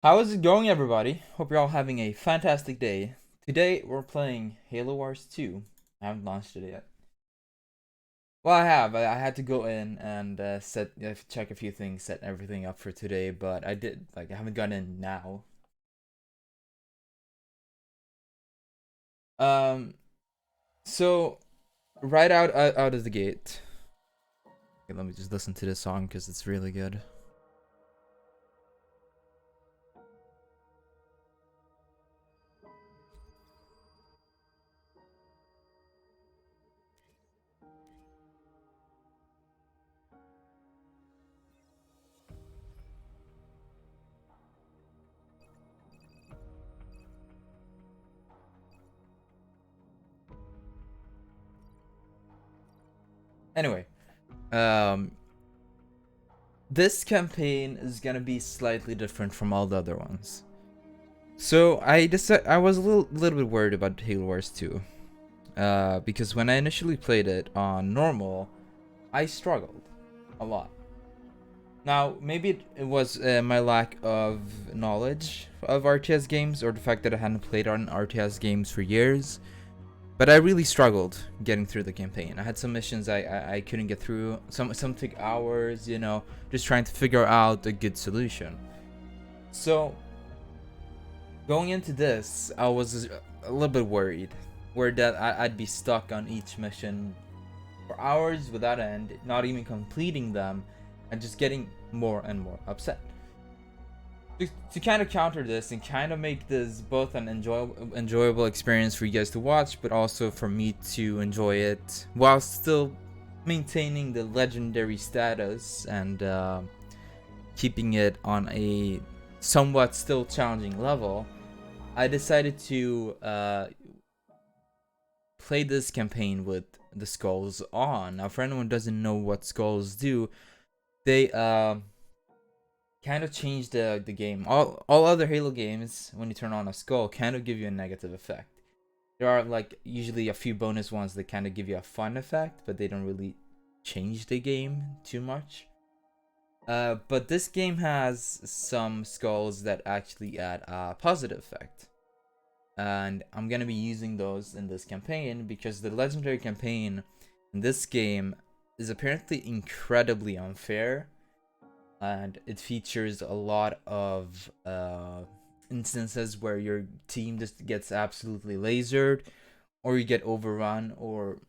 How is it going, everybody? Hope you're all having a fantastic day. Today, we're playing Halo Wars 2. I haven't launched it yet. Well, I have. I had to go in and check a few things, set everything up for today, but I did. Like, I haven't gone in now. Um, so, right out of the gate. Okay, let me just listen to this song because it's really good. Anyway, um, this campaign is gonna be slightly different from all the other ones. So I was a little bit worried about Halo Wars 2. Because when I initially played it on normal, I struggled a lot. Now, maybe it was my lack of knowledge of RTS games, or the fact that I hadn't played on RTS games for years, but I really struggled getting through the campaign. I had some missions I couldn't get through, some took hours, just trying to figure out a good solution. So, going into this, I was a little bit worried that I'd be stuck on each mission for hours without end, not even completing them, and just getting more and more upset. To kind of counter this and kind of make this both an enjoyable experience for you guys to watch, but also for me to enjoy it while still maintaining the legendary status and keeping it on a somewhat still challenging level, I decided to play this campaign with the skulls on. Now, for anyone who doesn't know what skulls do, they kind of change the game. All other Halo games, when you turn on a skull, kind of give you a negative effect. There are like usually a few bonus ones that kind of give you a fun effect, but they don't really change the game too much. But this game has some skulls that actually add a positive effect. And I'm gonna be using those in this campaign because the legendary campaign in this game is apparently incredibly unfair, and it features a lot of instances where your team just gets absolutely lasered, or you get overrun, or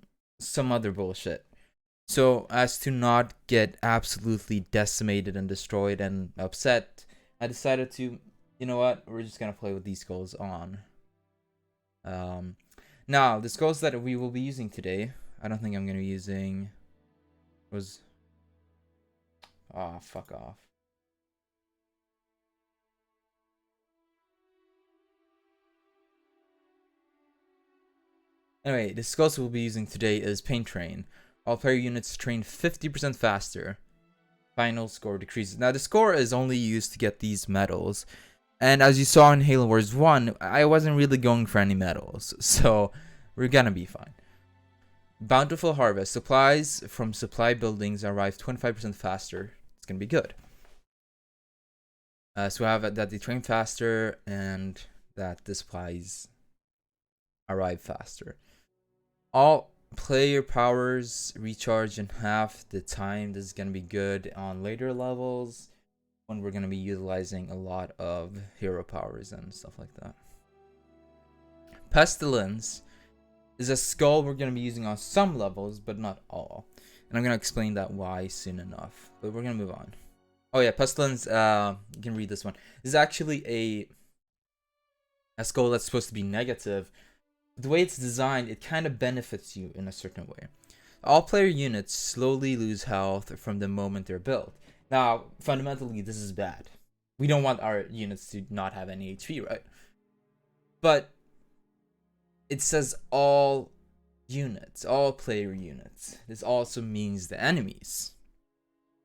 some other bullshit. So, as to not get absolutely decimated and destroyed and upset, I decided to, you know what, we're just gonna play with these goals on. Um, Now, the skulls that we will be using today, I don't think I'm gonna be using. Was. Ah, oh, fuck off. Anyway, the skulls we'll be using today is Paint Train. All player units train 50% faster. Final score decreases. Now, the score is only used to get these medals. And as you saw in Halo Wars 1, I wasn't really going for any medals. So, we're gonna be fine. Bountiful Harvest. Supplies from supply buildings arrive 25% faster. It's gonna be good. So we have that they train faster and that the supplies arrive faster. All player powers recharge in half the time. This is gonna be good on later levels when we're gonna be utilizing a lot of hero powers and stuff like that. Pestilence is a skull we're gonna be using on some levels, but not all. And I'm gonna explain that why soon enough. But we're gonna move on. Oh yeah, Pestilence, you can read this one. This is actually a skull that's supposed to be negative. The way it's designed, it kind of benefits you in a certain way. All player units slowly lose health from the moment they're built. Now, fundamentally, this is bad. We don't want our units to not have any HP, right? But it says all units, all player units. This also means the enemies.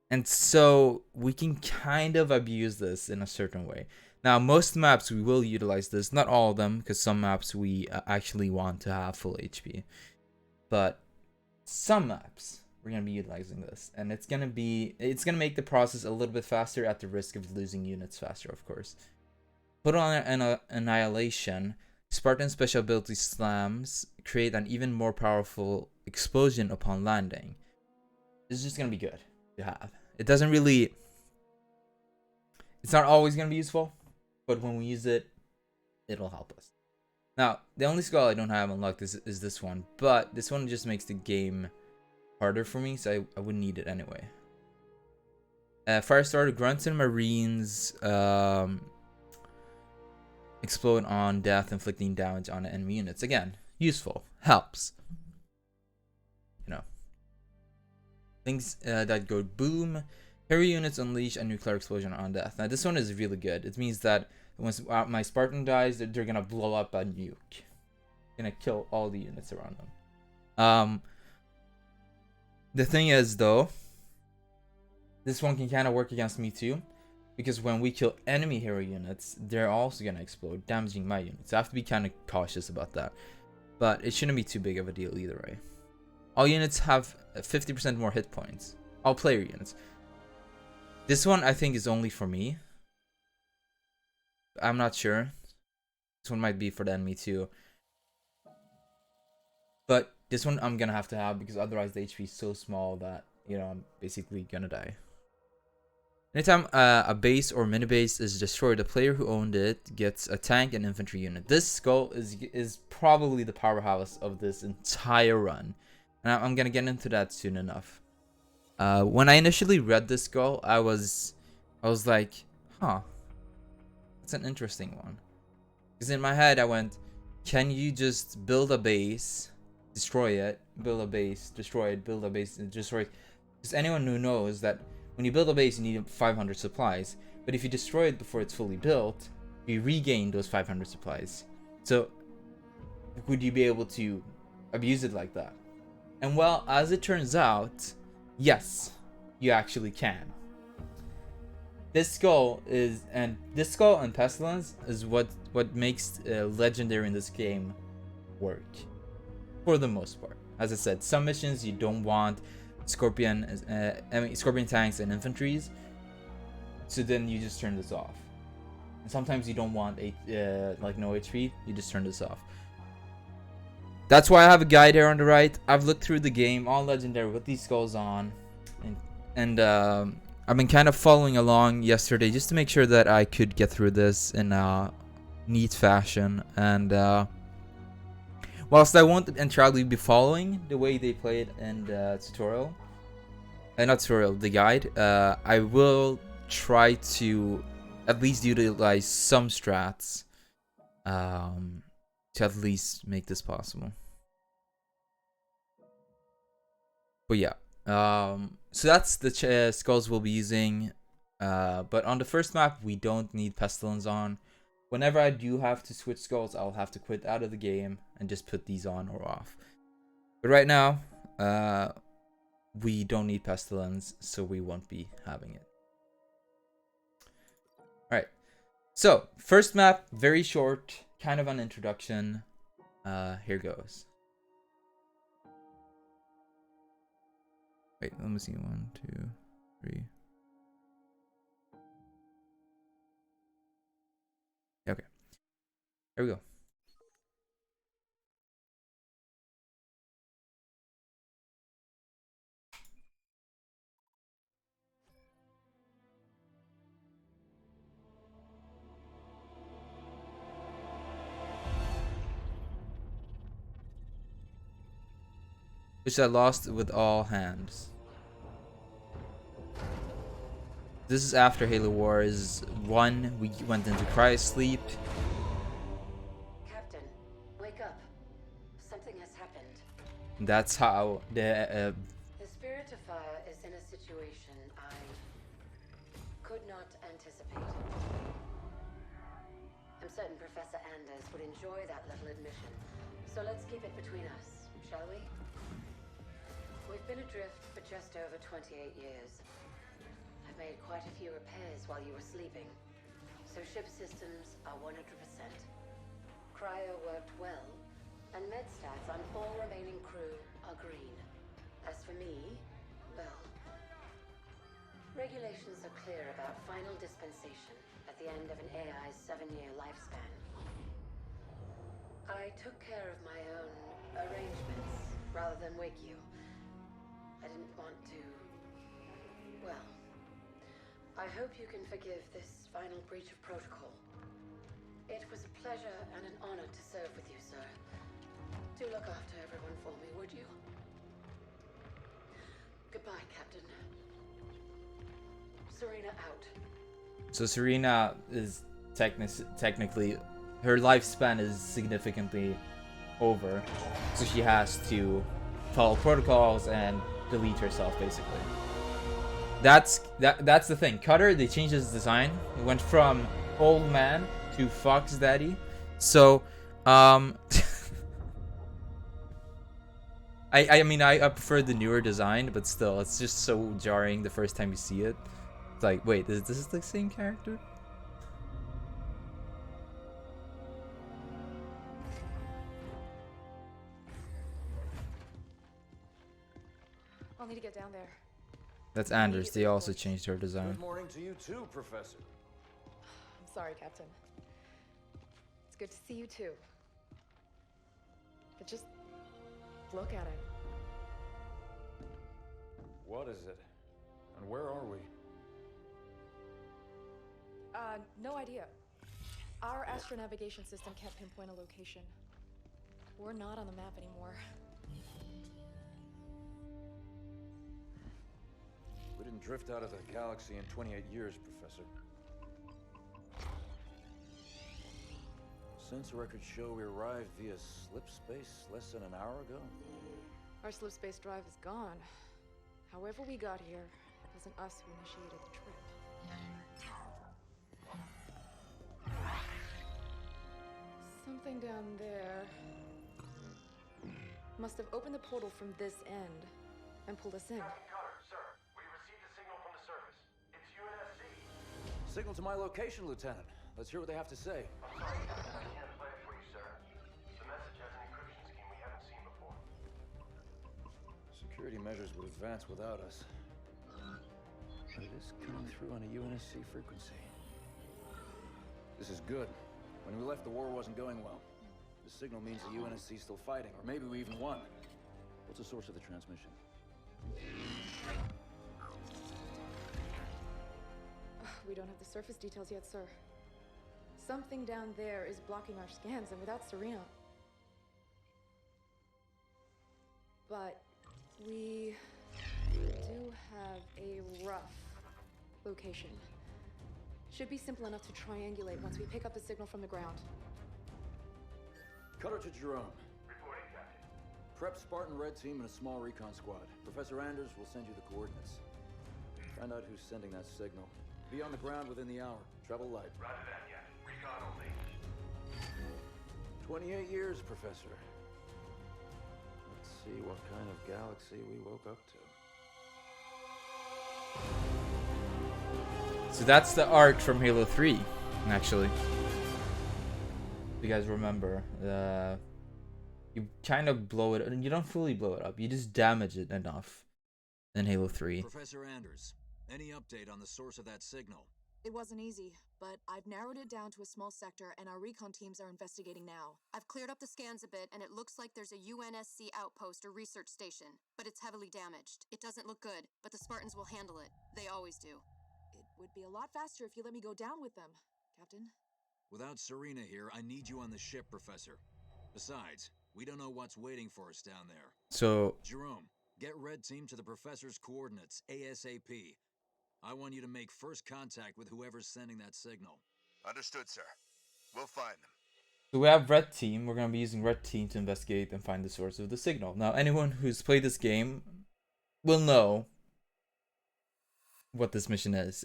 And so we can kind of abuse this in a certain way. Now, most maps we will utilize this, not all of them, because some maps we actually want to have full HP. But some maps we're gonna be utilizing this, and it's gonna make the process a little bit faster at the risk of losing units faster, of course. Put on an annihilation. Spartan special ability slams create an even more powerful explosion upon landing. This is just gonna be good to have. It doesn't really. It's not always gonna be useful, but when we use it, it'll help us. Now, the only skull I don't have unlocked is this one, but this one just makes the game harder for me, so I wouldn't need it anyway. Firestarter, grunts and marines explode on death, inflicting damage on enemy units. Again, useful, helps. You know, things that go boom. Heavy units unleash a nuclear explosion on death. Now this one is really good. It means that once my Spartan dies, they're gonna blow up a nuke. Gonna kill all the units around them. The thing is though, this one can kind of work against me too, because when we kill enemy hero units, they're also gonna explode, damaging my units. So I have to be kind of cautious about that. But it shouldn't be too big of a deal either way. All units have 50% more hit points. All player units. This one I think is only for me. I'm not sure. This one might be for the enemy too. But this one I'm gonna have to have because otherwise the HP is so small that, you know, I'm basically gonna die. Anytime a base or mini base is destroyed, the player who owned it gets a tank and infantry unit. This skull is probably the powerhouse of this entire run. And I'm gonna get into that soon enough. When I initially read this skull, I was like, huh, that's an interesting one. Because in my head I went, can you just build a base, destroy it, build a base, destroy it, build a base, and destroy it? Because anyone who knows that when you build a base, you need 500 supplies. But if you destroy it before it's fully built, you regain those 500 supplies. So would you be able to abuse it like that? And well, as it turns out, yes, you actually can. This skull and Pestilence is what makes legendary in this game work, for the most part. As I said, some missions you don't want scorpion tanks and infantries, so then you just turn this off. And sometimes you don't want like no HP, you just turn this off. That's why I have a guide here on the right. I've looked through the game, all legendary with these skulls on, and I've been kind of following along yesterday just to make sure that I could get through this in a neat fashion. And whilst I won't entirely be following the way they play it in the tutorial, not tutorial, the guide, I will try to at least utilize some strats to at least make this possible. But yeah, so that's the skulls we'll be using. But on the first map, we don't need Pestilence on. Whenever I do have to switch skulls, I'll have to quit out of the game and just put these on or off. But right now, we don't need Pestilence, so we won't be having it. Alright, so first map, very short, kind of an introduction. Here goes. Wait, let me see. 1, 2, 3. Okay, here we go. Which I lost with all hands. This is after Halo Wars 1. We went into cryosleep. Captain, wake up. Something has happened. That's how the The Spirit of Fire is in a situation I could not anticipate. I'm certain Professor Anders would enjoy that little admission. So let's keep it between us, shall we? We've been adrift for just over 28 years. I've made quite a few repairs while you were sleeping, so ship systems are 100%. Cryo worked well, and med stats on 4 remaining crew are green. As for me, well, regulations are clear about final dispensation at the end of an AI's 7-year lifespan. I took care of my own arrangements rather than wake you. I didn't want to... Well, I hope you can forgive this final breach of protocol. It was a pleasure and an honor to serve with you, sir. Do look after everyone for me, would you? Goodbye, Captain. Serena out. So Serena is technically, her lifespan is significantly over, so she has to follow protocols and delete herself, basically. That's the thing. Cutter, they changed his design. It went from old man to fox daddy. So I mean, I prefer the newer design, but still, it's just so jarring the first time you see it. It's like, wait, this is the same character? I'll need to get down there. That's Anders. They also changed her design. Good morning to you too, Professor. I'm sorry, Captain. It's good to see you too. But just look at it. What is it? And where are we? No idea. Our astronavigation system can't pinpoint a location. We're not on the map anymore. We didn't drift out of the galaxy in 28 years, Professor. Sensor records show we arrived via slip space less than an hour ago. Our slip space drive is gone. However we got here, it wasn't us who initiated the trip. Something down there must have opened the portal from this end and pulled us in. Captain Cutter, sir, we received a signal from the surface. It's UNSC. Signal to my location, Lieutenant. Let's hear what they have to say. I'm sorry, Captain, I can't play it for you, sir. The message has an encryption scheme we haven't seen before. Security measures would advance without us. But it is coming through on a UNSC frequency. This is good. When we left, the war wasn't going well. The signal means the UNSC is still fighting, or maybe we even won. What's the source of the transmission? We don't have the surface details yet, sir. Something down there is blocking our scans, and without Serena... But we do have a rough location. Should be simple enough to triangulate once we pick up the signal from the ground. Cutter to Jerome. Reporting, Captain. Prep Spartan Red Team and a small recon squad. Professor Anders will send you the coordinates. Find out who's sending that signal. Be on the ground within the hour. Travel light. Roger that, Captain. Recon only. 28 years, Professor. Let's see what kind of galaxy we woke up to. So that's the art from Halo 3, actually. If you guys remember, you kind of blow it, and you don't fully blow it up. You just damage it enough in Halo 3. Professor Anders, any update on the source of that signal? It wasn't easy, but I've narrowed it down to a small sector, and our recon teams are investigating now. I've cleared up the scans a bit, and it looks like there's a UNSC outpost or research station, but it's heavily damaged. It doesn't look good, but the Spartans will handle it. They always do. It would be a lot faster if you let me go down with them, Captain. Without Serena here, I need you on the ship, Professor. Besides, we don't know what's waiting for us down there. So, Jerome, get Red Team to the Professor's coordinates, ASAP. I want you to make first contact with whoever's sending that signal. Understood, sir. We'll find them. so we have Red Team. We're going to be using Red Team to investigate and find the source of the signal. Now, anyone who's played this game will know what this mission is.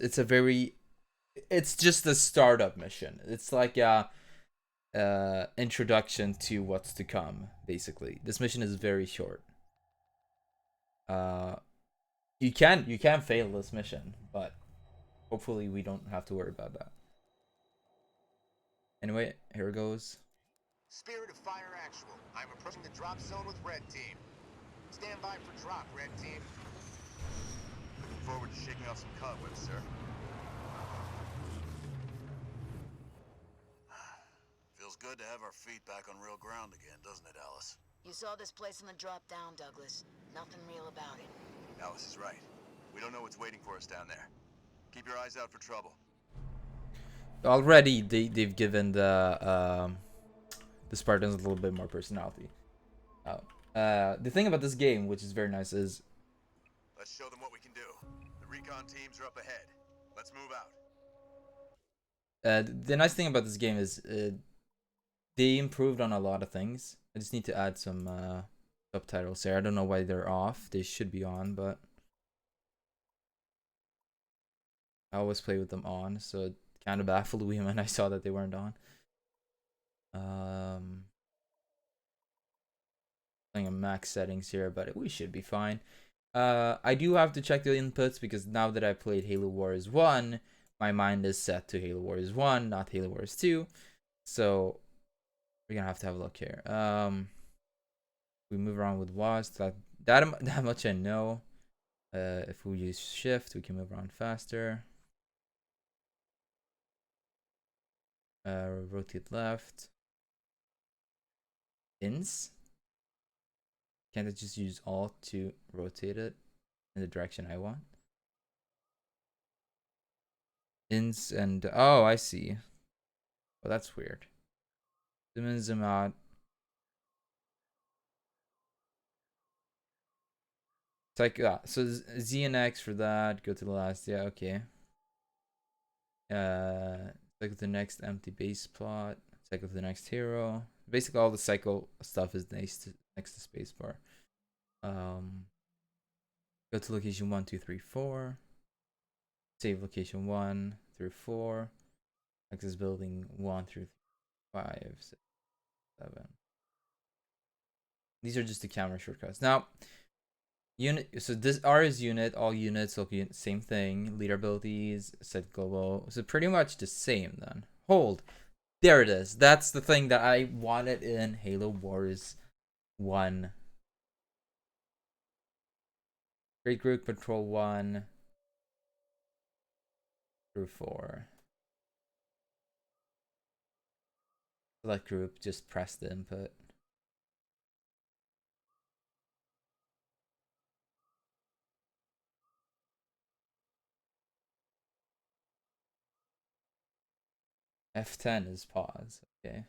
It's just a startup mission. It's like a introduction to what's to come, basically. This mission is very short. You can fail this mission, but hopefully we don't have to worry about that. Anyway, here it goes. Spirit of Fire Actual. I'm approaching the drop zone with Red Team. Stand by for drop, Red Team. Looking forward to shaking off some cobwebs, sir. Feels good to have our feet back on real ground again, doesn't it, Alice? You saw this place in the drop down, Douglas. Nothing real about it. Alice is right. We don't know what's waiting for us down there. Keep your eyes out for trouble. Already, they've given the Spartans a little bit more personality. The thing about this game, which is very nice, is Let's show them what we can do. The recon teams are up ahead. Let's move out. the nice thing about this game is they improved on a lot of things. I just need to add some subtitles there. I don't know why they're off. They should be on, but I always play with them on, so it kind of baffled me when I saw that they weren't on. Playing a max settings here, but we should be fine. I do have to check the inputs because now that I played Halo Wars 1, my mind is set to Halo Wars 1, not Halo Wars 2. So we're gonna have to have a look here. We move around with WASD. That much I know. If we use shift, we can move around faster. Rotate left. Ins. Can't I just use Alt to rotate it in the direction I want? Ins and oh, I see. Well, that's weird. Zoom in, zoom out. It's like so Z and X for that. Go to the last. Yeah, okay. Cycle to the next empty base plot. Cycle to the next hero. Basically, all the cycle stuff is next to spacebar. Go to location 1, 2, 3, 4. Save location 1 through 4. Access building 1 through 5, 6, 7. These are just the camera shortcuts. Now, unit. So this R is unit. All units look same thing. Leader abilities, set global. So pretty much the same then. Hold. There it is. That's the thing that I wanted in Halo Wars 1. Great Group Control 1 through 4. Select group, just press the input. F10 is pause. Okay.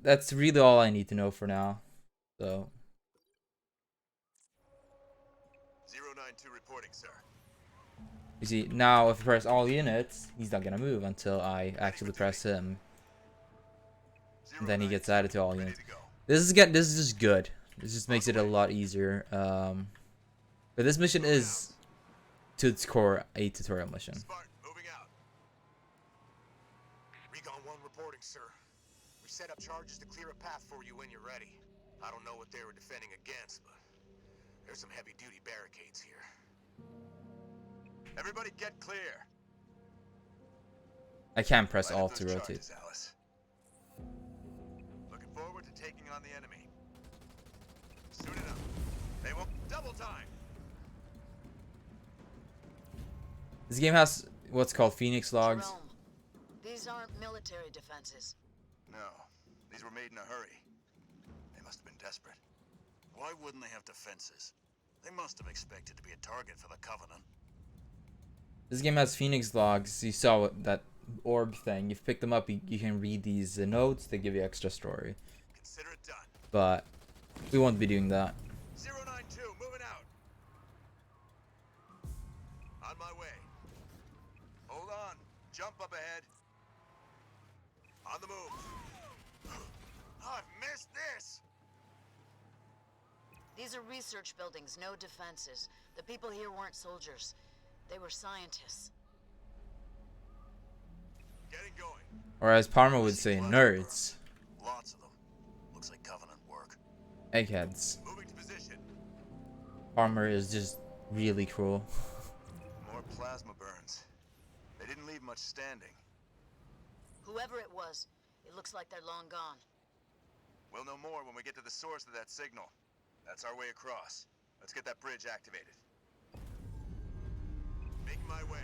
That's really all I need to know for now. So 092 reporting, sir. you see now if I press all units, he's not gonna move until I actually press him. And then he gets added to all units. This is just good. This just makes it a lot easier. But this mission is to its core a tutorial mission. Spartan, moving out. Recon 1 reporting, sir. We set up charges to clear a path for you when you're ready. I don't know what they were defending against, but there's some heavy-duty barricades here. Everybody get clear. I can't press Light up Alt to those rotate. charges, Alice. Looking forward to taking on the enemy. Soon enough. They will double time. This game has what's called Phoenix logs. Jerome, these aren't military defenses. No, these were made in a hurry. They must have been desperate. Why wouldn't they have defenses? They must have expected to be a target for the Covenant. This game has Phoenix logs. You saw that orb thing. You've picked them up. You can read these notes. They give you extra story. Consider it done. But we won't be doing that. 092, moving out. On my way. Hold on. Jump up ahead. On the move. I've missed this. These are research buildings, no defenses. The people here weren't soldiers. They were scientists. Getting going. Or as Parma would say, nerds. Lots of them. Looks like Covenant work. Eggheads. Moving to position. Armor is just really cruel. More plasma burns. They didn't leave much standing. Whoever it was, it looks like they're long gone. We'll know more when we get to the source of that signal. That's our way across. Let's get that bridge activated. Making my way.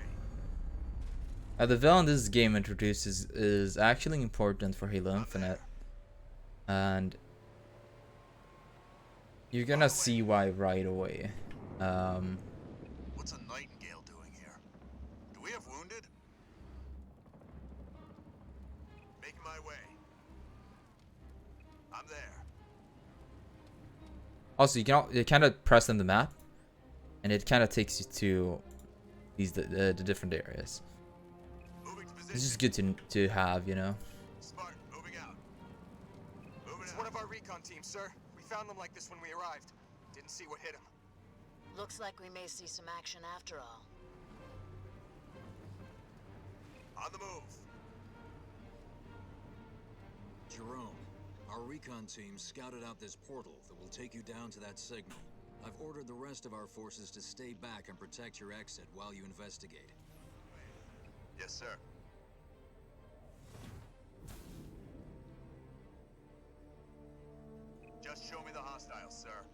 The villain this game introduces is actually important for Halo I'm Infinite, there. and you're gonna see why right away. What's a Nightingale doing here? Do we have wounded? Making my way. I'm there. Also, you kind of press on the map, and it kind of takes you to these the different areas. Moving to position. It's just good to have, you know. Spartan, moving out. Moving out. One of our recon teams, sir. We found them like this when we arrived. Didn't see what hit them. Looks like we may see some action after all. On the move. Jerome, our recon team scouted out this portal that will take you down to that signal. I've ordered the rest of our forces to stay back and protect your exit while you investigate. Yes, sir. Just show me the hostiles, sir.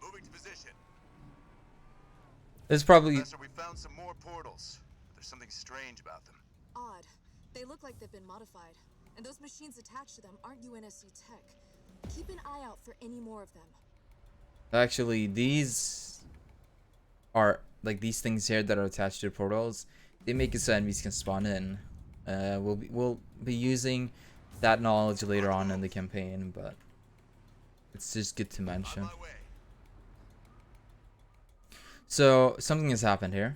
Moving to position. It's probably Professor, we found some more portals. There's something strange about them. Odd. They look like they've been modified. And those machines attached to them aren't UNSC tech. Keep an eye out for any more of them. actually these are like these things here that are attached to the portals. They make it so enemies can spawn in. We'll be using that knowledge later on in the campaign, but it's just good to mention. On my way. So something has happened here,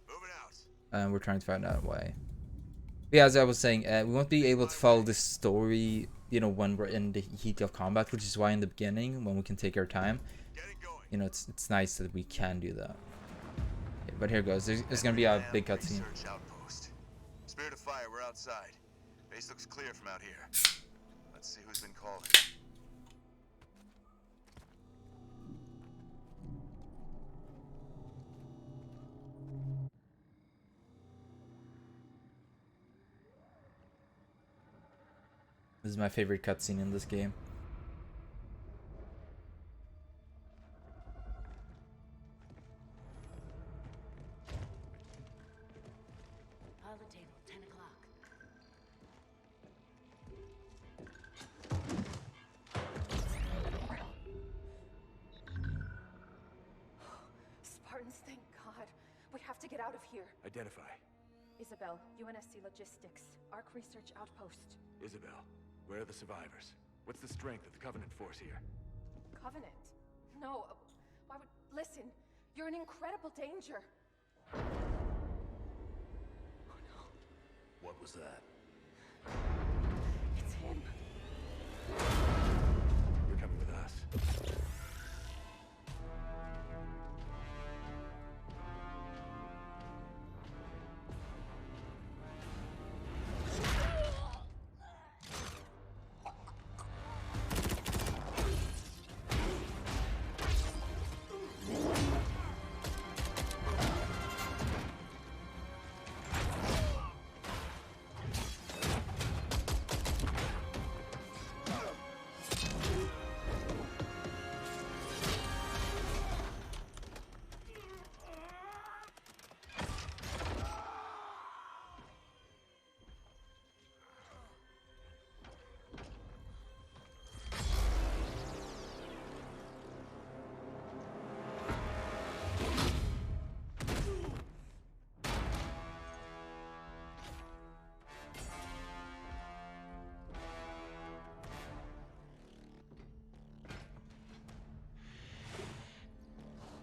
Moving out. and we're trying to find out why. Yeah, as I was saying, we won't be able to follow this story, you know, when we're in the heat of combat, which is why in the beginning, when we can take our time, Getting going. you know, it's nice that we can do that. Okay, but here goes. There's gonna be a big cutscene. Research outpost. Spirit of Fire, we're outside. Base looks clear from out here. Let's see who's been calling. This is my favorite cutscene in this game. Pilot table, 10 o'clock. Spartans, thank God. We have to get out of here. Identify. Isabel, UNSC Logistics, Arc Research Outpost. Isabel, where are the survivors? What's the strength of the Covenant force here? Covenant? No, why would... Listen, you're in incredible danger. What was that? It's him. You're coming with us.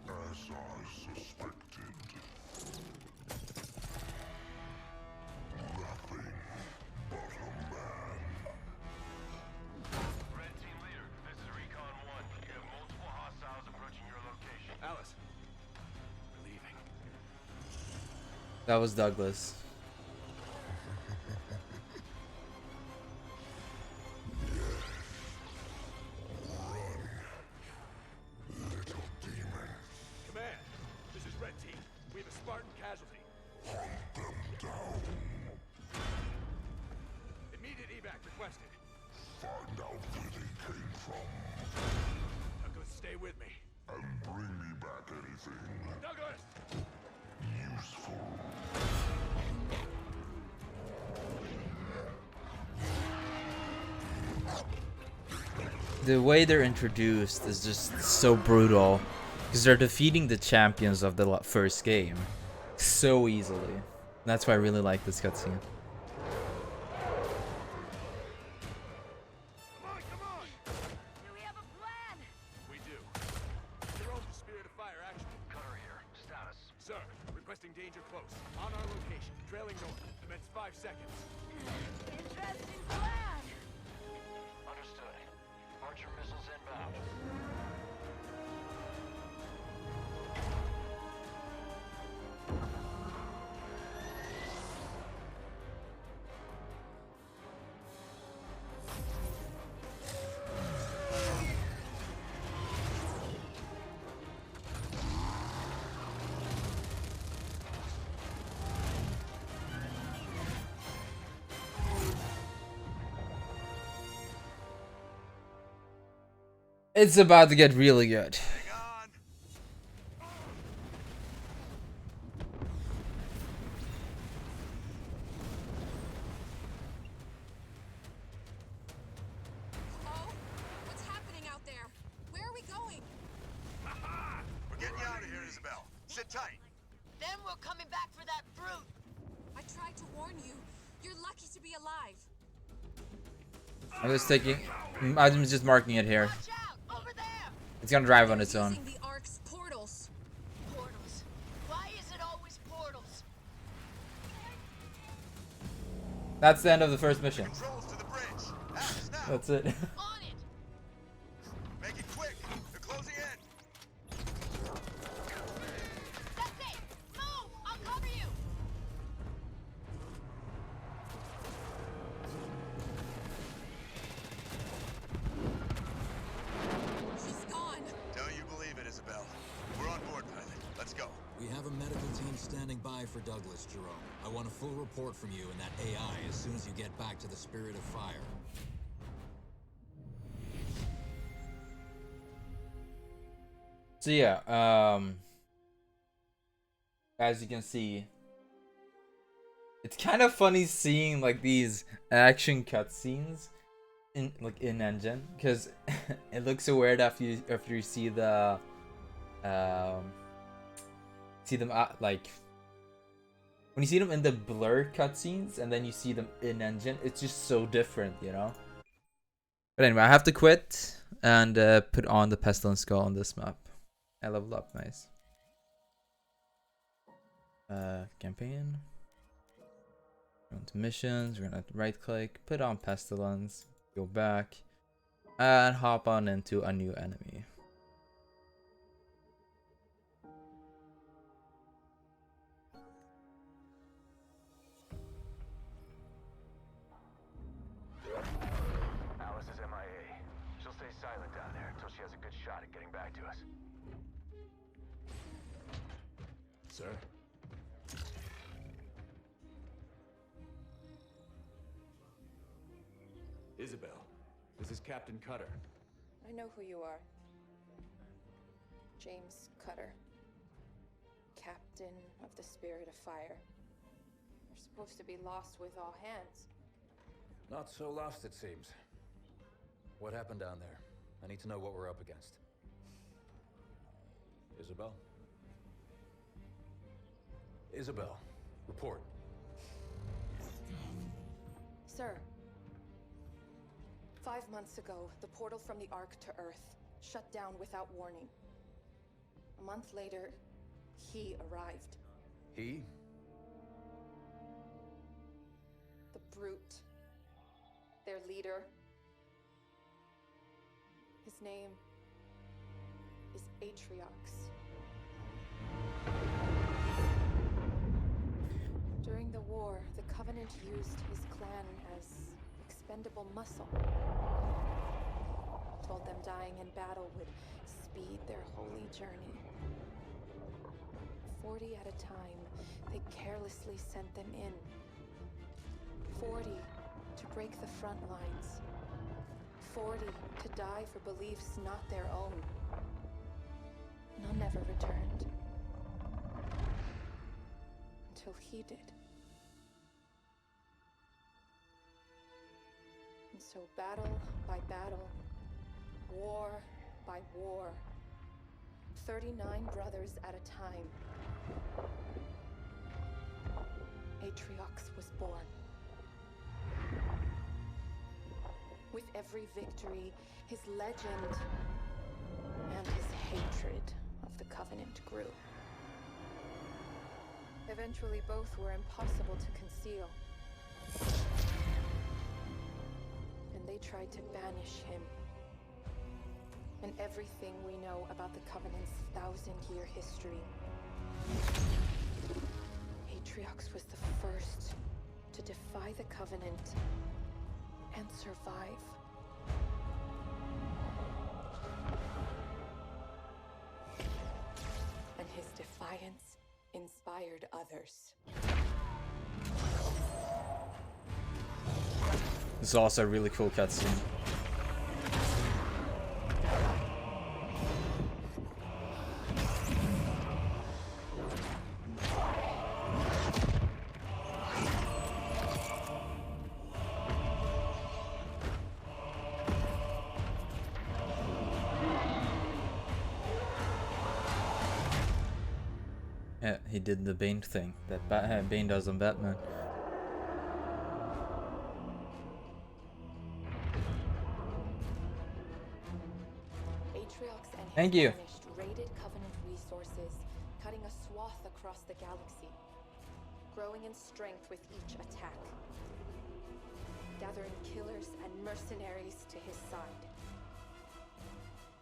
As I suspected. Nothing but a man. Red Team Leader, this is Recon 1. You have multiple hostiles approaching your location. Alice. We're leaving. That was Douglas. Little demon. Command, this is Red Team. We have a Spartan casualty. Hunt them down. Immediate evac requested. Find out where they came from. the way they're introduced is just so brutal, because they're defeating the champions of the first game so easily. That's why I really like this cutscene. Come on! Do we have a plan? We do. Jerome, the Spirit of Fire action. Cutter here. Status. Sir, requesting danger close. On our location. Trailing north. Commence 5 seconds. Interesting plan. Understood. Archer missiles inbound. It's about to get really good. Hang on. Oh, what's happening out there? Where are we going? We're getting you out of here, Isabel. Sit tight. Then we're coming back for that brute. I tried to warn you. You're lucky to be alive. I'm just marking it here. Watch out! Over there! It's gonna drive on its own. Using the Ark's portals. Portals. Why is it always portals? That's the end of the first mission. Controls to the bridge. Access now. That's it. On it! Make it quick. They're closing in. That's it! Move! I'll cover you! She's gone. Don't you believe it, Isabel? We're on board, pilot. Let's go. We have a medical team standing by for Douglas, Jerome. I want a full report from you and that AI as soon as you get back to the Spirit of Fire. So yeah, as you can see, it's kind of funny seeing like these action cutscenes in engine, because it looks so weird after you see the like when you see them in the blur cutscenes and then you see them in engine. It's just so different, you know. But anyway, I have to quit and put on the pestilence skull on this map. I leveled up, nice. Campaign. Go into missions. We're gonna right click, put on pestilence, go back, and hop on into a new enemy. Alice is MIA. She'll stay silent down there until she has a good shot at getting back to us. Sir? Isabel, this is Captain Cutter. I know who you are. James Cutter. Captain of the Spirit of Fire. You're supposed to be lost with all hands. Not so lost, it seems. What happened down there? I need to know what we're up against. Isabel? Isabel, report. Sir. 5 months ago, the portal from the Ark to Earth shut down without warning. A month later, he arrived. He? The brute. Their leader. His name is Atriox. During the war, the Covenant used his clan as expendable muscle. Told them dying in battle would speed their holy journey. 40 at a time, they carelessly sent them in. 40 to break the front lines. 40 to die for beliefs not their own. None ever returned. Until he did. And so battle by battle, war by war. 39 brothers at a time. Atriox was born. With every victory, his legend and his hatred of the Covenant grew. Eventually, both were impossible to conceal. And they tried to banish him. And everything we know about the Covenant's 1,000-year history. Atriox was the first to defy the Covenant and survive. And his defiance inspired others. This is also a really cool cutscene. Yeah, he did the Bane thing that Bane does on Batman. Atriox and his Thank you. banished raided Covenant resources, cutting a swath across the galaxy, growing in strength with each attack, gathering killers and mercenaries to his side.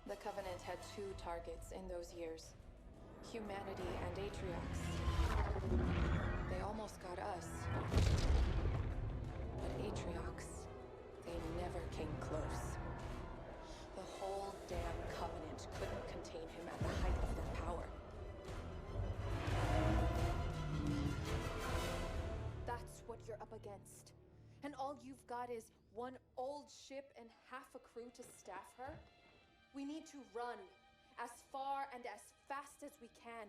The Covenant had two targets in those years: humanity and Atriox. They almost got us. But Atriox, they never came close. The whole damn Covenant couldn't contain him at the height of their power. That's what you're up against. And all you've got is one old ship and half a crew to staff her? We need to run as far and as fast as we can.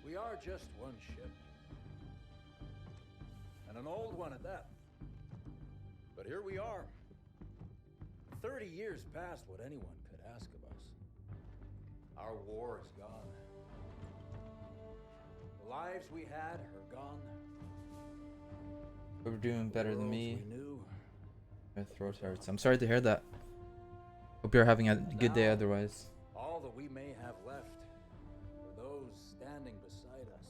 We are just one ship. And an old one at that. But here we are. 30 years past what anyone could ask of us. Our war is gone. The lives we had are gone. We're doing better than me. We knew. My throat hurts. I'm sorry to hear that. Hope you're having a good day otherwise. All that we may have left are those standing beside us.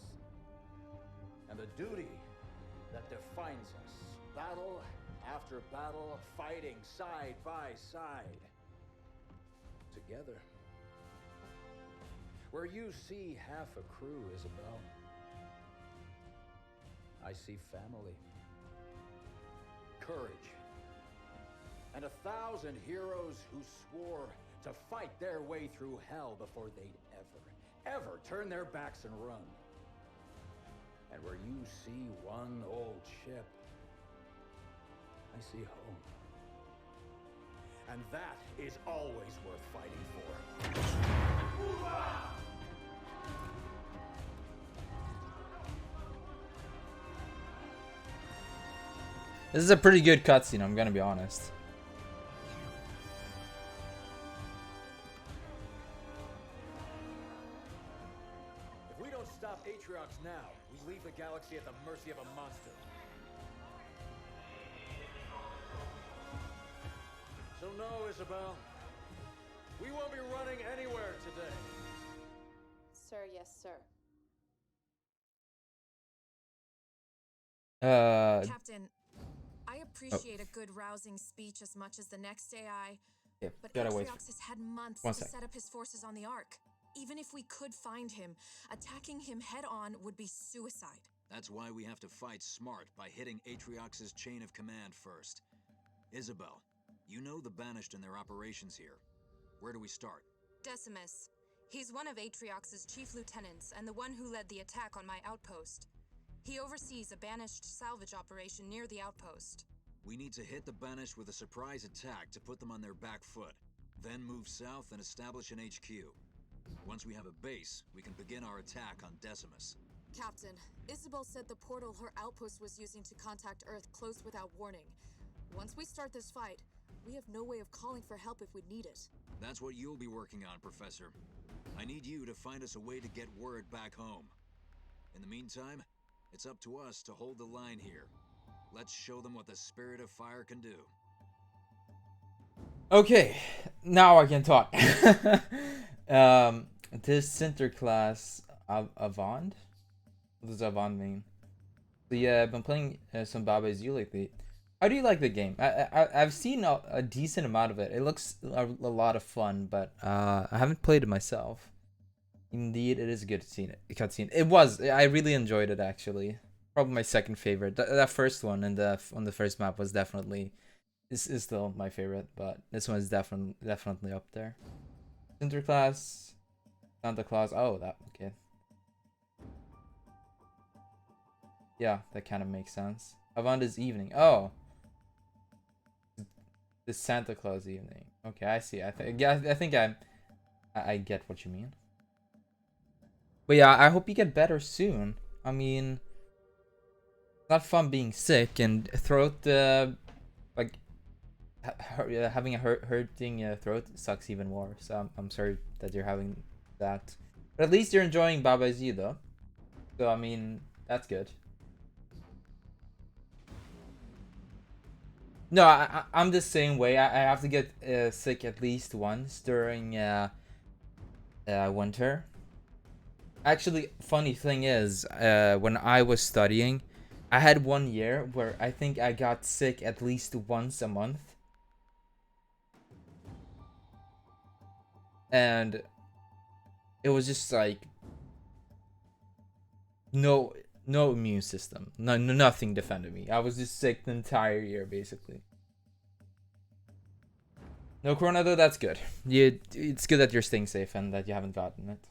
And the duty that defines us. Battle after battle, fighting side by side. Together. Where you see half a crew, Isabel, I see family. Courage. And 1,000 heroes who swore to fight their way through hell before they'd ever turn their backs and run. And where you see one old ship, I see home. And that is always worth fighting for. This is a pretty good cutscene, I'm gonna be honest. If we don't stop Atriox now, we leave the galaxy at the mercy of a monster. So no, Isabel. We won't be running anywhere today. Sir, yes, sir. Captain, I appreciate a good rousing speech as much as the next AI, Yeah, but gotta wait. Atriox has had months One to sec. set up his forces on the Ark. Even if we could find him, attacking him head-on would be suicide. That's why we have to fight smart by hitting Atriox's chain of command first. Isabel, you know the Banished and their operations here. Where do we start? Decimus. He's one of Atriox's chief lieutenants and the one who led the attack on my outpost. He oversees a Banished salvage operation near the outpost. We need to hit the Banished with a surprise attack to put them on their back foot. Then move south and establish an HQ. Once we have a base, we can begin our attack on Decimus. Captain, Isabel said the portal her outpost was using to contact Earth closed without warning. Once we start this fight, we have no way of calling for help if we need it. That's what you'll be working on, Professor. I need you to find us a way to get word back home. In the meantime, it's up to us to hold the line here. Let's show them what the Spirit of Fire can do. Okay, now I can talk. This center class Avant? What does Avant mean? So yeah, I've been playing some BaBaZu lately. How do you like the game? I've seen a decent amount of it. It looks a lot of fun, but I haven't played it myself. Indeed, it is good to see it. Cutscene. It was. I really enjoyed it actually. Probably my second favorite. That first one on the first map was definitely is still my favorite, but this one is definitely up there. Interclass, Santa Claus. Oh, that okay. Yeah, that kind of makes sense. Avant is evening. Oh, the Santa Claus evening. Okay, I see. I think I get what you mean. But yeah, I hope you get better soon. I mean, it's not fun being sick and throat like having a hurting throat sucks even more. So I'm sorry that you're having that. But at least you're enjoying BaBaZu though. So I mean, that's good. No, I'm the same way. I have to get sick at least once during winter. Actually, funny thing is, when I was studying, I had 1 year where I think I got sick at least once a month. And it was just like no immune system. Nothing defended me. I was just sick the entire year basically. No corona though, that's good. It's good that you're staying safe and that you haven't gotten it.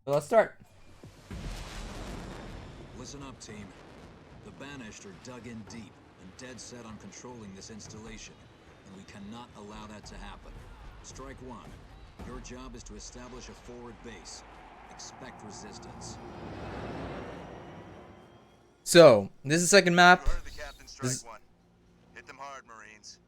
So let's start. Listen up, team. The Banished are dug in deep and dead set on controlling this installation, and we cannot allow that to happen. Strike one. Your job is to establish a forward base. Expect resistance. So, this is the second map. You heard the captain. Strike one. Hit them hard, Marines.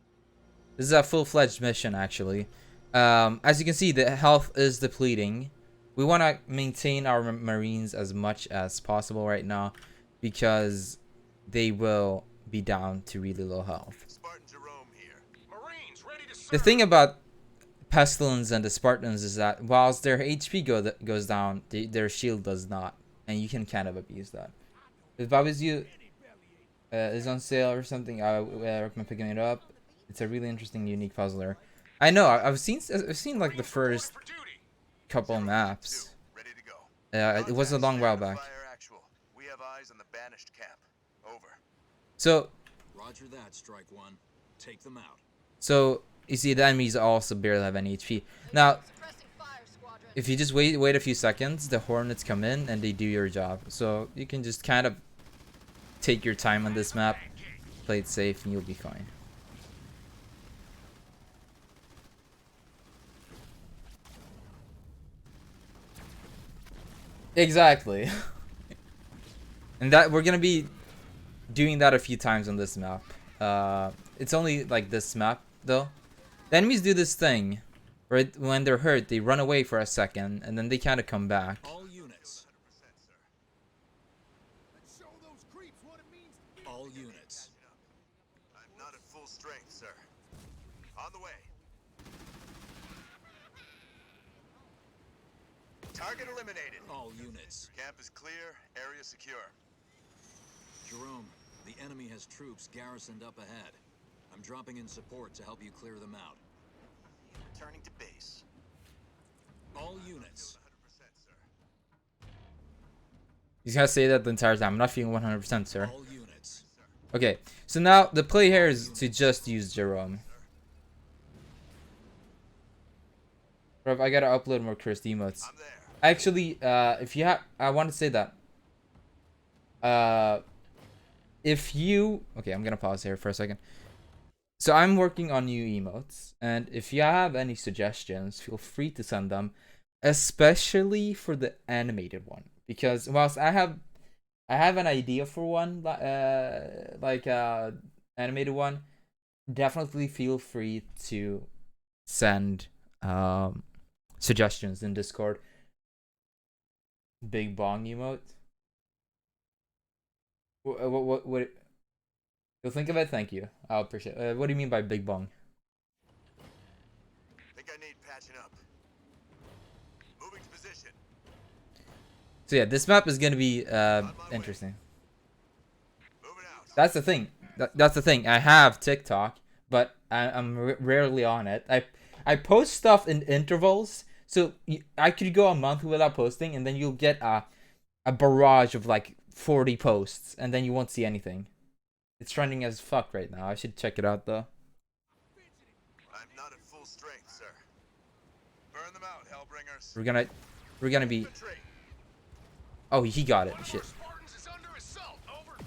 This is a full-fledged mission, actually. As you can see, the health is depleting. We want to maintain our Marines as much as possible right now, because they will be down to really low health. Spartan Jerome here. Marines ready to serve. The thing about Pestilence and the Spartans is that whilst their HP goes down, their shield does not, and you can kind of abuse that. If BaBaZu is on sale or something, I recommend picking it up. It's a really interesting, unique puzzler. I know I've seen like the first couple maps. Ready to go. It was a long while back. We have eyes on the Banished camp. Over. So Roger that, Strike one. Take them out. So you see, the enemies also barely have any HP. Now, if you just wait a few seconds, the Hornets come in and they do your job. So you can just kind of take your time on this map, play it safe, and you'll be fine. Exactly. And that we're gonna be doing that a few times on this map. It's only like this map though. The enemies do this thing where when they're hurt, they run away for a second and then they kind of come back. All units. All units. I'm not at full strength, sir. On the way. Target eliminated. All units. Camp is clear. Area secure. Jerome, the enemy has troops garrisoned up ahead. I'm dropping in support to help you clear them out. Returning to base. All units. 100%, sir. He's gonna say that the entire time. I'm not feeling 100%, sir. All units. Okay, so now the play here is to just use Jerome. Bro, I gotta upload more cursed emotes. I'm there. Actually, if you have, I want to say that. If you, okay, I'm gonna pause here for a second. So I'm working on new emotes, and if you have any suggestions, feel free to send them, especially for the animated one, because whilst I have an idea for one, like animated one, definitely feel free to send suggestions in Discord. Big bong emote. What you'll think of it? Thank you. I'll appreciate it. What do you mean by big bong? Think I need patching up. Moving to position. So yeah, this map is gonna be On my interesting. Moving out. That's the thing. That's the thing. I have TikTok, but I'm rarely on it. I post stuff in intervals, so I could go a month without posting, and then you'll get a barrage of like 40 posts, and then you won't see anything. It's trending as fuck right now. I should check it out though. I'm not at full strength, sir. Burn them out, Hellbringers. We're gonna be. Infantry. Oh, he got it. Shit. Spartans is under assault. Over.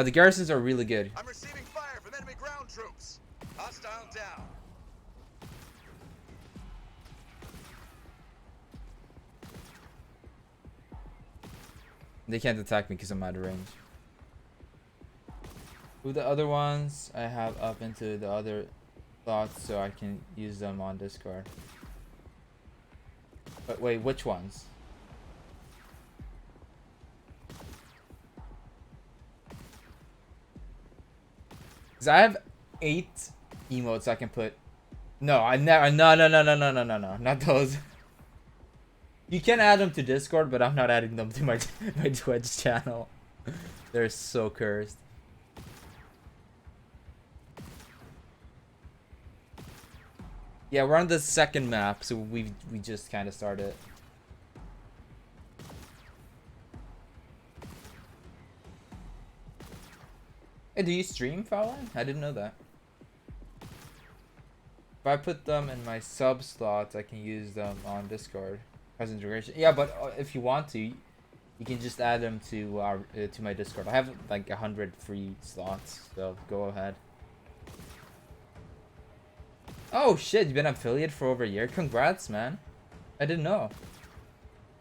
The garrisons are really good. I'm receiving fire from enemy ground troops. Hostile down. They can't attack me because I'm out of range. Who the other ones I have up into the other slots so I can use them on Discord. But wait, which ones? Cause I have 8 emotes I can put. No, I never. No, not those. You can add them to Discord, but I'm not adding them to my my Twitch channel. They're so cursed. Yeah, we're on the second map, so we just kind of started. Hey, do you stream, Fallon? I didn't know that. If I put them in my sub slots, I can use them on Discord. Has integration. Yeah, but if you want to, you can just add them to our to my Discord. I have like 100 free slots, so go ahead. Oh shit, you've been affiliate for over a year. Congrats, man. I didn't know.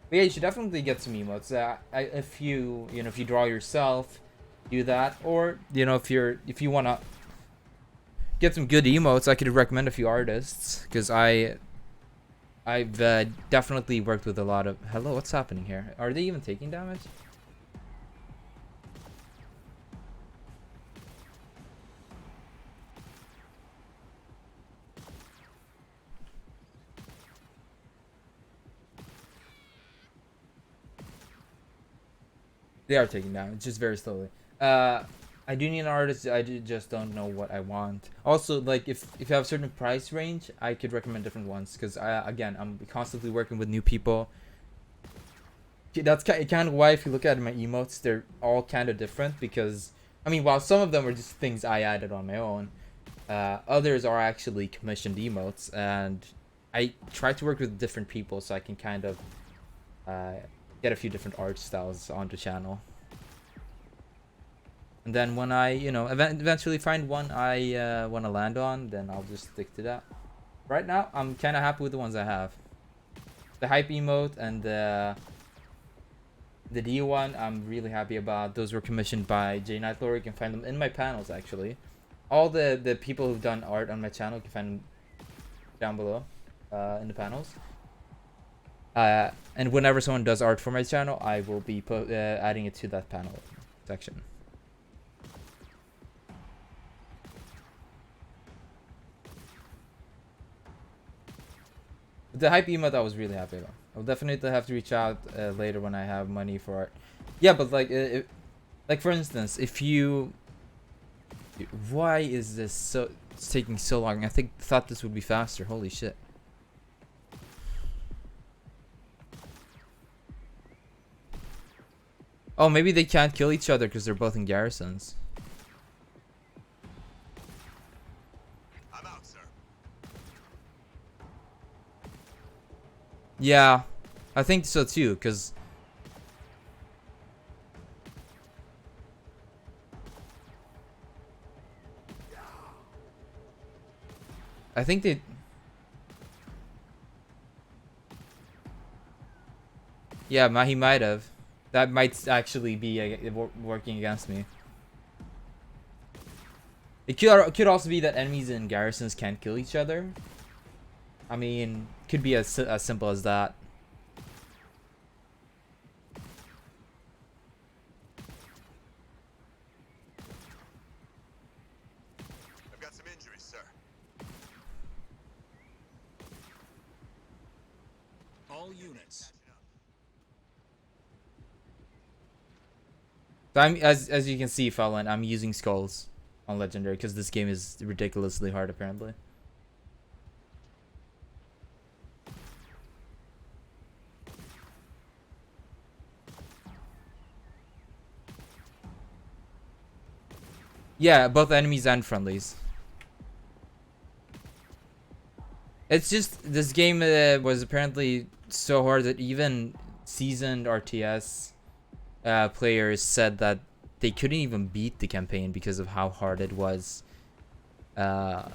But yeah, you should definitely get some emotes. If you if you draw yourself, do that. Or if you wanna get some good emotes, I could recommend a few artists because I've definitely worked with a lot of. Hello, what's happening here? Are they even taking damage? They are taking damage, just very slowly. I do need an artist. I just don't know what I want. Also, like if you have a certain price range, I could recommend different ones because again, I'm constantly working with new people. That's kind of why if you look at my emotes, they're all kind of different because I mean, while some of them are just things I added on my own, others are actually commissioned emotes, and I try to work with different people so I can kind of get a few different art styles on the channel. And then when I, eventually find one I want to land on, then I'll just stick to that. Right now, I'm kind of happy with the ones I have. The hype emote and the D one, I'm really happy about. Those were commissioned by J Nightlord. You can find them in my panels, actually. All the people who've done art on my channel, you can find them down below in the panels. And whenever someone does art for my channel, I will be adding it to that panel section. The hype emote I was really happy about. I'll definitely have to reach out later when I have money for it. Yeah, but like, like for instance, if you, why is this it's taking so long? I thought this would be faster. Holy shit. Oh, maybe they can't kill each other because they're both in garrisons. I'm out, sir. Yeah, I think so too, because I think they. Yeah, he might have. That might actually be working against me. It could also be that enemies in garrisons can't kill each other. I mean, could be as simple as that. I've got some injuries, sir. All units. So I'm as you can see, Fallon, I'm using skulls on legendary because this game is ridiculously hard apparently. Yeah, both enemies and friendlies. It's just this game was apparently so hard that even seasoned RTS players said that they couldn't even beat the campaign because of how hard it was. Yeah,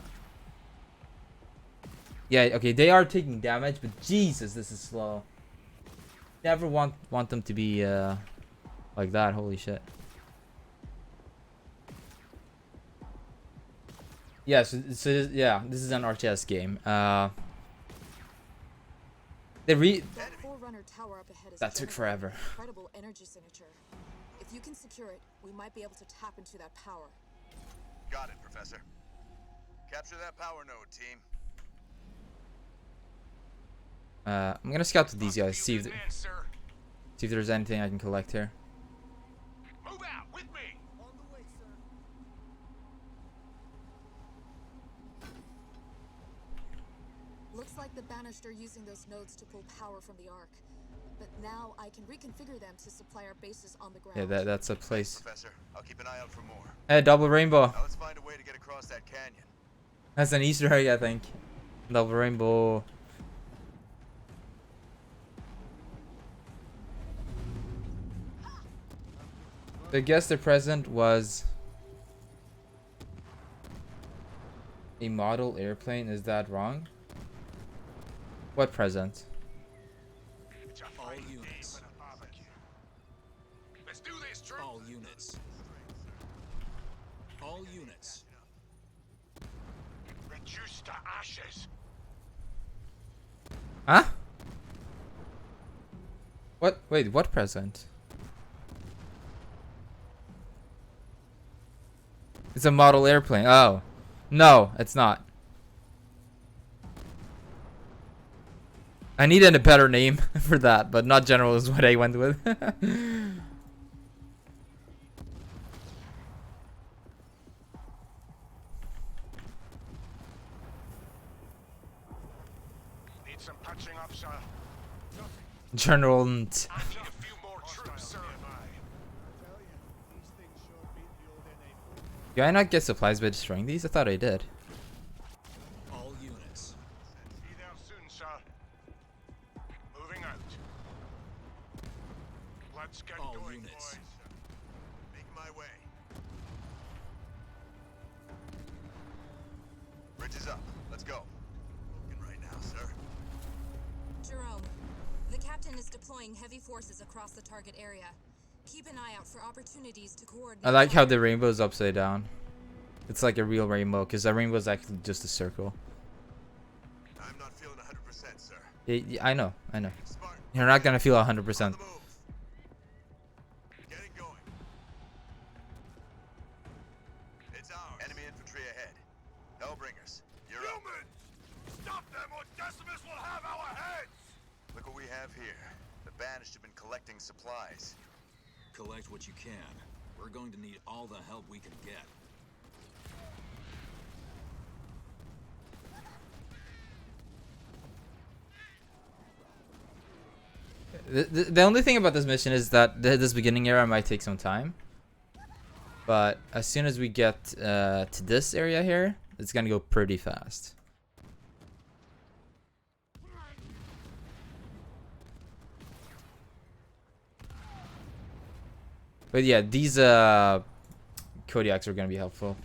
okay, they are taking damage, but Jesus, this is slow. Never want them to be like that. Holy shit. Yeah, yeah, this is an RTS game. That Forerunner tower up ahead is That took generating forever. an incredible energy signature. If you can secure it, we might be able to tap into that power. Got it, Professor. Capture that power node, team. I'm gonna scout to these guys, see if Man, sir. there's anything I can collect here. Move out with me. On the way, sir. Looks like the Banished are using those nodes to pull power from the Ark. But now I can reconfigure them to supply our bases on the ground. Yeah, that's a place. Professor, I'll keep an eye out for more. Hey, double rainbow. Now let's find a way to get across that canyon. That's an Easter egg, I think. Double rainbow. I guess the present was a model airplane. Is that wrong? What present? It's a All fine day units. for the barbecue. Let's do this, Drew. All units. All units. Reduced to ashes. Huh? What? Wait, what present? It's a model airplane. Oh. No, it's not. I needed a better name for that, but not general is what I went with. Need some patching up, sir. General. I need a few more troops, sir. Do I not get supplies by destroying these? I thought I did. All units. Be there soon, sir. Moving out. Let's get All going, units. boys. Making my way. Bridge is up. Let's go. Looking right now, sir. Jerome, the captain is deploying heavy forces across the target area. Keep an eye out for opportunities to coordinate. I like how the rainbow is upside down. It's like a real rainbow, because the rainbow is actually just a circle. I'm not feeling 100%, sir. I know, I know. Smart. You're not gonna feel 100%. On the move. Getting going. It's ours. Enemy infantry ahead. Hellbringers, you're up. Stop them or Decimus will have our heads! Look what we have here. The Banished have been collecting supplies. Collect what you can. We're going to need all the help we can get. The only thing about this mission is that this beginning area might take some time. But as soon as we get to this area here, it's gonna go pretty fast. But yeah, these Kodiaks are gonna be helpful.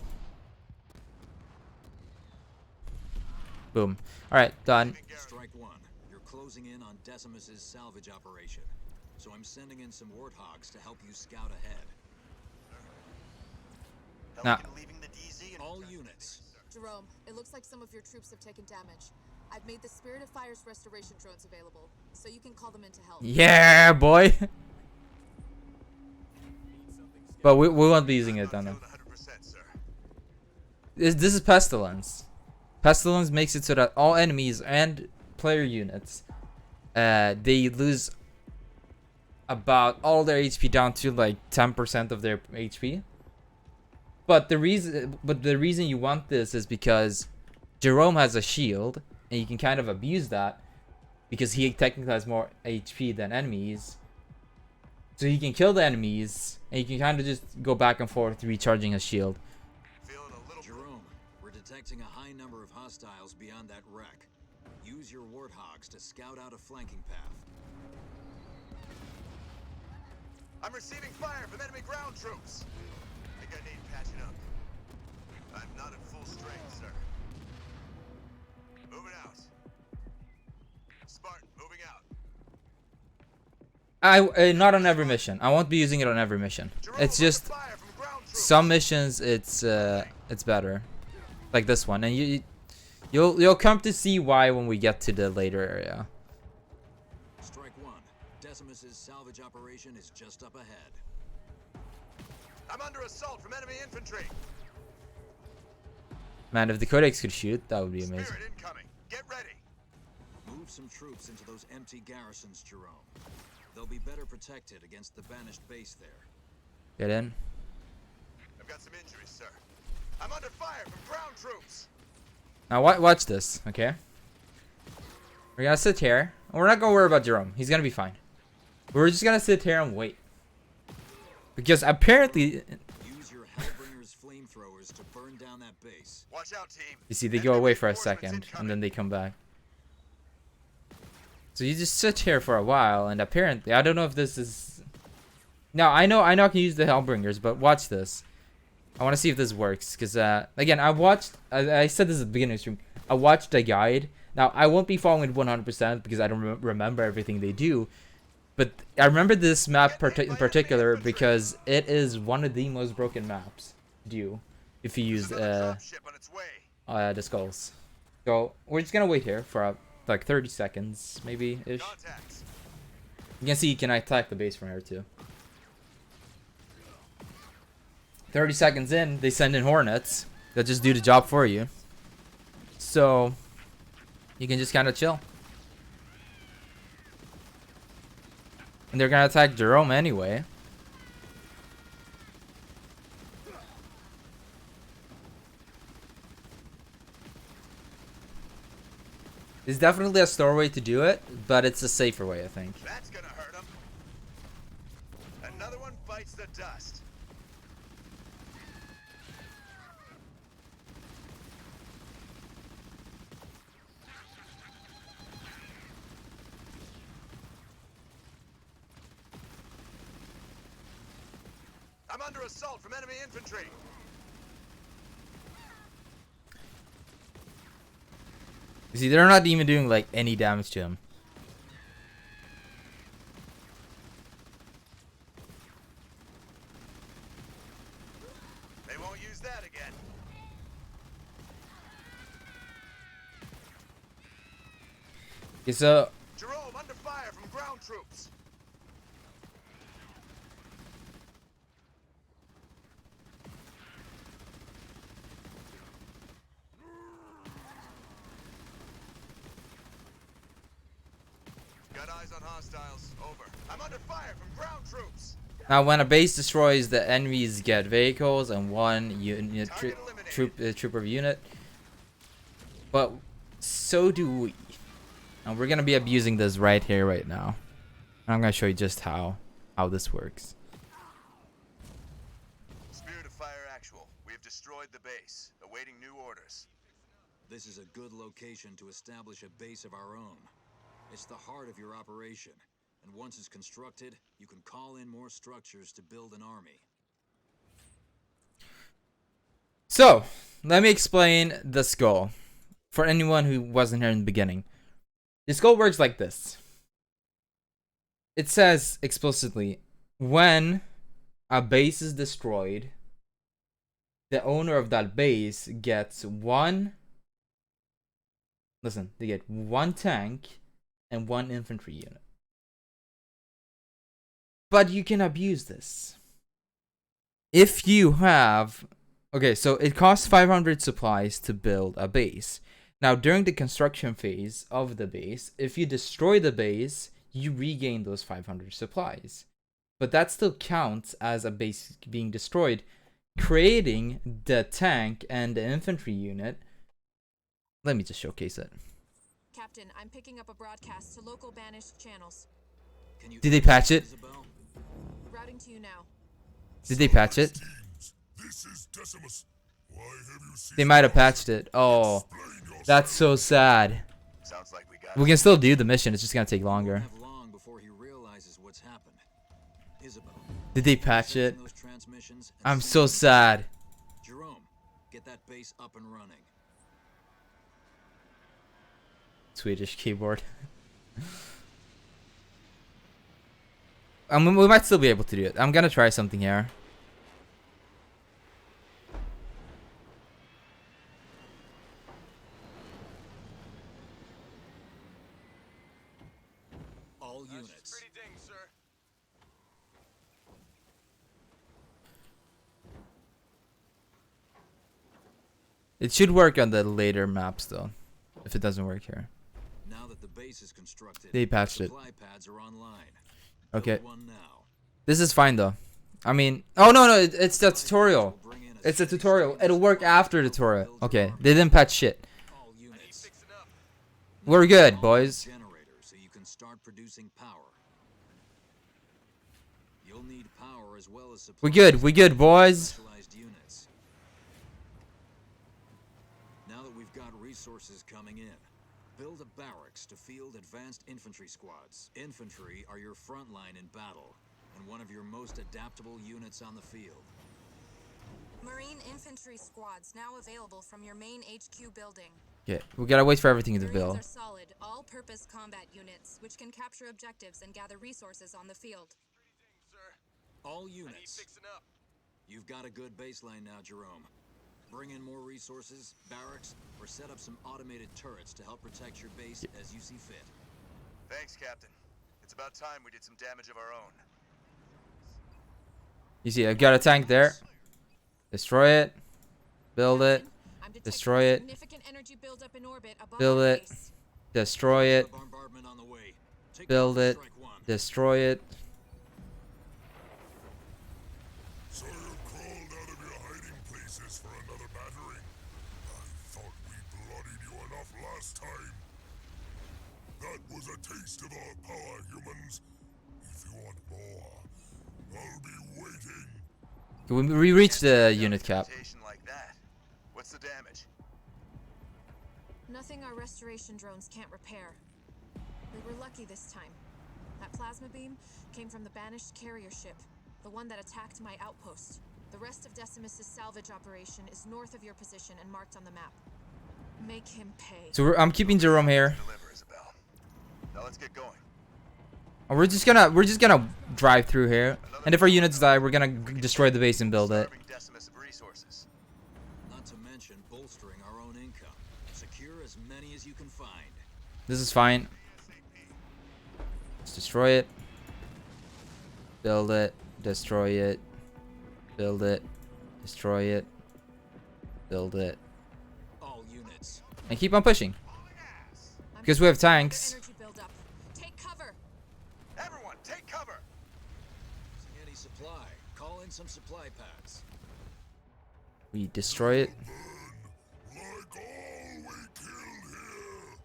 Boom. Alright, done. Strike one. You're closing in on Decimus's salvage operation. so I'm sending in some warthogs to help you scout ahead. Nah. Pelican leaving the DZ and All units. Jerome, it looks like some of your troops have taken damage. I've made the Spirit of Fire's restoration drones available, so you can call them in to help. Yeah, boy. But we won't be using it on them. 100%, sir. This is Pestilence. Pestilence makes it so that all enemies and player units, they lose about all their HP down to like 10% of their HP. But the reason you want this is because Jerome has a shield, and you can kind of abuse that because he technically has more HP than enemies. So he can kill the enemies, and you can kind of just go back and forth recharging his shield. Feeling a little. Jerome, we're detecting a high number of hostiles beyond that wreck. Use your warthogs to scout out a flanking path. I'm receiving fire from enemy ground troops. Think I need patching up. I'm not at full strength, sir. Moving out. Spartan, moving out. Not on every mission. I won't be using it on every mission. It's just some missions. It's better, like this one, and you'll come to see why when we get to the later area. Strike one. Decimus's salvage operation is just up ahead. I'm under assault from enemy infantry. Man, if the Codex could shoot, that would be amazing. Spirit incoming. Get ready. Move some troops into those empty garrisons, Jerome. They'll be better protected against the banished base there. Get in. I've got some injuries, sir. I'm under fire from ground troops. Now watch this, okay? We're gonna sit here. And we're not gonna worry about Jerome. He's gonna be fine. We're just gonna sit here and wait. Because apparently, Use your Hellbringer's flamethrowers to burn down that base. Watch out, team. you see, they go away for a second, and then they come back. So you just sit here for a while, and apparently, I don't know if this is... No, I know I can use the Hellbringers, but watch this. I want to see if this works, because, again, I said this at the beginning of the stream, I watched a guide. Now, I won't be following it 100% because I don't remember everything they do, but I remember this map in particular because it is one of the most broken maps if you use the skulls. So, we're just going to wait here for like 30 seconds, maybe-ish. You can see you can attack the base from here, too. 30 seconds in, they send in Hornets that just do the job for you. So, you can just kind of chill. And they're going to attack Jerome anyway. It's definitely a slower way to do it, but it's a safer way, I think. That's gonna hurt him. Another one bites the dust. I'm under assault from enemy infantry. You see, they're not even doing like any damage to him. They won't use that again. Okay, so Jerome under fire from ground troops. Got eyes on hostiles. Over. I'm under fire from ground troops. now when a base destroys, the enemies get vehicles and one unit trooper unit. But so do we. And we're gonna be abusing this right here, right now. And I'm gonna show you just how this works. Spirit of Fire actual. We have destroyed the base. Awaiting new orders. This is a good location to establish a base of our own. It's the heart of your operation, and once it's constructed, you can call in more structures to build an army. So, let me explain the skull for anyone who wasn't here in the beginning. The skull works like this. it says explicitly, when a base is destroyed, the owner of that base gets one. Listen, they get one tank and one infantry unit. But you can abuse this. If you have... Okay, so it costs 500 supplies to build a base. Now, during the construction phase of the base, if you destroy the base, you regain those 500 supplies. But that still counts as a base being destroyed. Creating the tank and the infantry unit... Let me just showcase it. Captain, I'm picking up a broadcast to local banished channels. Did they patch it? Routing to you now. Did they patch it? This is Decimus. Why have you They might have patched it. Oh, that's so sad. Sounds like we got We can still do the mission. It's just gonna take longer. Have long before he realizes what's happened. Isabel, Did they patch it? those transmissions and I'm send so them- sad. Jerome, get that base up and running. Swedish keyboard. We might still be able to do it. I'm gonna try something here. All units. Pretty ding, sir. It should work on the later maps though. If it doesn't work here. Now that the base is constructed, They patched it. supply pads are online. Okay. Build one now. This is fine though. I mean, oh no, it's the tutorial. Bring in It's a tutorial. It'll work after the tutorial. Okay, they didn't patch shit. all units. We're good, boys. Generator so you can start producing power. You'll need power as well as We good, boys. specialized units. Now that we've got resources coming in, build a barracks to field advanced infantry squads. Infantry are your front line in battle, and one of your most adaptable units on the field. Marine infantry squads now available from your main HQ building. Yeah, we gotta wait for everything to Marines build. are solid, all-purpose combat units, which can capture objectives and gather resources on the field. All units. You've got a good baseline now, Jerome. Bring in more resources, barracks, or set up some automated turrets to help protect your base as you see fit. Thanks, Captain. It's about time we did some damage of our own. You see, I've got a tank there. Destroy it. Build it. Captain, I'm detecting Destroy it. significant energy buildup in orbit above Build our it. base. Destroy it. Bombardment on the way. Take Build cover, it. Strike One. Destroy it. So you crawled out of your hiding places for another battering? I thought we bloodied you enough last time. That was a taste of our power, humans. If you want more, I'll be waiting. We reached the unit cap. Rotation like that. What's the damage? Nothing our restoration drones can't repair. We were lucky this time. That plasma beam came from the banished carrier ship, the one that attacked my outpost. The rest of Decimus's salvage operation is north of your position and marked on the map. Make him pay. So I'm keeping Jerome here. Deliver, Isabel. Now let's get going. We're just gonna drive through here, and if our units die, we're gonna destroy the base and build it. Starving Decimus of resources. Not to mention bolstering our own income. Secure as many as you can find. This is fine. Let's destroy it. Build it. Destroy it. Build it. Destroy it. Build it. All units. And keep on pushing. I'm Because we have detecting tanks. energy buildup. Take cover. Everyone, take cover! See any supply? Call in some supply pads. We destroy it. Like all we killed here.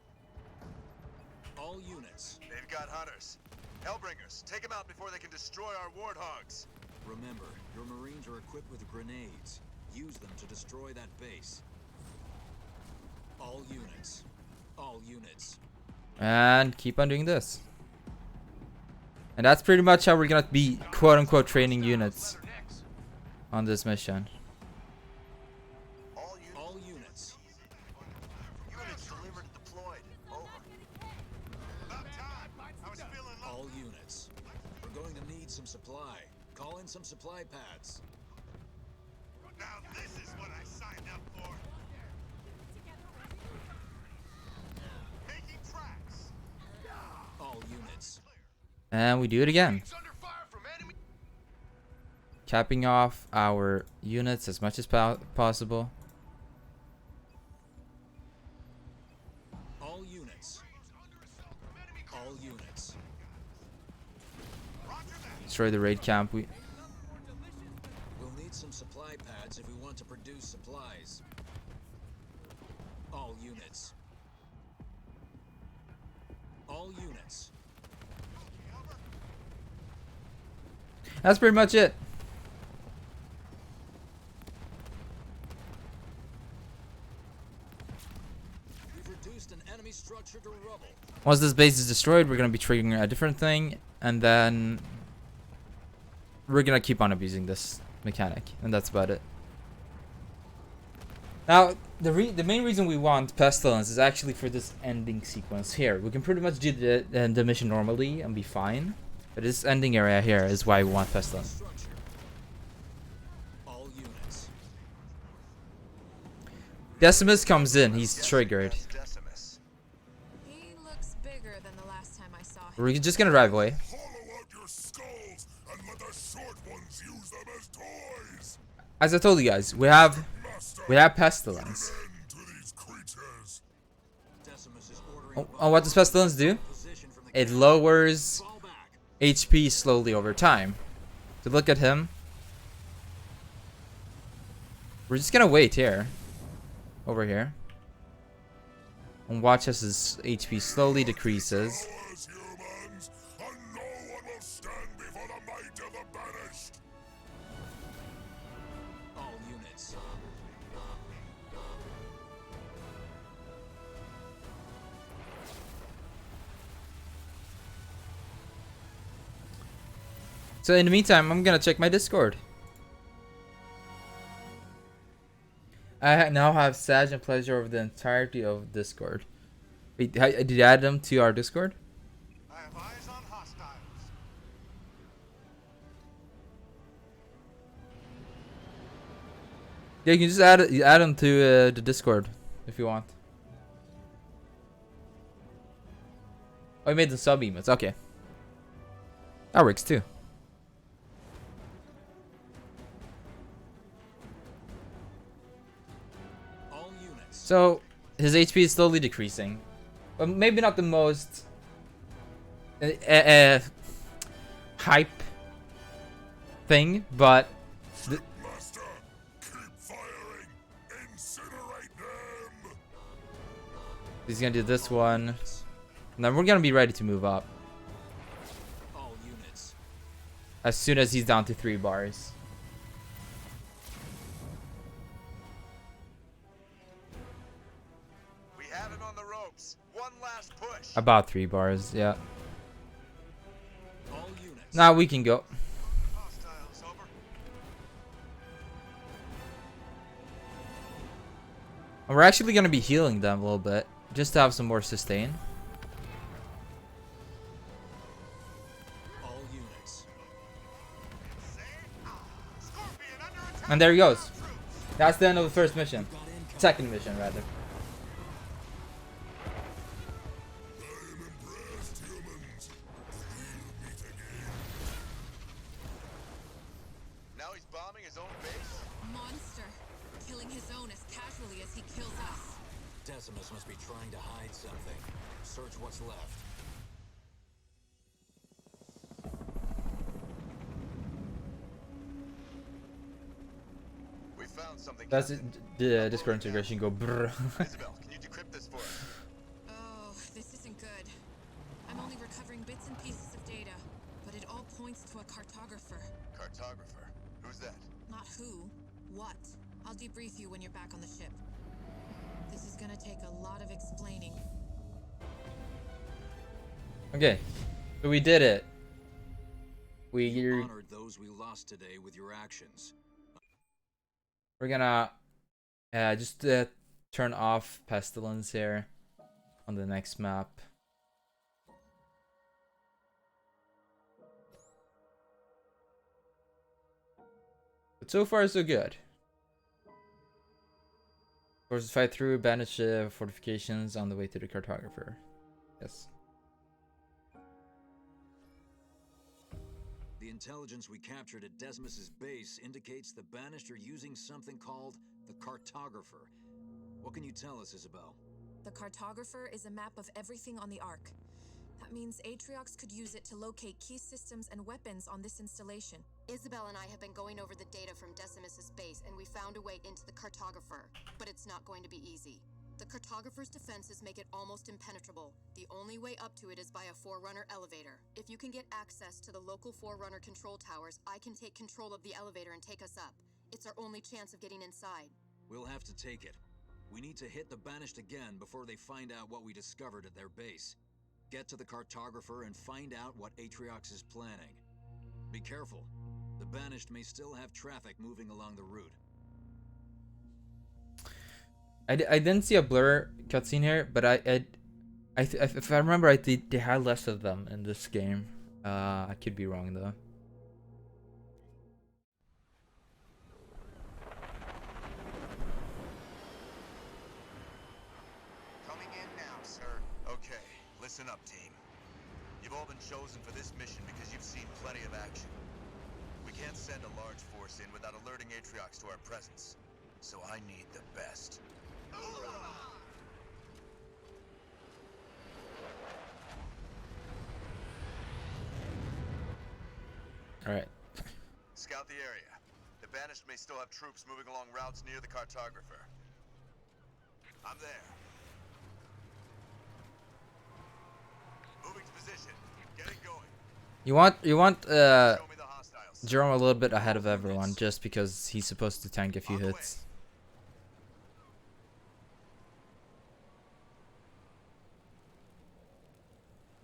All units. They've got hunters. Hellbringers, take them out before they can destroy our warthogs. Remember, your Marines are equipped with grenades. Use them to destroy that base. All units. All units. And keep on doing this. And that's pretty much how we're gonna be quote-unquote training units on this mission. All All units. units delivered and deployed. Over. About time. I was feeling low. All units. supply pads. Now this is what I signed up for. Making tracks. All units. And we do it again. It's under fire from enemy. Capping off our units as much as possible. All units. All units. Destroy the raid camp. We'll need some supply pads if we want to produce supplies. All units. All units. That's pretty much it. We've reduced an enemy structure to rubble. Once this base is destroyed, we're going to be triggering a different thing, and then we're going to keep on abusing this mechanic, and that's about it. Now, the main reason we want Pestilence is actually for this ending sequence here. We can pretty much do the mission normally and be fine, but this ending area here is why we want Pestilence. Structure. All units. Decimus comes in, he's triggered. Decimus. He looks bigger than the last time I saw him. We're just going to drive away. Hollow out your skulls and let the short ones use them as toys. As I told you guys, we have Pestilence. End to these creatures. Decimus is ordering What does Pestilence do? position from the It lowers fall back. HP slowly over time. So look at him. We're just gonna wait here. Over here. And watch as his HP slowly decreases. As humans, and no one will stand before the might of the banished. All units. So in the meantime, I'm gonna check my Discord. I now have Sag and Pleasure over the entirety of Discord. Wait, did you add them to our Discord? I have eyes on hostiles. Yeah, you can just add them to the Discord if you want. Oh, I made the sub emotes. Okay, that works too. All units. So his HP is slowly decreasing, but maybe not the most hype thing, but Master, keep firing. Incinerate them. he's gonna do this one, and then we're gonna be ready to move up All units. as soon as he's down to 3 bars. We have him on the ropes. One last push. About 3 bars, yeah. All units. Now we can go. Hostiles over. And we're actually gonna be healing them a little bit, just to have some more sustain. All units. Scorpion under attack. And there he goes. That's the end of the first mission. Second mission, rather. I am impressed, humans. We'll meet again. Now he's bombing his own base. Monster. Killing his own as casually as he kills us. Decimus must be trying to hide something. Search what's left. We found something. That's Captain. the Discord integration go brr. Isabel, can you decrypt this for us? Oh, this isn't good. I'm only recovering bits and pieces of data, but it all points to a cartographer. Cartographer. Who's that? Not who, what. I'll debrief you when you're back on the ship. This is gonna take a lot of explaining. Okay, so we did it. You honored those we lost today with your actions. We're gonna just turn off Pestilence here on the next map. But so far, so good. Forces fight through, banish fortifications on the way to the cartographer. Yes. The intelligence we captured at Decimus's base indicates the Banished are using something called the Cartographer. What can you tell us, Isabel? The Cartographer is a map of everything on the Ark. That means Atriox could use it to locate key systems and weapons on this installation. Isabel and I have been going over the data from Decimus's base, and we found a way into the Cartographer. But it's not going to be easy. The Cartographer's defenses make it almost impenetrable. The only way up to it is by a Forerunner elevator. If you can get access to the local Forerunner control towers, I can take control of the elevator and take us up. It's our only chance of getting inside. We'll have to take it. We need to hit the Banished again before they find out what we discovered at their base. Get to the Cartographer and find out what Atriox is planning. Be careful. The Banished may still have traffic moving along the route. I didn't see a blur cutscene here, but if I remember, they had less of them in this game. I could be wrong though. Coming in now, sir. Okay, listen up, team. You've all been chosen for this mission because you've seen plenty of action. We can't send a large force in without alerting Atriox to our presence. So I need the best. Alright. Scout the area. The Banished may still have troops moving along routes near the Cartographer. I'm there. Moving to position. Getting going. You want Show me the hostiles. Jerome a little bit ahead of everyone just because he's supposed to tank a few hits.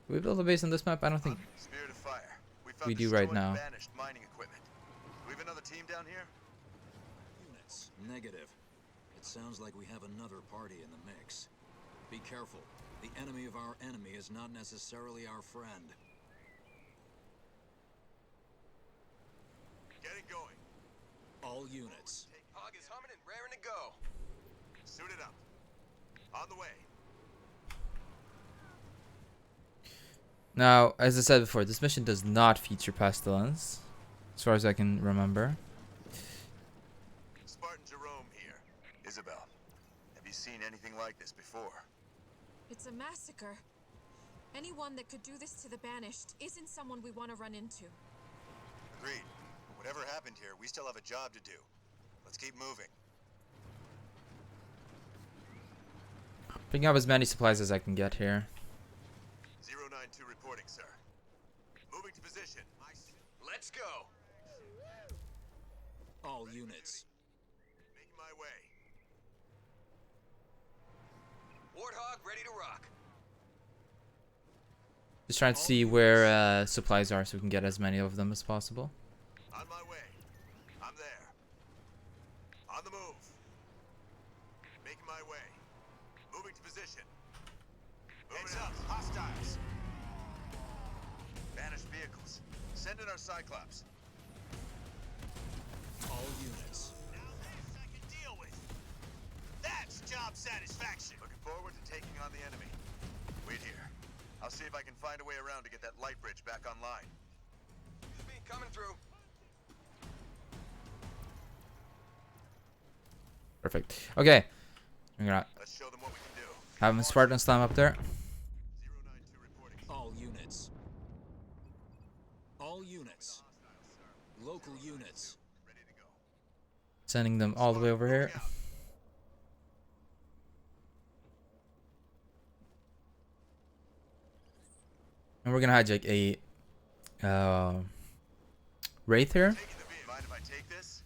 Do we build a base on this map? I don't think Spirit of fire. we do right now. Banished mining equipment. Do we have another team down here? Units. Negative. It sounds like we have another party in the mix. Be careful. The enemy of our enemy is not necessarily our friend. Getting going. All units. Hog is humming and raring to go. Suited up. On the way. Now, as I said before, this mission does not feature pestilence, as far as I can remember. Spartan Jerome here. Isabel, have you seen anything like this before? It's a massacre. Anyone that could do this to the Banished isn't someone we want to run into. Agreed. Whatever happened here, we still have a job to do. Let's keep moving. Picking up as many supplies as I can get here. 092 reporting, sir. Moving to position. Let's go. All units. Making my way. Warthog ready to rock. Just trying to see where supplies are so we can get as many of them as possible. On my way. I'm there. On the move. Making my way. Moving to position. Heads up, hostiles. Banished vehicles. Send in our Cyclops. All units. Now this I can deal with. That's job satisfaction. Looking forward to taking on the enemy. Wait here. I'll see if I can find a way around to get that light bridge back online. Excuse me, coming through. Perfect. Okay. We're gonna Let's show them what we can do. have a Spartan slam up there. 092 reporting. All units. All units. Local units. Ready to go. Sending them all the way over here. And we're gonna hijack a Wraith here. Taking the beam. Mind if I take this?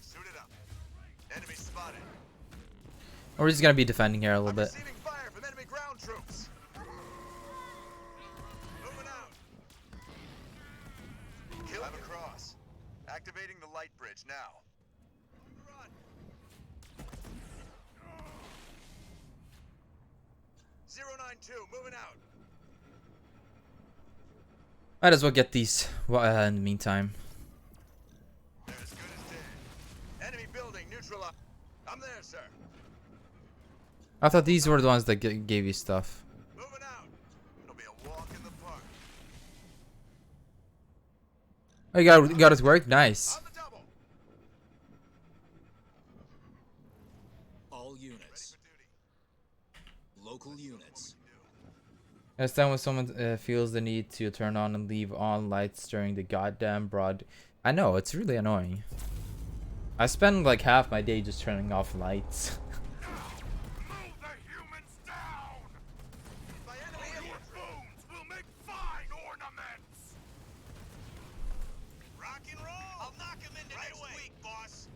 Suited up. Enemy spotted. We're just gonna be defending here a little I'm bit. receiving fire from enemy ground troops. Moving out. Kill him across. Activating the light bridge now. Run. 092, moving out. Might as well get these in the meantime. They're as good as dead. Enemy building neutralized. I'm there, sir. I thought these were the ones that gave you stuff. Moving out. It'll be a walk in the park. Oh, you got it to work? Nice. On the double. All units. Local units. Next time when someone feels the need to turn on and leave on lights during the goddamn broad... I know, it's really annoying. I spend like half my day just turning off lights. Move the humans down! My enemy Your bones will make fine ornaments! rock and roll. I'll knock him into next week, boss.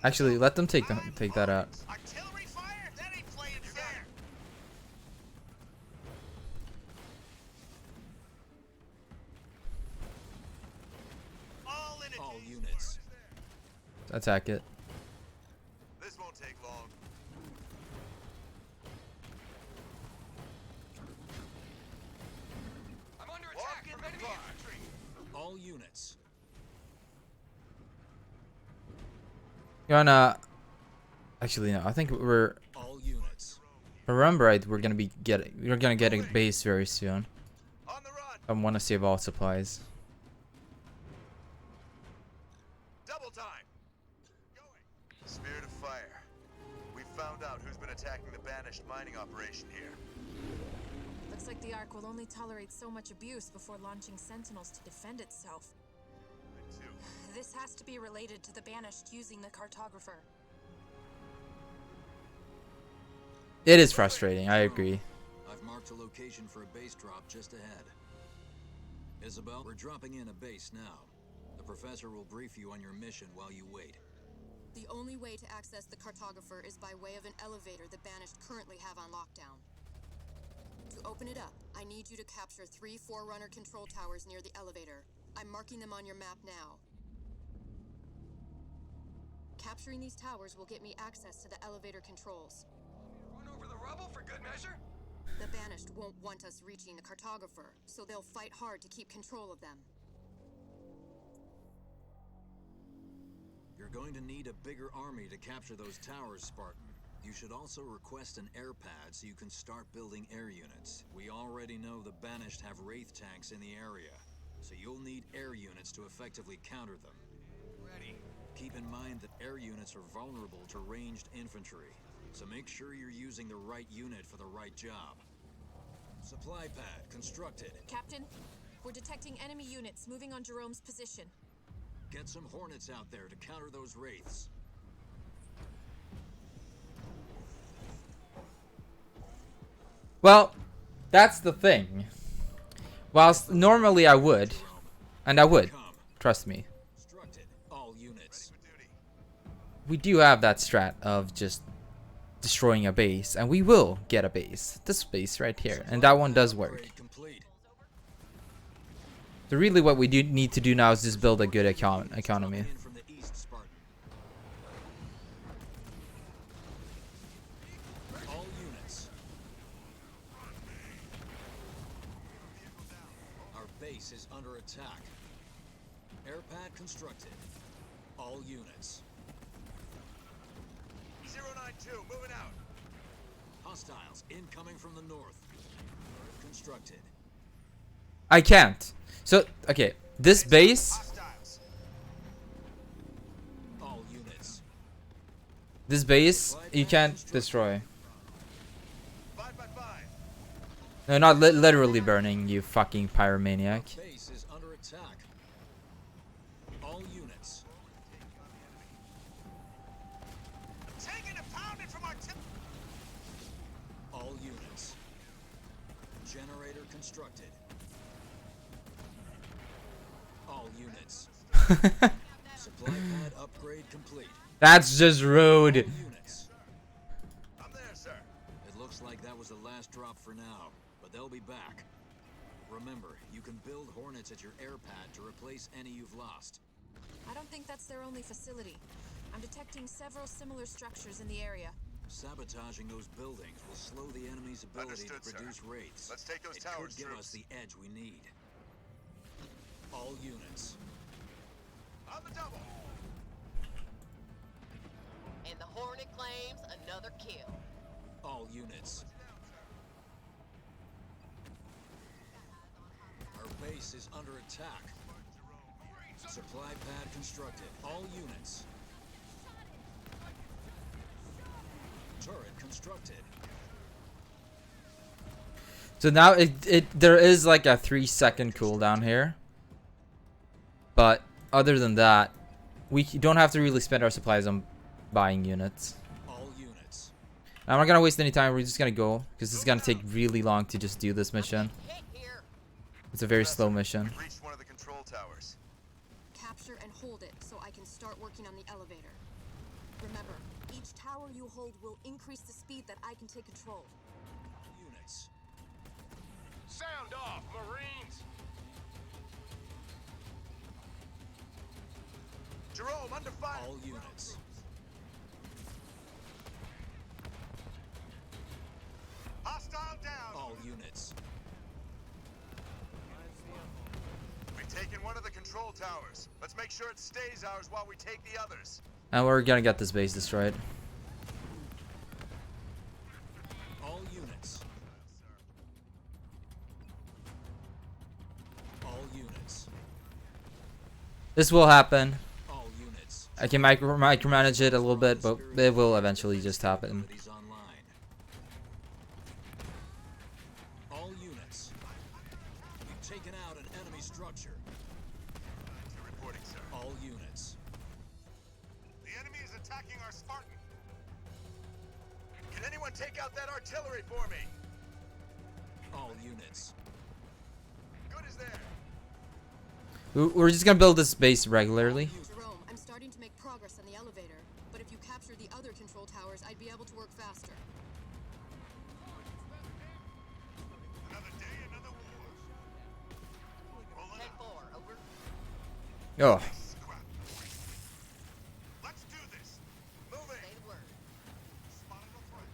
Actually, let them take that out. Artillery fire? That ain't playing fair. All in it. All units. Attack it. This won't take long. I'm under attack from enemy infantry. All units. You're gonna... Actually, no. I think we're... All units. Remember, right? We're gonna get a base very soon. On the run. I want to save all supplies. Double time. Going. Spirit of fire. We found out who's been attacking the banished mining operation here. Looks like the Ark will only tolerate so much abuse before launching Sentinels to defend itself. I too. This has to be related to the Banished using the cartographer. It is frustrating. I agree. I've marked a location for a base drop just ahead. Isabel, we're dropping in a base now. The professor will brief you on your mission while you wait. The only way to access the cartographer is by way of an elevator the Banished currently have on lockdown. To open it up, I need you to capture 3 Forerunner control towers near the elevator. I'm marking them on your map now. Capturing these towers will get me access to the elevator controls. Run over the rubble for good measure? The Banished won't want us reaching the cartographer, so they'll fight hard to keep control of them. You're going to need a bigger army to capture those towers, Spartan. You should also request an air pad so you can start building air units. We already know the Banished have Wraith tanks in the area, so you'll need air units to effectively counter them. Ready. Keep in mind that air units are vulnerable to ranged infantry, so make sure you're using the right unit for the right job. Supply pad constructed. Captain, we're detecting enemy units moving on Jerome's position. Get some Hornets out there to counter those Wraiths. Well, that's the thing. Whilst normally I would, and I would, trust me. Constructed. All units. We do have that strat of just destroying a base, and we will get a base. This base right here, and that one does work. Complete. So really what we do need to do now is just build a good economy. In from the east, Spartan. All units. Our base is under attack. Air pad constructed. All units. 092, moving out. Hostiles incoming from the north. Constructed. I can't. So, okay, this base, Hostiles. All units. this base, you can't destroy. 5 by 5. No, not literally burning, you fucking pyromaniac. Base is under attack. All units. Taking a pounding from our All units. Generator constructed. All units. Supply pad upgrade complete. That's just rude. All units. I'm there, sir. It looks like that was the last drop for now, but they'll be back. Remember, you can build Hornets at your air pad to replace any you've lost. I don't think that's their only facility. I'm detecting several similar structures in the area. Sabotaging those buildings will slow the enemy's ability Understood, to sir. produce wraiths. Let's take those It towers, could give troops. us the edge we need. All units. On the double. And the Hornet claims another kill. All units. Our base is under attack. Supply pad constructed. All units. Turret constructed. So now there is like a 3-second cooldown here. But other than that, we don't have to really spend our supplies on buying units. All units. I'm not gonna waste any time. We're just gonna go because this is gonna take really long to just do this mission. Hit here. It's a very slow mission. We've reached one of the control towers. Capture and hold it so I can start working on the elevator. Remember, each tower you hold will increase the speed that I can take control. Units. Sound off, Marines! Jerome, under fire. All units. Hostile down. All units. We've taken one of the control towers. Let's make sure it stays ours while we take the others. And we're gonna get this base destroyed. All units. All units. This will happen. All units. I can micromanage it a little bit, but it will eventually just happen. Facilities online. All units. We've taken out an enemy structure. To reporting, sir. All units. The enemy is attacking our Spartan. Can anyone take out that artillery for me? All units. Good as there. We're just gonna build this base regularly. Jerome, I'm starting to make progress on the elevator, but if you capture the other control towers, I'd be able to work faster. Another day, another war. Rolling 10-4, over. Oh, Scrap. Let's do this. Moving. Say the word. Spotted a threat.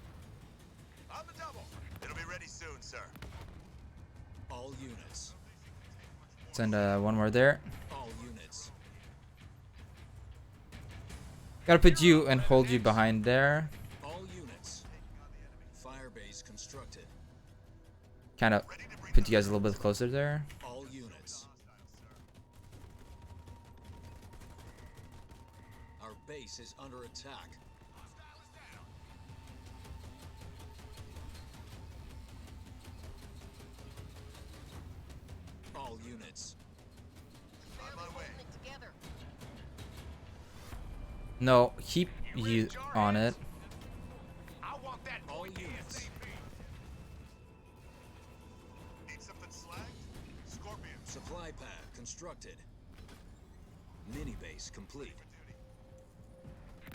On the double. It'll be ready soon, sir. All units. send one more there. All units. Gotta put you and hold you behind there. All units. Firebase constructed. Kind of put you guys a little bit closer there. All units. Our base is under attack. All units. Barely holding it together. No, keep you on it. I want that All point units. ASAP. Need something slagged? Scorpion. Supply pad constructed. Mini base complete.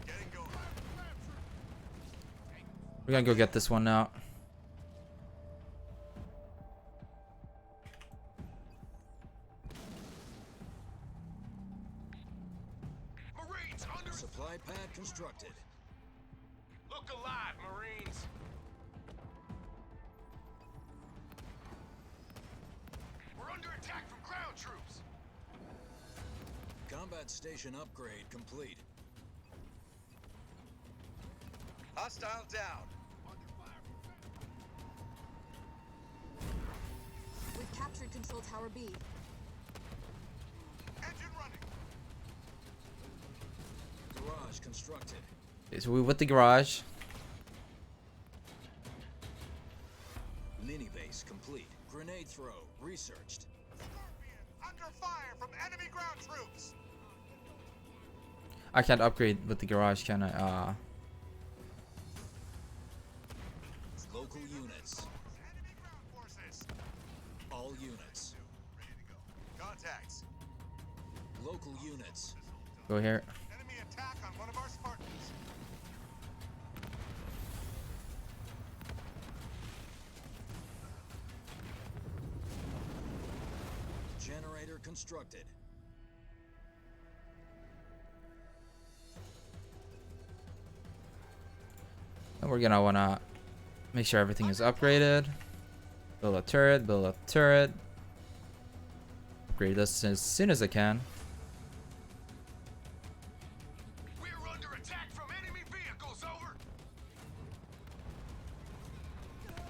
Getting going. We're gonna go get this one now. Marines under. Supply pad constructed. Look alive, Marines. We're under attack from ground troops. Combat station upgrade complete. Hostile down. We've captured Control Tower B. Engine running. Garage constructed. Okay, so we with the garage. Mini base complete. Grenade throw researched. Scorpion under fire from enemy ground troops. I can't upgrade with the garage, can I? Local units. Enemy ground forces. All units. Ready to go. Contacts. Local units. Go here. Enemy attack on one of our Spartans. Generator constructed. we're gonna wanna make sure everything is upgraded. Build a turret, build a turret. Upgrade this as soon as I can. We're under attack from enemy vehicles, over.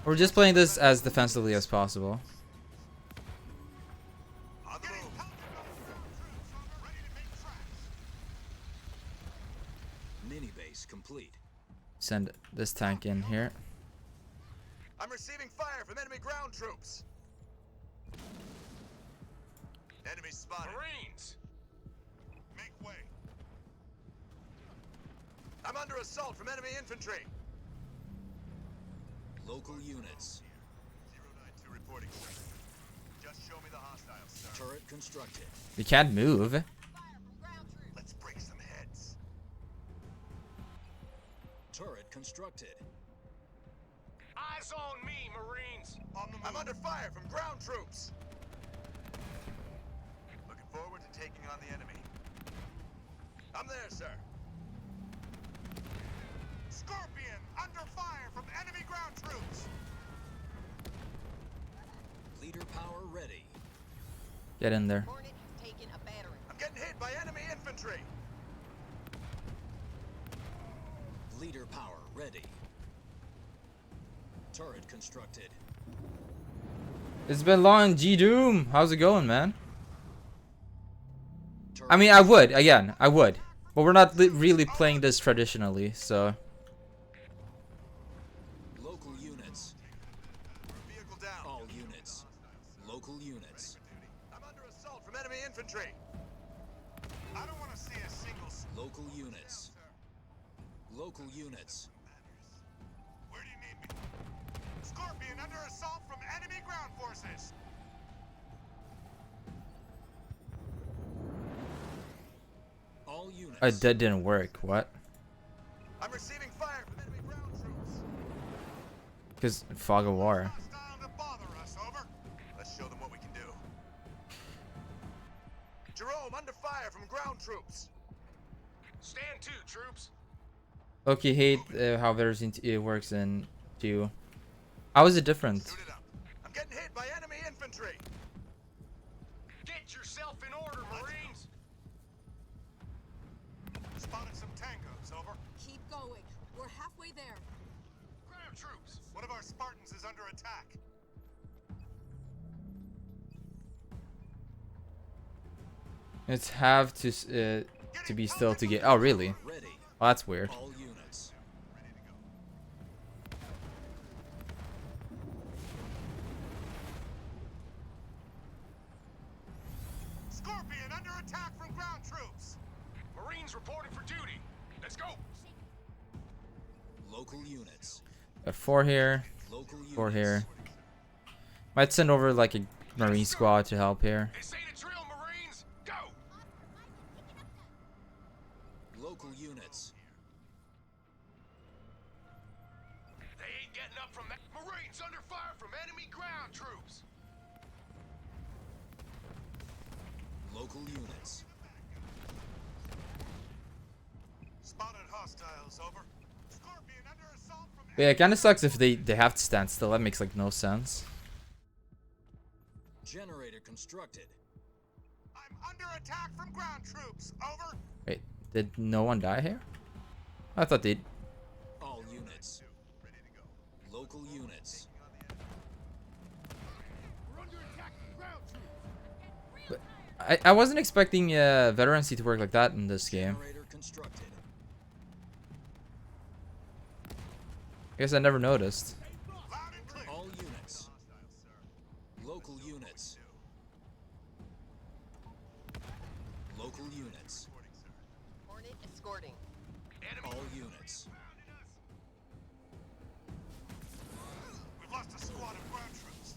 We're just playing this as defensively as possible. On the move. Ready to make tracks. Mini base complete. Send this tank in here. I'm receiving fire from enemy ground troops. Enemy spotted. Marines! Make way. I'm under assault from enemy infantry. Local units. 092 reporting, sir. Just show me the hostiles, sir. Turret constructed. We can't move. Let's break some heads. Turret constructed. Eyes on me, Marines! On the move. I'm under fire from ground troops. Looking forward to taking on the enemy. I'm there, sir. Scorpion under fire from enemy ground troops. Leader power ready. Get in there. Hornet has taken a battery. I'm getting hit by enemy infantry. Leader power ready. Turret constructed. It's been long, G Doom. How's it going, man? Turret I mean, I would again. I would, but we're not really playing this traditionally, so. Local units. Vehicle down. All units. Local units. I'm under assault from enemy infantry. I don't want to see a single. Local units. Local units. Where do you need me? Scorpion under assault from enemy ground forces. All units. That didn't work. What? I'm receiving fire from enemy ground troops. Because fog of war. Hostile to bother us, over. Let's show them what we can do. Jerome under fire from ground troops. Stand to, troops. Okay, hate how it works in 2. How is it different? Suit it up. I'm getting hit by enemy infantry. Get yourself in order, Marines! Spotted some tangos, over. Keep going. We're halfway there. Ground troops! One of our Spartans is under attack. It's have to be still to get. Oh, really? Ready. Oh, that's weird. All units. Scorpion under attack from ground troops. Marines reporting for duty. Let's go! Local units. Got 4 here, Local units. 4 here. Might send over like a marine squad to help here. This ain't a drill, Marines! Go! Local units. They ain't getting up from that. Marines under fire from enemy ground troops! Local units. Spotted hostiles, over. Scorpion under assault from But yeah, it kind of sucks if they have to stand still. That makes like no sense. Generator constructed. I'm under attack from ground troops, over. Wait, did no one die here? I thought they. All units. Ready to go. Local units. We're under attack from ground troops! I wasn't expecting veterancy to work like that in this game. Generator constructed. I guess I never noticed. Loud and clear. All units. Local units. Local units. Hornet escorting. Enemy All units. We've lost a squad of ground troops.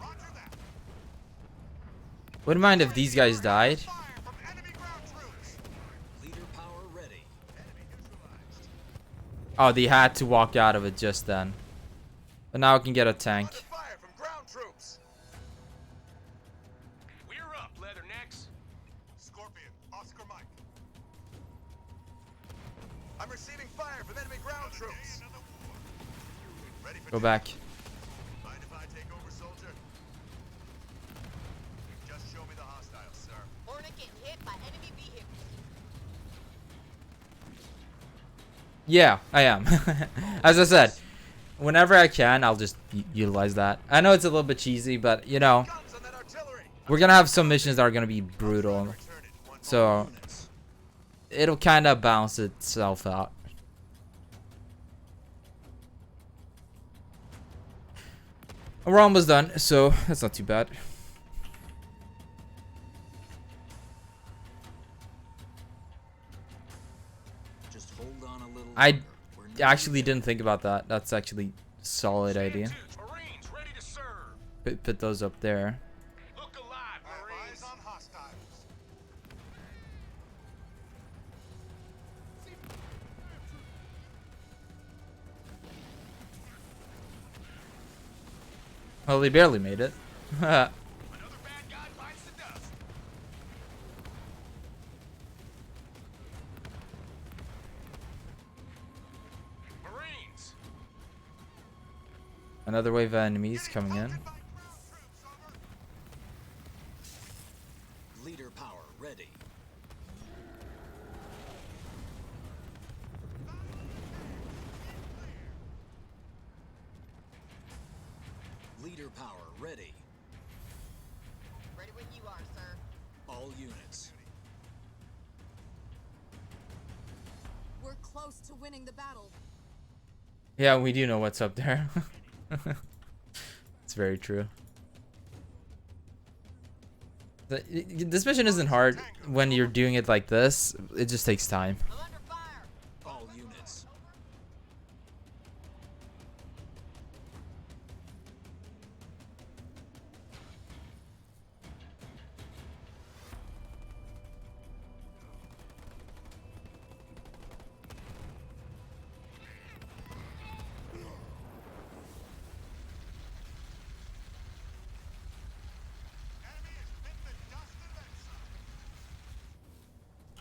Roger that. Wouldn't mind if these guys died. Fire from enemy ground troops. Leader power ready. Enemy neutralized. Oh, they had to walk out of it just then. But now I can get a tank. Under fire from ground troops. We're up, Leathernecks! Scorpion, Oscar Mike. I'm receiving fire from enemy ground troops. Ready for Go back. Mind if I take over, soldier? Just show me the hostiles, sir. Hornet getting hit by enemy vehicles. Yeah, I am. As I said, whenever I can, I'll just utilize that. I know it's a little bit cheesy, but you know, Guns on that artillery. we're gonna have some missions that are gonna be brutal, so it'll kind of balance itself out. We're almost done, so that's not too bad. Just hold on a little I longer. We're nearly actually there. didn't think about that. That's actually a solid idea. Marines ready to serve. Put those up there. Look alive, Marines. Eyes on hostiles. Well, they barely made it. Another bad guy bites the dust. Marines. Another wave of enemies coming in. Leader power ready. Leader power ready. Ready when you are, sir. All units. We're close to winning the battle. Yeah, we do know what's up there. It's very true. This mission isn't hard when you're doing it like this. It just takes time. I'm under fire. All units.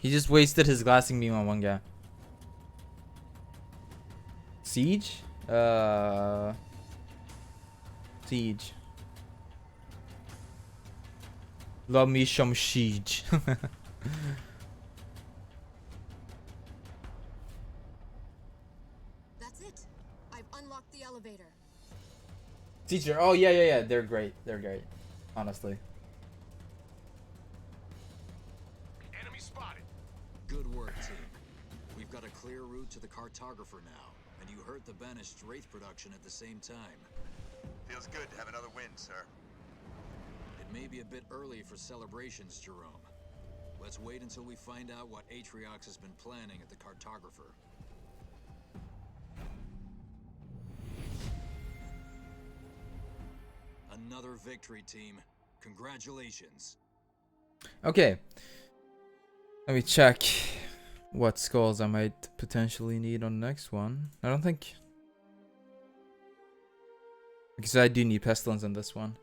He just wasted his glassing beam on one guy. Siege? Siege. Love me some siege. That's it. I've unlocked the elevator. Teacher. Oh yeah. They're great. They're great. Honestly. Enemy spotted. Good work, team. We've got a clear route to the cartographer now, and you hurt the banished Wraith production at the same time. Feels good to have another win, sir. It may be a bit early for celebrations, Jerome. Let's wait until we find out what Atriox has been planning at the cartographer. Another victory, team. Congratulations. Okay. Let me check what skulls I might potentially need on the next one. I don't think... Because I do need Pestilence on this one.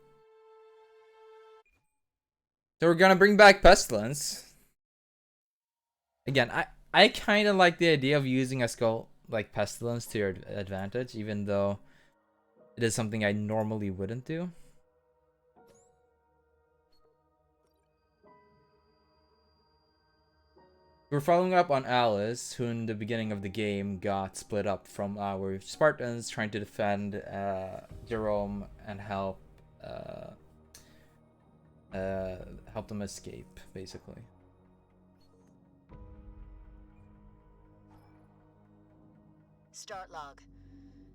So we're gonna bring back Pestilence. Again, I kind of like the idea of using a skull like Pestilence to your advantage, even though it is something I normally wouldn't do. We're following up on Alice, who in the beginning of the game got split up from our Spartans trying to defend Jerome and help them escape, basically. Start log.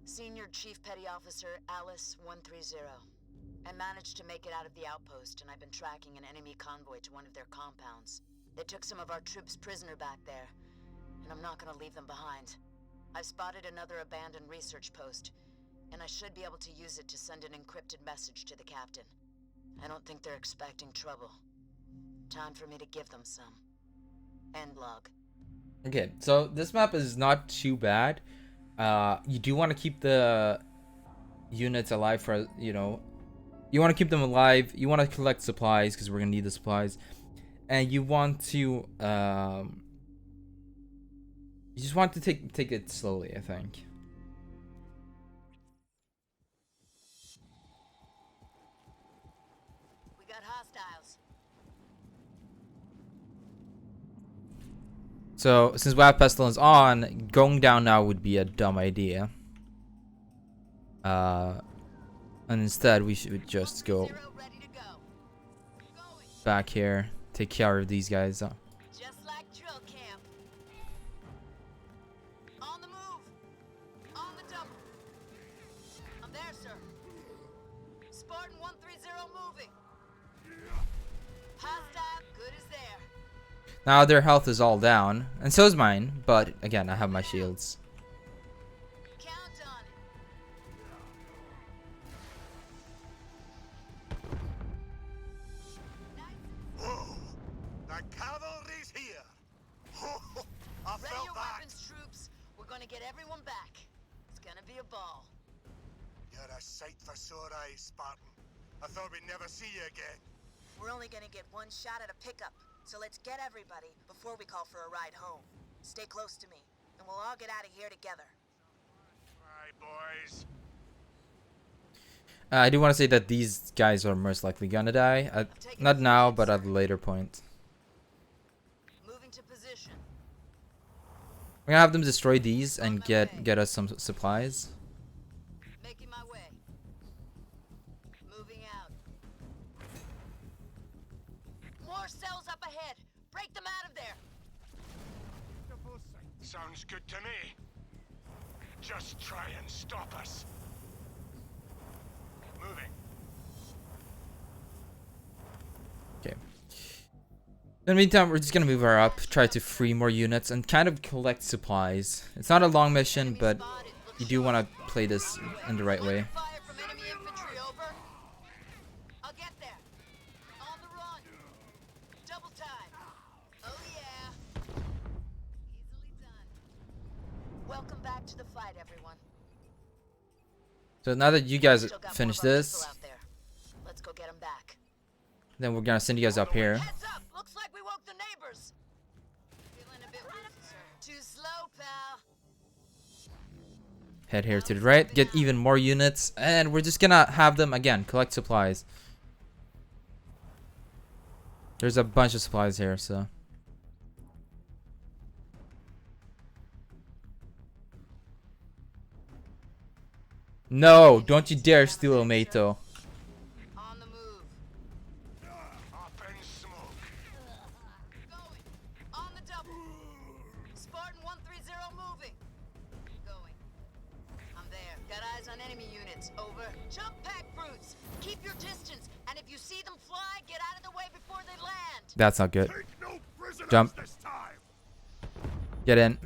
Senior Chief Petty Officer Alice 130. I managed to make it out of the outpost, and I've been tracking an enemy convoy to one of their compounds. They took some of our troops prisoner back there, and I'm not gonna leave them behind. I've spotted another abandoned research post, and I should be able to use it to send an encrypted message to the captain. I don't think they're expecting trouble. Time for me to give them some. End log. Okay, so this map is not too bad. You do want to keep the units alive for, you know, you want to keep them alive. You want to collect supplies because we're gonna need the supplies, and you want to You just want to take it slowly, I think. We got hostiles. So since we have pestilence on, going down now would be a dumb idea. And instead we should just go Ready to go. Going. back here, take care of these guys. Just like drill camp. On the move. On the double. I'm there, sir. Spartan 130 moving. Hostile, good as there. Now their health is all down, and so is mine. But again, I have my shields. Count on it. Whoa! The cavalry's here! I Ready felt your that! weapons, troops. We're gonna get everyone back. It's gonna be a ball. You're a sight for sore eyes, Spartan. I thought we'd never see you again. We're only gonna get one shot at a pickup, so let's get everybody before we call for a ride home. Stay close to me, and we'll all get out of here together. Aye, boys. I do want to say that these guys are most likely gonna die. Not now, but at a later point. Moving to position. We're gonna have them destroy these and get us some supplies. Making my way. Moving out. More cells up ahead. Break them out of there. Sounds good to me. Just try and stop us. Moving. Okay. In the meantime, we're just gonna move her up, try to free more units, and kind of collect supplies. It's not a long mission, but you do want to play this in the right way. Fire from enemy infantry, over. I'll get there. On the run. Double time. Oh yeah. Easily done. Welcome back to the fight, everyone. So now that you guys Still got finish more of our this, people out there. Let's go get them back. then we're gonna send you guys up here. Heads up! Looks like we woke the neighbors. Feeling a bit woozy, sir. Too slow, pal. Head here to the right, get even more units, and we're just gonna have them again collect supplies. There's a bunch of supplies here, so. No, don't you dare steal a Mato. On the move. Up in smoke. Going. On the double. Spartan 130 moving. Going. I'm there. Got eyes on enemy units. Over. Jump pack brutes. Keep your distance. And if you see them fly, get out of the way before they land. That's not good. Take no prisoners Jump. this time. Get in.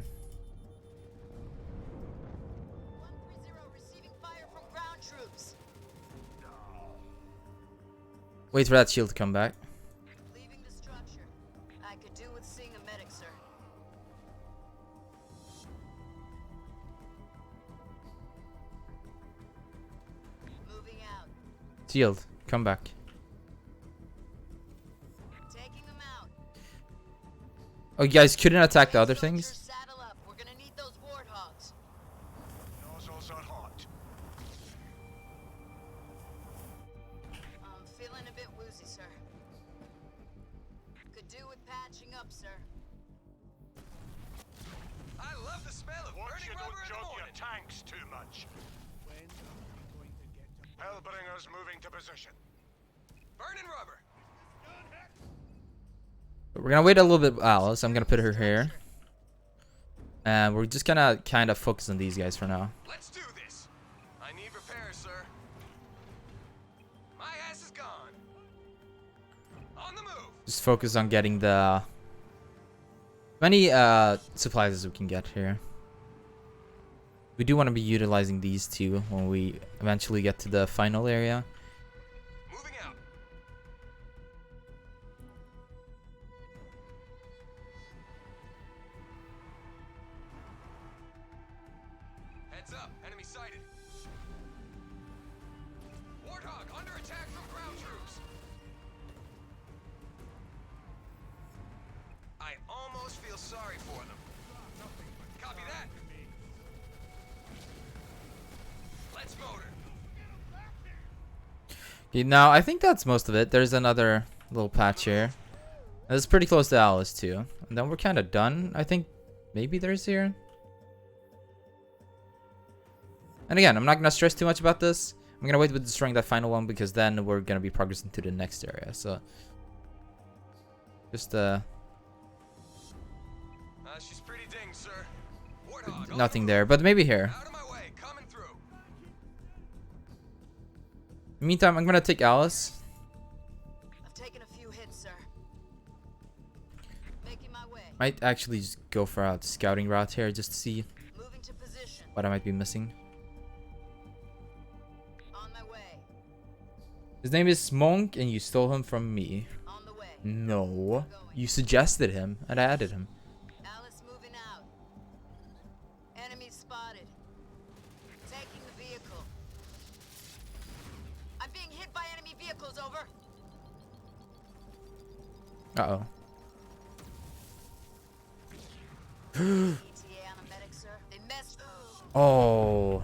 130 receiving fire from ground troops. Wait for that shield to come back. Leaving the structure. I could do with seeing a medic, sir. Moving out. Shield, come back. Taking them out. Oh, you guys couldn't attack the other things? Saddle up. We're gonna need those warthogs. Nozzles are hot. I'm feeling a bit woozy, sir. Could do with patching up, sir. I love the smell of Watch burning you rubber don't in the jog your morning. tanks too much. Hellbringers moving to position. Burning rubber. We're gonna wait a little bit with Alice. I'm gonna put her here. And we're just gonna kind of focus on these guys for now. Let's do this. I need repairs, sir. My ass is gone. On the move. Just focus on getting the many supplies as we can get here. We do want to be utilizing these two when we eventually get to the final area. Moving out. Heads up. Enemy sighted. Warthog under attack from ground troops. I almost feel sorry for them. Copy that. Let's motor. Okay, now I think that's most of it. There's another little patch here. It's pretty close to Alice too. And then we're kind of done. I think maybe there's here. And again, I'm not gonna stress too much about this. I'm gonna wait with destroying that final one because then we're gonna be progressing to the next area. So just She's pretty dinged, sir. Warthog, nothing there, but maybe here. out of my way, coming through. Meantime, I'm gonna take Alice. I've taken a few hits, sir. Making my way. Might actually just go for a scouting route here just to see Moving to position. what I might be missing. On my way. His name is Monk, and you stole him from me. On the way. No, you suggested him, and I added him. Alice moving out. Enemy spotted. Taking the vehicle. I'm being hit by enemy vehicles, over. Uh-oh. ETA on a medic, sir. They messed. Oh.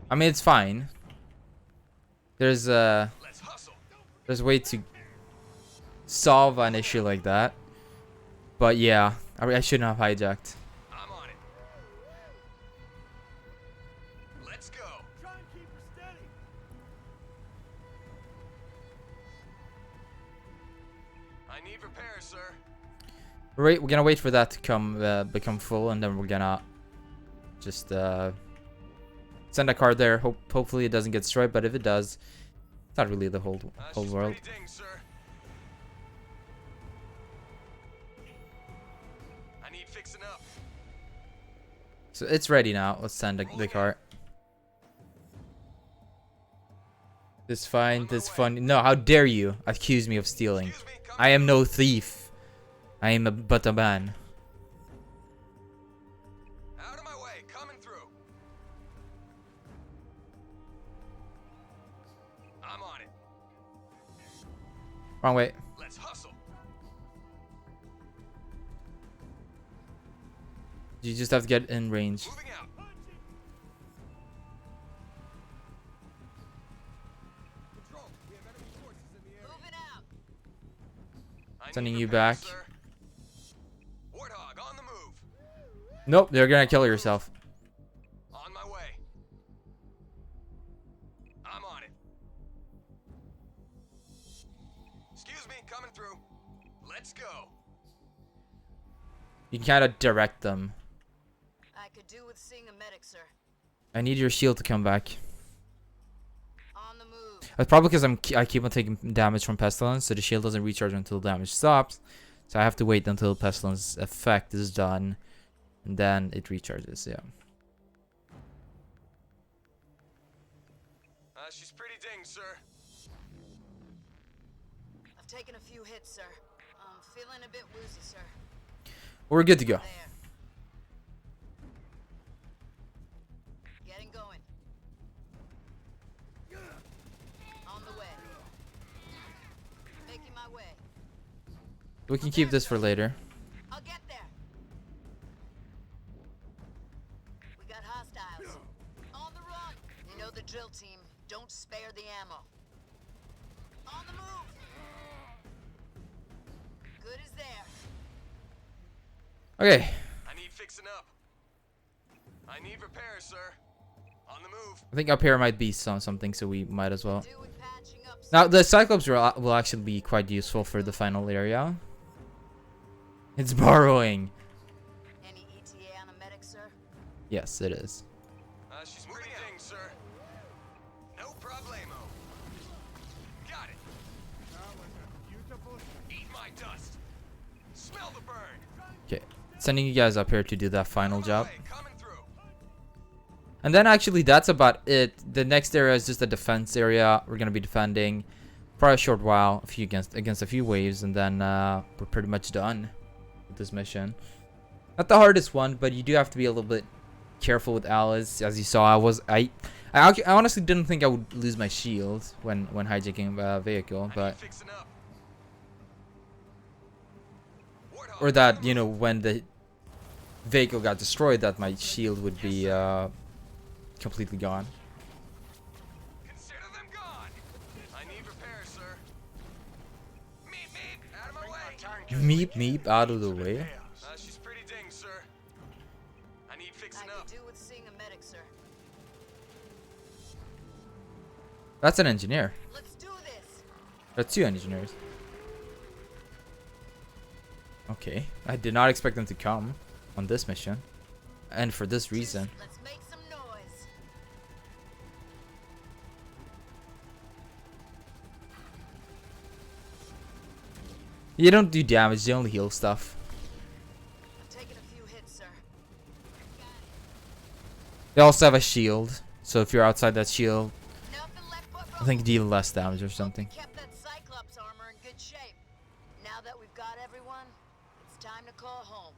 I mean, it's fine. There's a way to solve an issue like that. But yeah, I shouldn't have hijacked. I'm on it. Let's go. Try and keep her steady. I need repairs, sir. We're gonna wait for that to come become full, and then we're gonna just send a car there. Hopefully it doesn't get destroyed, but if it does, it's not really the whole world. Pretty dinged, sir. I need fixing up. So it's ready now. Let's send the car. This fine. This fun. No, how dare you accuse me of stealing? I am no thief. I am but a man. Out of my way, coming through. I'm on it. Wrong way. Let's hustle. You just have to get in range. Moving out. Control, we have enemy forces in the area. Moving out. I need Sending you repairs, back. sir. Warthog on the move. Nope, they're gonna kill yourself. On my way. I'm on it. Excuse me, coming through. Let's go. You can kind of direct them. I could do with seeing a medic, sir. I need your shield to come back. On the move. That's probably because I keep on taking damage from pestilence, so the shield doesn't recharge until damage stops. So I have to wait until pestilence effect is done, and then it recharges. Yeah. She's pretty dinged, sir. I've taken a few hits, sir. I'm feeling a bit woozy, sir. We're good to go. There. Getting going. On the way. Making my way. We can keep this for later. I'll get there. We got hostiles. On the run. You know the drill, team. Don't spare the ammo. On the move. Good as there. Okay. I need fixing up. I need repairs, sir. On the move. I think up here might be something, so we might as well. Do with patching up. Now the Cyclops will actually be quite useful for the final area. It's borrowing. Any ETA on a medic, sir? Yes, it is. She's pretty dinged, sir. No problemo. Got it. Eat my dust. Smell the burn. Okay, sending you guys up here to do that final job. Way, coming through. And then actually that's about it. The next area is just a defense area. We're gonna be defending for a short while, against a few waves, and then we're pretty much done with this mission. Not the hardest one, but you do have to be a little bit careful with Alice. As you saw, I honestly didn't think I would lose my shield when hijacking a vehicle, but Fixing up. or that, you know, when the vehicle got destroyed, that my shield would be completely gone. Consider them gone. I need repairs, sir. Meep, meep, out of my way. Meep meep out of the way. She's pretty ding, sir. I need fixing I up. could do with seeing a medic, sir. That's an engineer. Let's do this. There are 2 engineers. Okay, I did not expect them to come on this mission, and for this reason. Let's make some noise. You don't do damage, you only heal stuff. I'm taking a few hits, sir. They also have a shield, so if you're outside that shield, Nothing left but I think deal less damage or Hope something. we kept that Cyclops armor in good shape. Now that we've got everyone, it's time to call home.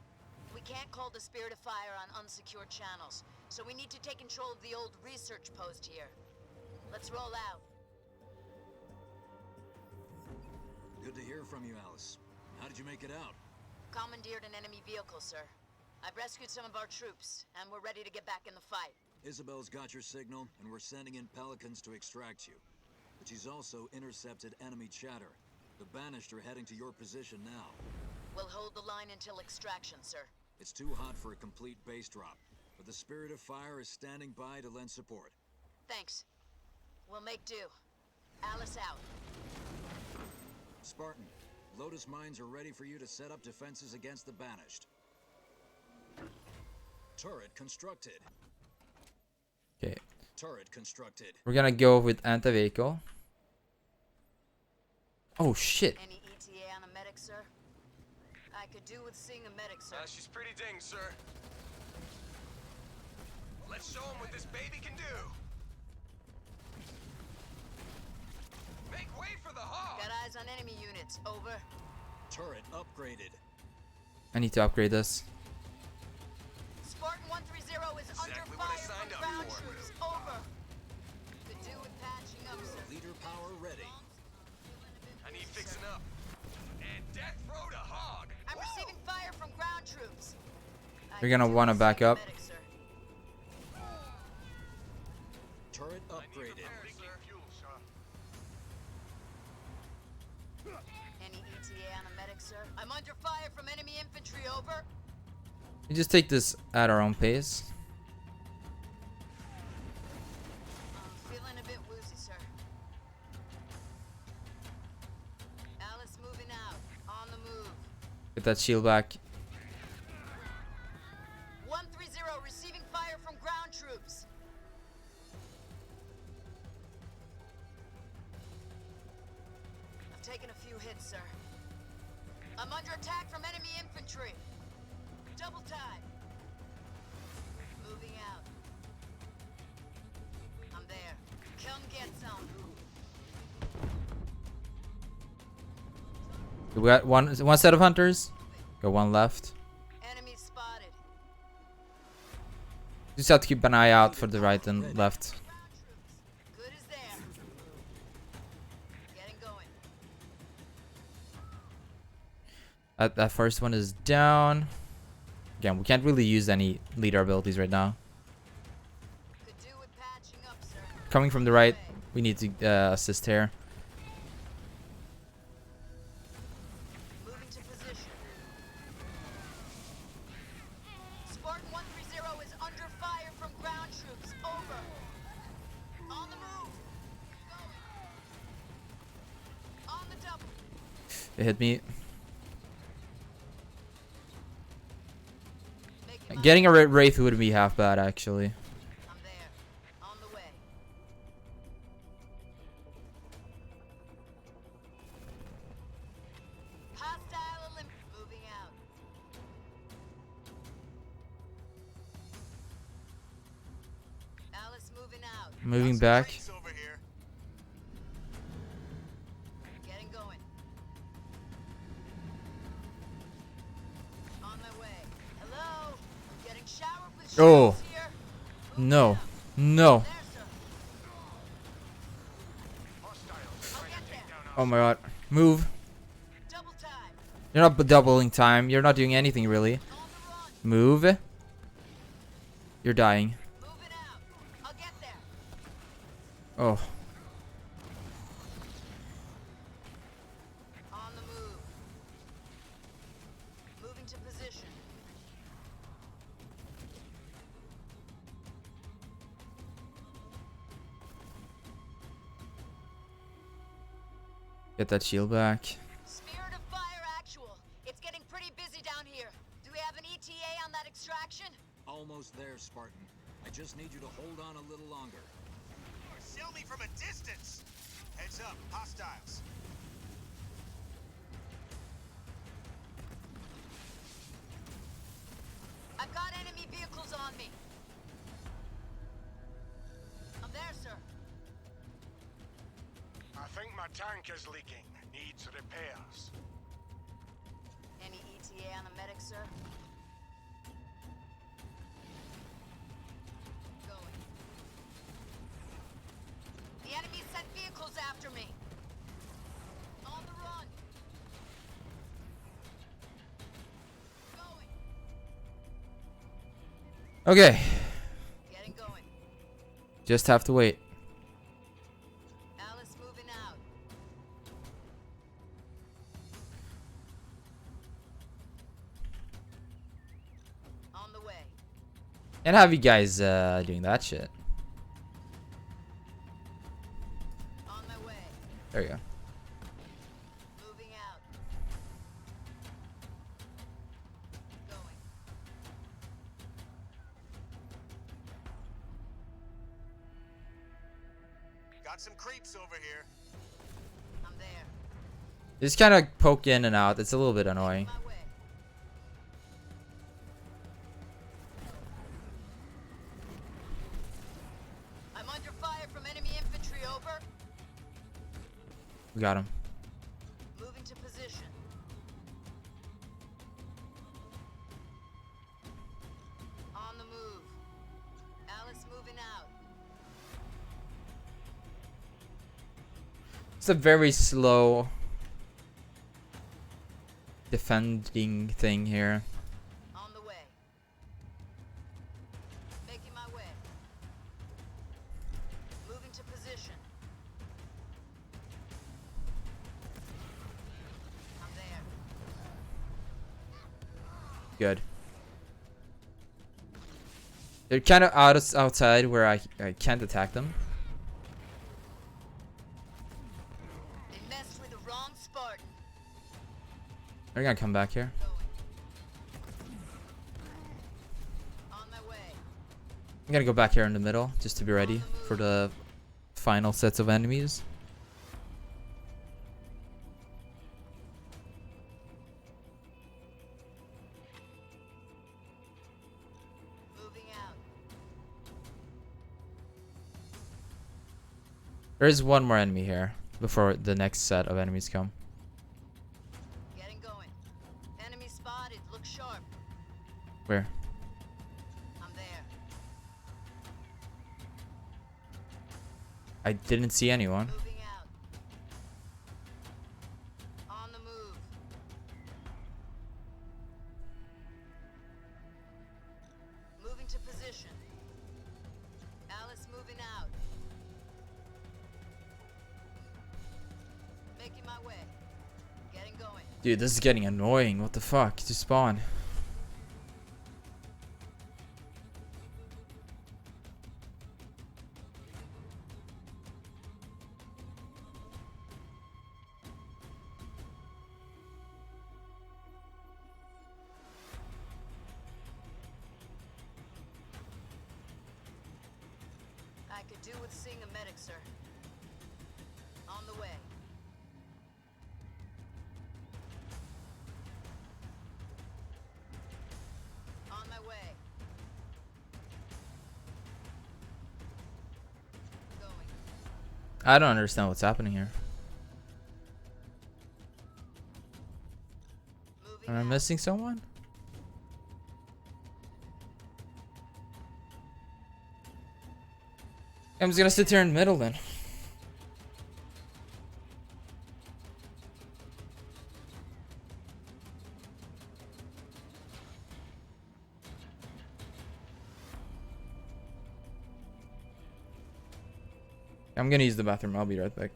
We can't call the Spirit of Fire on unsecured channels, so we need to take control of the old research post here. Let's roll out. Good to hear from you, Alice. How did you make it out? Commandeered an enemy vehicle, sir. I've rescued some of our troops, and we're ready to get back in the fight. Isabel's got your signal, and we're sending in Pelicans to extract you. But she's also intercepted enemy chatter. The Banished are heading to your position now. We'll hold the line until extraction, sir. It's too hot for a complete base drop, but the Spirit of Fire is standing by to lend support. Thanks. We'll make do. Alice out. Spartan, Lotus mines are ready for you to set up defenses against the Banished. Turret constructed. Okay, Turret constructed. we're gonna go with anti-vehicle. Oh shit. Any ETA on a medic, sir? I could do with seeing a medic, sir. She's pretty ding, sir. Let's show him what this baby can do. Make way for the hog. Got eyes on enemy units. Over. Turret upgraded. I need to upgrade this. Spartan 130 is under Exactly what I fire signed from up ground for. troops. Over. Could do with patching up, sir. Leader power ready. I need fixing up. And death row to hog. I'm receiving fire from ground troops. You're gonna want to back up. Medic, sir. Turret upgraded. Any ETA on a medic, sir? I'm under fire from enemy infantry. Over. We just take this at our own pace. I'm feeling a bit woozy, sir. Alice moving out. On the move. Get that shield back. 130 receiving fire from ground troops. I've taken a few hits, sir. I'm under attack from enemy infantry. Double time. Moving out. I'm there. Come get some. We got one set of hunters. Got one left. Enemy spotted. Just have to keep an eye out for the right and left. Ground troops. Good as there. Getting going. That first one is down. Again, we can't really use any leader abilities right now. Could do with patching up, sir. Coming from the right, we need to assist here. Moving to position. Spartan 130 is under fire from ground troops. Over. On the move. Going. On the double. They hit me. Making my Getting a Wraith would be half bad, actually. I'm there. On the way. Hostile moving out. Alice moving out. Moving back. Wraiths over here. Getting going. On my way. Hello. I'm getting showered with Oh. shells here. No. No. There, sir. I'll get there. Oh my god. Move. Double time. You're not doubling time. You're not doing anything really. On the run. Move. You're dying. Moving out. I'll get there. Oh. On the move. Moving to position. Get that shield back. Spirit of fire actual. It's getting pretty busy down here. Do we have an ETA on that extraction? Almost there, Spartan. I just need you to hold on a little longer. Show me from a distance! Heads up, hostiles. I've got enemy vehicles on me. I'm there, sir. I think my tank is leaking. Needs repairs. Any ETA on a medic, sir? Going. The enemy sent vehicles after me. On the run. Going. Okay. Getting going. Just have to wait. Alice moving out. On the way. And have you guys doing that shit. On my way. There you go. Moving out. Going. Got some creeps over here. I'm there. Just kind of poke in and out. It's a little bit annoying. My way. I'm under fire from enemy infantry, over. We got him. Moving to position. On the move. Alice moving out. It's a very slow defending thing here. On the way. Making my way. Moving to position. I'm there. Good. They're kind of outside where I can't attack them. They messed with the wrong Spartan. They're gonna come back here. Going. On my way. I'm gonna go back here in the middle just to be ready for the final sets of enemies. Moving out. There is one more enemy here before the next set of enemies come. Getting going. Enemy spotted. Look sharp. Where? I'm there. I didn't see anyone. Moving out. On the move. Moving to position. Alice moving out. Making my way. Getting going. Dude, this is getting annoying. What the fuck? Just spawn. I could do with seeing a medic, sir. On the way. On my way. Going. I don't understand what's happening here. Moving Am I out. missing someone? I'm just gonna sit here in the middle then. I'm gonna use the bathroom. I'll be right back.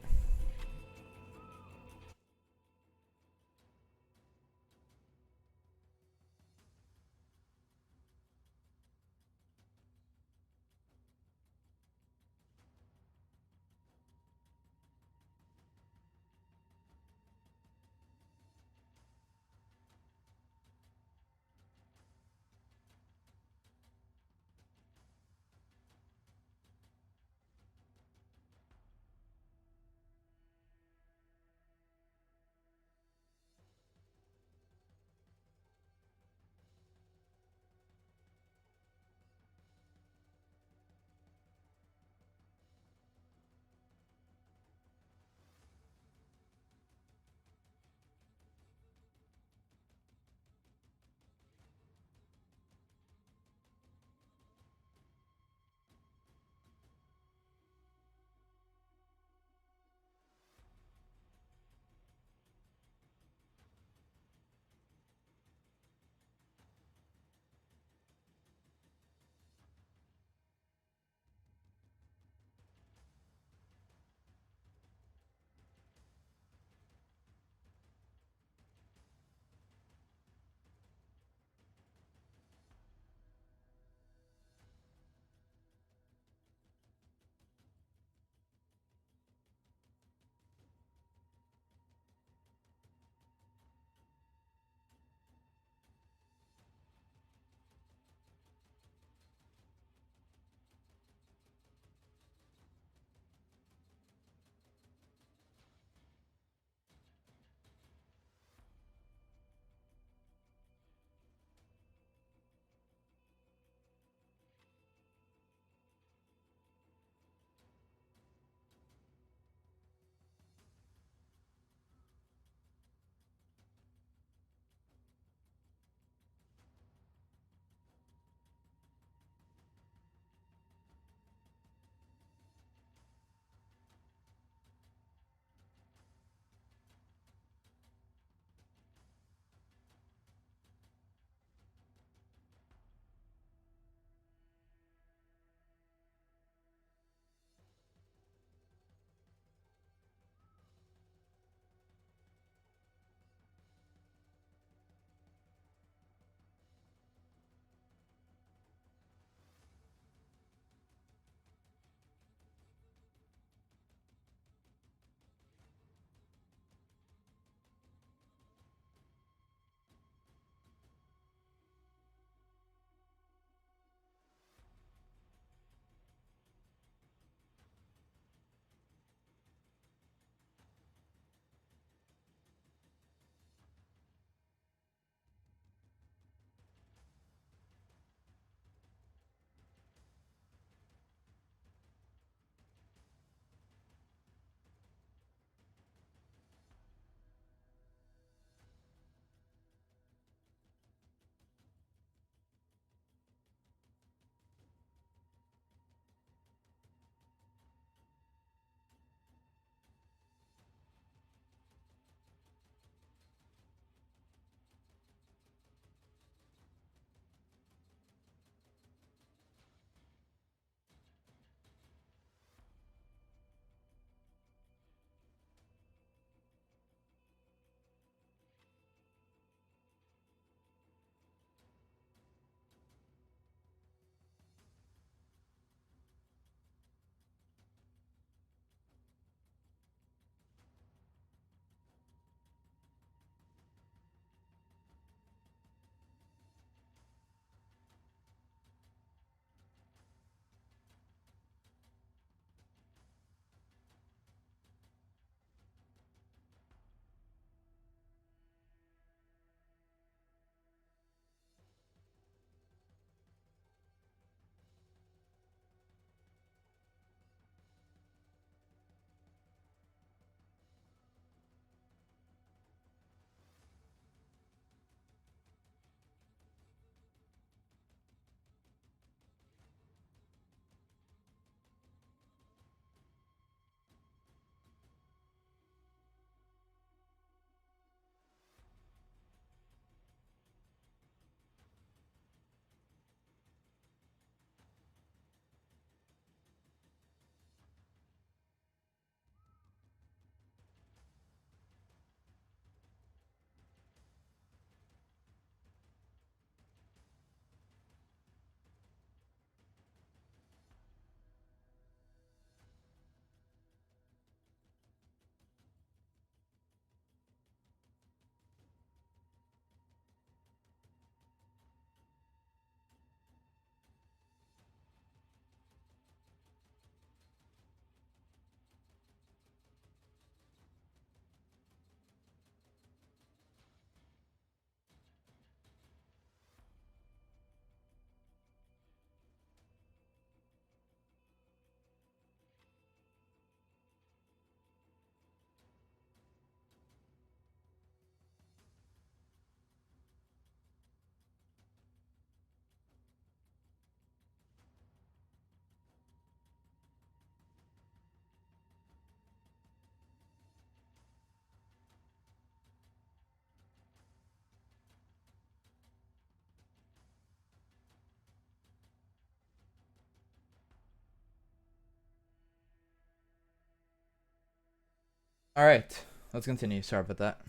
Alright, let's continue. Sorry about that.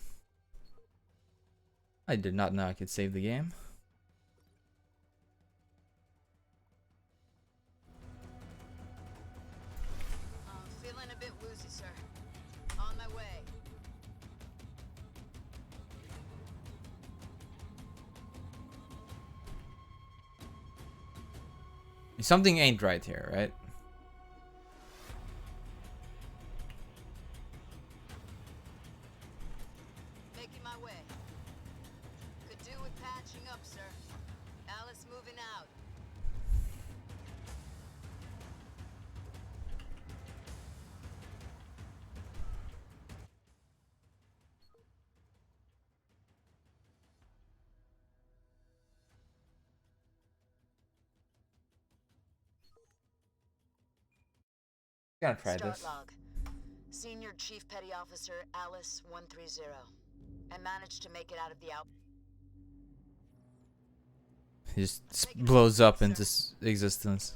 I did not know I could save the game. Feeling a bit woozy, sir. On my way. Something ain't right here, right? Making my way. Could do with patching up, sir. Alice moving out. Gonna try Start this. log. Senior Chief Petty Officer Alice 130. I managed to make it out of the out. He just blows up into existence.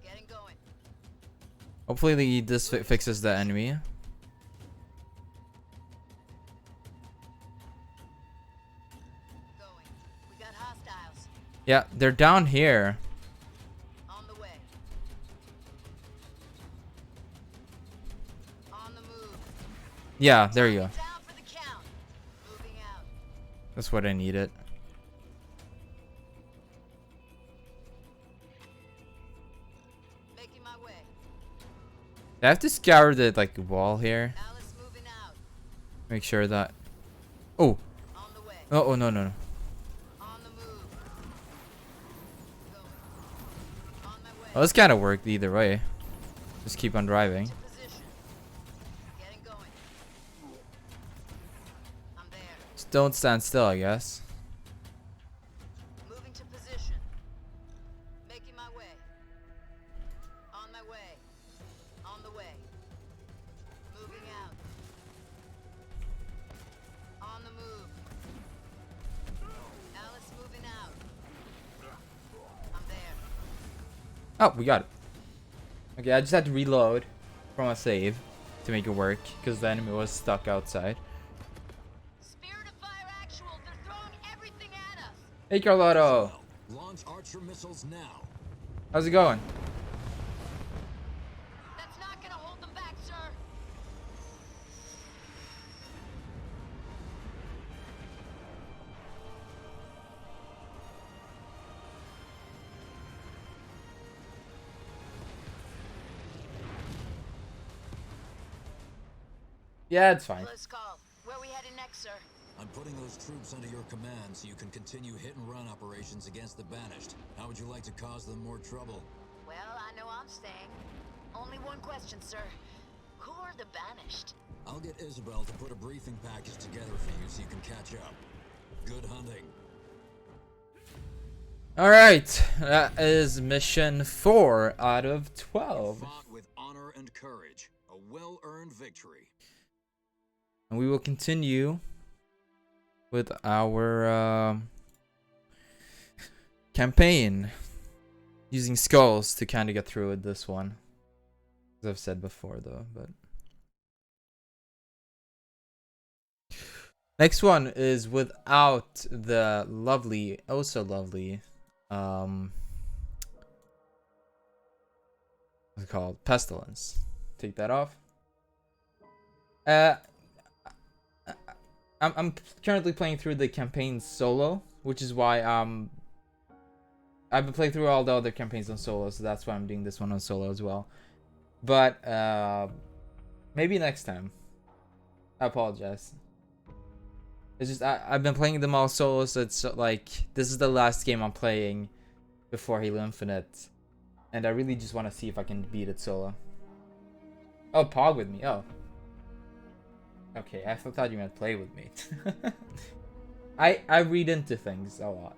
Getting going. Hopefully this fixes the enemy. Going. We got hostiles. Yeah, they're down here. On the way. On the move. Yeah, there you go. Down for the count. Moving out. That's what I needed. Making my way. I have to scour the like wall here. Alice moving out. Make sure that. Oh. On the way. Oh no no no. On the move. Going. On my way. Well, this kind of worked either way. Just keep on driving. To position. Getting going. I'm there. Just don't stand still, I guess. Moving to position. Making my way. On my way. On the way. Moving out. On the move. Alice moving out. I'm there. Oh, we got it. Okay, I just had to reload from a save to make it work because the enemy was stuck outside. Spirit of Fire Actual, they're throwing everything at us. Hey, Carlotto. Launch Archer missiles now. How's it going? That's not gonna hold them back, sir. Yeah, it's fine. Close call. Where we headed next, sir? I'm putting those troops under your command so you can continue hit-and-run operations against the Banished. How would you like to cause them more trouble? Well, I know I'm staying. Only one question, sir. Who are the Banished? I'll get Isabel to put a briefing package together for you so you can catch up. Good hunting. Alright, that is mission 4 out of 12. Fought with honor and courage. A well-earned victory. And we will continue with our campaign using skulls to kind of get through with this one, as I've said before though. But next one is without the lovely, oh so lovely, what's it called, pestilence. Take that off. I'm currently playing through the campaign solo, which is why I've been playing through all the other campaigns on solo, so that's why I'm doing this one on solo as well. But maybe next time. I apologize. It's just I've been playing them all solo, so it's like this is the last game I'm playing before Halo Infinite, and I really just want to see if I can beat it solo. Oh, Pog with me. Oh. Okay, I thought you meant play with me. I read into things a lot.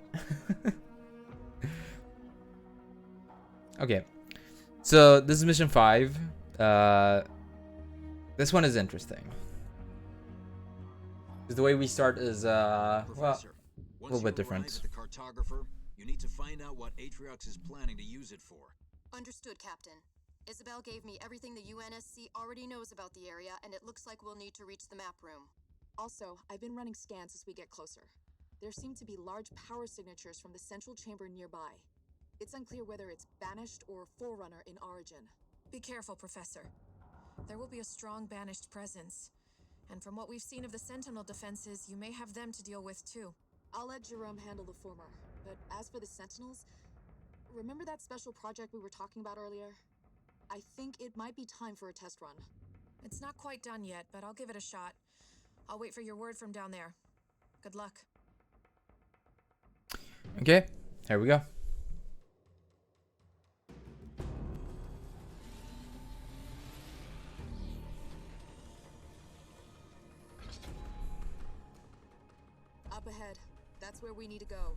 Okay, so this is mission 5. This one is interesting. Because the way we start is well, a little bit different. Once you arrive at the cartographer, you need to find out what Atriox is planning to use it for. Understood, Captain. Isabel gave me everything the UNSC already knows about the area, and it looks like we'll need to reach the map room. Also, I've been running scans as we get closer. There seem to be large power signatures from the central chamber nearby. It's unclear whether it's Banished or Forerunner in origin. Be careful, Professor. There will be a strong Banished presence. And from what we've seen of the Sentinel defenses, you may have them to deal with too. I'll let Jerome handle the former, but as for the Sentinels, remember that special project we were talking about earlier? I think it might be time for a test run. It's not quite done yet, but I'll give it a shot. I'll wait for your word from down there. Good luck. Okay, here we go. Up ahead. That's where we need to go.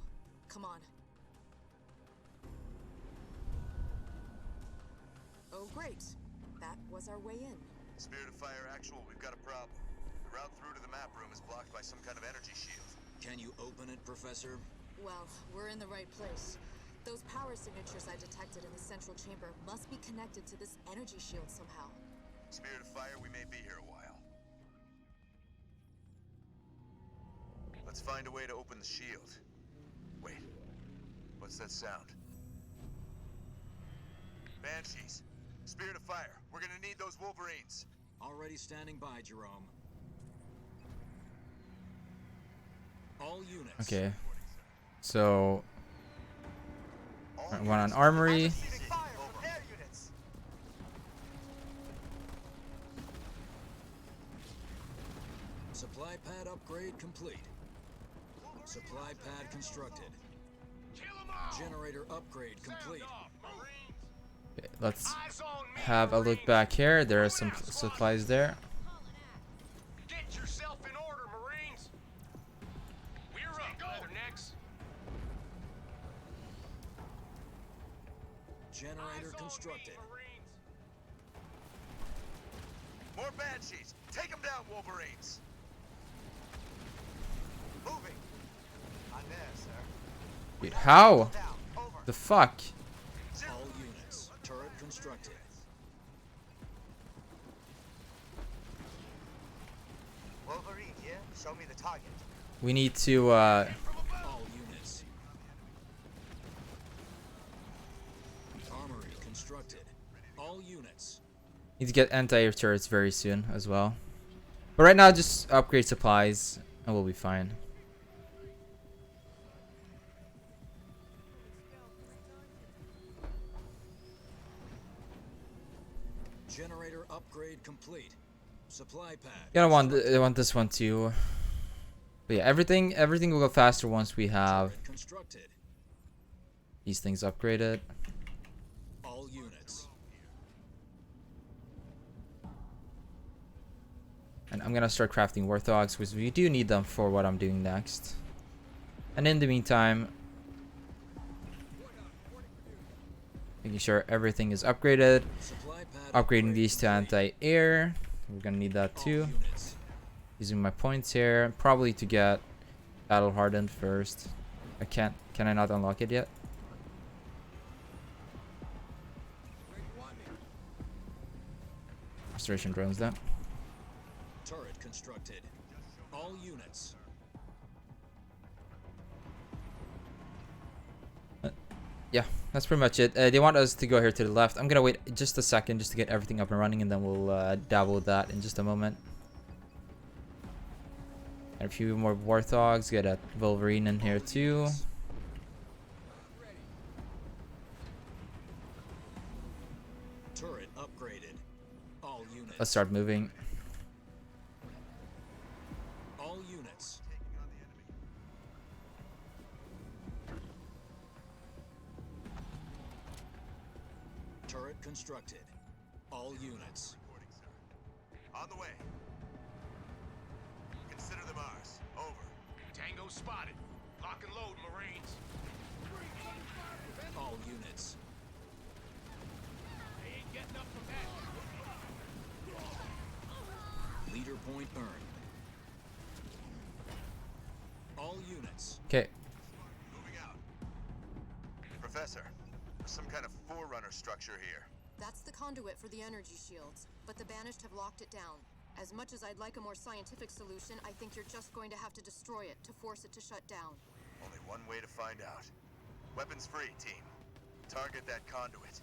Come on. Oh, great. That was our way in. Spirit of Fire Actual, we've got a problem. The route through to the map room is blocked by some kind of energy shield. Can you open it, Professor? Well, we're in the right place. Those power signatures I detected in the central chamber must be connected to this energy shield somehow. Spirit of Fire, we may be here a while. Let's find a way to open the shield. Wait, what's that sound? Banshees. Spirit of Fire, we're gonna need those Wolverines. Already standing by, Jerome. All units. Okay. So one on armory. Supply pad upgrade complete. Supply pad constructed. Generator upgrade complete. Okay, let's have a look back here. There are some supplies there. Get yourself in order, Marines. We're up, Leathernecks. Generator constructed. More Banshees. Take them down, Wolverines. Moving. On there, sir. Wait, how? The fuck? All units. Turret constructed. Wolverine here. Show me the target. We need to All units. Armory constructed. All units. need to get anti-air turrets very soon as well. But right now just upgrade supplies and we'll be fine. Generator upgrade complete. Supply pad. Yeah, I want this one too. But yeah, everything will go faster once we have Constructed. these things upgraded. All units. And I'm gonna start crafting Warthogs because we do need them for what I'm doing next. And in the meantime, making sure everything is upgraded. Supply pad Upgrading these to anti-air. We're gonna need that all too. units. Using my points here, probably to get battle hardened first. Can I not unlock it yet? Restoration drones then. Turret constructed. All units. Yeah, that's pretty much it. They want us to go here to the left. I'm gonna wait just a second just to get everything up and running, and then we'll dabble with that in just a moment. And a few more Warthogs. Get a Wolverine in here too. Turret upgraded. All units. Let's start moving. All units. Turret constructed. All units. On the way. Consider them ours. Over. Tango spotted. Lock and load, Marines. All units. They ain't getting up from that. Leader point earned. All units. Okay. Moving out. Professor, there's some kind of forerunner structure here. That's the conduit for the energy shields, but the Banished have locked it down. As much as I'd like a more scientific solution, I think you're just going to have to destroy it to force it to shut down. Only one way to find out. Weapons free, team. Target that conduit.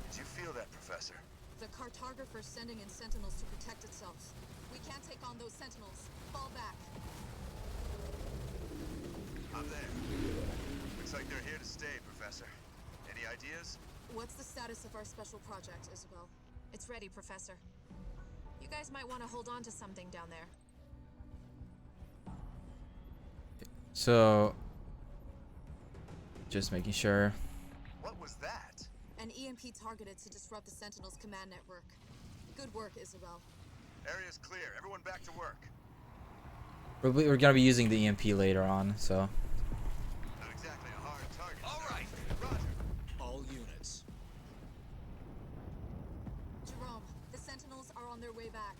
Did you feel that, Professor? The cartographer's sending in sentinels to protect itself. We can't take on those sentinels. Fall back. I'm there. Looks like they're here to stay, Professor. Any ideas? What's the status of our special project, Isabel? It's ready, Professor. You guys might want to hold on to something down there. So, just making sure. What was that? An EMP targeted to disrupt the Sentinel's command network. Good work, Isabel. Area's clear. Everyone back to work. We're gonna be using the EMP later on, so. Not exactly a hard target. All sir. right. Roger. All units. Jerome, the Sentinels are on their way back.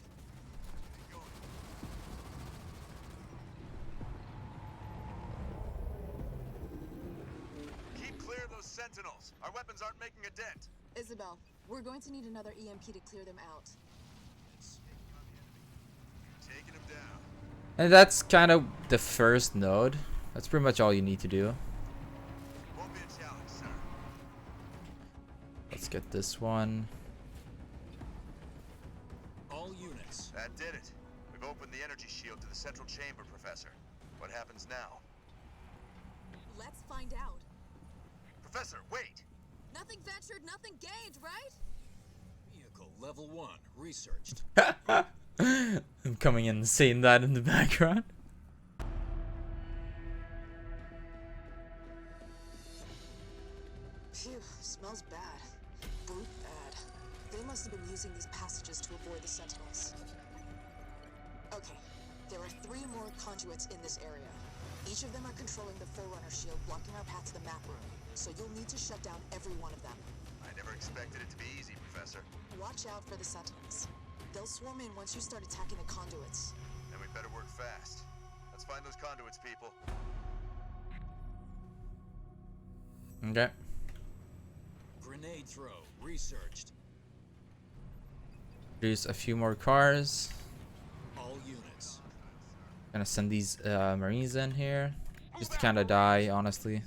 Keep clear of those sentinels. Our weapons aren't making a dent. Isabel, we're going to need another EMP to clear them out. Taking them down. And that's kind of the first node. That's pretty much all you need to do. Won't be a challenge, sir. Let's get this one. All units. That did it. We've opened the energy shield to the central chamber, Professor. What happens now? Let's find out. Professor, wait! Nothing ventured, nothing gained, right? Vehicle level 1 researched. I'm coming in and saying that in the background. Phew, smells bad. Brute bad. They must have been using these passages to avoid the Sentinels. Okay, there are 3 more conduits in this area. Each of them are controlling the Forerunner shield, blocking our path to the map room. So you'll need to shut down every one of them. I never expected it to be easy, Professor. Watch out for the Sentinels. They'll swarm in once you start attacking the conduits. Then we better work fast. Let's find those conduits, people. Okay. Grenade throw researched. There's a few more cars. All units. Gonna send these Marines in here. Just to kind of die, honestly.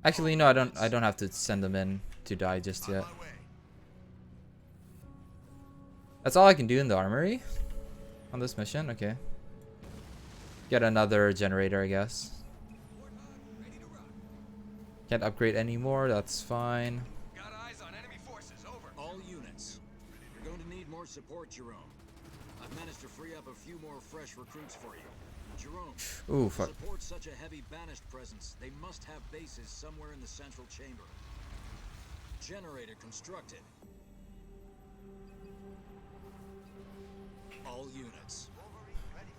Actually, no, I don't have to send them in to die just yet. That's all I can do in the armory on this mission. Okay. Get another generator, I guess. Can't upgrade anymore. That's fine. Got eyes on enemy forces. Over. All units. You're going to need more support, Jerome. I've managed to free up a few more fresh recruits for you. Jerome, Ooh, to fuck. support such a heavy banished presence, they must have bases somewhere in the central chamber. Generator constructed. All units.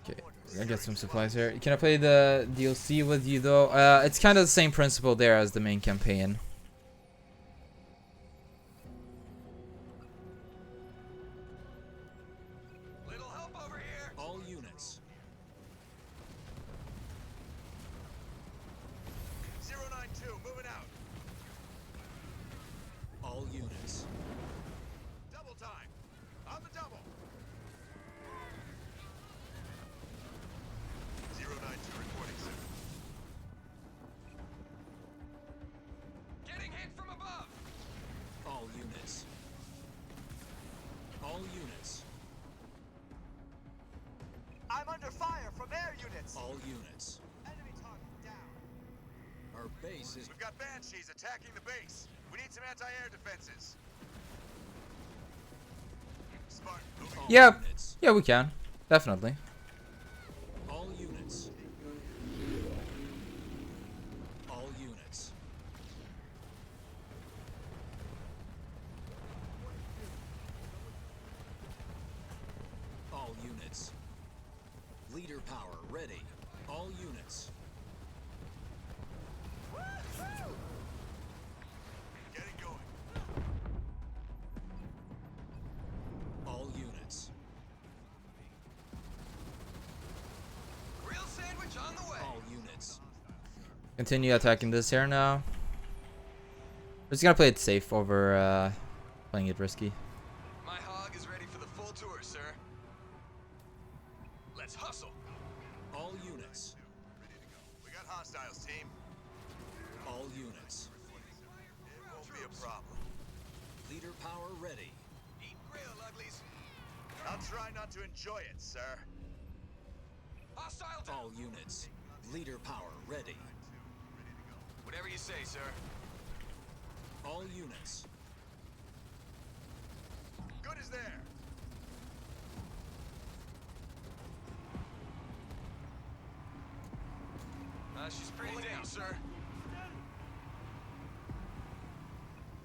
Okay, we're gonna get some supplies here. Can I play the DLC with you though? It's kind of the same principle there as the main campaign. Little help over here. All units. 092, moving out. All units. Double time. On the double. 092 reporting, sir. Getting hit from above. All units. All units. I'm under fire from air units. All units. Enemy target down. Our base is... We've got banshees attacking the base. We need some anti-air defenses. Spartan, moving. All Yeah, units. yeah, we can. Definitely. All units. All units. All units. Leader power ready. All units. Getting going. All units. Grill sandwich on the way. All units. Continue attacking this here now. We're just gonna play it safe over playing it risky. My hog is ready for the full tour, sir. Let's hustle. All units. We got hostiles, team. All units. It won't be a problem. Leader power ready. Eat grill, uglies. I'll try not to enjoy it, sir. Hostile down. All units. Leader power ready. Whatever you say, sir. All units. Good as there. She's pretty down, sir.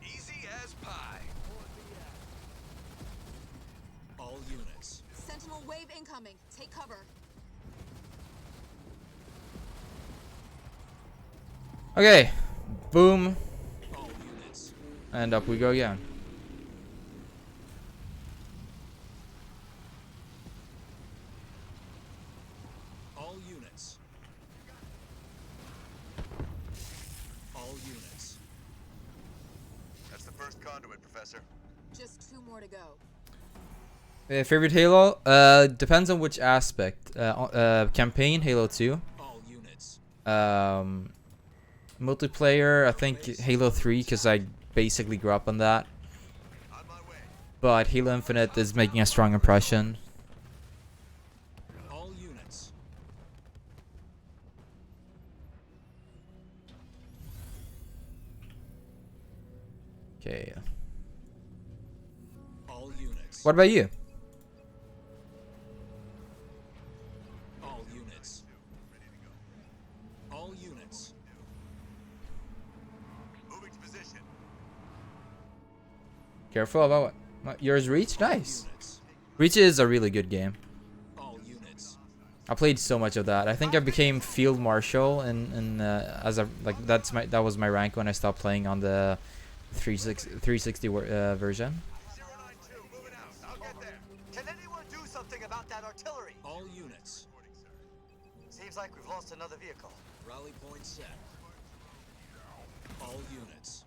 Easy as pie. All units. Sentinel wave incoming. Take cover. Okay, boom, All units. and up we go again. All units. All units. That's the first conduit, Professor. Just 2 more to go. Favorite Halo? Depends on which aspect. Campaign, Halo 2. All units. Multiplayer, I think Halo 3, because I basically grew up on that. On my way. But Halo Infinite is making a strong impression. All units. Okay. All units. What about you? All units. All units. Moving to position. Careful about what? Yours Reach? Nice. Units. Reach is a really good game. All units. I played so much of that. I think I became Field Marshal and as a that was my rank when I stopped playing on the 360 version. 092, moving out. I'll get there. Can anyone do something about that artillery? All units. Seems like we've lost another vehicle. Rally point set. All units.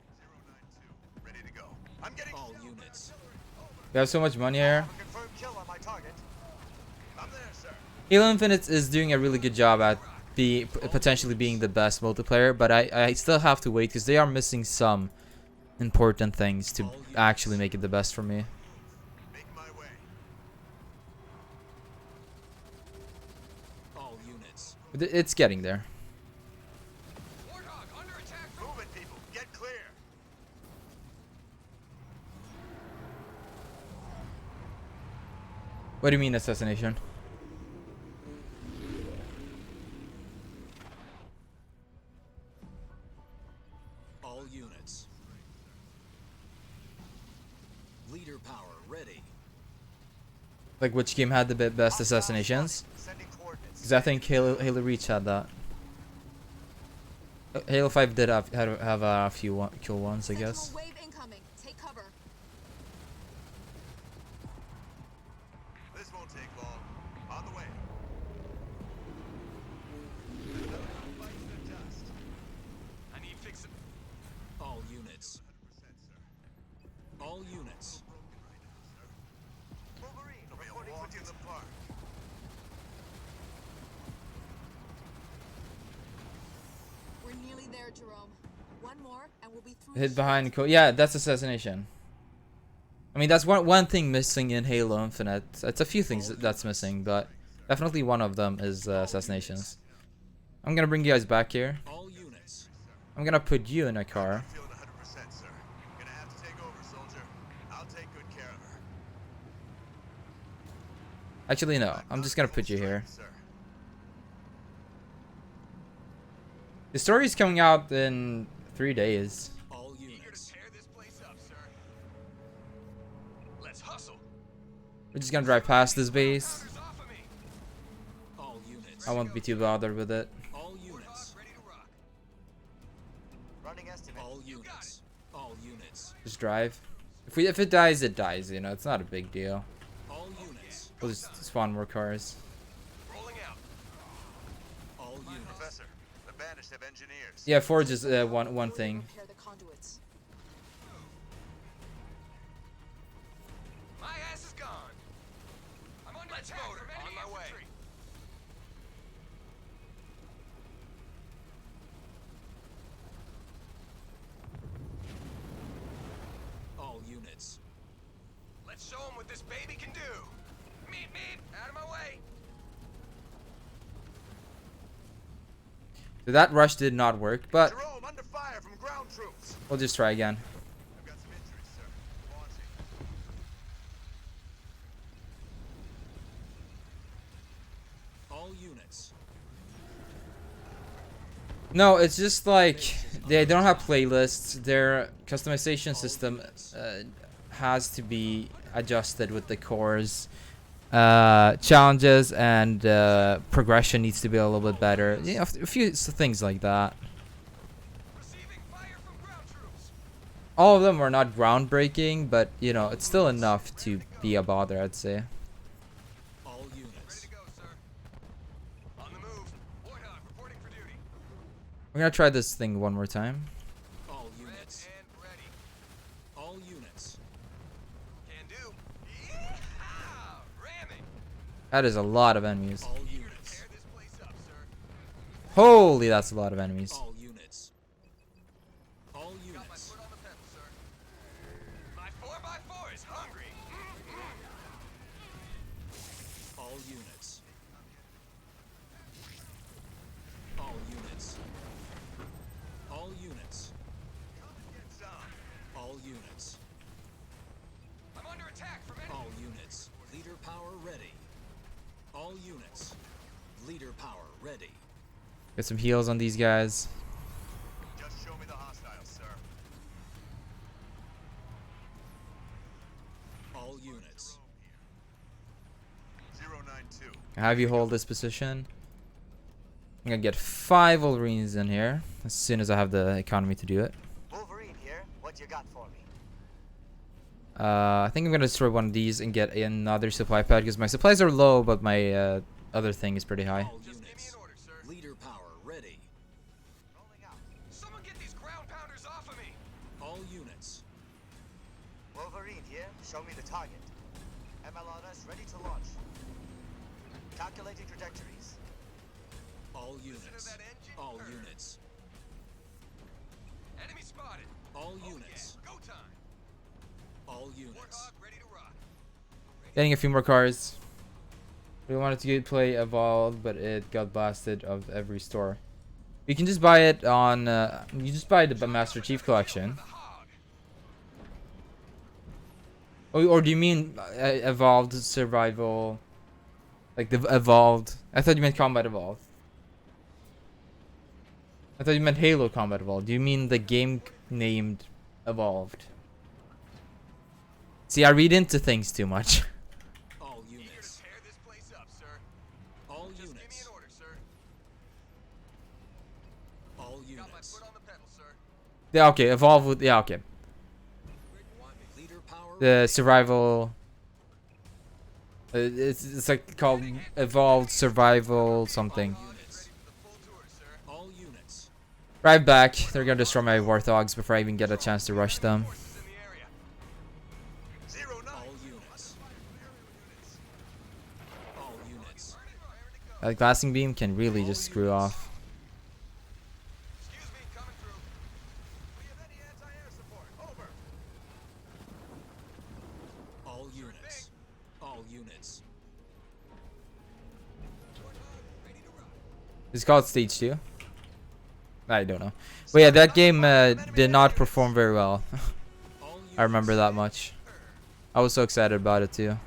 092, ready to go. I'm getting All units. We have so much money I here. have a confirmed kill on my target. I'm there, sir. Halo Infinite is doing a really good job at potentially being the best multiplayer, but I still have to wait because they are missing some important things to actually make it the best for me. Make my way. All units. It's getting there. Warthog under attack from. Move it, people. Get clear. What do you mean assassination? All units. Leader power ready. Like which game had the best assassinations? Sending coordinates. Because I think Halo Reach had that. Halo 5 did have a few kill ones, I guess. Sentinel wave incoming. Take cover. This won't take long. On the way. Bites the dust. I need fixing. All units. 100%, sir. All units. Wolverine, It'll be a reporting walk for in the duty. park. We're nearly there, Jerome. One more, and we'll be through. Hid behind yeah, that's assassination. I mean, that's one thing missing in Halo Infinite. It's a few things that's missing, but definitely one of them is assassinations. I'm gonna bring you guys back here. All units. I'm gonna put you in a car. I'm feeling 100%, sir. Gonna have to take over, soldier. I'll take good care of her. Actually, no. I'm just gonna put you here. Sir. The story is coming out in 3 days. All Eager units. to tear this place up, sir. Let's hustle. We're just gonna drive past this base. Powder's off of me. All units. I won't be too bothered with it. All units. Warthog ready to rock. Running estimate. All units. All units. Just drive. If it dies, it dies. You know, it's not a big deal. All units. We'll just spawn more cars. Rolling out. All units. Professor, the Banished have engineers. Yeah, Forge is one thing. Repair the conduits. units. Let's show them what this baby can do. Meep, meep, out of my way. So that rush did not work, but Jerome, under fire from ground troops. we'll just try again. I've got some injuries, sir. Launching. All units. No, it's just like they don't have playlists. Their customization system has to be adjusted with the cores. Challenges and progression needs to be a little bit better. You know, a few things like that. Receiving fire from ground troops. All of them are not groundbreaking, but you know, it's still enough to be a bother, I'd say. All Ready units. to go, sir. On the move. Warthog reporting for duty. We're gonna try this thing one more time. All Red units. and ready. All units. Can do. Yeehaw! Ramming. That is a lot of enemies. All units. Tear this place up, sir. Holy, that's a lot of enemies. All units. All Got my units. foot on the pedal, sir. My 4x4 is hungry. All units. All units. All units. Come and get some. All units. I'm under attack from All enemies. units. Leader power ready. All units. Leader power ready. Get some heals on these guys. Just show me the hostiles, sir. All units. 092. Have you hold this position. I'm gonna get 5 Wolverines in here as soon as I have the economy to do it. Wolverine here. What you got for me? I think I'm gonna destroy one of these and get another supply pad because my supplies are low, but my other thing is pretty high. All Just give me units. an order, sir. Leader power ready. Rolling out. Someone get these ground pounders off of me. All units. Wolverine here. Show me the target. MLRS ready to launch. Calculating trajectories. All Consider units. that engine All turned. units. Enemy spotted. All Oh, units. yeah. Go time. All units. Warthog ready to rock. Getting a few more cars. We wanted to play Evolved, but it got blasted of every store. You can just buy it on. You just buy the Master Chief Collection. The hog. Or do you mean Evolved Survival? Like the Evolved? I thought you meant Combat Evolved. I thought you meant Halo Combat Evolved. Do you mean the game named Evolved? See, I read into things too much. All Eager to units. tear this place up, sir. All Just give me units. an order, sir. All Got my units. foot on the pedal, sir. Yeah, okay. Evolve with. Yeah, okay. Where do you want me? Leader power The ready. survival. It's like called Evolved Survival something. All units. Ready for the full tour, sir. All units. Right back. They're gonna destroy my Warthogs before I even get a chance to rush them. Forces in the area. 09. All units. All units. That glassing beam can really just screw off. Excuse me, coming through. Do you have any anti-air support? Over. All units. All units. Warthog ready to rock. It's called Stage 2. I don't know. But yeah, that game did not perform very well. All units. I remember that much. I was so excited about it too.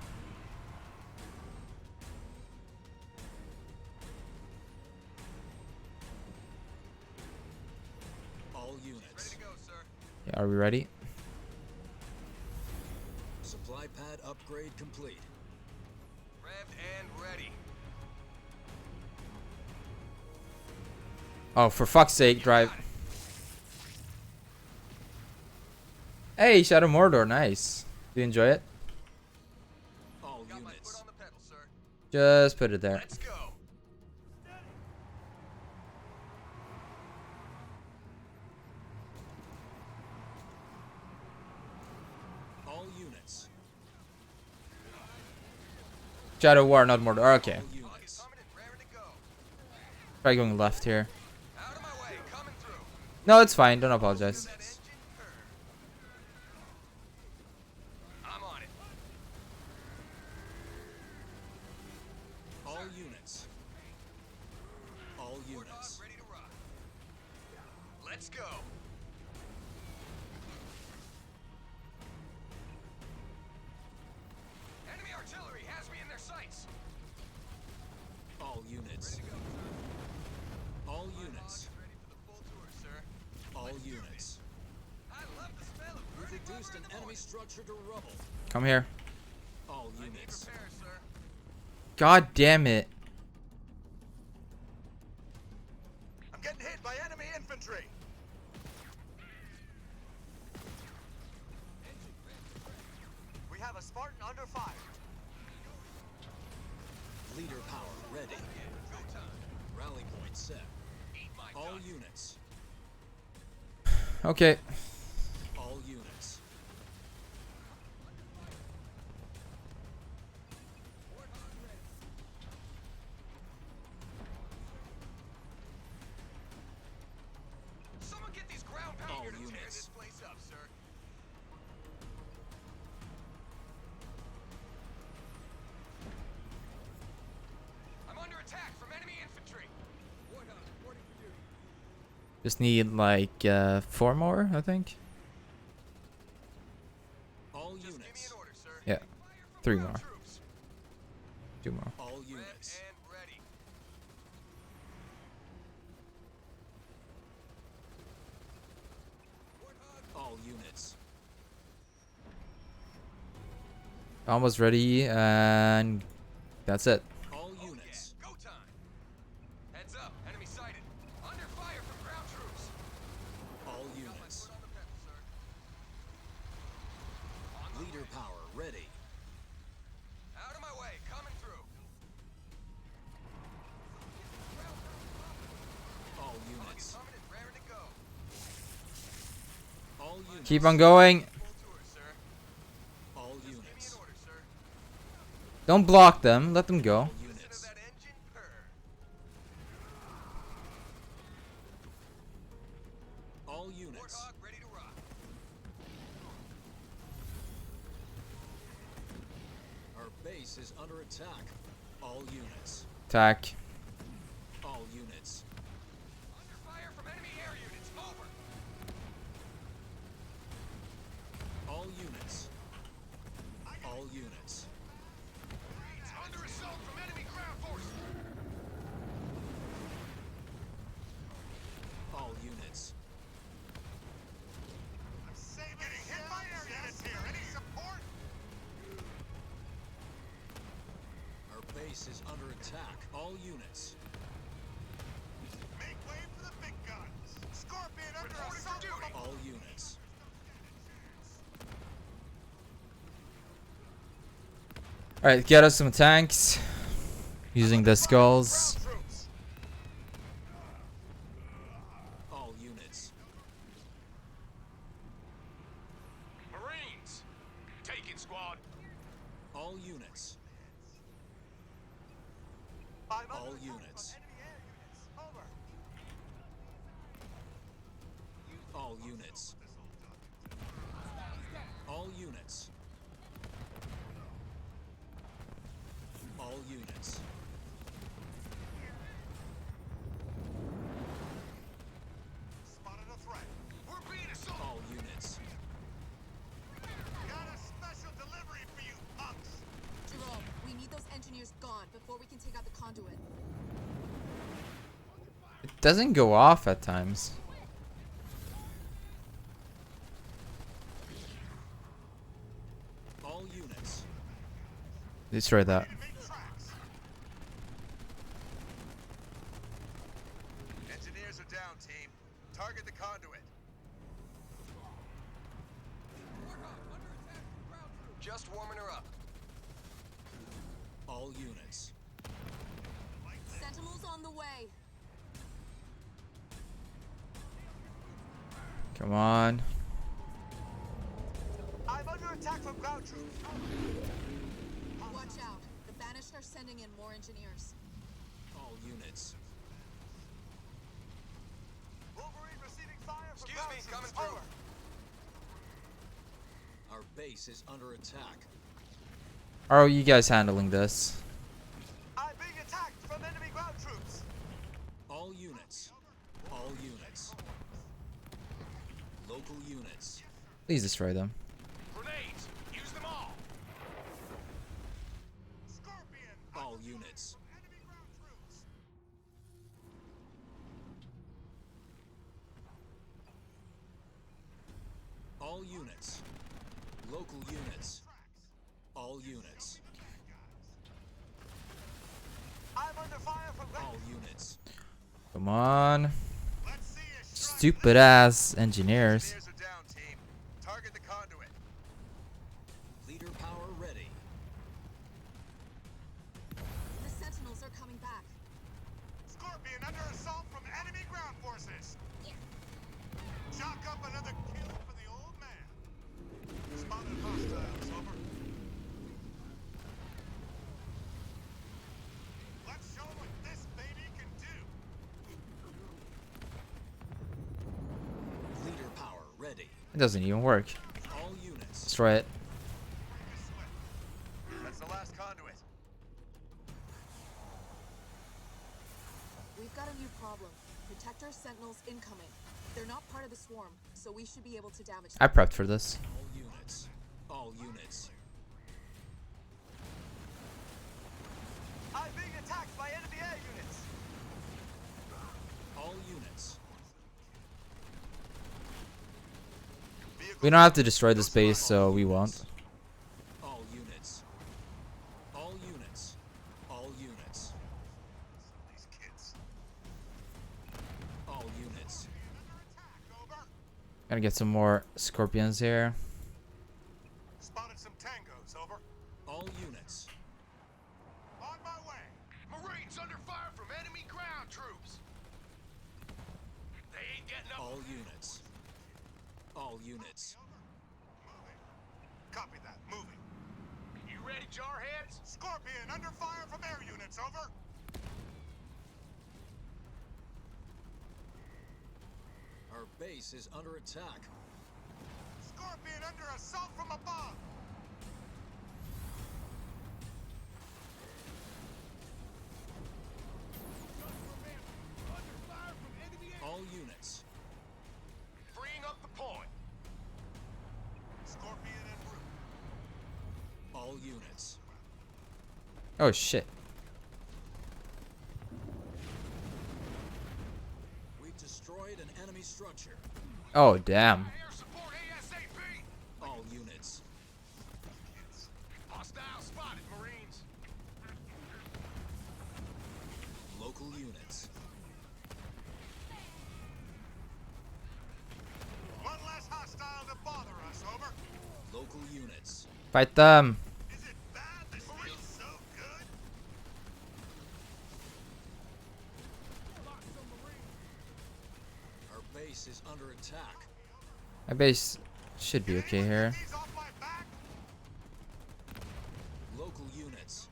All Ready units. to go, sir. Yeah, are we ready? Supply pad upgrade complete. Revved and ready. Oh, for fuck's sake, drive. Hey, Shadow Mordor, nice. Do you enjoy it? All Got my units. foot on the pedal, sir. Just put it there. Let's go. All units. Shadow War, not Mordor. Okay. All Hog is units. coming and raring to go. Try going left here. Out of my way, coming through. No, it's fine. Don't apologize. That engine units. All units. Ready to rock. Let's go. Enemy artillery has me in their sights. All units. All units. Ready for the full tour, sir. All units. I love the smell of We've burning reduced rubber an in the enemy morning. structure to rubble. Come here. All I need units. repairs, sir. God damn it. I'm getting hit by enemy infantry. We have a Spartan under fire. Leader power ready. Go time. Rally point set. Eat my All dust. units. Okay. All units. Someone get these ground pound All here to tear units. this place up, sir. I'm under attack from enemy infantry. Just need like 4 more, I think. All Just give me units. an order, sir. Yeah. Fire from 3 ground more. troops. 2 more. All Red units. and ready. All units. Almost ready, and that's it. All Oh, units. yeah. Go time. Heads up. Enemy sighted. Under fire from ground troops. All Got my units. foot on the pedal, sir. On the Leader way. power ready. Out of my way. Coming through. All Target units. coming and raring to go. All units. Keep on going. Full tour, sir. All Just give me units. an order, sir. Don't block them. Let them go. All Listen to units. that engine purr. All units. Warthog ready to rock. Our base is under attack. All units. Attack. All units. Under fire from enemy air units. Over. All units. All units. Under assault from enemy ground forces. All units. Getting hit by air units here. Any support? Our base is under attack. All units. Make way for the big guns. Scorpion under Reporting for assault. duty. All units. Alright, get us some tanks. Using the skulls. Ground troops. All units. Marines. Take it, squad. All units. I'm All under attack units. from enemy air units. Over. All units. All units. All units. Spotted a threat. We're being assaulted. All units. Got a special delivery for you, punks. Jerome, we need those engineers gone before we can take out the conduit. It doesn't go off at times. All units. Destroy that. Make tracks. Engineers are down, team. Target the conduit. Just warming her up. All units. Sentinels on the way. Come on. I'm under attack from ground troops. Watch out. The Banished are sending in more engineers. All units. Wolverine receiving fire from Excuse ground me, troops. coming through. Over. Our base is under attack. How are you guys handling this? I'm being attacked. All units. Local units. Please destroy them. Grenades! Use them all! Scorpion! All units. Enemy ground troops! All units. Local units. All units. I'm under fire from All units. Come on. Let's see you strike. Stupid ass engineers. Engineers are down, team. Target the conduit. Leader power ready. The Sentinels are coming back. Scorpion under assault from enemy ground forces. Chalk up another kill for the old man. Spotted hostiles, over. Let's show what this baby can do. Leader power ready. It doesn't even work. All units. Destroy it. That's the last conduit. We've got a new problem. Protector Sentinels incoming. They're not part of the swarm, so we should be able to damage them. I prepped for this. All units. All units. I'm being attacked by enemy air units. All units. We don't have to destroy this base, so we won't. All units. All units. All units. These kids. All units. Gotta get some more scorpions here. Spotted some tangos, over. All units. On my way. Marines under fire from enemy ground troops! They ain't getting up. All units. All units. Moving. Copy that. Moving. You ready, jarheads? Scorpion under fire from air units, over. Our base is under attack. Scorpion under assault from above. All units. Freeing up the point. Scorpion en route. All units. Oh shit. We've destroyed an enemy structure. Oh damn. Air support ASAP! All units. Hostile spotted, Marines. Local units. One less hostile to bother us, over. Local units. Fight them. Is it bad this feels so good? Our base is under attack. My base should be okay here. These off my back? Local units.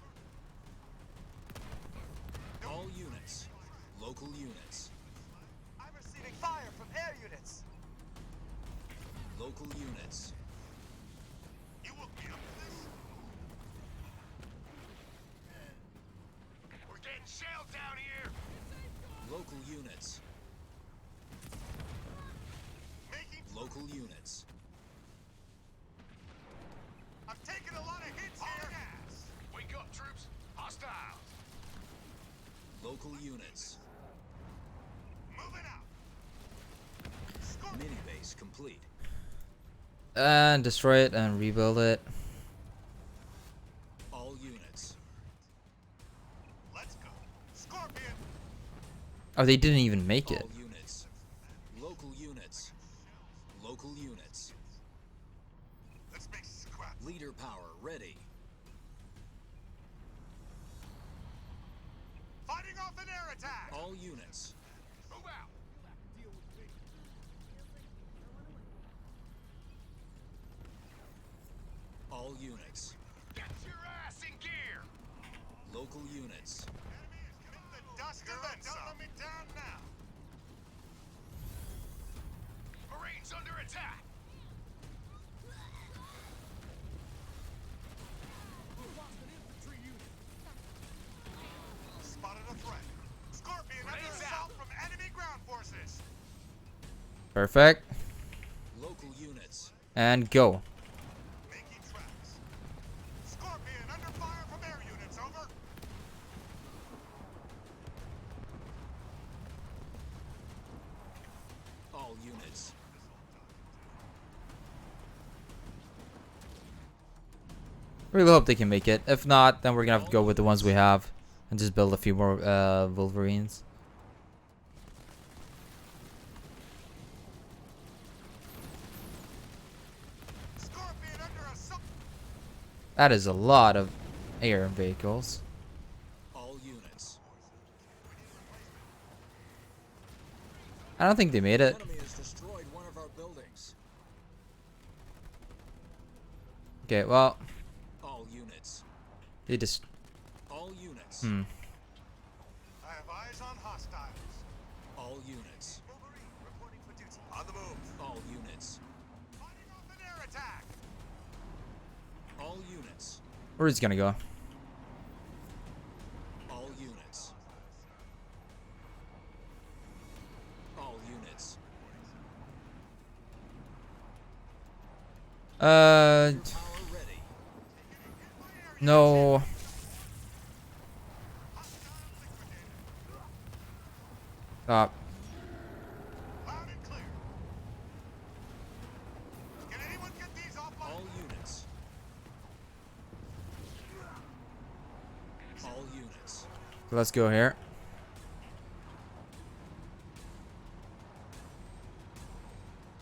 All units. Local units. I'm receiving fire from air units. Local units. You will be up to this? We're getting shelled down here. Local units. Making. Local units. I've taken a lot of hits here. Wake up, troops. Hostiles. Local units. Moving out. Mini base complete. And destroy it and rebuild it. All units. Let's go. Scorpion. Oh, they didn't even make it. All units. Local units. Local units. Let's make scrap. Leader power ready. Fighting off an air attack. All units. Move out. All units. Get your ass in gear. Local units. The dust and then some. Don't let me down now. Marines under attack. Spotted a threat. Scorpion under Grenades assault out. from enemy ground forces. Perfect. Local units. And go. Making tracks. Scorpion under fire from air units, over. All units. Really hope they can make it. If not, then we're gonna have to go with the ones we have and just build a few more Wolverines. Scorpion under assault. That is a lot of air vehicles. All units. I don't think they made it. Enemy has destroyed one of our buildings. Okay, well, All units. they just. All units. I have eyes on hostiles. All units. Wolverine reporting for duty. On the move. All units. Fighting off an air attack. All units. Where's he gonna go? All units. All units. Uh, Power ready. no. Stop. Loud and clear. Can anyone get these off my... All units. All units. Let's go here.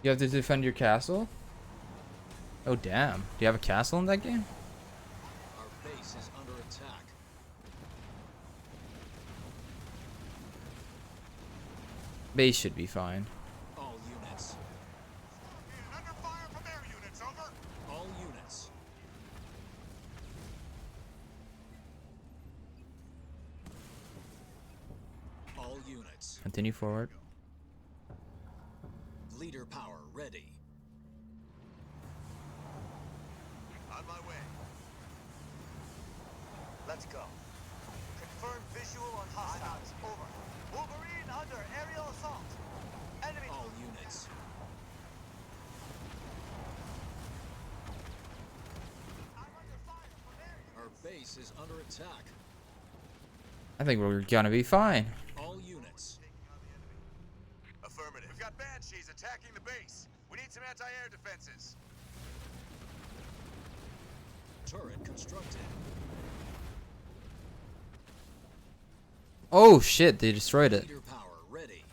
You have to defend your castle? Oh, damn. Do you have a castle in that game? Our base is under attack. Base should be fine. All units. Scorpion under fire from air units, over. All units. All units. Continue forward. Leader power ready. On my way. Let's go. Confirm visual on hostiles. Over. Wolverine under aerial assault. Enemy. All units. I'm under fire from air. Our base is under attack. I think we're gonna be fine. All units. Affirmative. We've got Banshees attacking the base. We need some anti-air defenses. Turret constructed. Oh shit, they destroyed it. Leader power ready.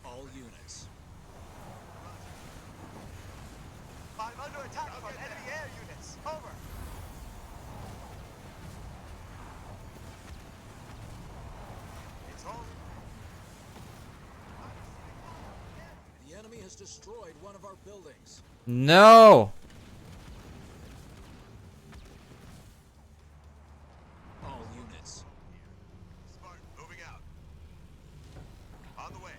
All units. I'm under attack from enemy air units. Over. It's all... The enemy has destroyed one of our buildings. No! All units. Spartan, moving out. On the way.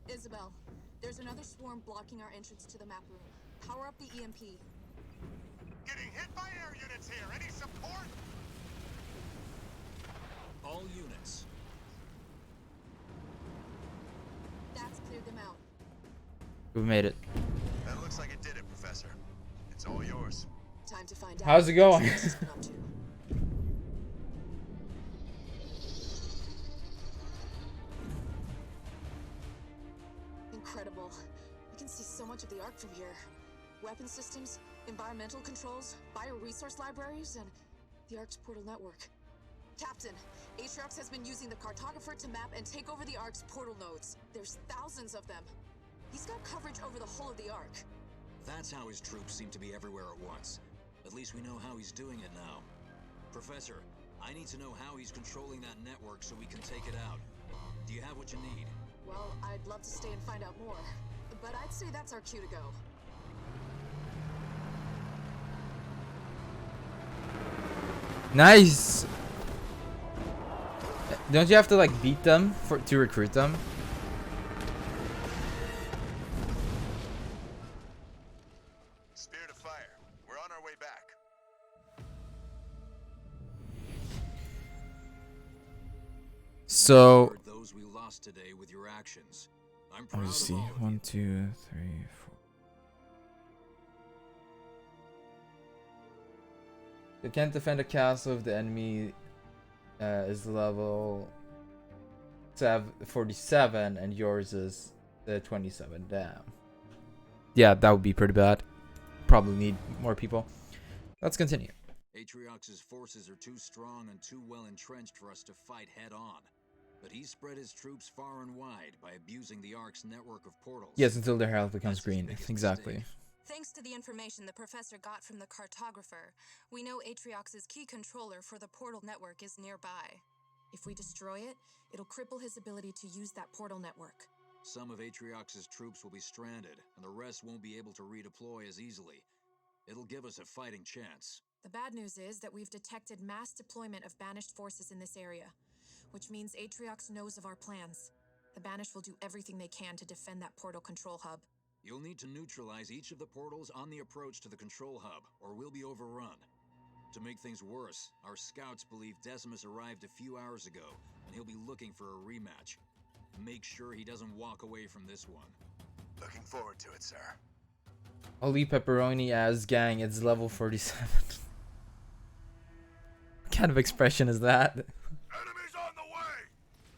Isabel, there's another swarm blocking our entrance to the map room. Power up the EMP. Getting hit by air units here. Any support? All units. That's cleared them out. We made it. That looks like it did it, Professor. It's all yours. Time to find out. How's it going? what this is up to. Incredible. You can see so much of the Ark from here. Weapon systems, environmental controls, bioresource libraries, and the Ark's portal network. Captain, Atriox has been using the cartographer to map and take over the Ark's portal nodes. There's thousands of them. He's got coverage over the whole of the Ark. That's how his troops seem to be everywhere at once. At least we know how he's doing it now. Professor, I need to know how he's controlling that network so we can take it out. Do you have what you need? Well, I'd love to stay and find out more, but I'd say that's our cue to go. Nice! Don't you have to like beat them to recruit them? Spirit of fire. We're on our way back. So Spared those we lost today with your actions. I'm let proud me of see. all of 1, you. 2, 3, 4. You can't defend a castle if the enemy is level 47 and yours is 27. Damn. Yeah, that would be pretty bad. Probably need more people. Let's continue. Atriox's forces are too strong and too well entrenched for us to fight head-on. But he's spread his troops far and wide by abusing the Ark's network of portals. Yes, until their health becomes That's his green. biggest Exactly. mistake. Thanks to the information the professor got from the cartographer, we know Atriox's key controller for the portal network is nearby. If we destroy it, it'll cripple his ability to use that portal network. Some of Atriox's troops will be stranded, and the rest won't be able to redeploy as easily. It'll give us a fighting chance. The bad news is that we've detected mass deployment of banished forces in this area, which means Atriox knows of our plans. The Banished will do everything they can to defend that portal control hub. You'll need to neutralize each of the portals on the approach to the control hub, or we'll be overrun. To make things worse, our scouts believe Decimus arrived a few hours ago, and he'll be looking for a rematch. Make sure he doesn't walk away from this one. Looking forward to it, sir. Holy pepperoni ass gang, it's level 47. What kind of expression is that? Enemies on the way!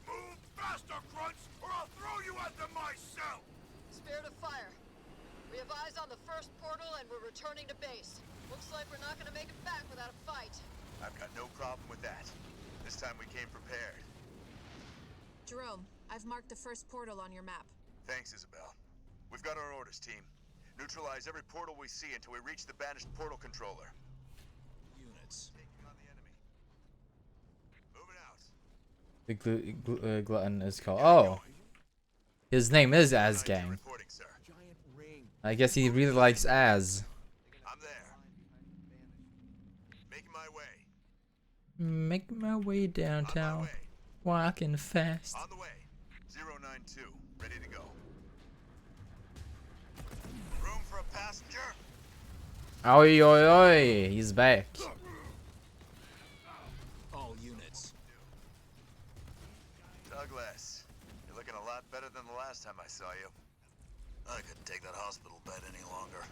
Move faster, grunts, or I'll throw you at them myself! Spirit of fire. We have eyes on the first portal and we're returning to base. Looks like we're not gonna make it back without a fight. I've got no problem with that. This time we came prepared. Jerome, I've marked the first portal on your map. Thanks, Isabel. We've got our orders, team. Neutralize every portal we see until we reach the banished portal controller. Units. Taking on the enemy. Moving out. The glutton is called. Oh, his name is Az Gang. Reporting, sir. I guess he really likes Az. I'm there. Making my way. Making my way downtown, On my way. walking fast. On the way. 092. Ready to go. Room for a passenger? Oi, oi, oi! He's back. All units. Douglas, you're looking a lot better than the last time I saw you. I couldn't take that hospital bed any longer.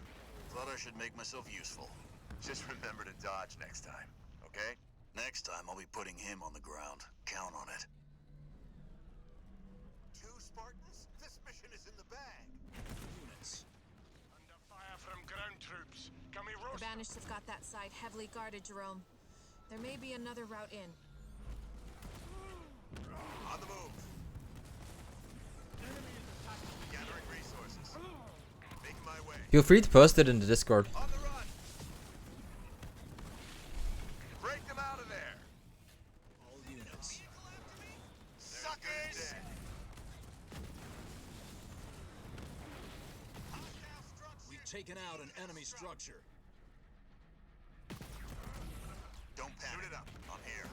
Thought I should make myself useful. Just remember to dodge next time, okay? Next time, I'll be putting him on the ground. Count on it. 2 Spartans? This mission is in the bag. Units. Under fire from ground troops. Can we The roast Banished have got that side heavily guarded, Jerome. There may be another route in. On the move. Gathering resources. Making my way. Feel free to post it in the Discord. On the run. Break them out of there. All units. Suckers! We've taken out an enemy structure. Don't panic. Shoot it up. I'm here.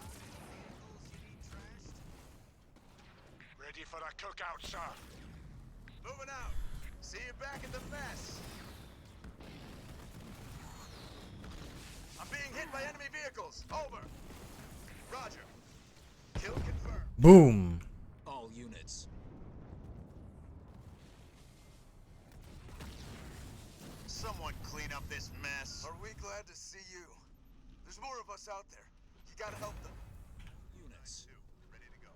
ready for a cookout, sir? Moving out. See you back at the mess. I'm being hit by enemy vehicles. Over. Roger. Kill confirmed. Boom. All units. Someone clean up this mess. Are we glad to see you? There's more of us out there. You gotta help them. Units. Ready to go.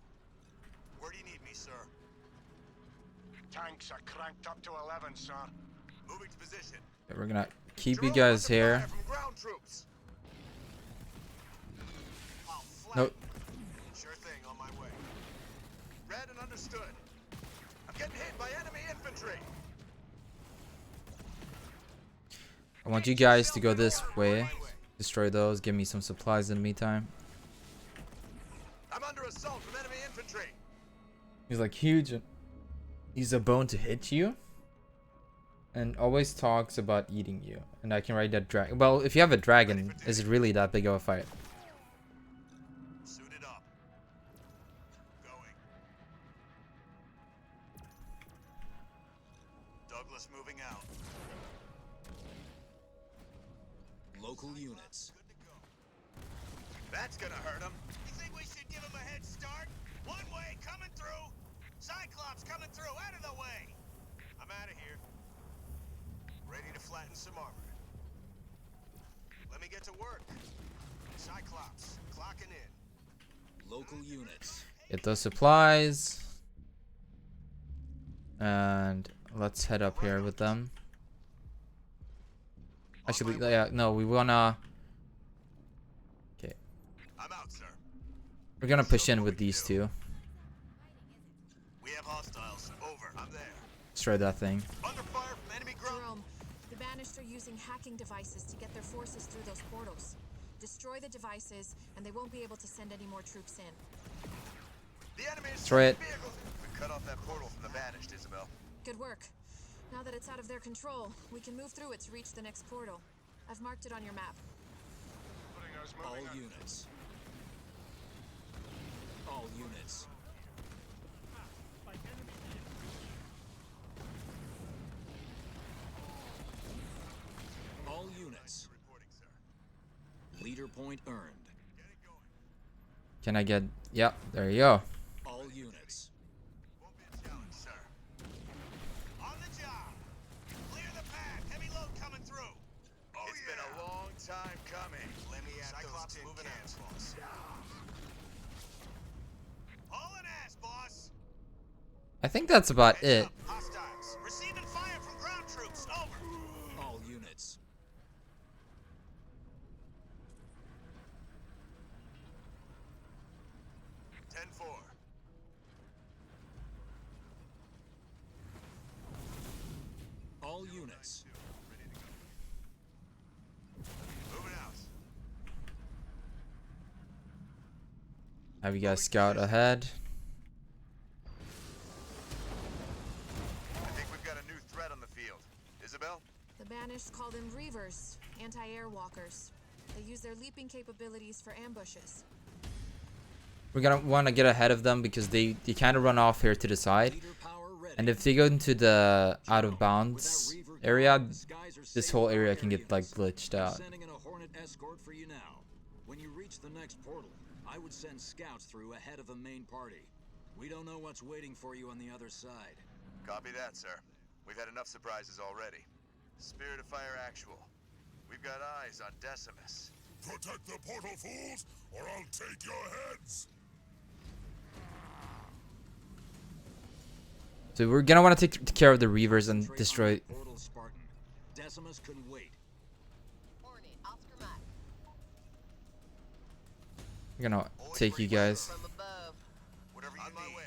Where do you need me, sir? Tanks are cranked up to 11, sir. Moving to position. Okay, we're gonna keep you Jerome, guys under here. fire from ground troops. I'll Nope. Sure thing, on my way. Read and understood. I'm getting hit by enemy infantry. I want you guys to go this way. Destroy those. Give me some supplies in the meantime. I'm under assault from enemy infantry. He's like huge. He's a bone to hit you. And always talks about eating you. And I can ride that dragon. Well, if you have a dragon, is it really that big of a fight? Suited up. Going. Douglas moving out. Local units. Good to go. That's gonna hurt him. You think we should give him a head start? One way coming through. Cyclops coming through. Out of the way. I'm out of here. Ready to flatten some armor. Let me get to work. Cyclops, clocking in. Local units. Get those supplies. And let's head up here with them. Actually, yeah, no, we wanna... Okay. I'm out, sir. We're gonna push in with these two. We have hostiles. Over. I'm there. Destroy that thing. Under fire from enemy ground. Jerome, the Banished are using hacking devices to get their forces through those portals. Destroy the devices, and they won't be able to send any more troops in. The enemy is Destroy it. We cut off that portal from the Banished, Isabel. Good work. Now that it's out of their control, we can move through it to reach the next portal. I've marked it on your map. All units. All units. All units. Leader point earned. Can I get... Yep, there you go. All units. Won't be a challenge, sir. On the job. Clear the path. Heavy load coming through. It's been a long time coming. Let me at Cyclops those moving cans, boss. Hauling ass, boss. I think that's about Heads it. up. Hostiles. Receiving fire from ground troops. Over. All units. All units. Moving out. Have you guys scout ahead? I think we've got a new threat on the field. Isabel? The Banished call them Reavers, anti-air walkers. They use their leaping capabilities for ambushes. We're gonna want to get ahead of them because they kind of run off here to the side. And if they go into the out of bounds area, this whole area can get like glitched out. Sending in a Hornet escort for you now. When you reach the next portal, I would send scouts through ahead of the main party. We don't know what's waiting for you on the other side. Copy that, sir. We've had enough surprises already. Spirit of Fire Actual. We've got eyes on Decimus. Protect the portal, fools, or I'll take your heads! So we're gonna want to take care of the Reavers and destroy... Portal Spartan. Decimus couldn't wait. Hornet, Oscar Mike. We're gonna take you guys. From above. Whatever you need. My way.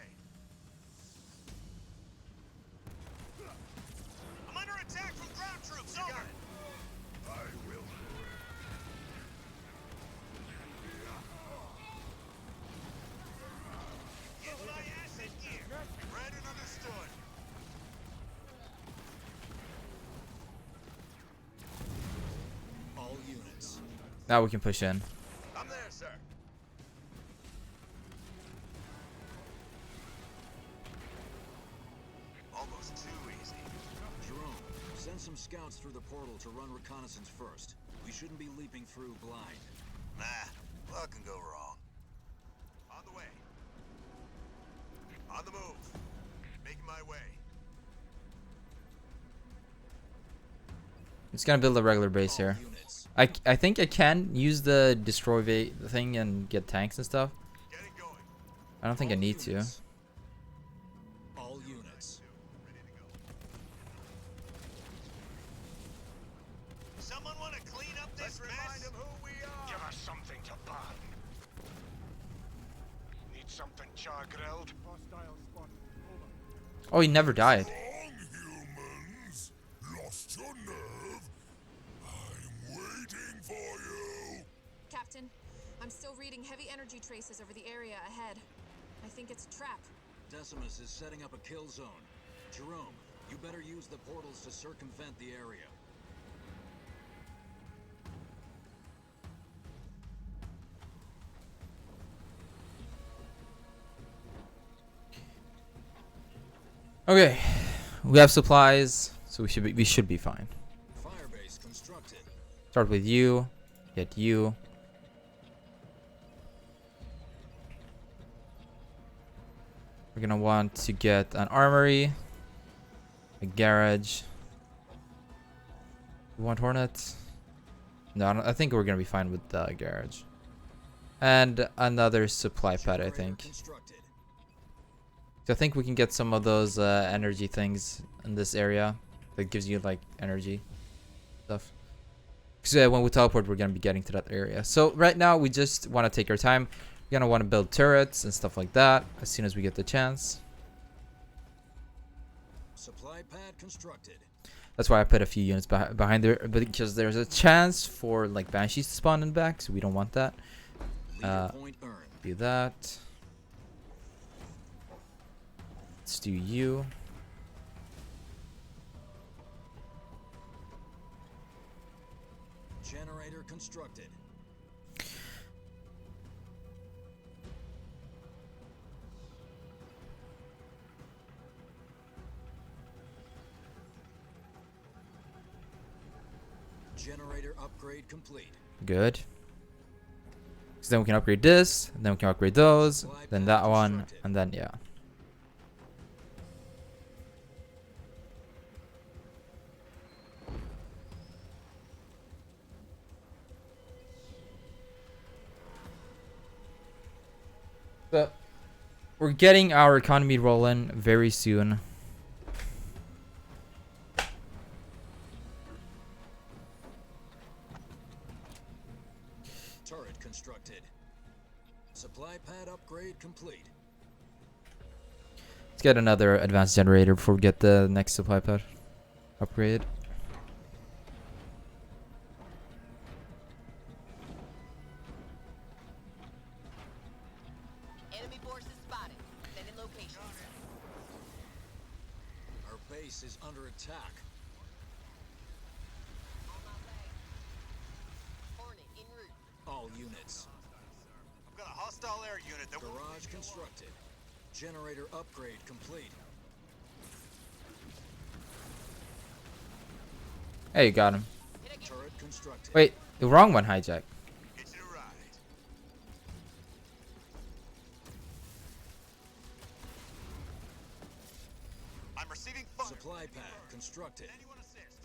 I'm under attack from ground troops. Over. I will. Get my ass in gear. Read and understood. All units. Now we can push in. I'm there, sir. Almost too easy. Jerome, send some scouts through the portal to run reconnaissance first. We shouldn't be leaping through blind. Nah, what can go wrong? On the way. On the move. Making my way. It's gonna build a regular base here. Units. I think I can use the destroy thing and get tanks and stuff. Getting going. I don't think I need to. All units. Ready to go. Someone want to clean up this mess? Remind them who we are. Give us something to burn. Need something char-grilled? Oh, he never died. Wrong, humans! Lost your nerve? I'm waiting for you! Captain, I'm still reading heavy energy traces over the area ahead. I think it's a trap. Decimus is setting up a kill zone. Jerome, you better use the portals to circumvent the area. Okay, we have supplies, so we should be fine. Firebase constructed. Start with you, get you. We're gonna want to get an armory, a garage. We want Hornets? No, I think we're gonna be fine with the garage. And another supply pad, I think. So I think we can get some of those energy things in this area that gives you like energy stuff. Because when we teleport, we're gonna be getting to that area. So right now, we just want to take our time. We're gonna want to build turrets and stuff like that as soon as we get the chance. Supply pad constructed. That's why I put a few units behind there, because there's a chance for like banshees to spawn in back, so we don't want that. Do that. Let's do you. Generator constructed. Generator upgrade complete. Good. So then we can upgrade this, and then we can upgrade those, then that one, and then yeah. So we're getting our economy rolling very soon. Turret constructed. Supply pad upgrade complete. Let's get another advanced generator before we get the next supply pad upgraded. Enemy forces spotted. Sending location. Our base is under attack. On my way. Hornet en route. All units. I've got a hostile air unit that will... Garage constructed. Generator upgrade complete. Hey, you got him. Turret constructed. Wait, the wrong one, hijack. It's a ride. I'm receiving fire. Supply pad constructed. Anyone assist?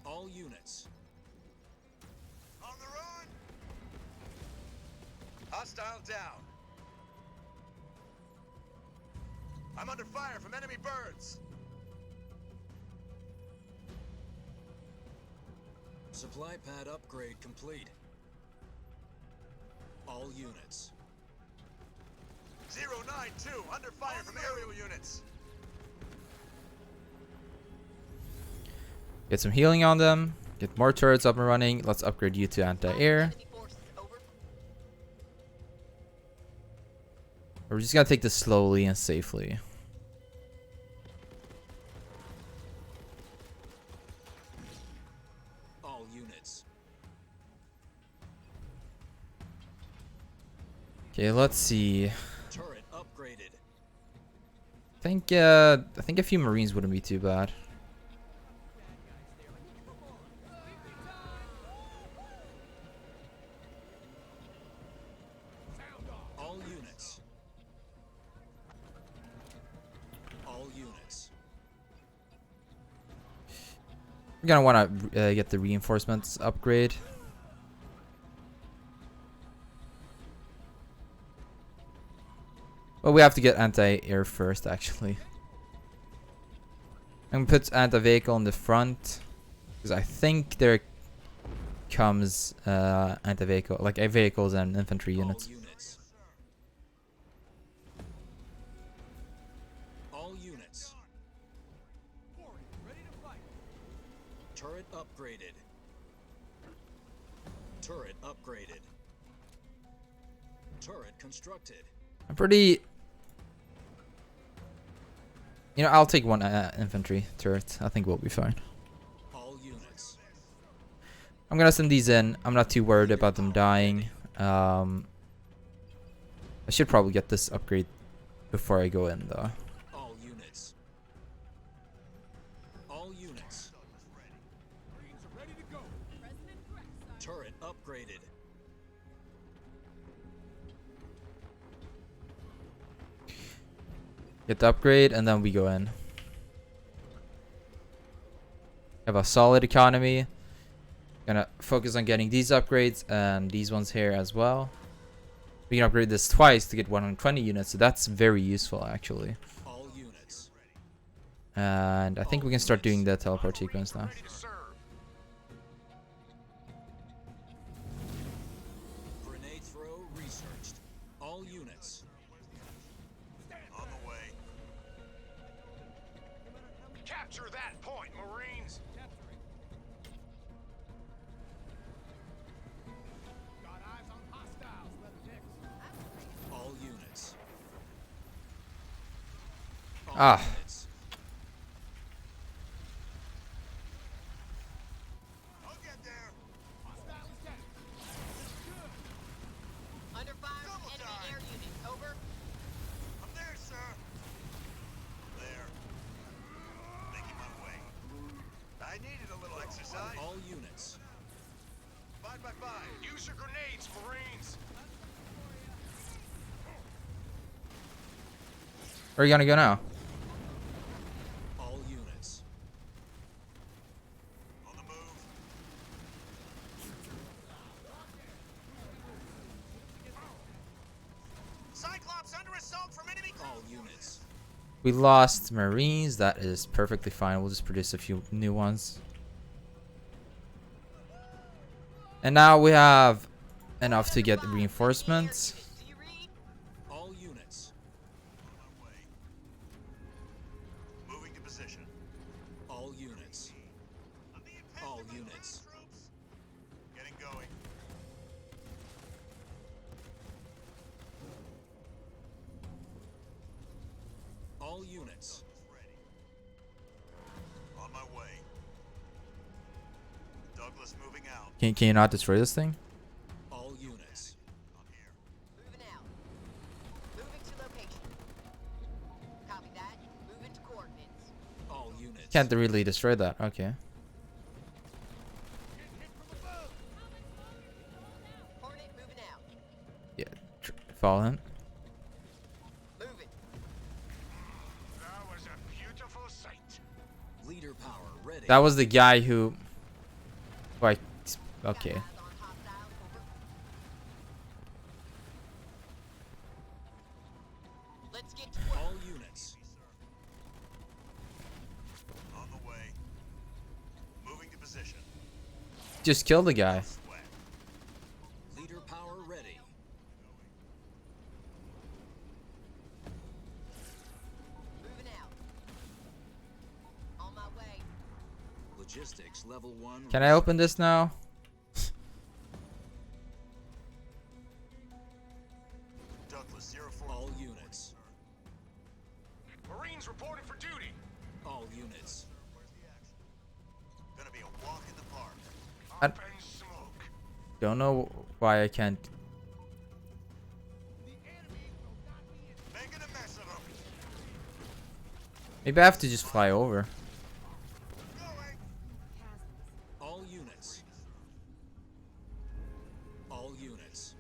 All units. On the run! Hostile down. I'm under fire from enemy birds. Supply pad upgrade complete. All units. 092 under fire from aerial units. Get some healing on them. Get more turrets up and running. Let's upgrade you to anti-air. Enemy forces over. We're just gonna take this slowly and safely. All units. Okay, let's see. Turret upgraded. I think a few Marines wouldn't be too bad. All units. All units. We're gonna want to get the reinforcements upgrade. Well, we have to get anti-air first, actually. I'm gonna put anti-vehicle in the front, because I think there comes anti-vehicle, like vehicles and infantry units. All units. All units. Turret upgraded. Turret upgraded. Turret constructed. I'm pretty... You know, I'll take one infantry turret. I think we'll be fine. All units. I'm gonna send these in. I'm not too worried about them dying. I should probably get this upgrade before I go in, though. All units. All units. Turret upgraded. Get the upgrade, and then we go in. Have a solid economy. Gonna focus on getting these upgrades and these ones here as well. We can upgrade this twice to get 120 units, so that's very useful actually. All units. And I think we can start doing the teleport sequence now. Ready to serve. Grenade throw researched. All units. On the way. Capture that point, Marines. All units. All Ah. units. I'll get there. Under fire from Double enemy time. air unit. Over. I'm there, sir. There. Making my way. I needed a little exercise. All units. 5 by 5. Use your grenades, Marines. Where are you gonna go now? All units. On the move. Cyclops under assault from enemy. All units. We lost Marines. That is perfectly fine. We'll just produce a few new ones. And now we have enough to get reinforcements. Do you read? All units. On my way. Moving to position. All units. I'm being pinned All by the units. troops. Getting going. All units. Ready. On my way. Douglas moving out. Can you not destroy this thing? All units. I'm here. Moving out. Moving to location. Copy that. Moving to coordinates. All units. Can't really destroy that. Okay. Hornet moving out. Yeah. Follow him. Moving. That was a beautiful sight. Leader power ready. That was the guy who. Like. Okay. Got eyes on hostile. Over. Let's get to work. All units. On the way. Moving to position. Just kill the guy. Sweat. Leader power ready. Moving out. On my way. Logistics level 1. Can I open this now? Douglas 04. All units. Marines reporting for duty. All units. Where's the action? Gonna be a walk in the park. I- Up and smoke. Don't know why I can't. Making a mess of them. Maybe I have to just fly over. Going. All units. All units.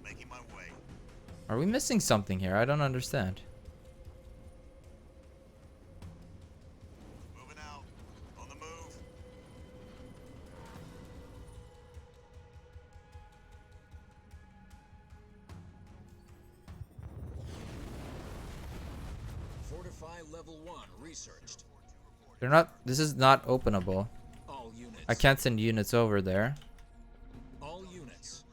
Making my way. Are we missing something here? I don't understand. Moving out. On the move. Fortify level 1 researched. They're not. This is not openable. All units. I can't send units over there. All units.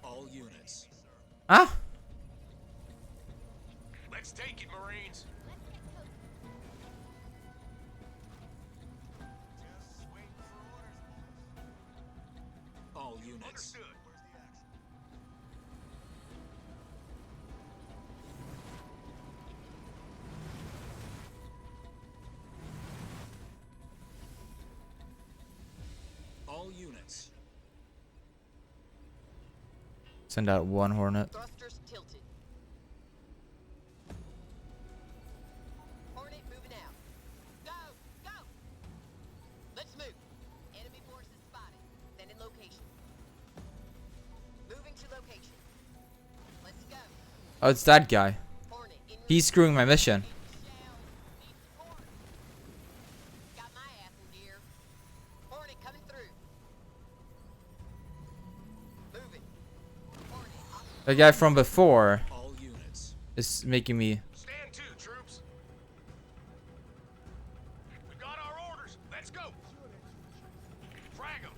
All units. Ah! Let's take it, Marines. Just waiting for orders. All units. Understood. Where's the action? All units. Send out one Hornet. Thrusters tilted. Hornet moving out. Go! Go! Let's move. Enemy forces spotted. Sending location. Oh, it's that guy. He's screwing my mission. Got my apple, dear. Hornet coming through. Moving. The guy from before All units. is making me. Stand to, troops. We got our orders. Let's go. Frag 'em.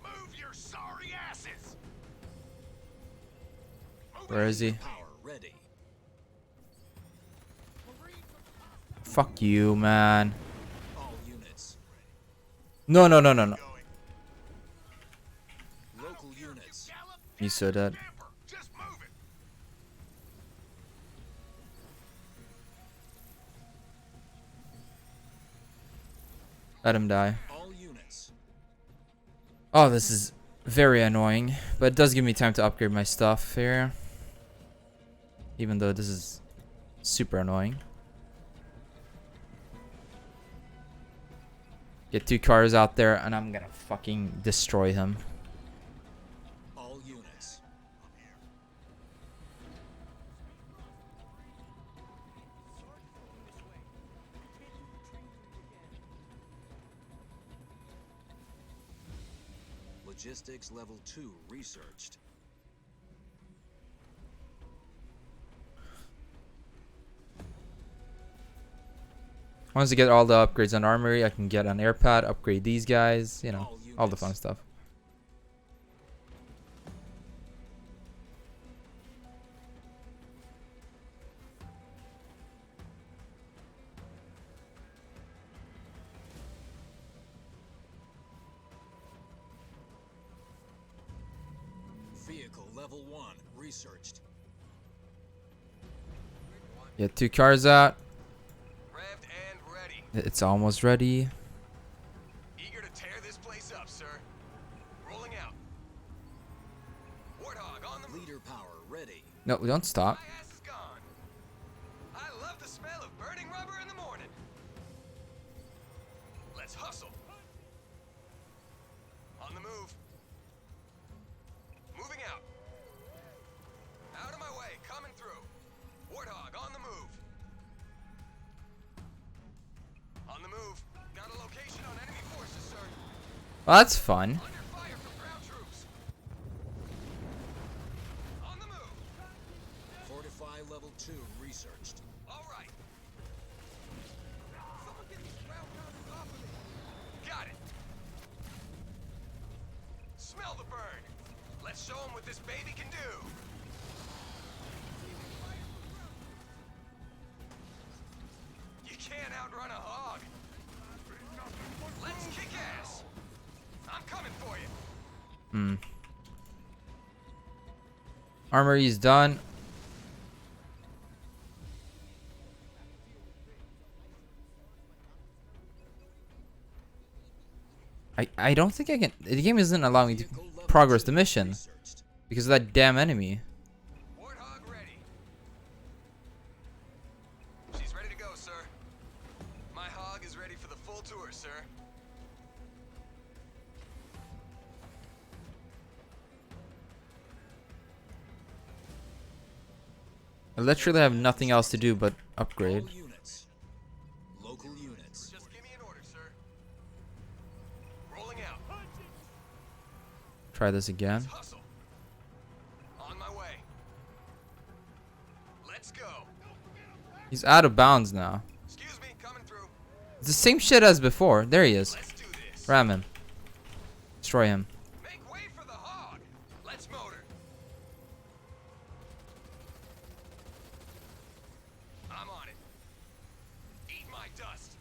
Move your sorry asses. Where is he? Power ready. Fuck you, man. All units. No, no, no, no, no. Local units. You said that. Just move it. Let him die. All units. Oh, this is very annoying, but it does give me time to upgrade my stuff here. Even though this is super annoying. Get 2 cars out there and I'm gonna fucking destroy him. All units. Logistics level 2 researched. Once I get all the upgrades on armory, I can get an air pad, upgrade these guys, you know, all the fun stuff. Vehicle level 1 researched. Get 2 cars out. Revved and ready. It's almost ready. Eager to tear this place up, sir. Rolling out. Warthog on the move. Leader power ready. No, we don't stop. My ass is gone. I love the smell of burning rubber in the morning. Let's hustle. On the move. Moving out. Out of my way, coming through. Warthog on the move. On the move. Got a location on enemy forces, sir. Well, that's fun. Under fire from ground troops. On the move. Fortify level 2 researched. All right. Someone get these ground pounders off of me. Got it. Smell the burn. Let's show them what this baby can do. You can't outrun a hog. Let's kick ass. I'm coming for you. Hmm. Armory is done. I don't think I can. The game isn't allowing me to progress the mission because of that damn enemy. Warthog ready. She's ready to go, sir. My hog is ready for the full tour, sir. I literally have nothing else to do but upgrade. All units. Local units. Just give me an order, sir. Rolling out. Try this again. Let's hustle. On my way. Let's go. He's out of bounds now. Excuse me, coming through. It's the same shit as before. There he is. Let's do this. Ram him. Destroy him. Make way for the hog. Let's motor. I'm on it. Eat my dust.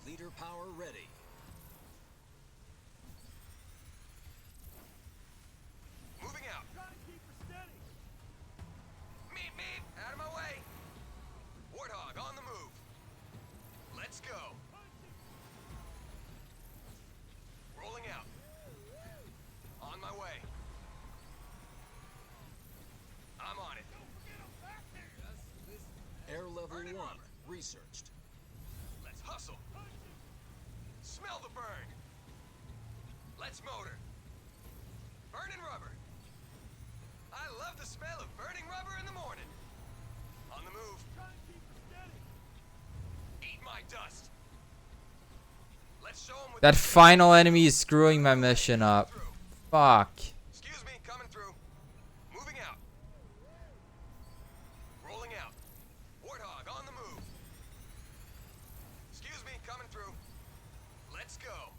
Leader power ready. Moving out. Meet me. Out of my way. Warthog on the move. Let's go. Rolling out. On my way. I'm on it. Air level 1 researched. Let's hustle. Smell the burn. Clutch motor. Burning rubber. I love the smell of burning rubber in the morning. On the move. Eat my dust. Let's show 'em what That final enemy is screwing my mission up. Fuck. Excuse me, coming through. Moving out. Rolling out. Warthog on the move. Excuse me, coming through. Let's go.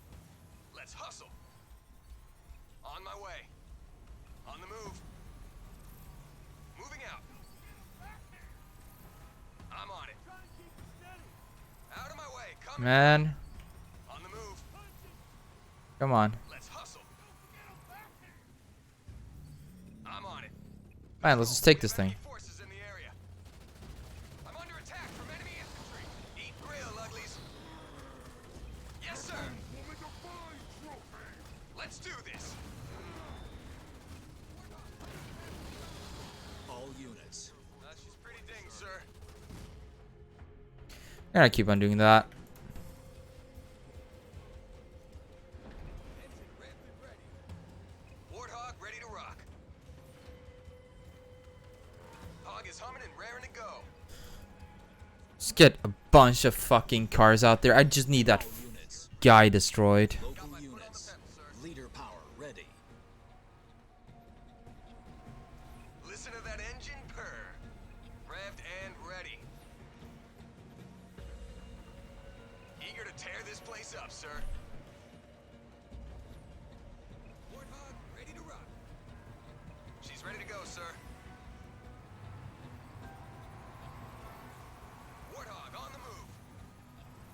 Let's hustle. On my way. On the move. Moving out. I'm on it. Out of my way. Coming. Man. On the move. Come on. Let's hustle. I'm on it. Man, let's just take this thing. Forces in the area. I'm under attack from enemy infantry. Eat grill, uglies. Yes, sir. Let's do this. All units. She's pretty ding, sir. I'm gonna keep on doing that. Warthog ready to rock. Hog is humming and raring to go. Just get a bunch of fucking cars out there. I just need that guy destroyed. Local units. Leader power ready. Listen to that engine purr. Revved and ready. Eager to tear this place up, sir. Warthog ready to rock. She's ready to go, sir. Warthog on the move.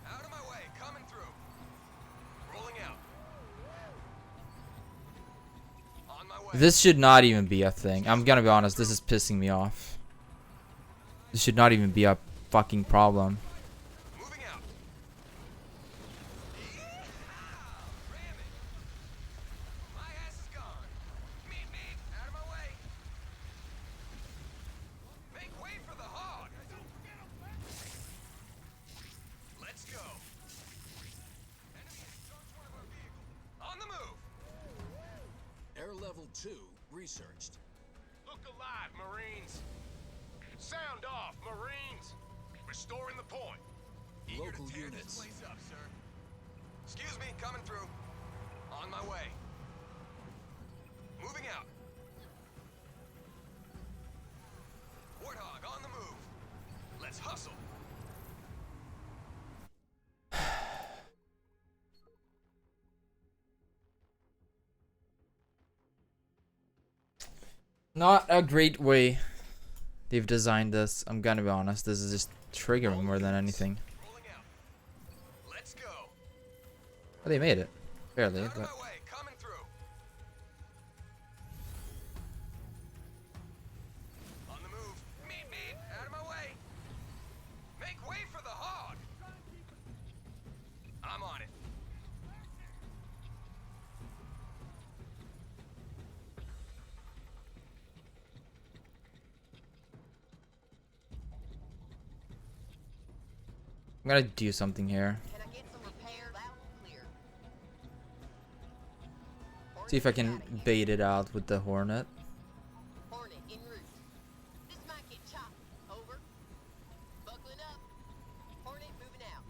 Out of my way, coming through. Rolling out. On my way. This should not even be a thing. I'm gonna be honest, this is pissing me off. This should not even be a fucking problem. Moving out. Ram it. My ass is gone. Meet me. Out of my way. Make way for the hog. Let's go. Enemy has struck one of our vehicles. On the move. Air level 2 researched. Look alive, Marines. Sound off, Marines. Restoring the point. Eager Local to tear units. this place up, sir. Excuse me, coming through. On my way. Moving out. Warthog on the move. Let's hustle. Not a great way they've designed this. I'm gonna be honest. This is just triggering more than anything. Rolling out. Let's go. Well, they made it. Barely, Out of but... my way, coming through. On the move. Meet me. Out of my way. Make way for the hog. I'm on it. I'm gonna do something here. Can I get some repairs? Loud and clear. See if I can bait it out with the Hornet. Hornet en route. This might get chopped. Over. Buckling up. Hornet moving out.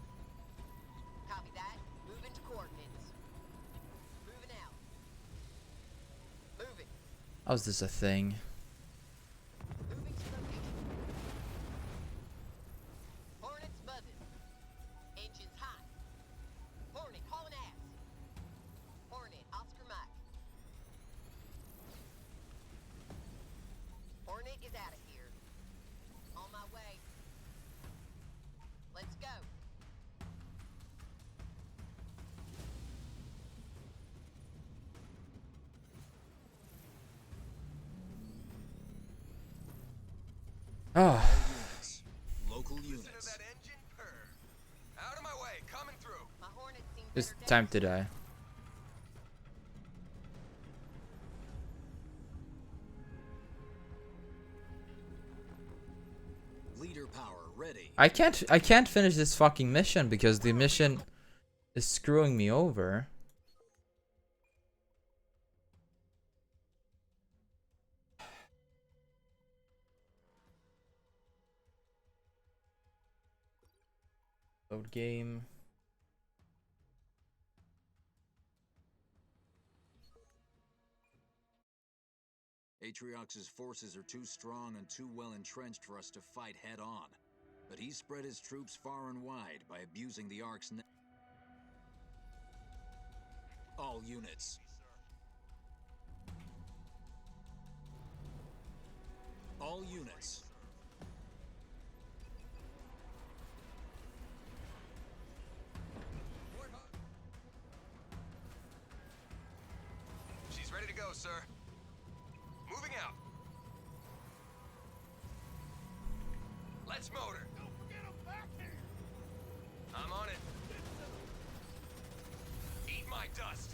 Copy that. Moving to coordinates. Moving out. Moving. How's this a thing? Moving to location. Hornet's buzzing. Engines hot. Hornet hauling ass. Hornet Oscar Mike. Hornet is out of here. On my way. Let's go. Oh, Units. Local Listen to units. that engine purr. Out of my way, coming through. My Hornet seems it's better time days. to die. Leader power ready. I can't finish this fucking mission because the mission is screwing me over. Load game. Atriox's forces are too strong and too well entrenched for us to fight head-on. But he's spread his troops far and wide by abusing the Ark's all units. All units. She's ready to go, sir. Moving out. Let's motor. Don't forget I'm back here. I'm on it. Eat my dust.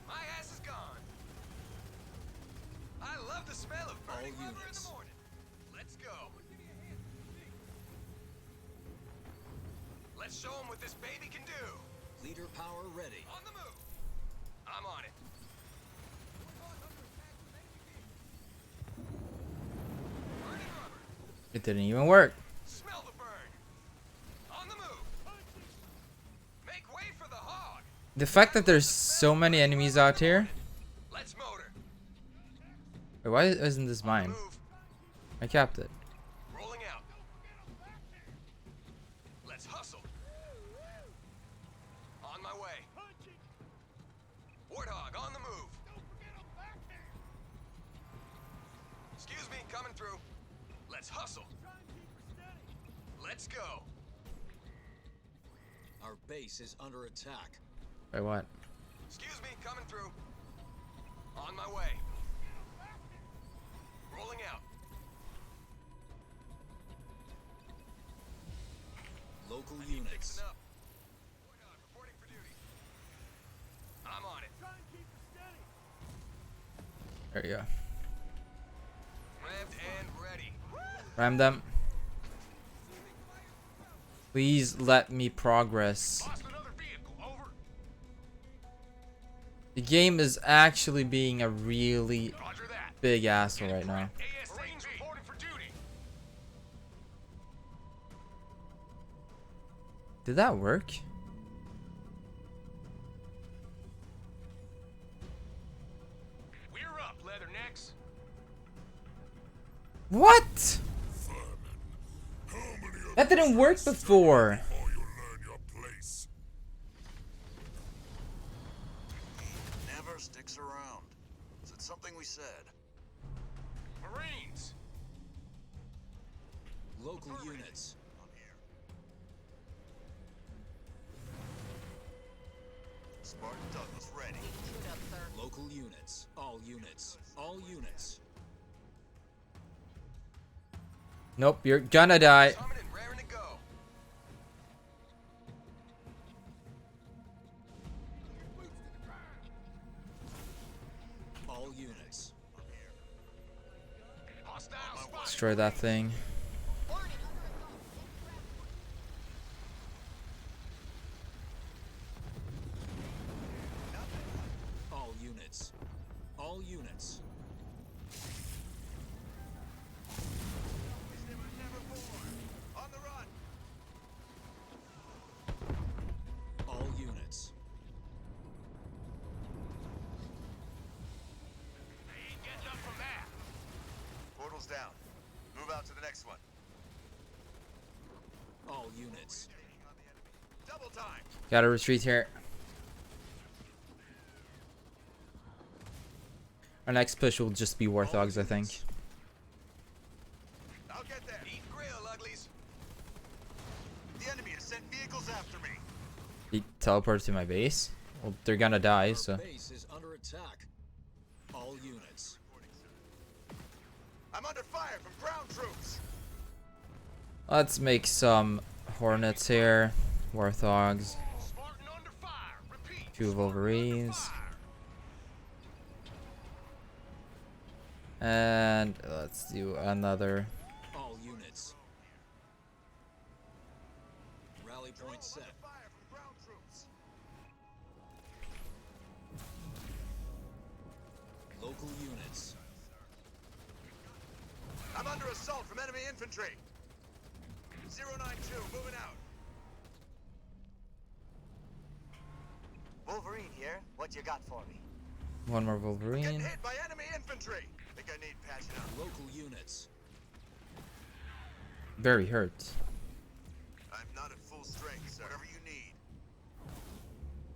My ass is gone. I love the smell of burning rubber in the morning. Let's go. Let's show them what this baby can do. Leader power ready. On the move. I'm on it. Burning rubber. It didn't even work. Smell the burn. On the move. Make way for the hog. The fact that there's so many enemies out here. Let's motor. Wait, why isn't this mine? I capped it. Rolling out. Let's hustle. On my way. Warthog on the move. Excuse me, coming through. Let's hustle. Let's go. Our base is under attack. Wait, what? Excuse me, coming through. On my way. Rolling out. Local units. Fixing up. Warthog reporting for duty. I'm on it. There you go. Revved and ready. Ram them. Please let me progress. Lost another vehicle. Over. The game is actually being a really Roger that. big asshole right now. Marines reporting for duty. Did that work? We're up, Leathernecks. What? That didn't work before. Before you learn your place. Never sticks around. Is it something we said? Marines. Local units. I'm here. Spartan Douglas ready. Shoot up, sir. Local units. All units. All units. Nope, you're gonna die. Summoned and raring to go. All units. Hostile spot. Destroy that thing. All units. All units. On the run. All units. He gets up from that. Portal's down. Move out to the next one. All units. Double time. Gotta retreat here. Our next push will just be Warthogs, I think. I'll get there. Eat grill, uglies. The enemy has sent vehicles after me. He teleported to my base. Well, they're gonna die, Our so. base is under attack. All units. I'm under fire from ground troops. Let's make some Hornets here. Warthogs. Spartan under fire. Repeat. 2 Wolverines. And let's do another. All units. Rally point set. Fire from ground troops. Local units. I'm under assault from enemy infantry. 092, moving out. Wolverine here. What you got for me? One more Getting Wolverine. hit by enemy infantry. Think I need patching up. Local units. Very hurt. I'm not at full strength, sir. Whatever you need.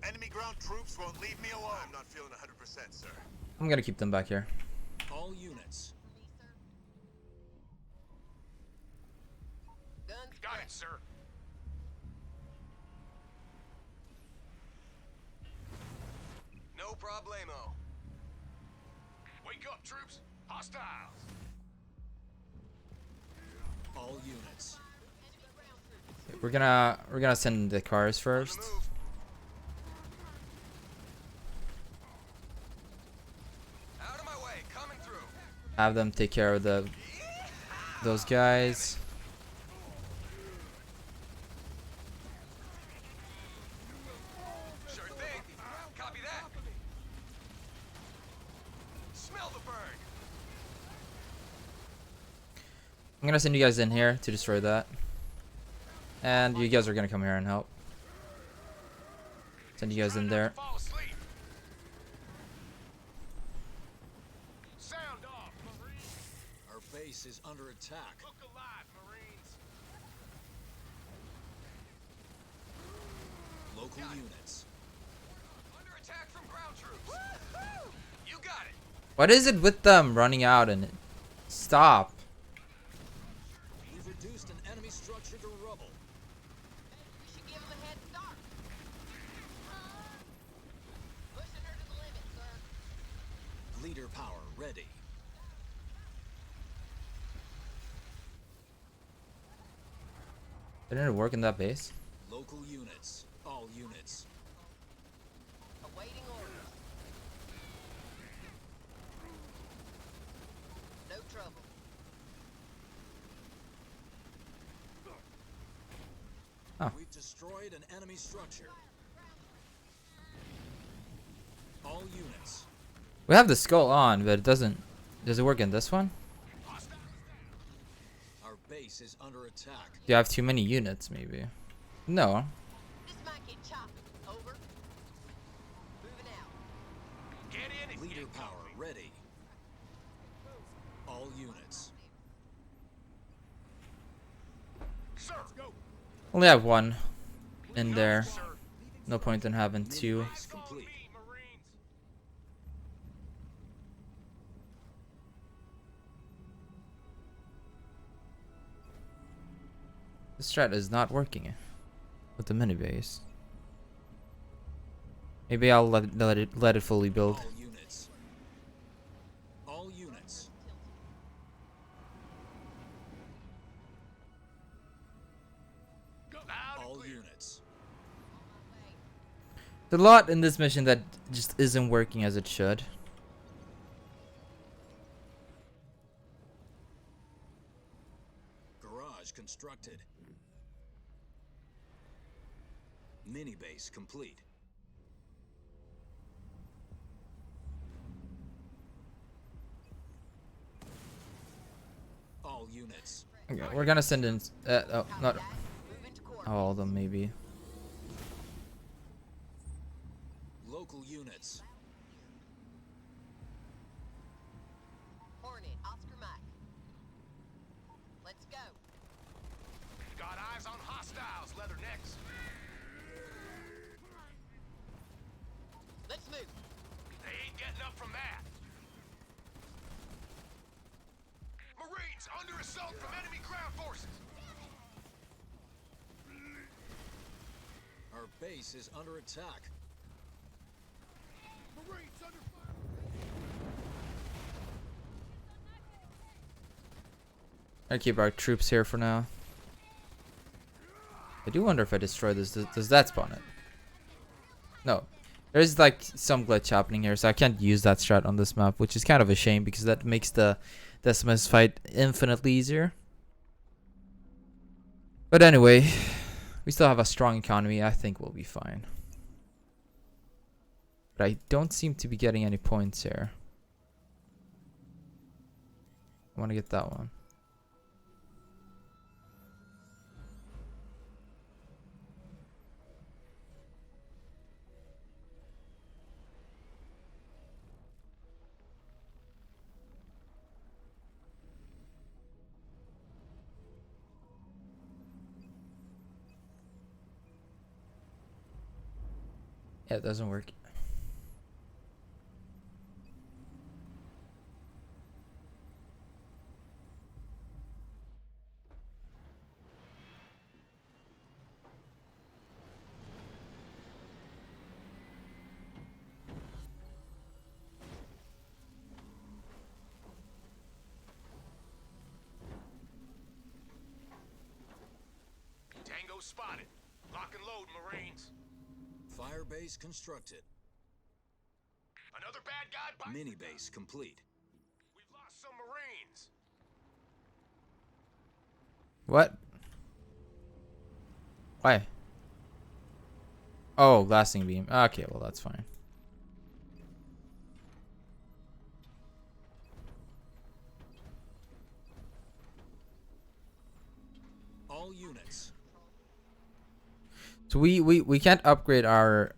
Enemy ground troops won't leave me alone. I'm not feeling 100%, sir. I'm gonna keep them back here. All units. Guns Got it, sir. No problemo. Wake up, troops. Hostiles. All units. We're gonna send the cars first. On the move. Out of my way. Coming through. Have them take care of those guys. Sure thing. Copy that. Smell the burn. I'm gonna send you guys in here to destroy that. And you guys are gonna come here and help. Send you guys in there. Fall asleep. Sound off, Marines. Our base is under attack. Look alive, Marines. Local units. Under attack from ground troops. You got it. What is it with them running out and stop? We've reduced an enemy structure to rubble. We should give them a head start. Pushing her to the limit, sir. Leader power ready. Didn't it work in that base? Local units. All units. Awaiting orders. No trouble. We've destroyed an enemy structure. All units. We have the skull on, but it doesn't. Does it work in this one? Our base is under attack. Do you have too many units, maybe? No. This might get choppy. Over. Moving out. Get in and Leader get power comfy. ready. All units. Sir, go. Only have one in there. No point in having two. Base complete. Me, Marines. This strat is not working with the mini base. Maybe I'll let it fully build. All units. All units. Go loud and All clear. units. There's a lot in this mission that just isn't working as it should. Garage constructed. Mini base complete. All units. Okay, we're gonna send in. Oh, not Moving to court. all of them, maybe. Local units. Hornet, Oscar Mike. Let's go. Got eyes on hostiles, Leathernecks. Let's move. They ain't getting up from that. Marines under assault from enemy ground forces. Our base is under attack. Marines under fire. I keep our troops here for now. I do wonder if I destroy this, does that spawn it? No. There's like some glitch happening here, so I can't use that strat on this map, which is kind of a shame because that makes the Decimus fight infinitely easier. But anyway, we still have a strong economy. I think we'll be fine. But I don't seem to be getting any points here. I want to get that one. Yeah, it doesn't work. Tango spotted. Lock and load, Marines. Fire base constructed. Another bad guy by... Mini base complete. We've lost some Marines. What? Why? Oh, blasting beam. Okay, well that's fine. All units. So we can't upgrade our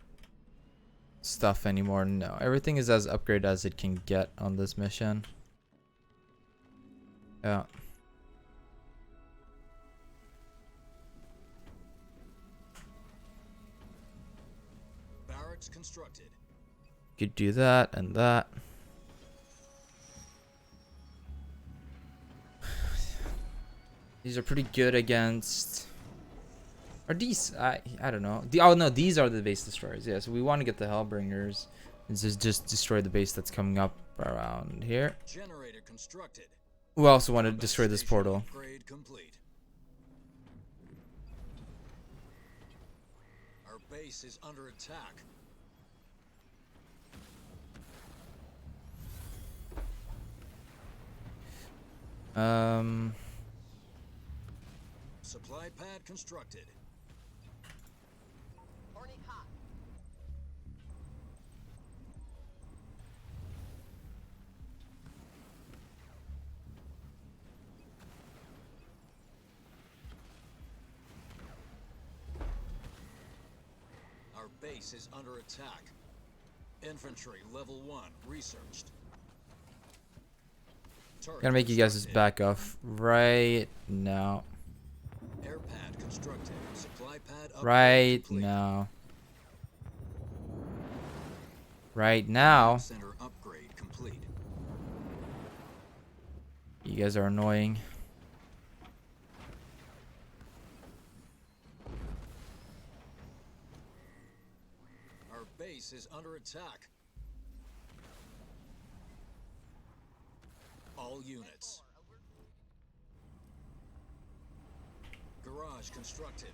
stuff anymore. No, everything is as upgraded as it can get on this mission. Yeah. Barracks constructed. Could do that and that. These are pretty good against. Are these? I don't know. Oh no, these are the base destroyers. Yeah, so we want to get the Hellbringers and just destroy the base that's coming up around here. Generator constructed. We also want to destroy this portal. Upgrade complete. Our base is under attack. Supply pad constructed. Hornet hot. Our base is under attack. Infantry level 1 researched. Turret Gonna make you guys constructed. back off right now. Air pad constructed. Supply pad upgrade Right complete. now. Right now. Center upgrade complete. You guys are annoying. Our base is under attack. All units. Garage constructed.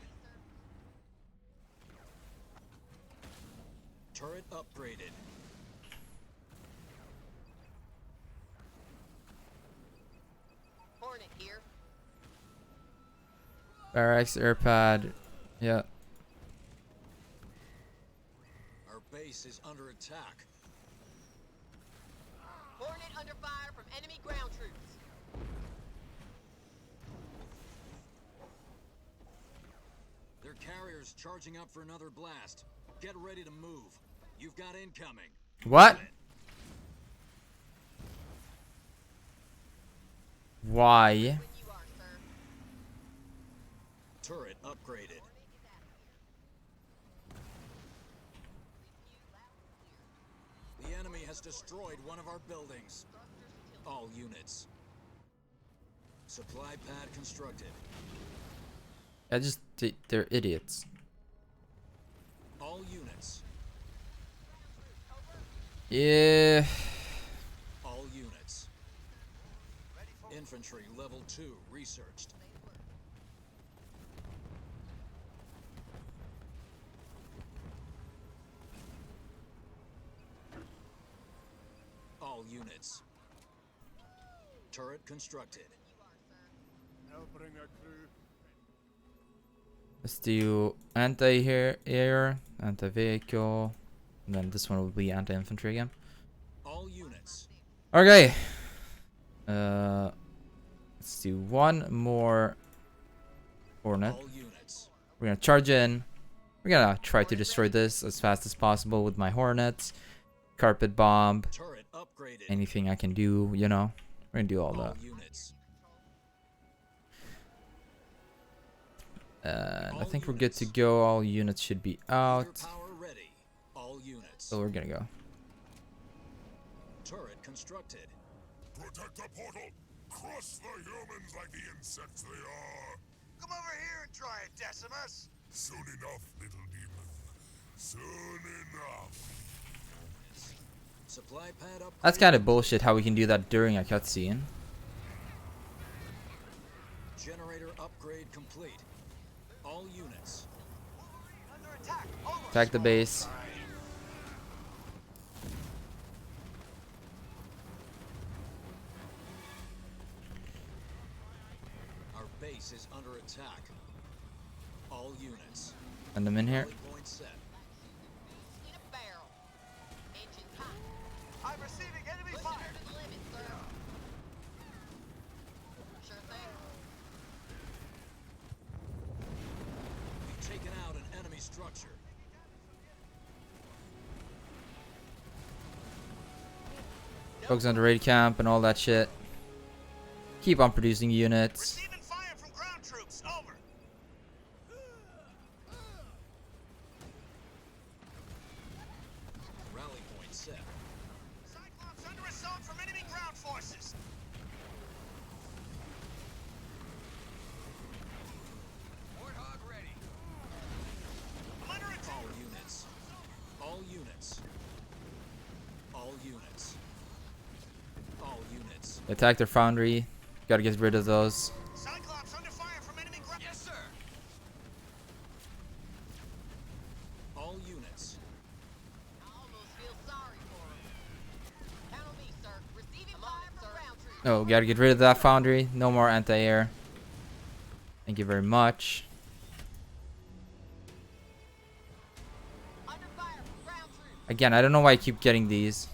Turret upgraded. Hornet here. Barracks, airpad. Yeah. Our base is under attack. Hornet under fire from enemy ground troops. Their carriers charging up for another blast. Get ready to move. You've got incoming. What? Why? When you are, sir. Turret upgraded. The enemy has destroyed one of our buildings. All units. Supply pad constructed. They're idiots. All units. Yeah. All units. Infantry level 2 researched. All units. Turret constructed. Let's do anti-air, anti-vehicle, and then this one will be anti-infantry again. All units. Okay. Let's do one more Hornet. All units. We're gonna charge in. We're gonna try to destroy this as fast as possible with my Hornets, carpet bomb, Turret upgraded. anything I can do, you know. We're gonna do all that. Units. I think we're good to go. All units should be out. Power ready. All So we're gonna go. Turret constructed. Protect the portal! Crush the humans like the insects they are! Come over here and try it, Decimus! Soon enough, little demon. Soon enough. Supply pad up. That's kind of bullshit how we can do that during a cutscene. Generator upgrade complete. All units. Under attack. Over. Attack the base. Our base is under attack. All units. Send them in here. Rally point set. In a barrel. Engine hot. I'm receiving enemy Pushing fire. her to the limit, sir. Sure thing. We've taken out an enemy structure. Focus on the raid camp and all that shit. Keep on producing units. Receiving fire from ground troops. Over. Rally point set. Cyclops under assault from enemy ground forces. Warthog ready. I'm under attack. All units. All units. All units. All units. Attack their foundry. Gotta get rid of those. Cyclops under fire from enemy ground. Yes, sir. All units. I almost feel sorry for him. Count on me, sir. Receiving fire from ground troops. Oh, gotta get rid of that foundry. No more anti-air. Thank you very much. Under fire from ground troops. Again, I don't know why I keep getting these.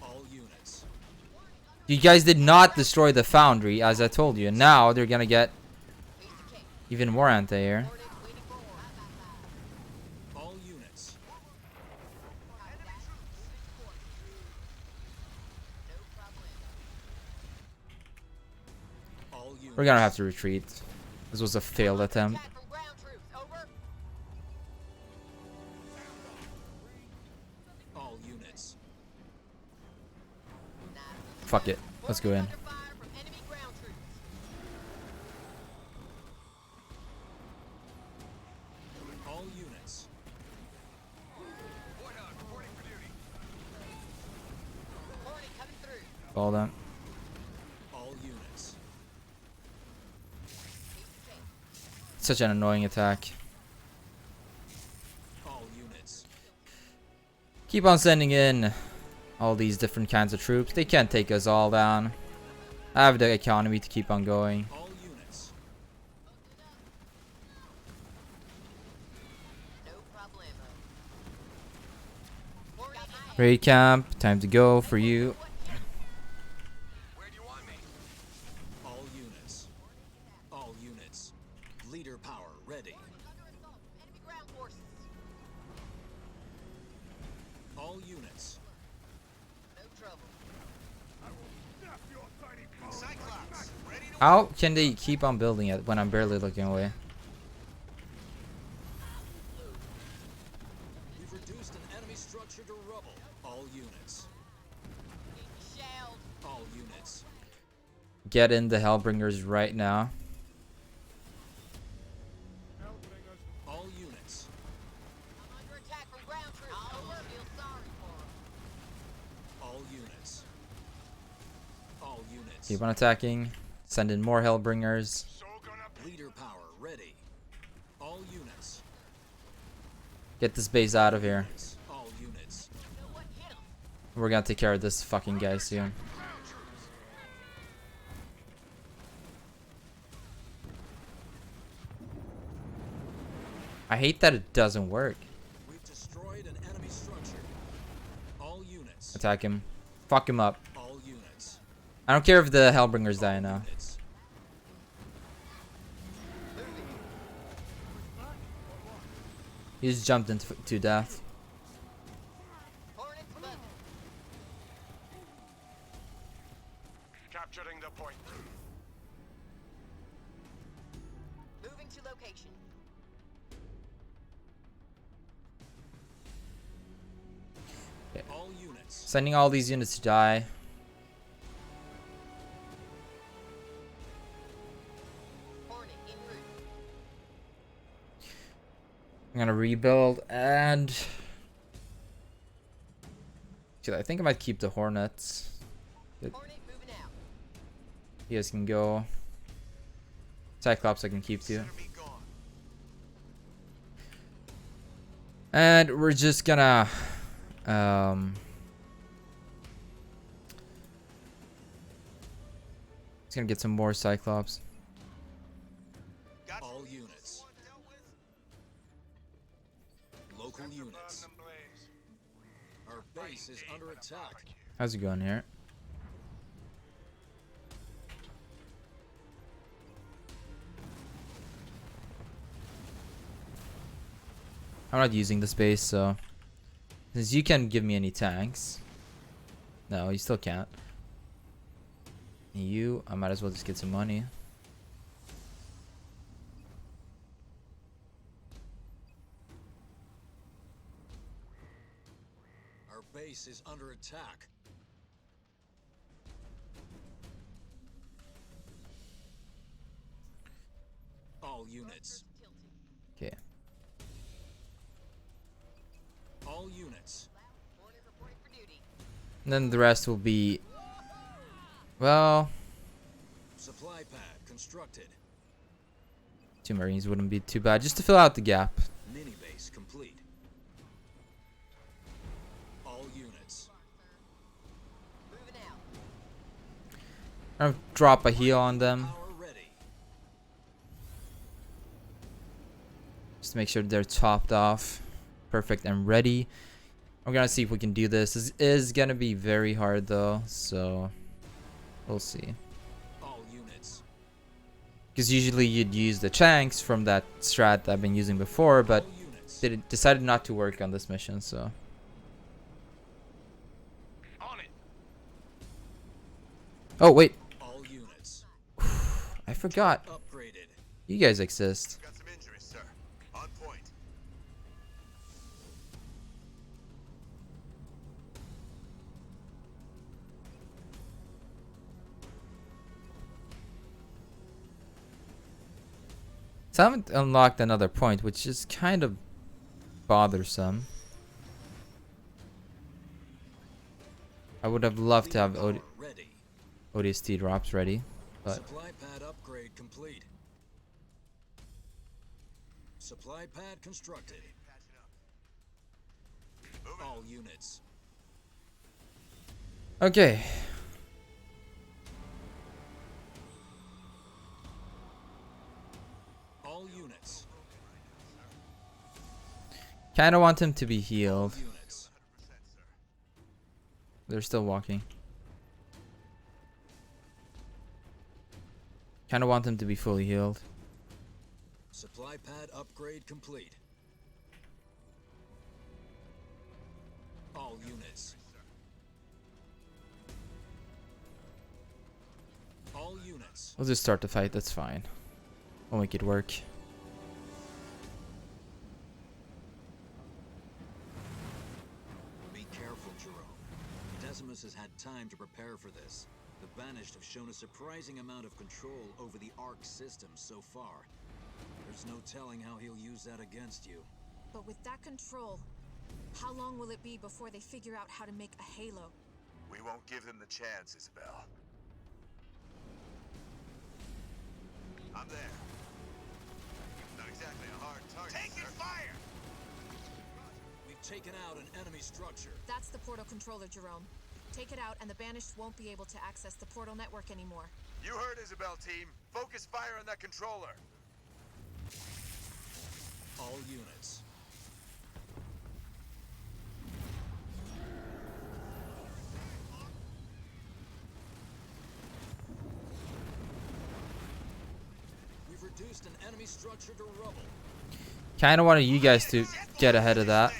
All units. You guys did not destroy the foundry, as I told you. And now they're gonna get Piece of cake. even more anti-air. Ordered, waiting for orders. All units. No problem. All units. We're gonna have to retreat. This was a failed attempt. Attack from ground troops. Over. All units. Fuck it. Let's go in. Under fire from enemy ground troops. All units. Warthog reporting for duty. Hornet coming through. Follow them. All units. Such an annoying attack. All units. Keep on sending in all these different kinds of troops. They can't take us all down. I have the economy to keep on going. All units. No problemo. Hornet high. Raid camp. Time to go for you. Where do you want me? All units. All units. Leader power ready. Under assault from enemy ground forces. All units. No trouble. Cyclops ready to. How can they keep on building it when I'm barely looking away? We've reduced an enemy structure to rubble. All units. Need me shelled. All units. Get in the Hellbringers right now. All units. I'm under attack from ground troops. I almost feel sorry for him. All units. All units. Keep on attacking. Send in more Hellbringers. So gonna be. Leader power ready. All units. Get this base out of here. All units. You know what? Hit him. We're gonna take care of this fucking guy soon. I hate that it doesn't work. We've destroyed an enemy structure. All units. Attack him. Fuck him up. All units. I don't care if the Hellbringers die now. Units. He just jumped into death. Hornet above. Capturing the point. Moving to location. location. All units. Sending all these units to die. Hornet en route. I'm gonna rebuild and actually, I think I might keep the Hornets. Hornet moving out. You guys can go. Cyclops I can keep too. And we're just gonna just gonna get some more Cyclops. All units. Local units. Our base is under attack. How's it going here? I'm not using the space, so since you can't give me any tanks. No, you still can't. You, I might as well just get some money. Our base is under attack. All units. Okay. All units. Hornet reporting for duty. And then the rest will be, well, Supply pad constructed. 2 Marines wouldn't be too bad just to fill out the gap. Mini base complete. All units. Moving out. I'm gonna drop a heal on them Power ready. just to make sure they're topped off, perfect and ready. I'm gonna see if we can do this. This is gonna be very hard though, so we'll see. All units. Because usually you'd use the Chanks from that strat that I've been using before, but All units. they decided not to work on this mission, so. On it. Oh, wait. All units. I forgot. Upgraded. You guys exist. Got some injuries, sir. On point. So I haven't unlocked another point, which is kind of bothersome. I would have loved to have Power ready. ODST drops ready, but Supply pad upgrade complete. Supply pad constructed. All units. okay. All units. Kind of want him to be All healed. units. They're still walking. Kind of want them to be fully healed. Supply pad upgrade complete. All units. All units. We'll just start the fight. That's fine. We'll make it work. Be careful, Jerome. Decimus has had time to prepare for this. The Banished have shown a surprising amount of control over the Arc system so far. There's no telling how he'll use that against you. But with that control, how long will it be before they figure out how to make a halo? We won't give them the chance, Isabel. I'm there. Not exactly a hard target. Taking fire! We've taken out an enemy structure. That's the portal controller, Jerome. Take it out and the Banished won't be able to access the portal network anymore. You heard Isabel, team. Focus fire on that controller. All units. We've reduced an enemy structure to rubble. Kind of wanted you guys to get ahead of that.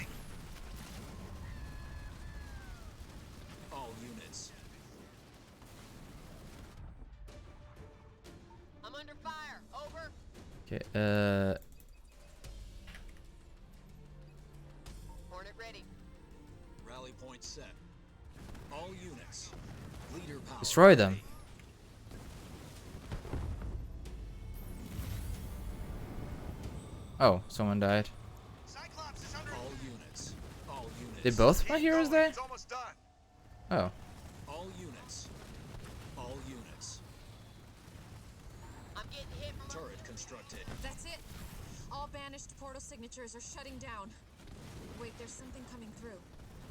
All units. I'm under fire. Over. Okay, Hornet ready. Rally point set. All units. Leader power. destroy them. Oh, someone died. Cyclops is under. All units. All units. Did both my heroes die? It's almost done. Oh. All units. All units. I'm getting hit from Turret constructed. That's it. All banished portal signatures are shutting down. Wait, there's something coming through.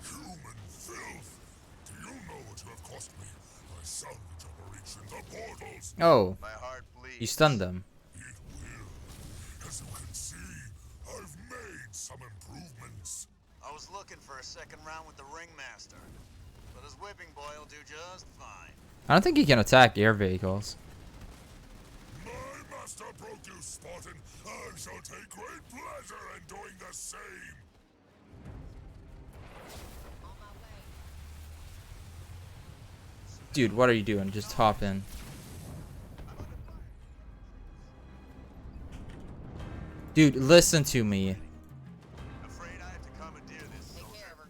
Human filth! Do you know what you have cost me? My salvage operation, the portals! Oh, My heart bleeds. you stunned them. It will. As you can see, I've made some improvements. I was looking for a second round with the Ringmaster, but his whipping boy will do just fine. I don't think he can attack air vehicles. My master broke you, Spartan. I shall take great pleasure in doing the same. on my way. Dude, what are you doing? Just hop in. Dude, listen to me. Afraid I have to commandeer this Take soldier. care of her.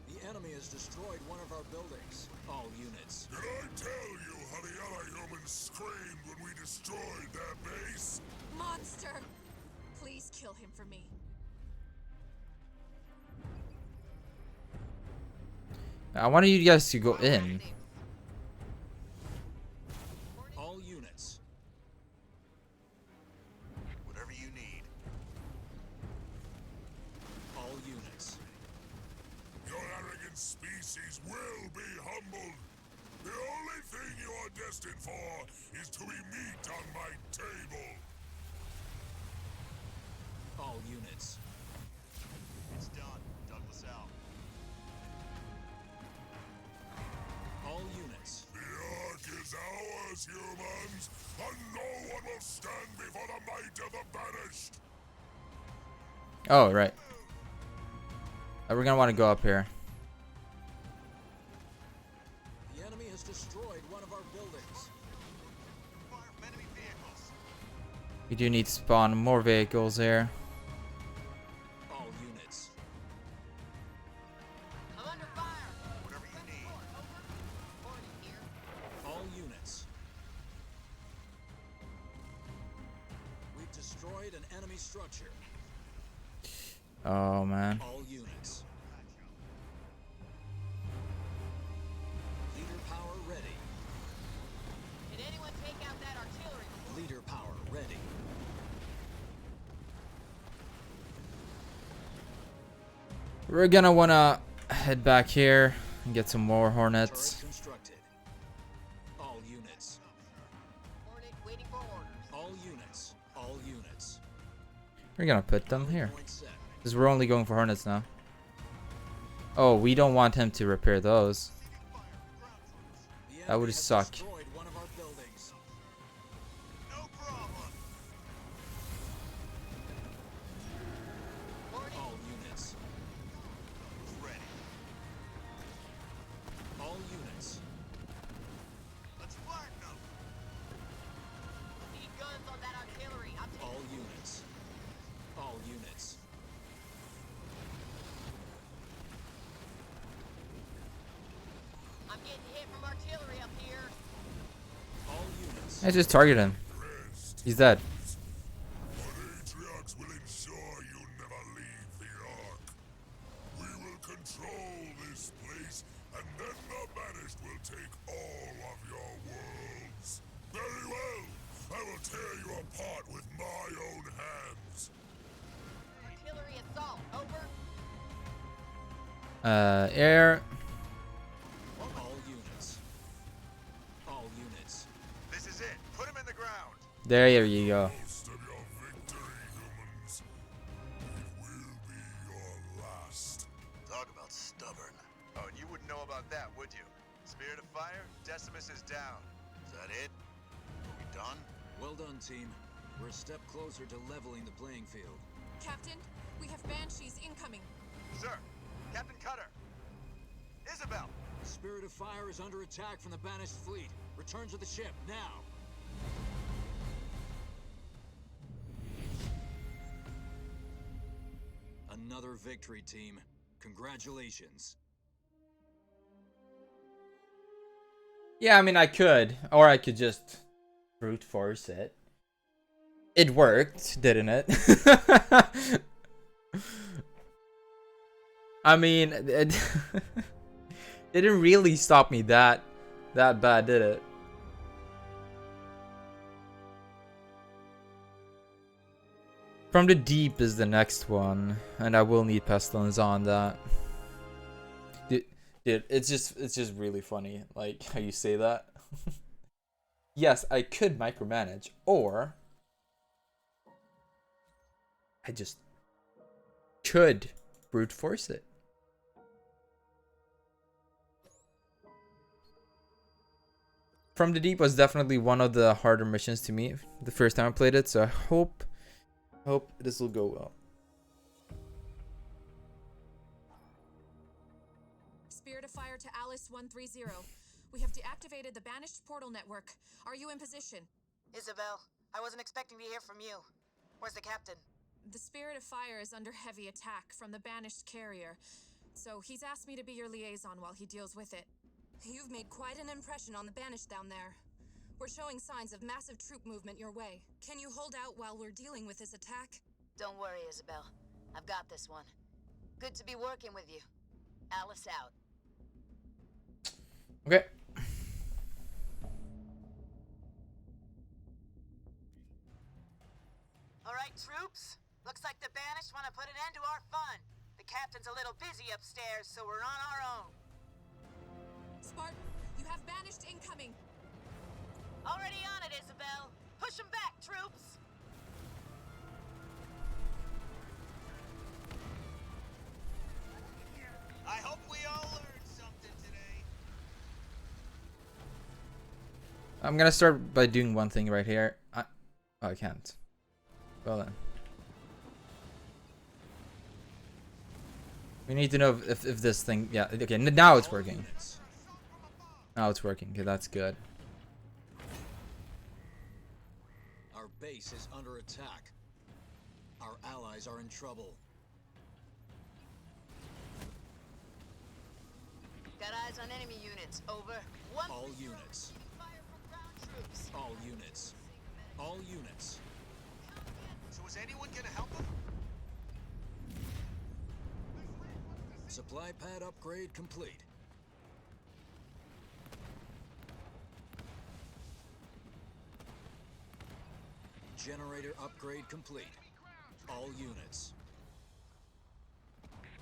The enemy has destroyed one of our buildings. All units. Did I tell you how the other humans screamed when we destroyed their base? Monster! Please kill him for me. I wanted you guys to go in. All units. Whatever you need. All units. Your arrogant species will be humbled. The only thing you are destined for is to be meat on my table. All units. It's done. Douglas out. All units. The Ark is ours, humans, and no one will stand before the might of the banished. Oh, right. We're gonna want to go up here. The enemy has destroyed one of our buildings. Fire from enemy vehicles. We do need to spawn more vehicles here. All units. I'm under fire. Whatever you need. Hornet here. All units. We've destroyed an enemy structure. Oh, man. All units. Leader power ready. Did anyone take out that artillery? Leader power ready. We're gonna wanna head back here and get some more Turret hornets. constructed. All units. Hornet waiting for orders. All units. All units. We're gonna put them here. Point set. Because we're only going for hornets now. Oh, we don't want him to repair those. The That would enemy has suck. destroyed one of our buildings. No problem. All units. Ready. All units. Let's flatten them. Need guns on that artillery. I'm taking All units. All units. I'm getting hit from artillery up here. All units. I just target him. He's dead. But Atriox will ensure you never leave the Ark. We will control this place, and then the banished will take all of your worlds. Very well. I will tear you apart with my own hands. Artillery assault. Over. Air. All units. All units. This is it. Put him in the ground. There you go. Most of your victory, humans. It will be your last. Talk about stubborn. Oh, and you wouldn't know about that, would you? Spirit of Fire, Decimus is down. Is that it? Are we done? Well done, team. We're a step closer to leveling the playing field. Captain, we have banshees incoming. Sir, Captain Cutter. Isabel, Spirit of Fire is under attack from the banished fleet. Return to the ship, now! Another victory, team. Congratulations. Yeah, I mean, I could. Or I could just brute force it. It worked, didn't it? I mean, it didn't really stop me that bad, did it? From the Deep is the next one, and I will need Pestilence on that. Dude, it's just really funny, like how you say that. Yes, I could micromanage, or I just could brute force it. From the Deep was definitely one of the harder missions to me the first time I played it, so I hope this will go well. Spirit of Fire to Alice 130. We have deactivated the banished portal network. Are you in position? Isabel, I wasn't expecting to hear from you. Where's the captain? The Spirit of Fire is under heavy attack from the banished carrier, so he's asked me to be your liaison while he deals with it. You've made quite an impression on the banished down there. We're showing signs of massive troop movement your way. Can you hold out while we're dealing with this attack? Don't worry, Isabel. I've got this one. Good to be working with you. Alice out. Okay. All right, troops. Looks like the banished want to put an end to our fun. The captain's a little busy upstairs, so we're on our own. Spartan, you have banished incoming. Already on it, Isabel. Push them back, troops. I hope we all learned something today. I'm gonna start by doing one thing right here. Oh, I can't. Well then. We need to know if this thing... Yeah, okay, now it's working. Now it's working. Okay, that's good. Our base is under attack. Our allies are in trouble. Got eyes on enemy units. Over. All units. Fire from ground troops. All units. All units. So is anyone gonna help them? Supply pad upgrade complete. Generator upgrade complete. All units.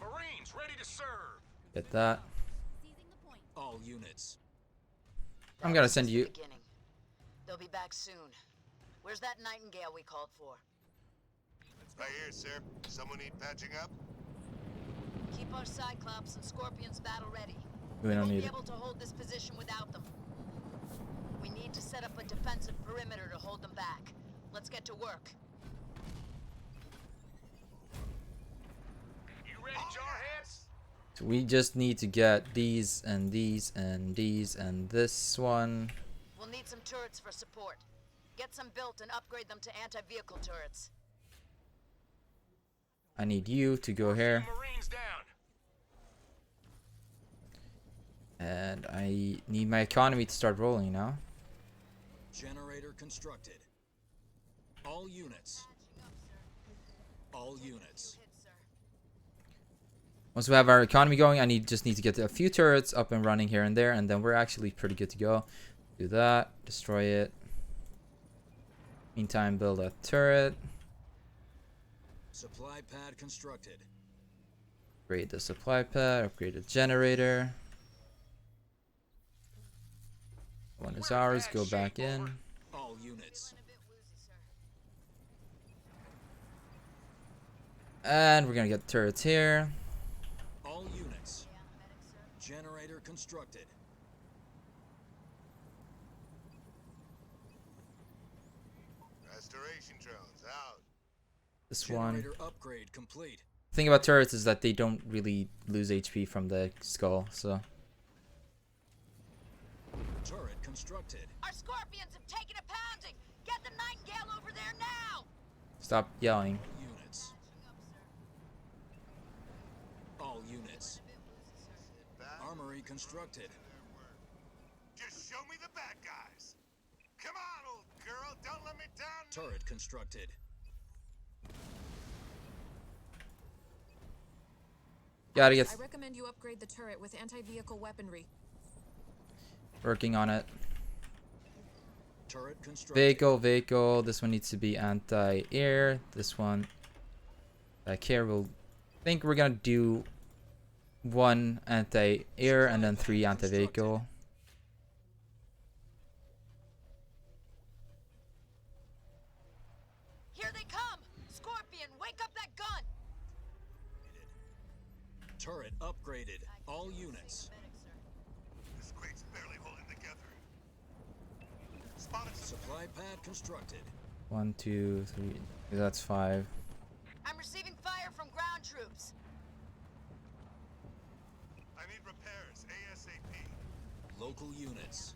Marines ready to serve. Get that. All units. I'm gonna send you... Beginning. They'll be back soon. Where's that Nightingale we called for? Right here, sir. Someone need patching up? Keep our Cyclops and Scorpions battle ready. We don't won't need be it. able to hold this position without them. We need to set up a defensive perimeter to hold them back. Let's get to work. You ready, jarheads? So we just need to get these and these and these and this one. We'll need some turrets for support. Get some built and upgrade them to anti-vehicle turrets. I need you to go here. Marines down. And I need my economy to start rolling now. Generator constructed. All units. All units. Once we have our economy going, I just need to get a few turrets up and running here and there, and then we're actually pretty good to go. Do that, destroy it. Meantime, build a turret. Supply pad constructed. Upgrade the supply pad, upgrade the generator. One is ours, go back in. All units. And we're gonna get turrets here. All units. Generator constructed. Restoration drones out. This one. Generator upgrade complete. The thing about turrets is that they don't really lose HP from the skull, so constructed. Our scorpions have taken a pounding. Get the Nightingale over there now. Stop yelling. Units. All units. Armory constructed. Just show me the bad guys. Come on, old girl, don't let me down. Turret constructed. Gotta get I recommend you upgrade the turret with anti-vehicle weaponry. working on it. Turret constructed. Vehicle. This one needs to be anti-air. This one, care. We'll think we're gonna do 1 anti-air and then 3 anti-vehicle. Here they come. Scorpion, wake up that gun. Turret upgraded. All units. This crate's barely holding together. Spotted some. Supply pad constructed. 1, 2, 3. That's 5. I'm receiving fire from ground troops. I need repairs ASAP. Local units.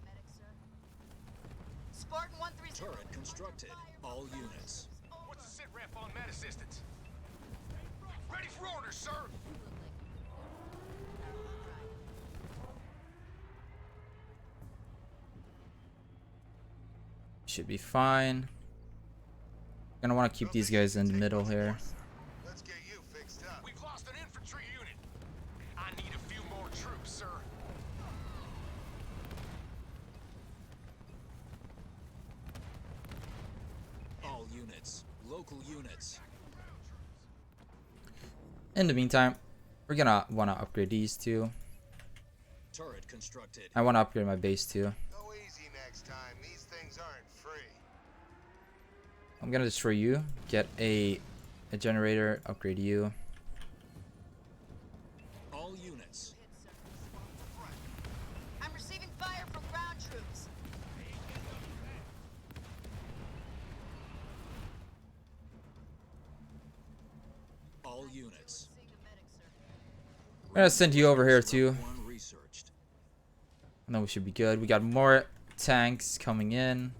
Spartan 130. Turret constructed. All units. What's the sit rep on med assistance? Ready for orders, sir. Should be fine. Gonna want to keep these guys in the middle here. Let's get you fixed up. We've lost an infantry unit. I need a few more troops, sir. All units. Local units. In the meantime, we're gonna want to upgrade these two. Turret constructed. I want to upgrade my base too. Go easy next time. These things aren't free. I'm gonna destroy you. Get a generator. Upgrade you. All units. I'm receiving fire from ground troops. All units. I'm gonna send you over here too. One researched. And then we should be good. We got more tanks coming in.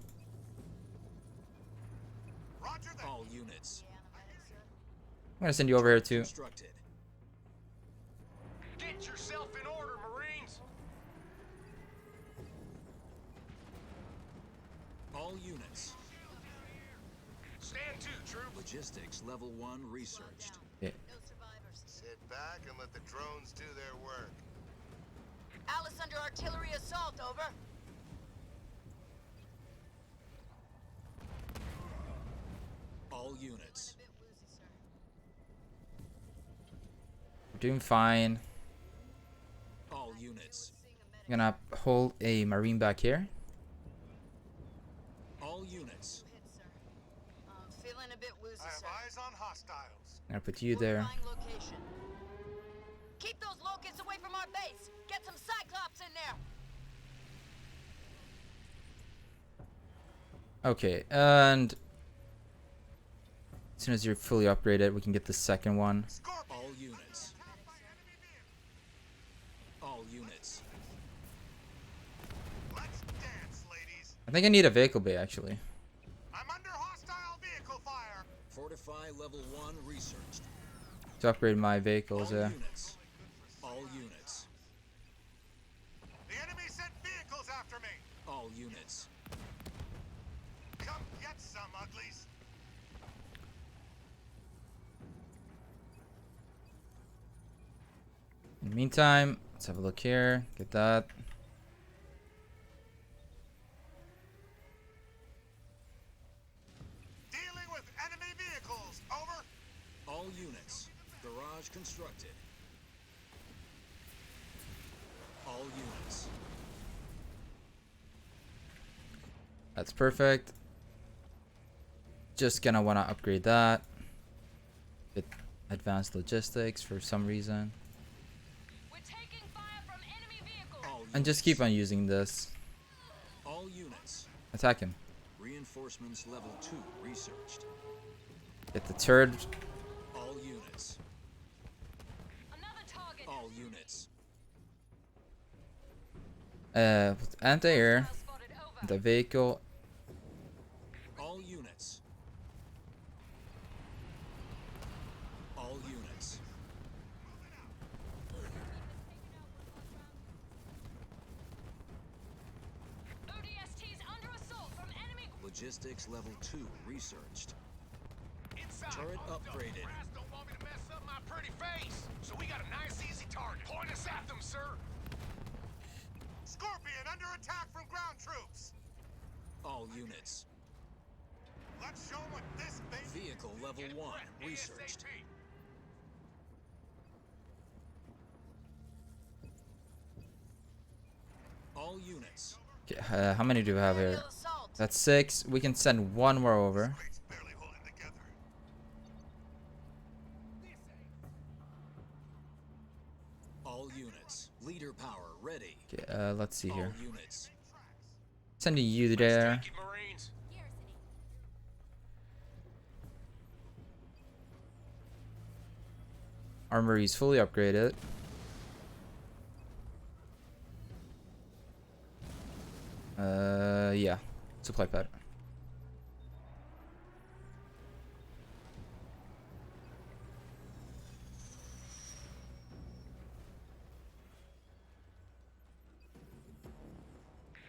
Roger that. All units. I'm gonna send you over here too. Constructed. Get yourself in order, Marines. All units. Stand to, troop. Logistics level 1 researched. Okay. No survivors. Sit back and let the drones do their work. Alice under artillery assault, over. All units. We're doing fine. All units. I'm gonna hold a marine back here. All units. I'm feeling a bit woozy, I have sir. eyes on hostiles. I'm gonna put you there. Fortifying location. Keep those locusts away from our base. Get some Cyclops in there. Okay, and as soon as you're fully upgraded, we can get the second one. All units. All units. Let's dance, ladies. I think I need a vehicle bay actually. I'm under hostile vehicle fire. Fortify level 1 researched. To upgrade my vehicles, All yeah. units. All units. The enemy sent vehicles after me. All units. Come get some, uglies. In the meantime, let's have a look here. Get that. Dealing with enemy vehicles. Over. All units. Garage constructed. All units. That's perfect. Just gonna wanna upgrade that. Get advanced logistics for some reason. We're taking fire from enemy vehicles. All And just keep on using this. All units. Attack him. Reinforcements level 2 researched. Get the turret. All units. Another target. All units. Anti-air. Spotted The vehicle. All units. All units. ODST's under assault from enemy. Logistics level 2 researched. Inside. Turret upgraded. Brass don't want me to mess up my pretty face, so we got a nice, easy target. Point us at them, sir. Scorpion under attack from ground troops. All units. Let's show 'em what this baby. Vehicle level 1 researched. ASAP. All units. Okay, how many do we have here? Aerial assault. That's 6. We can send one more over. Crate's barely holding together. All units. Leader power ready. Okay, let's see All here. units. Sending you there. Take it, Marines. Armory is fully upgraded. Yeah. Supply pad.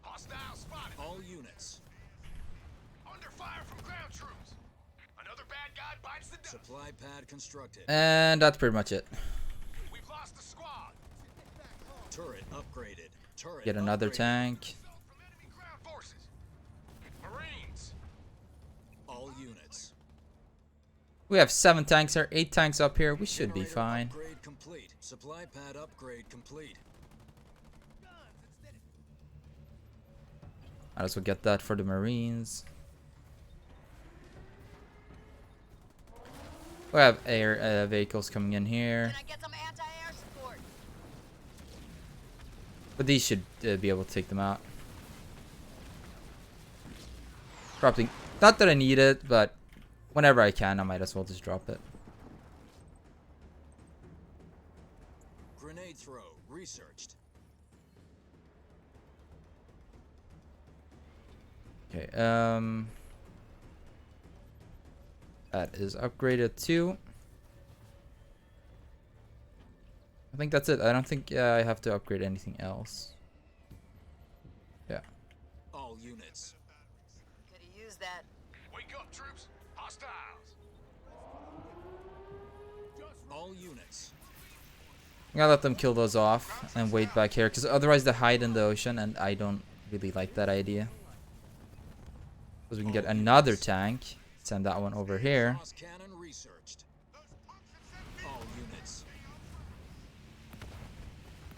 Hostile spotted. All units. Under fire from ground troops. Another bad guy bites the dust. Supply pad constructed. And that's pretty much it. We've lost the squad. Turret upgraded. Turret Get another upgraded. tank. Assault from enemy ground forces. Marines. All units. We have 7 tanks here, 8 tanks up here. We should be Generator fine. Upgrade complete. Supply pad upgrade complete. Might as well get that for the Marines. We have air vehicles coming in here, Can I get some anti-air support? but these should be able to take them out. Dropping. Not that I need it, but whenever I can, I might as well just drop it. Grenade throw researched. Okay. That is upgraded too. I think that's it. I don't think I have to upgrade anything else. Yeah. All units. Could have used that. Wake up, troops. Hostiles. All units. I'm gonna let them kill those off and wait back here, because otherwise they hide in the ocean, and I don't really like that idea. Because we can get another tank, send that one over here. Cross cannon researched. All units.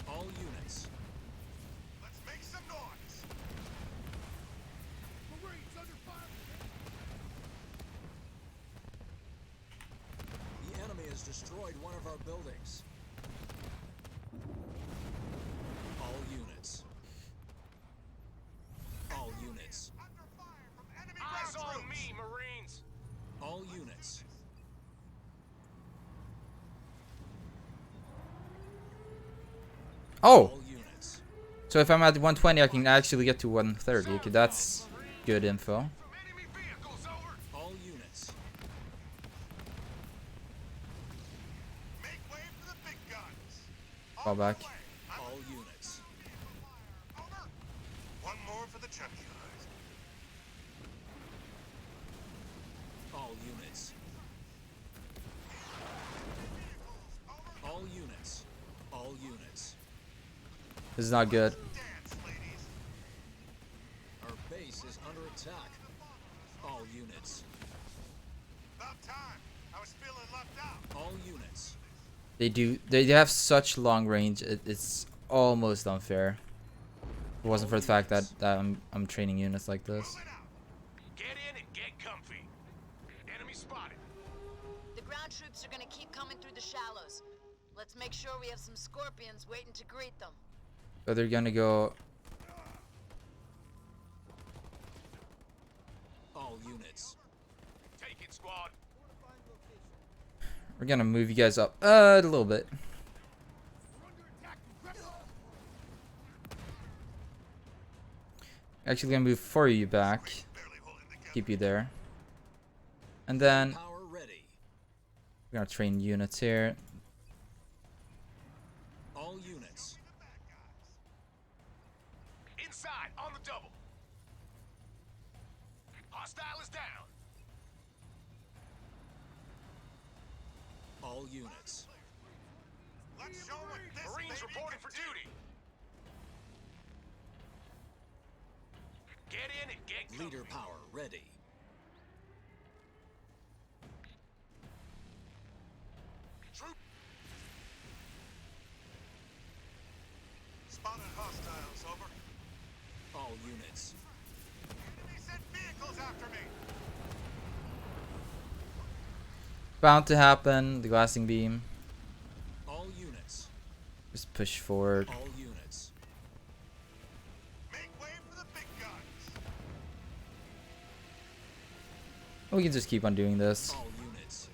All units. Let's make some noise. Marines under fire. The enemy has destroyed one of our buildings. All units. All units. Under fire from enemy Eyes ground on troops. me, Marines. All units. Oh! All units. So if I'm at 120, I can actually get to 130. Okay, that's good info. From enemy vehicles, over. All units. Make way for the big guns. Fall On my back. way. All units. Over. One more for the junkyard. All units. All units. All units. This is not good. Dance, ladies. Our base is under attack. All units. About time. I was feeling left out. All units. They have such long range. It's almost unfair. If it wasn't for the fact that I'm training units like this. Moving out. Get in and get comfy. Enemy spotted. The ground troops are gonna keep coming through the shallows. Let's make sure we have some scorpions waiting to greet them. So they're gonna go. All units. Take it, squad. We're gonna move you guys up a little bit. Actually gonna move 4 of you back. Keep you there. And then Power ready. we're gonna train units here. All units. Inside, on the double. Hostile is down. All units. Let's show what this Marines baby reporting can for do. duty. Get in and get covered. Leader power ready. Troop. Spotted hostiles, over. All units. Enemy sent vehicles after me. Bound to happen. The glassing beam. All units. Just push forward. All units. Make way for the big guns. We can just keep on doing this. All units.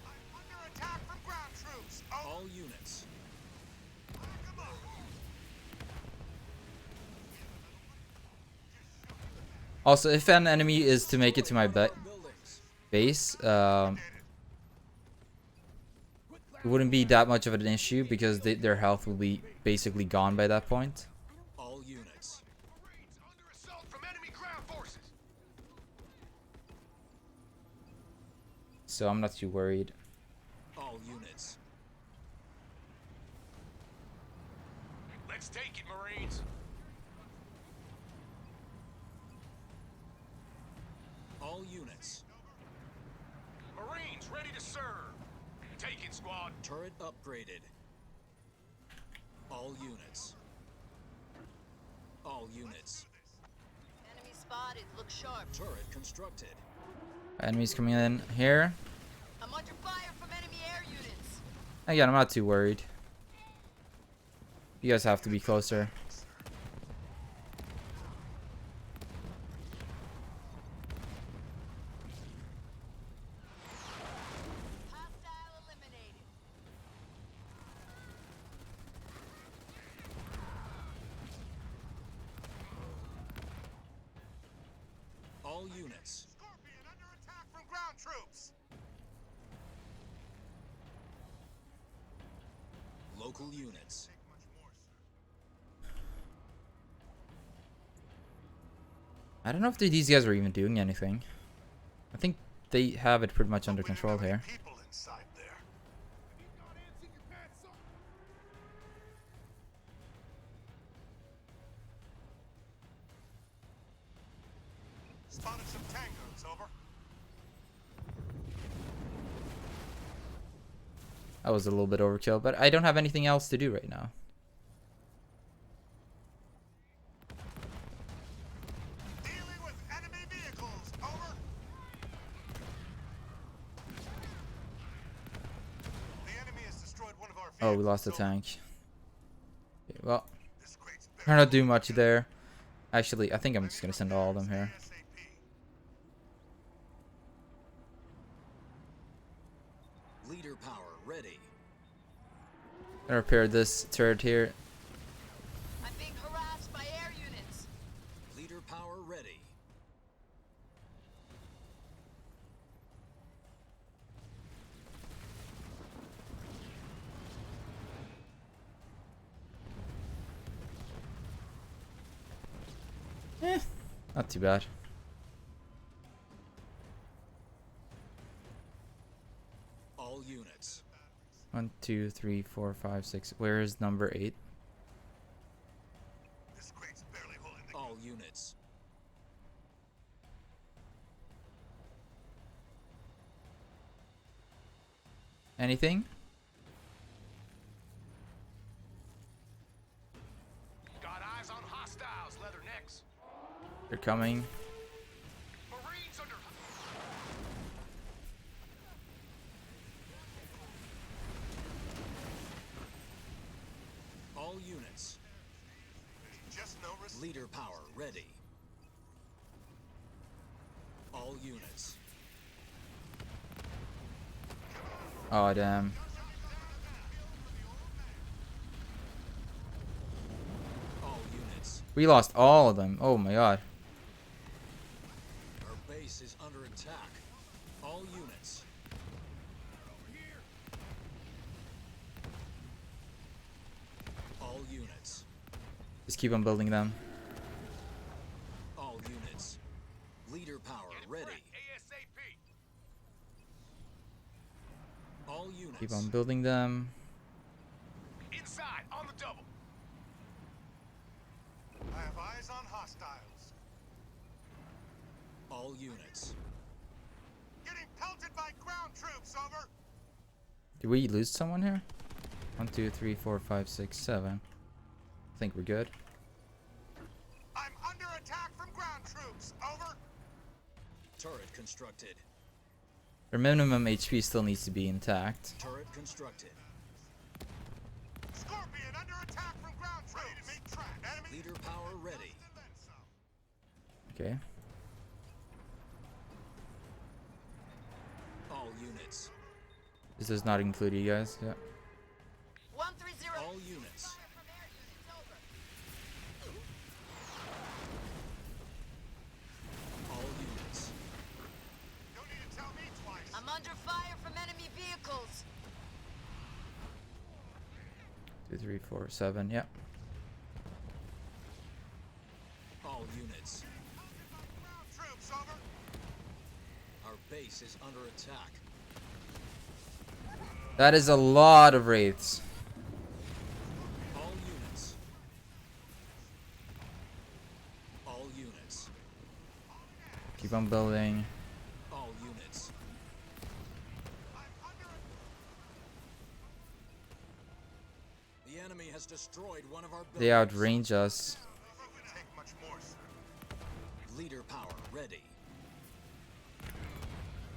I'm under attack from ground troops. Oh, All units. come on. Also, if an enemy is to make it to my Buildings. base, it wouldn't be that much of an issue because their health will be basically gone by that point. All units. Marines under assault from enemy ground forces. So I'm not too worried. All units. Let's take it, Marines. All units. Marines ready to serve. Take it, squad. Turret upgraded. All units. All units. Enemy spotted. Look sharp. Turret constructed. Enemies coming in here. I'm under fire from enemy air units. Again, I'm not too worried. You guys have to be closer. Hostile eliminated. All units. Scorpion under attack from ground troops. Local units. Take much more, sir. I don't know if these guys are even doing anything. I think they have it pretty much under control here. People inside there. Spotted some tangos, over. That was a little bit overkill, but I don't have anything else to do right now. Dealing with enemy vehicles, over. The enemy has destroyed one of our vehicles. Oh, we lost the over. tank. Okay, well, This crate's we're not doing much there. Actually, I think I'm just gonna send all of them here. ASAP. Leader power ready. Gonna repair this turret here. I'm being harassed by air units. Leader power ready. Not too bad. All units. 1, 2, 3, 4, 5, 6. Where is number 8? This crate's barely holding the All units. Anything? Got eyes on hostiles, leathernecks. They're coming. Marines under. All units. just no resistance. Leader power ready. All units. Oh, damn. All units. We lost all of them. Oh my god. Our base is under attack. All units. All units. Just keep on building them. All units. Leader power ready. ASAP. All units. Keep on building them. Inside, on the double. I have eyes on hostiles. All units. Getting pelted by ground troops, over. Did we lose someone here? 1, 2, 3, 4, 5, 6, 7. I think we're good. I'm under attack from ground troops, over. Turret constructed. Their minimum HP still needs to be intact. Turret constructed. Scorpion under attack from ground troops. Ready to make track. Enemy. Leader power ready. Okay. All units. This does not include you guys. Yeah. 130. All units. Fire from air units over. All units. Don't need to tell me twice. I'm under fire from enemy vehicles. 2, 3, 4, 7. Yeah. All units. Ground troops, over. Our base is under attack. That is a lot of wraiths. All units. All units. Keep on building. All units. The enemy has destroyed one of our buildings. They outrange us. Take much more, sir. Leader power ready.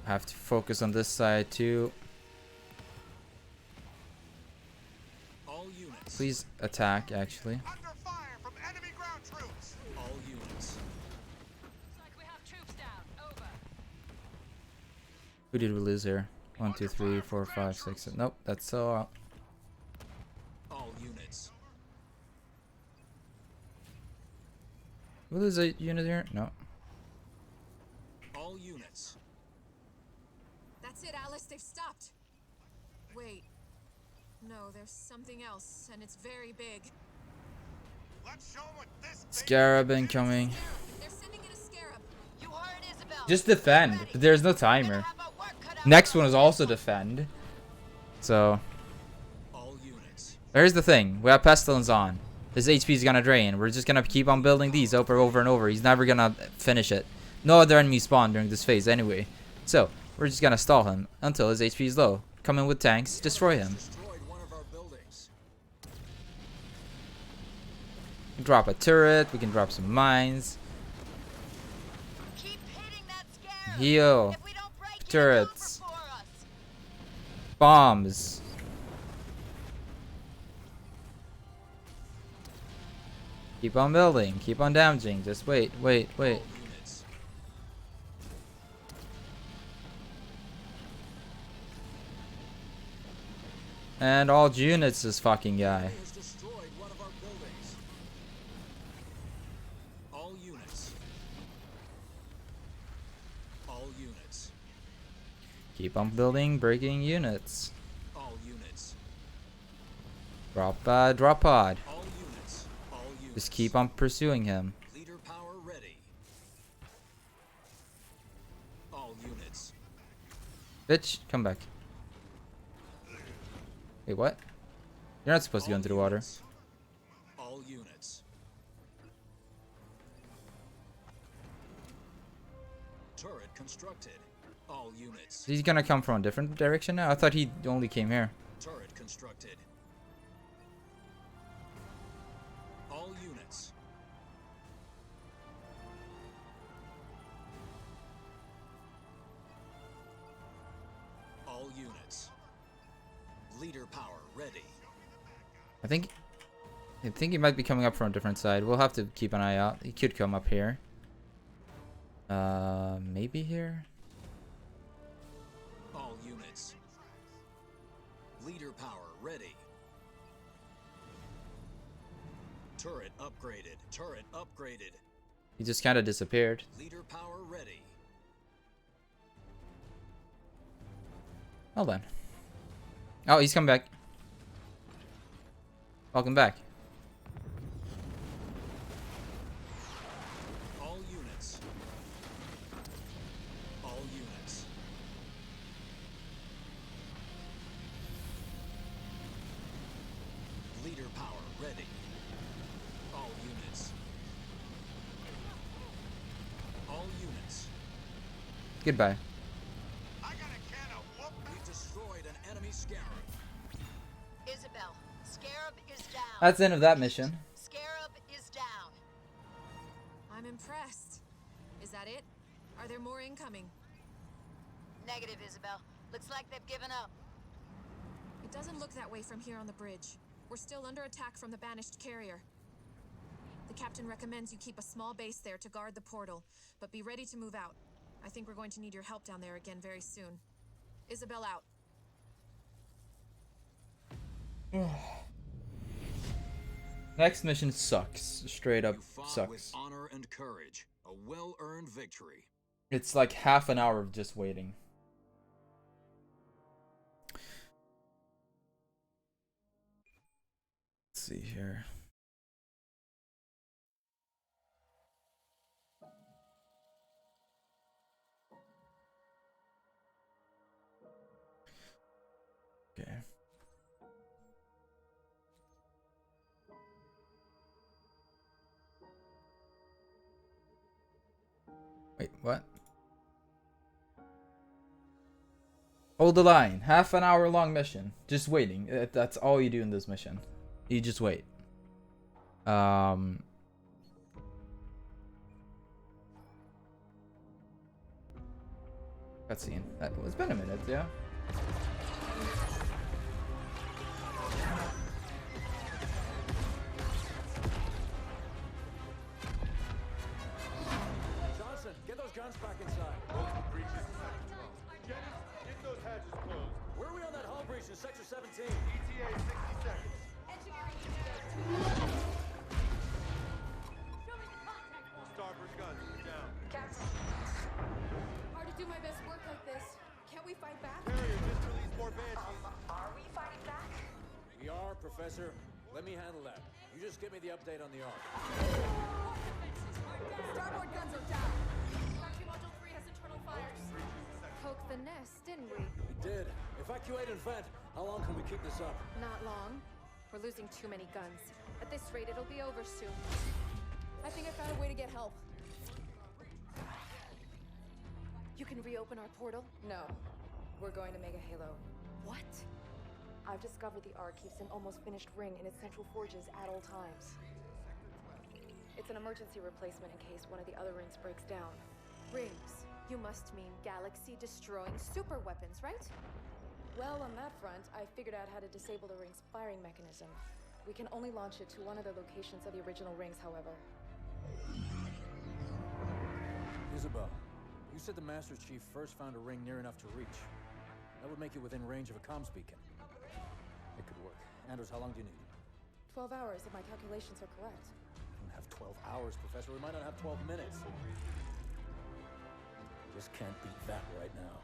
I have to focus on this side too. All units. Please attack, actually. Under fire from enemy ground troops. All units. Looks like we have troops down. Over. Who did we lose here? 1, 2, 3, 4, 5, 6, 7. Nope, that's so. All units. We lose a unit here? No. All units. That's it, Alice. They've stopped. Wait. No, there's something else, and it's very big. Let's show 'em what this Scarab incoming. They're sending in a scarab. You heard Isabel. Just defend, but there's no timer. Have our work cut out Next for one us. is also defend. So, All units. here's the thing. We have Pestilence on. His HP is gonna drain. We're just gonna keep on building these over and over. He's never gonna finish it. No other enemy spawn during this phase anyway. So, we're just gonna stall him until his HP is low. Come in with tanks, destroy him. Destroyed one of our buildings. Drop a turret, we can drop some mines. Keep hitting that scarab. Heal. If we don't break it, Turrets. it's over for us. Bombs. Keep on building, keep on damaging. Just wait. All units. And all units this fucking guy. Enemy has destroyed one of our buildings. All units. All units. Keep on building, breaking units. All units. Drop pod. All units. All units. Just keep on pursuing him. Leader power ready. All units. Bitch, come back. Wait, what? You're not supposed to go into the water. Units. All units. Turret constructed. All units. He's gonna come from a different direction now? I thought he only came here. Turret constructed. All units. All units. Leader power ready. I think he might be coming up from a different side. We'll have to keep an eye out. He could come up here. Maybe here? All units. Leader power ready. Turret upgraded. Turret upgraded. He just kind of disappeared. Leader power ready. Hold on. Oh, he's coming back. Welcome back. All units. All units. Leader power ready. All units. All units. Goodbye. I got a can of whoop. We destroyed an enemy scarab. Isabel, Scarab is down. That's the end of that mission. Scarab is down. I'm impressed. Is that it? Are there more incoming? Negative, Isabel. Looks like they've given up. It doesn't look that way from here on the bridge. We're still under attack from the banished carrier. The captain recommends you keep a small base there to guard the portal, but be ready to move out. I think we're going to need your help down there again very soon. Isabel out. Next mission sucks. Straight up You fought sucks. with honor and courage. A well-earned victory. It's like half an hour of just waiting. Let's see here. Okay. Wait, what? Hold the line. Half an hour long mission. Just waiting. That's all you do in this mission. You just wait. Cutscene. It's been a minute, yeah. Johnson, get those guns back inside. Jennings, get those hatches closed. Where are we on that hull breach in Sector 17? ETA 60 seconds. Starboard guns down. Captain. Hard to do my best work like this. Can't we fight back? Carrier just released more banshees. Are we fighting back? We are, Professor. Let me handle that. You just give me the update on the arc. Starboard guns are down. Factory Module 3 has internal fires. Poked the nest, didn't we? We did. Evacuate and vent. How long can we keep this up? Not long. We're losing too many guns. At this rate, it'll be over soon. I think I found a way to get help. You can reopen our portal? No. We're going to Mega Halo. What? I've discovered the Ark keeps an almost finished ring in its central forges at all times. It's an emergency replacement in case one of the other rings breaks down. Rings? You must mean galaxy-destroying super weapons, right? Well, on that front, I figured out how to disable the ring's firing mechanism. We can only launch it to one of the locations of the original rings, however. Isabel, you said the Master Chief first found a ring near enough to reach. That would make it within range of a comms beacon. It could work. Anders, how long do you need? 12 hours, if my calculations are correct. We don't have 12 hours, Professor. We might not have 12 minutes. Just can't beat that right now.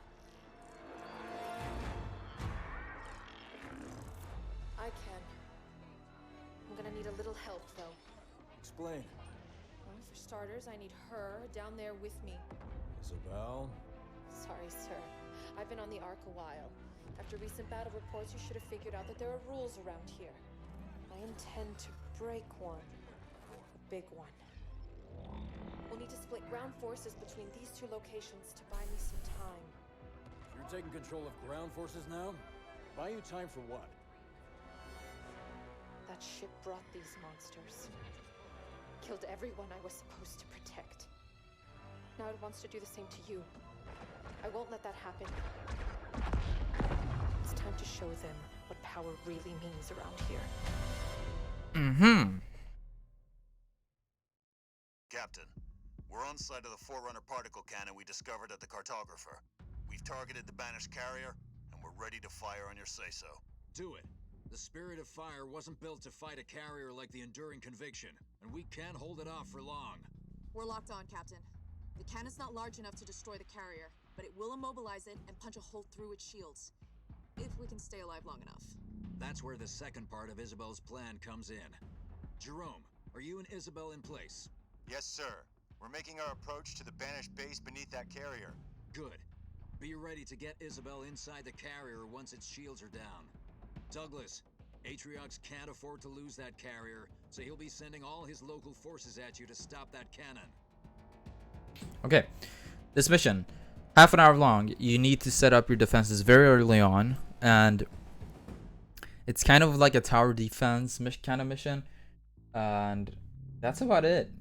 I can. I'm gonna need a little help, though. Explain. Well, for starters, I need her down there with me. Isabel? Sorry, sir. I've been on the Ark a while. After recent battle reports, you should have figured out that there are rules around here. I intend to break one. A big one. We'll need to split ground forces between these two locations to buy me some time. You're taking control of ground forces now? Buy you time for what? That ship brought these monsters. Killed everyone I was supposed to protect. Now it wants to do the same to you. I won't let that happen. It's time to show them what power really means around here. Captain, we're on site of the Forerunner particle cannon we discovered at the cartographer. We've targeted the banished carrier, and we're ready to fire on your say-so. Do it. The Spirit of Fire wasn't built to fight a carrier like the Enduring Conviction, and we can't hold it off for long. We're locked on, Captain. The cannon's not large enough to destroy the carrier, but it will immobilize it and punch a hole through its shields. If we can stay alive long enough. That's where the second part of Isabel's plan comes in. Jerome, are you and Isabel in place? Yes, sir. We're making our approach to the banished base beneath that carrier. Good. Be ready to get Isabel inside the carrier once its shields are down. Douglas, Atriox can't afford to lose that carrier, so he'll be sending all his local forces at you to stop that cannon. Okay, this mission, half an hour long. You need to set up your defenses very early on, and it's kind of like a tower defense kind of mission, and that's about it.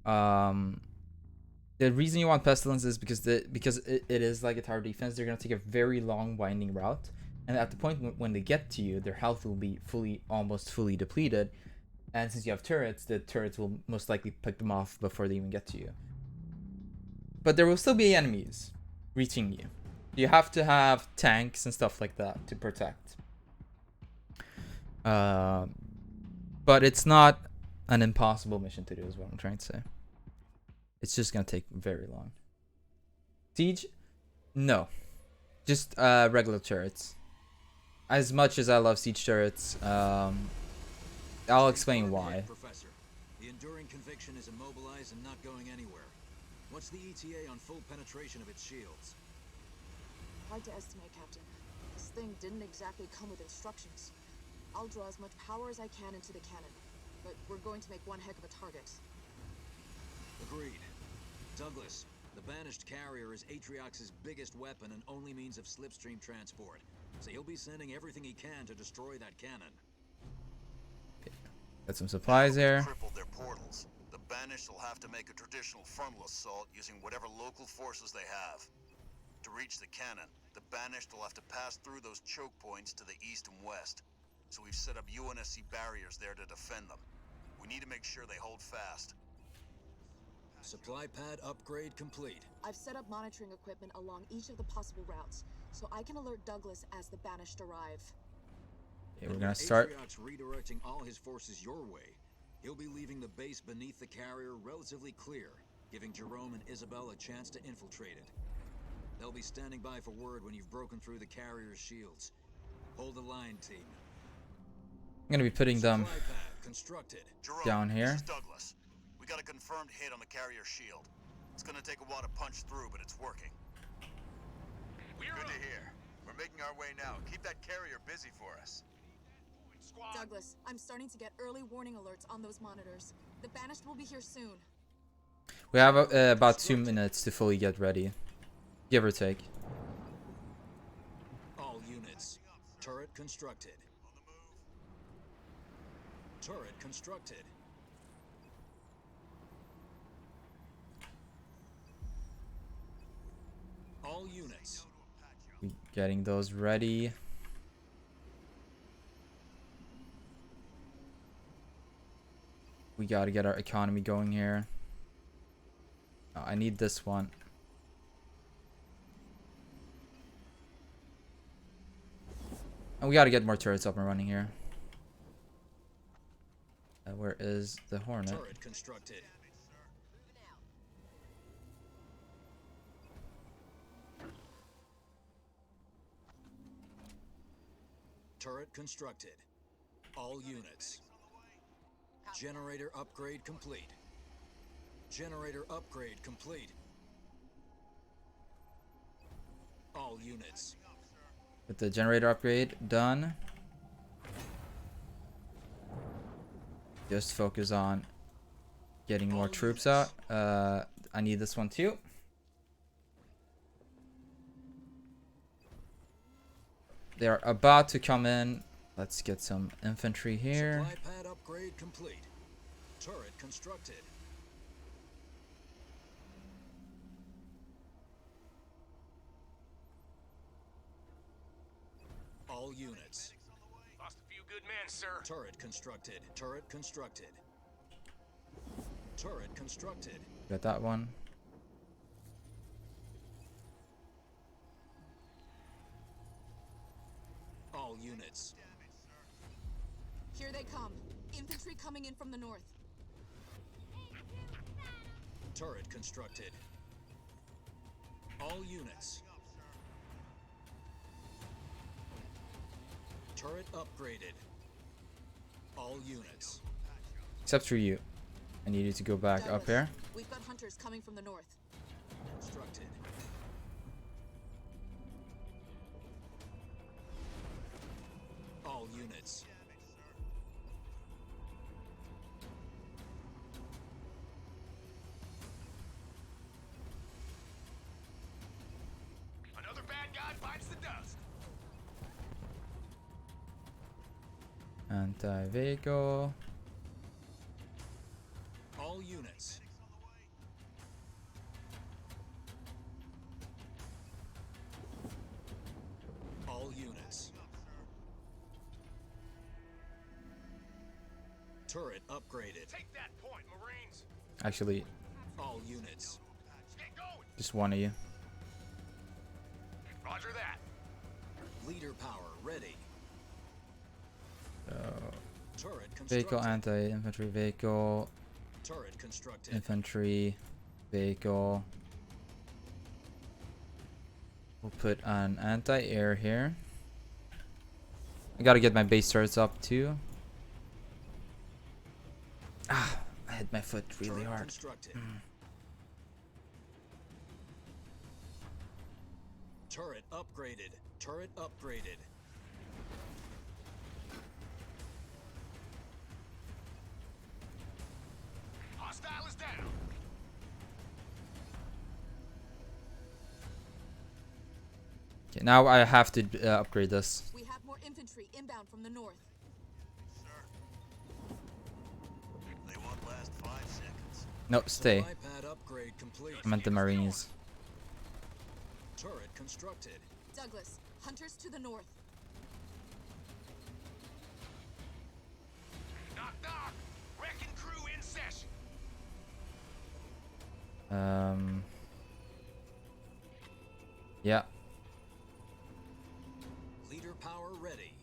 The reason you want pestilence is because it is like a tower defense. They're gonna take a very long winding route, and at the point when they get to you, their health will be almost fully depleted, and since you have turrets, the turrets will most likely pick them off before they even get to you. But there will still be enemies reaching you. You have to have tanks and stuff like that to protect. But it's not an impossible mission to do, is what I'm trying to say. It's just gonna take very long. Siege? No. Just regular turrets. As much as I love siege turrets, I'll explain why. Professor, the Enduring Conviction is immobilized and not going anywhere. What's the ETA on full penetration of its shields? Hard to estimate, Captain. This thing didn't exactly come with instructions. I'll draw as much power as I can into the cannon, but we're going to make one heck of a target. Agreed. Douglas, the banished carrier is Atriox's biggest weapon and only means of slipstream transport, so he'll be sending everything he can to destroy that cannon. Got some supplies there. Crippled their portals. The banished will have to make a traditional frontal assault using whatever local forces they have. To reach the cannon, the banished will have to pass through those choke points to the east and west. So we've set up UNSC barriers there to defend them. We need to make sure they hold fast. Supply pad upgrade complete. I've set up monitoring equipment along each of the possible routes, so I can alert Douglas as the banished arrive. Okay, we're gonna start. Atriox redirecting all his forces your way. He'll be leaving the base beneath the carrier relatively clear, giving Jerome and Isabel a chance to infiltrate it. They'll be standing by for word when you've broken through the carrier's shields. Hold the line, team. I'm gonna be putting them constructed. Jerome, down here. This is Douglas. We got a confirmed hit on the carrier shield. It's gonna take a while to punch through, but it's working. Good to hear. We're making our way now. Keep that carrier busy for us. Douglas, I'm starting to get early warning alerts on those monitors. The banished will be here soon. We have about 2 minutes to fully get ready, give or take. All units. Turret constructed. Turret constructed. All units. We getting those ready. We gotta get our economy going here. Oh, I need this one. And we gotta get more turrets up and running here. Where is the Hornet? Turret constructed. Turret constructed. All units. Generator upgrade complete. Generator upgrade complete. All units. With the generator upgrade done. Just focus on getting more troops out. I need this one too. They're about to come in. Let's get some infantry here. Supply pad upgrade complete. Turret constructed. All units. Lost a few good men, sir. Turret constructed. Turret constructed. Turret constructed. Got that one. All units. Here they come. Infantry coming in from the north. Turret constructed. All units. Turret upgraded. All units. Except for you. I need you to go back up here. We've got hunters coming from the north. Constructed. All units. Another bad guy bites the dust. Anti-vehicle. All units. All units. Turret upgraded. Take that point, Marines. Actually, All units. Get going. just one of you. Roger that. Leader power ready. Turret Vehicle, constructed. anti-infantry vehicle, Turret constructed. infantry vehicle. We'll put an anti-air here. I gotta get my base turrets up too. Ah, I hit my foot really Turret hard. constructed. Turret upgraded. Turret upgraded. Hostile is down. Okay, now I have to upgrade this. We have more infantry inbound from the north. They won't last 5 seconds. No, stay. Supply pad upgrade complete. I meant the Marines. Turret constructed. Douglas, hunters to the north. Knock, knock. Wrecking crew in session. Yeah. Leader power ready.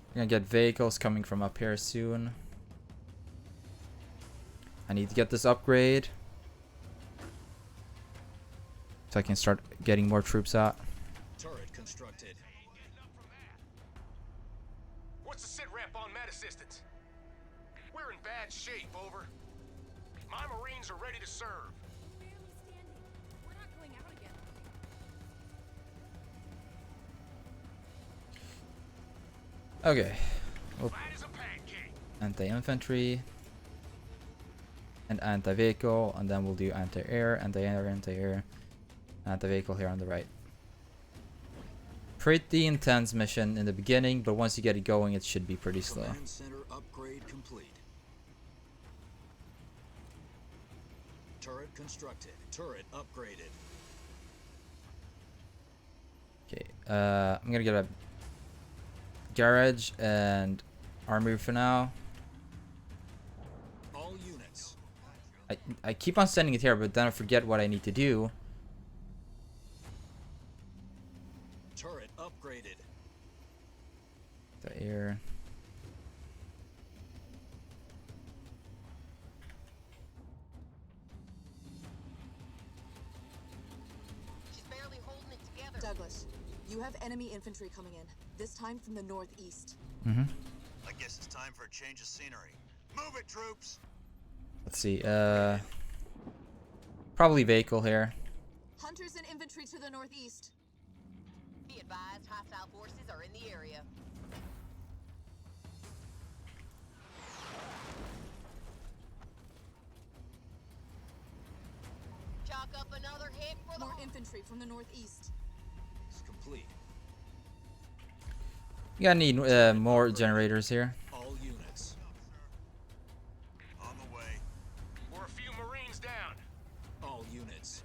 We're gonna get vehicles coming from up here soon. I need to get this upgrade so I can start getting more troops out. Turret constructed. What's the sit rep on med assistance? We're in bad shape, over. My Marines are ready to serve. Barely standing. We're not going out again. Okay. We'll Flat as a pancake. anti-infantry and anti-vehicle, and then we'll do anti-air, anti-air, anti-air, anti-vehicle here on the right. Pretty intense mission in the beginning, but once you get it going, it should be pretty slow. Command center upgrade complete. Turret constructed. Turret upgraded. Okay, I'm gonna get a garage and armory for now. All units. I keep on sending it here, but then I forget what I need to do. Turret upgraded. The air. She's barely holding it together. Douglas, you have enemy infantry coming in, this time from the northeast. Mm-hmm. I guess it's time for a change of scenery. Move it, troops! Let's see. Probably vehicle here. Hunters and infantry to the northeast. Be advised, hostile forces are in the area. Chalk up another hit for the More infantry from the northeast. It's complete. You gotta need more generators here. All units. On the way. We're a few Marines down. All units.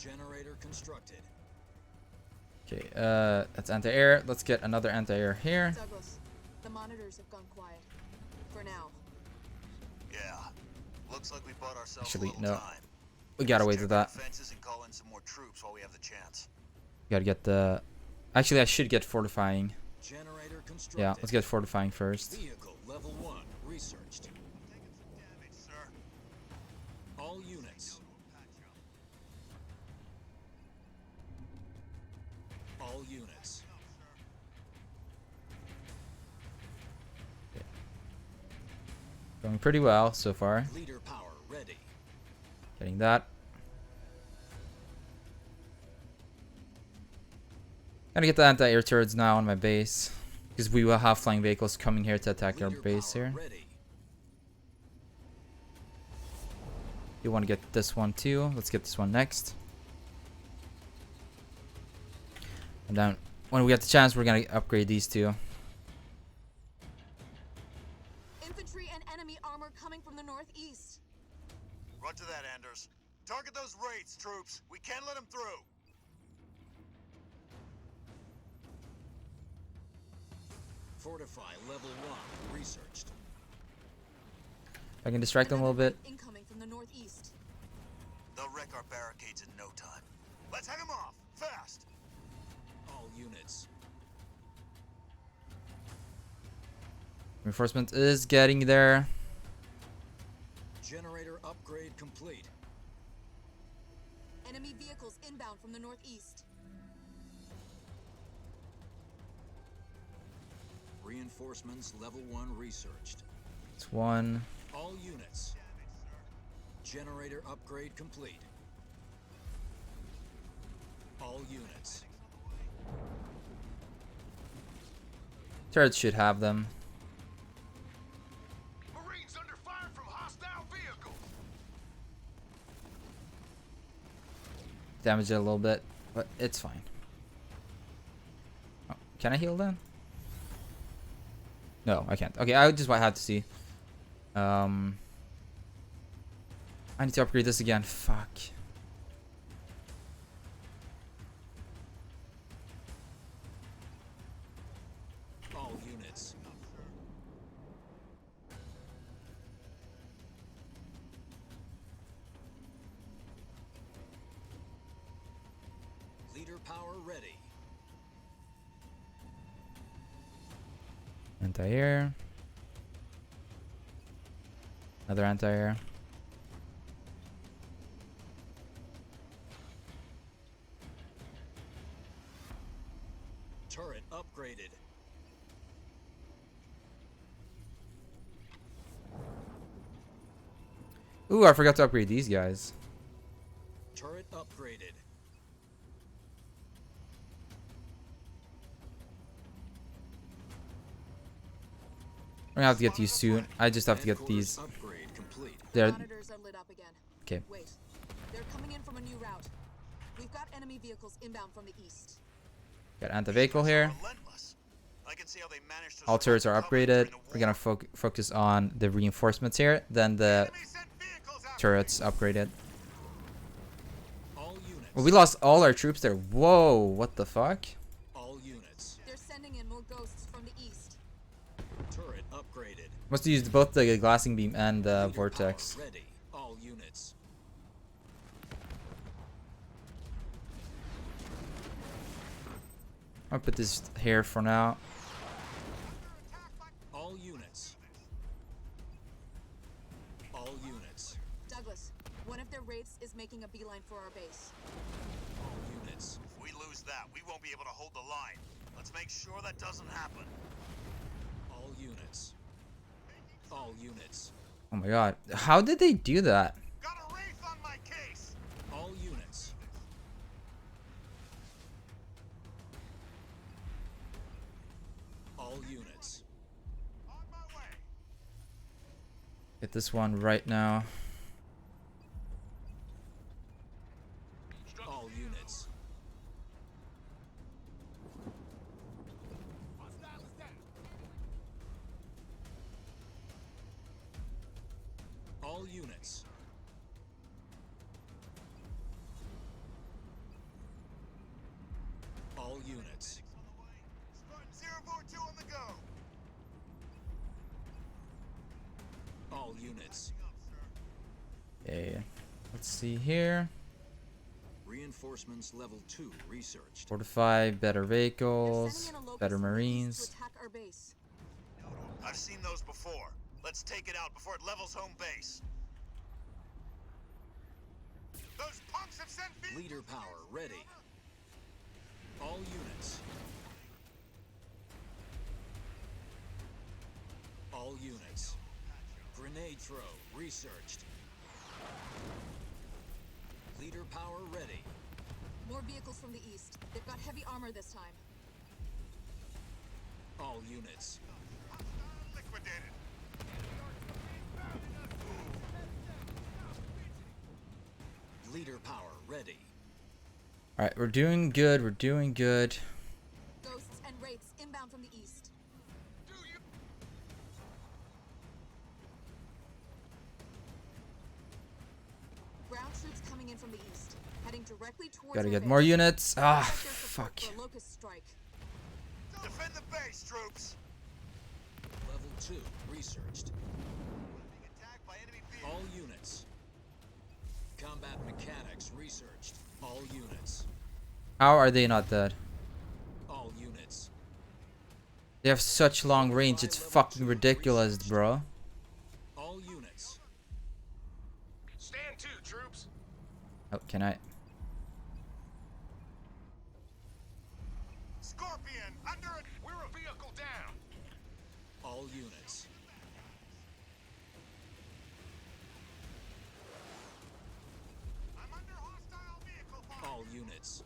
Generator constructed. Okay, that's anti-air. Let's get another anti-air here. Douglas, the monitors have gone quiet. For now. Yeah. Looks like we bought ourselves Actually, a little no. time. We gotta Let's wait check to our that. defenses and call in some more troops while we have the chance. Gotta get the... Actually, I should get fortifying. Generator constructed. Yeah, let's get fortifying first. Vehicle level 1 researched. Taking some damage, sir. All units. All units. Going pretty well so far. Leader power ready. Getting that. Gotta get the anti-air turrets now on my base. Because we will have flying vehicles coming here to attack our Leader base power here. ready. You want to get this one too. Let's get this one next. And then when we get the chance, we're gonna upgrade these two. Infantry and enemy armor coming from the northeast. Run to that, Anders. Target those raids, troops. We can't let them through. Fortify level 1 researched. I can distract them a little bit. Incoming from the northeast. They'll wreck our barricades in no time. Let's head them off, fast. All units. Reinforcement is getting there. Generator upgrade complete. Enemy vehicles inbound from the northeast. Reinforcements level 1 researched. It's one. All units. Generator upgrade complete. All units. Turrets should have them. Marines under fire from hostile vehicles. Damage it a little bit, but it's fine. Oh, can I heal then? No, I can't. Okay, I just had to see. I need to upgrade this again. Fuck. All units. Leader power ready. Anti-air. Another anti-air. Turret upgraded. Ooh, I forgot to upgrade these guys. Turret upgraded. We're gonna have to get these soon. I just have to get Headquarters these. upgrade complete. They're Monitors are lit up again. okay. Wait. They're coming in from a new route. We've got enemy vehicles inbound from the east. Got anti-vehicle here. Relentless. I can see how they managed to All turrets are survive the cover upgraded. during the We're gonna war. focus on the reinforcements here. Then the Enemy sent vehicles after turrets upgraded. All units. Well, we lost all our troops there. Whoa, what the fuck? All units. They're sending in more ghosts from the east. Turret upgraded. Must have used both the glassing beam and the Leader vortex. power ready. All units. I'll put this here for now. All units. All units. Douglas, one of their wraiths is making a beeline for our base. All units. If we lose that, we won't be able to hold the line. Let's make sure that doesn't happen. All units. All units. Oh my god. How did they do that? Got a wraith on my case. All units. All units. On my way. Get this one right now. All units. All units. All units. Spartan 042 on the go. All units. Okay. Let's see here. Reinforcements level 2 researched. Fortify, better They're vehicles, sending in a better locust from the east marines. to attack our base. I've seen those before. Let's take it out before it levels home base. Those punks have sent Leader power ready. All units. All units. Grenade throw researched. Leader power ready. More vehicles from the east. They've got heavy armor this time. All units. liquidated. Leader power ready. Alright, we're doing good. We're doing good. Ghosts and wraiths inbound from the east. Ground troops coming in from the east, heading directly towards Gotta our get base. more units. Ah, Looks like there's support fuck. for a locust strike. Defend the base, troops. Level 2 researched. Being attacked by enemy vehicles. All units. Combat mechanics researched. All units. How are they not dead? All units. They have such long range. It's fucking ridiculous, bro. All units. Stand to, troops. Oh, can I? Scorpion, under it. We're a vehicle down. All units. I'm under hostile vehicle fire. All units.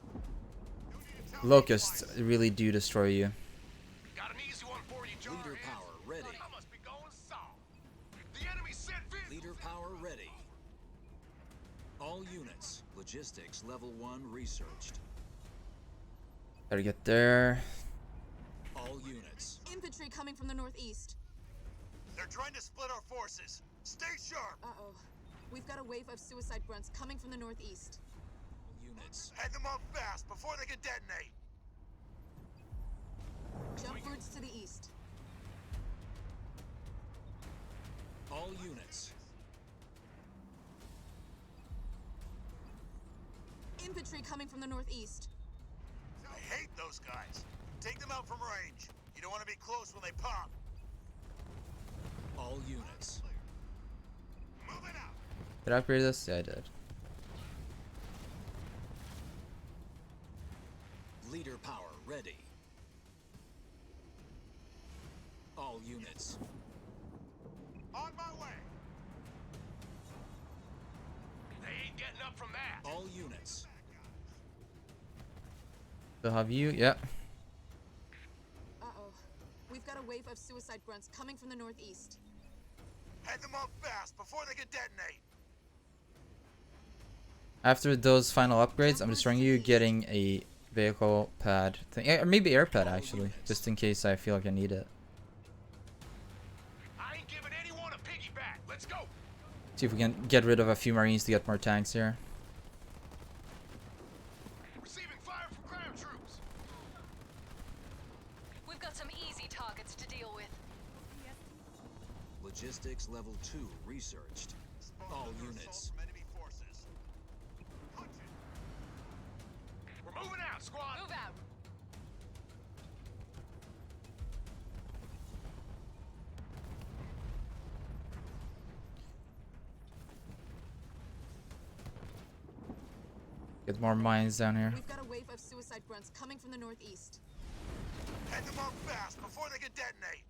You need to tell me Locusts twice. really do destroy you. Got an easy one for you, John. Leader power ready. I must be going soft. The enemy sent vehicles. Leader power ready. All units. Logistics level 1 researched. Gotta get there. All units. Infantry coming from the northeast. They're trying to split our forces. Stay sharp. Uh-oh. We've got a wave of suicide grunts coming from the northeast. All units. Head them off fast before they can detonate. Jump routes to the east. All units. Infantry coming from the northeast. I hate those guys. Take them out from range. You don't want to be close when they pop. All units. Move it out. Did I upgrade this? Yeah, I did. Leader power ready. All units. On my way. They ain't getting up from that. All units. So have you? Yeah. Uh-oh. We've got a wave of suicide grunts coming from the northeast. Head them off fast before they can detonate. After those final upgrades, I'm destroying you getting a vehicle pad thing. Or maybe air pad, actually. Just in case I feel like I need it. I ain't giving anyone a piggyback. Let's go. See if we can get rid of a few marines to get more tanks here. Receiving fire from ground troops. We've got some easy targets to deal with. Logistics level 2 researched. All units. From enemy forces. Punch it. We're moving out, squad. Move out. Get more mines down here. We've got a wave of suicide grunts coming from the northeast. Head them off fast before they can detonate.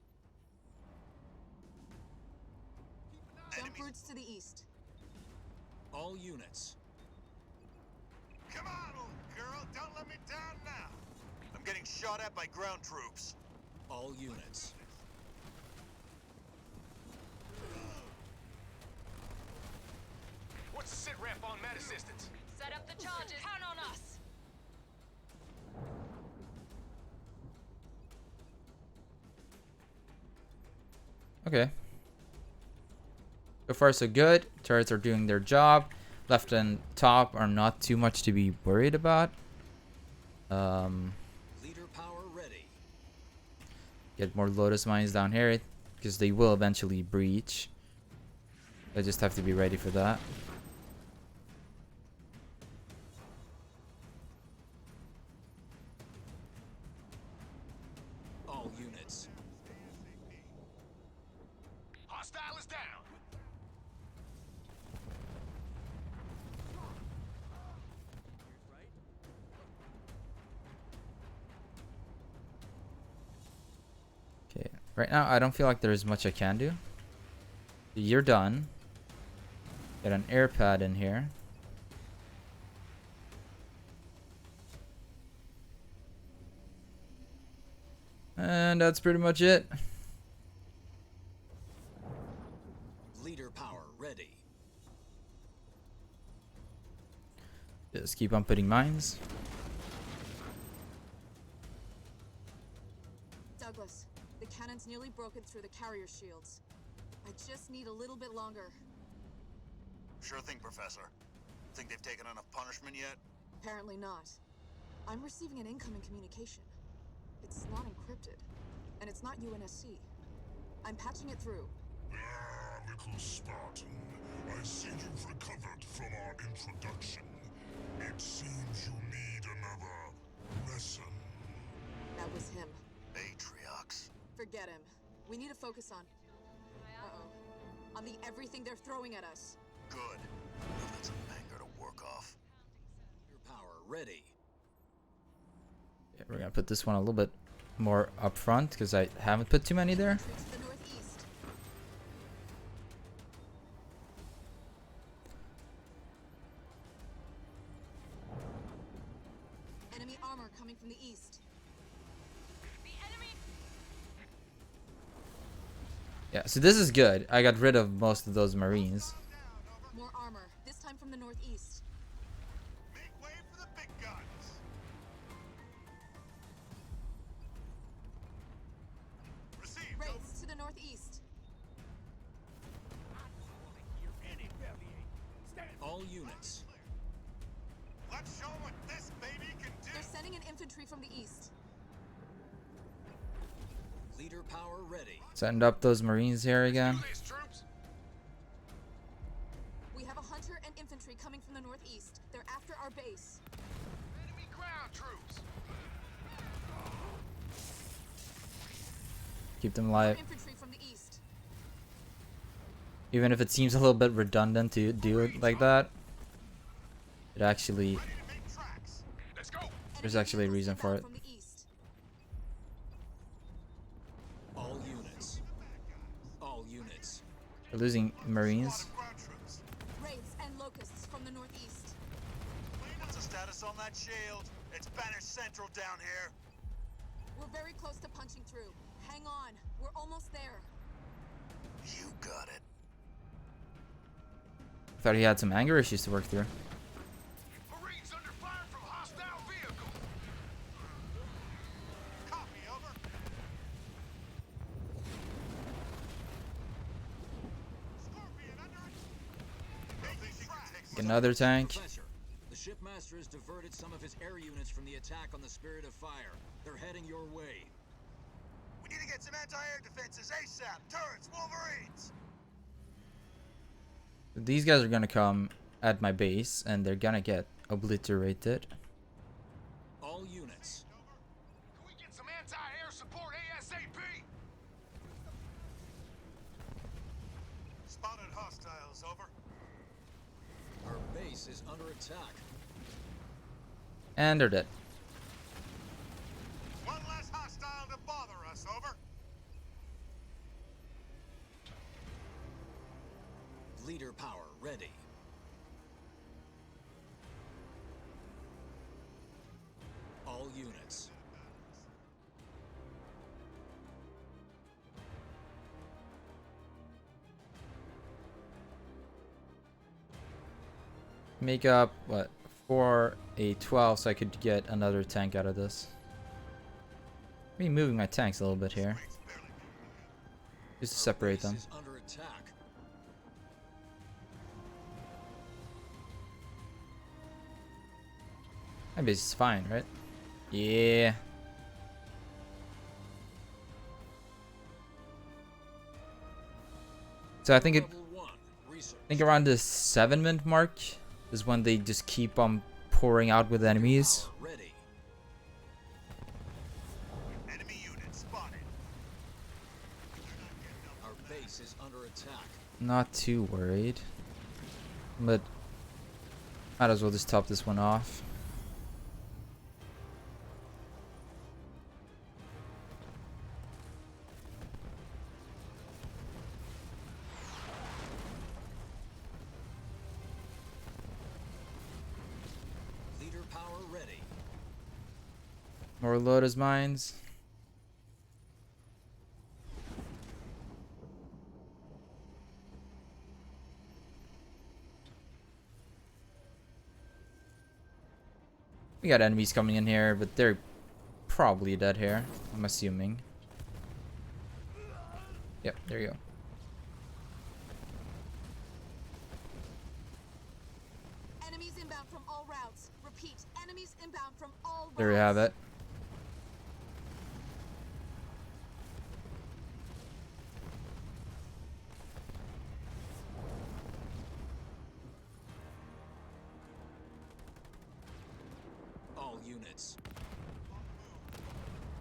Jump Enemies. routes to the east. All units. Come on, little girl. Don't let me down now. I'm getting shot at by ground troops. All units. What's the sit rep on med assistance? Set up the charges. Count on us. Okay. So far so good. Turrets are doing their job. Left and top are not too much to be worried about. Leader Get more Lotus Mines down here, because they will eventually breach. I just have to be ready for that. All units. Hostile is down. Okay, right now I don't feel like there's much I can do. You're done. Get an air pad in here. And that's pretty much it. Leader power ready. Just keep on putting mines. Douglas, the cannon's nearly broken through the carrier shields. I just need a little bit longer. Sure thing, Professor. Think they've taken enough punishment yet? Apparently not. I'm receiving an incoming communication. It's not encrypted, and it's not UNSC. I'm patching it through. Ah, little Spartan. I see you've recovered from our introduction. It seems you need another lesson. That was him. Atriox. Forget him. We need to focus on... Uh-oh. On the everything they're throwing at us. Good. We've got some anger to work off. Leader power ready. Yeah, we're gonna put this one a little bit more up front because I haven't put too many there. Retreat to the northeast. Enemy armor coming from the east. Yeah, so this is good. I got rid of most of those Marines. More armor, this time from the northeast. Make way for the big guns. Receive. Wraiths to the northeast. All units. Let's show 'em what this baby can do. They're sending an infantry from the east. Leader power ready. Send up those Marines here again. These troops. We have a hunter and infantry coming from the northeast. They're after our base. Enemy ground troops. Keep them More alive. infantry from the east. Even if it seems a little bit redundant to do it like that, it actually, Ready to make tracks. Let's go. there's Enemy actually a vehicles reason for inbound it. from the east. All units. All units. We're losing Marines. Lot of ground troops. Wraiths and locusts from the northeast. What's the status on that shield? It's Banner Central down here. We're very close to punching through. Hang on, we're almost there. You got it. Thought he had some anger issues to work through. Marines under fire from hostile vehicle. Copy, over. Scorpion under it. Making tracks. Another tank. Professor, the shipmaster has diverted some of his air units from the attack on the Spirit of Fire. They're heading your way. We need to get some anti-air defenses ASAP. Turrets, Wolverines. These guys are gonna come at my base and they're gonna get obliterated. All units. Can we get some anti-air support ASAP? Spotted hostiles, over. Our base is under attack. And they're dead. One less hostile to bother us, over. Leader power ready. All units. Make up, what, for a 12 so I could get another tank out of this. Removing my tanks a little bit here. Just to separate them. Base is under attack. My base is fine, right? Yeah. So I think Level 1, research. I think around the 7-minute mark is when they just keep on pouring out with enemies. Power ready. Enemy unit spotted. Our base is under attack. Not too worried, but might as well just top this one off. Leader power ready. More Lotus mines. We got enemies coming in here, but they're probably dead here, I'm assuming. Yep, there you go. Enemies inbound from all routes. Repeat, enemies inbound from all routes. There we have it. All units.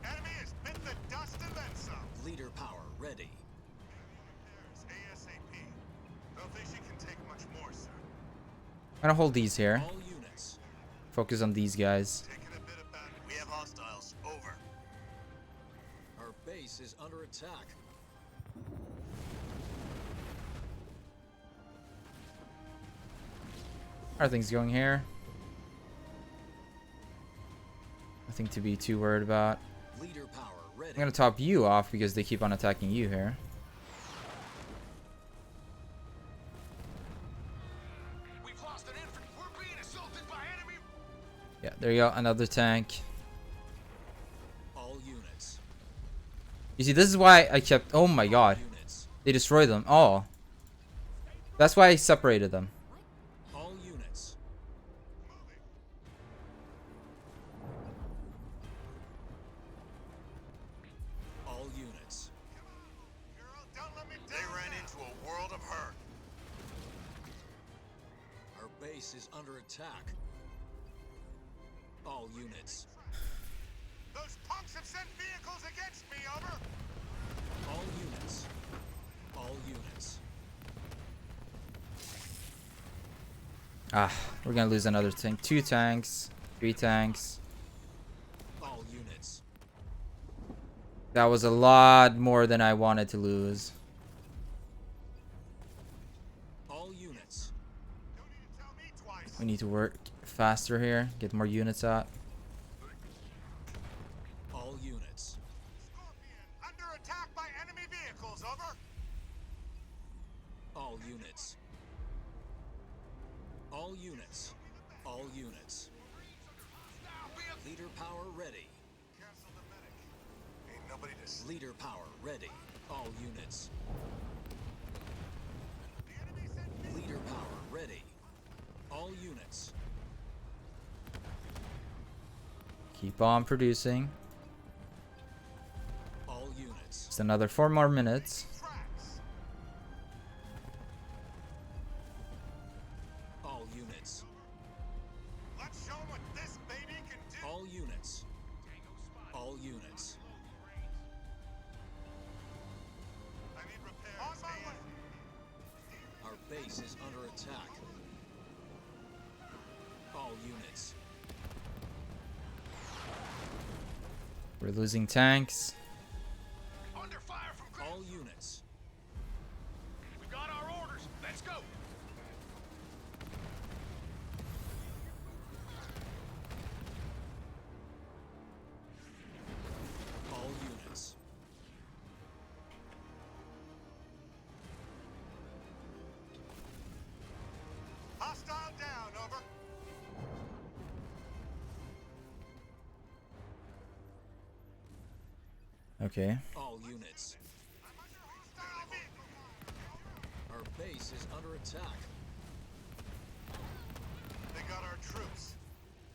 Enemy has bit the dust and then some. Leader power ready. Repairs ASAP. Don't think she can take much more, sir. I'm gonna hold these here. All units. Focus on these guys. Taking a bit of back. We have hostiles. Over. Our base is under attack. How are things going here? Nothing to be too worried about. Leader power ready. I'm gonna top you off because they keep on attacking you here. We've lost an infantry. We're being assaulted by enemy. Yeah, there you go. Another tank. All units. You see, this is why I kept... Oh my god. Units. They destroyed them all. That's why I separated them. All units. All units. Girl, don't let me down. They ran into a world of hurt. Our base is under attack. All units. Those punks have sent vehicles against me, over. All units. All units. Ah, we're gonna lose another tank. 2 tanks. 3 tanks. All units. That was a lot more than I wanted to lose. All units. Don't need to tell me twice. We need to work faster here. Get more units out. All units. Scorpion, under attack by enemy vehicles, over. All units. All units. All units. Leader power ready. Cancel the medic. Ain't nobody to see. Leader power ready. All units. The enemy sent Leader power ready. All units. Keep on producing. All units. Just another 4 more minutes. tracks. All units. Let's show 'em what this baby can do. All units. All units. I need repairs. On my way. Our base is under attack. All units. We're losing tanks. Under fire from All units. We got our orders. Let's go. All units. Hostile down, over. Okay. All units. I'm under hostile vehicle. Our base is under attack. They got our troops.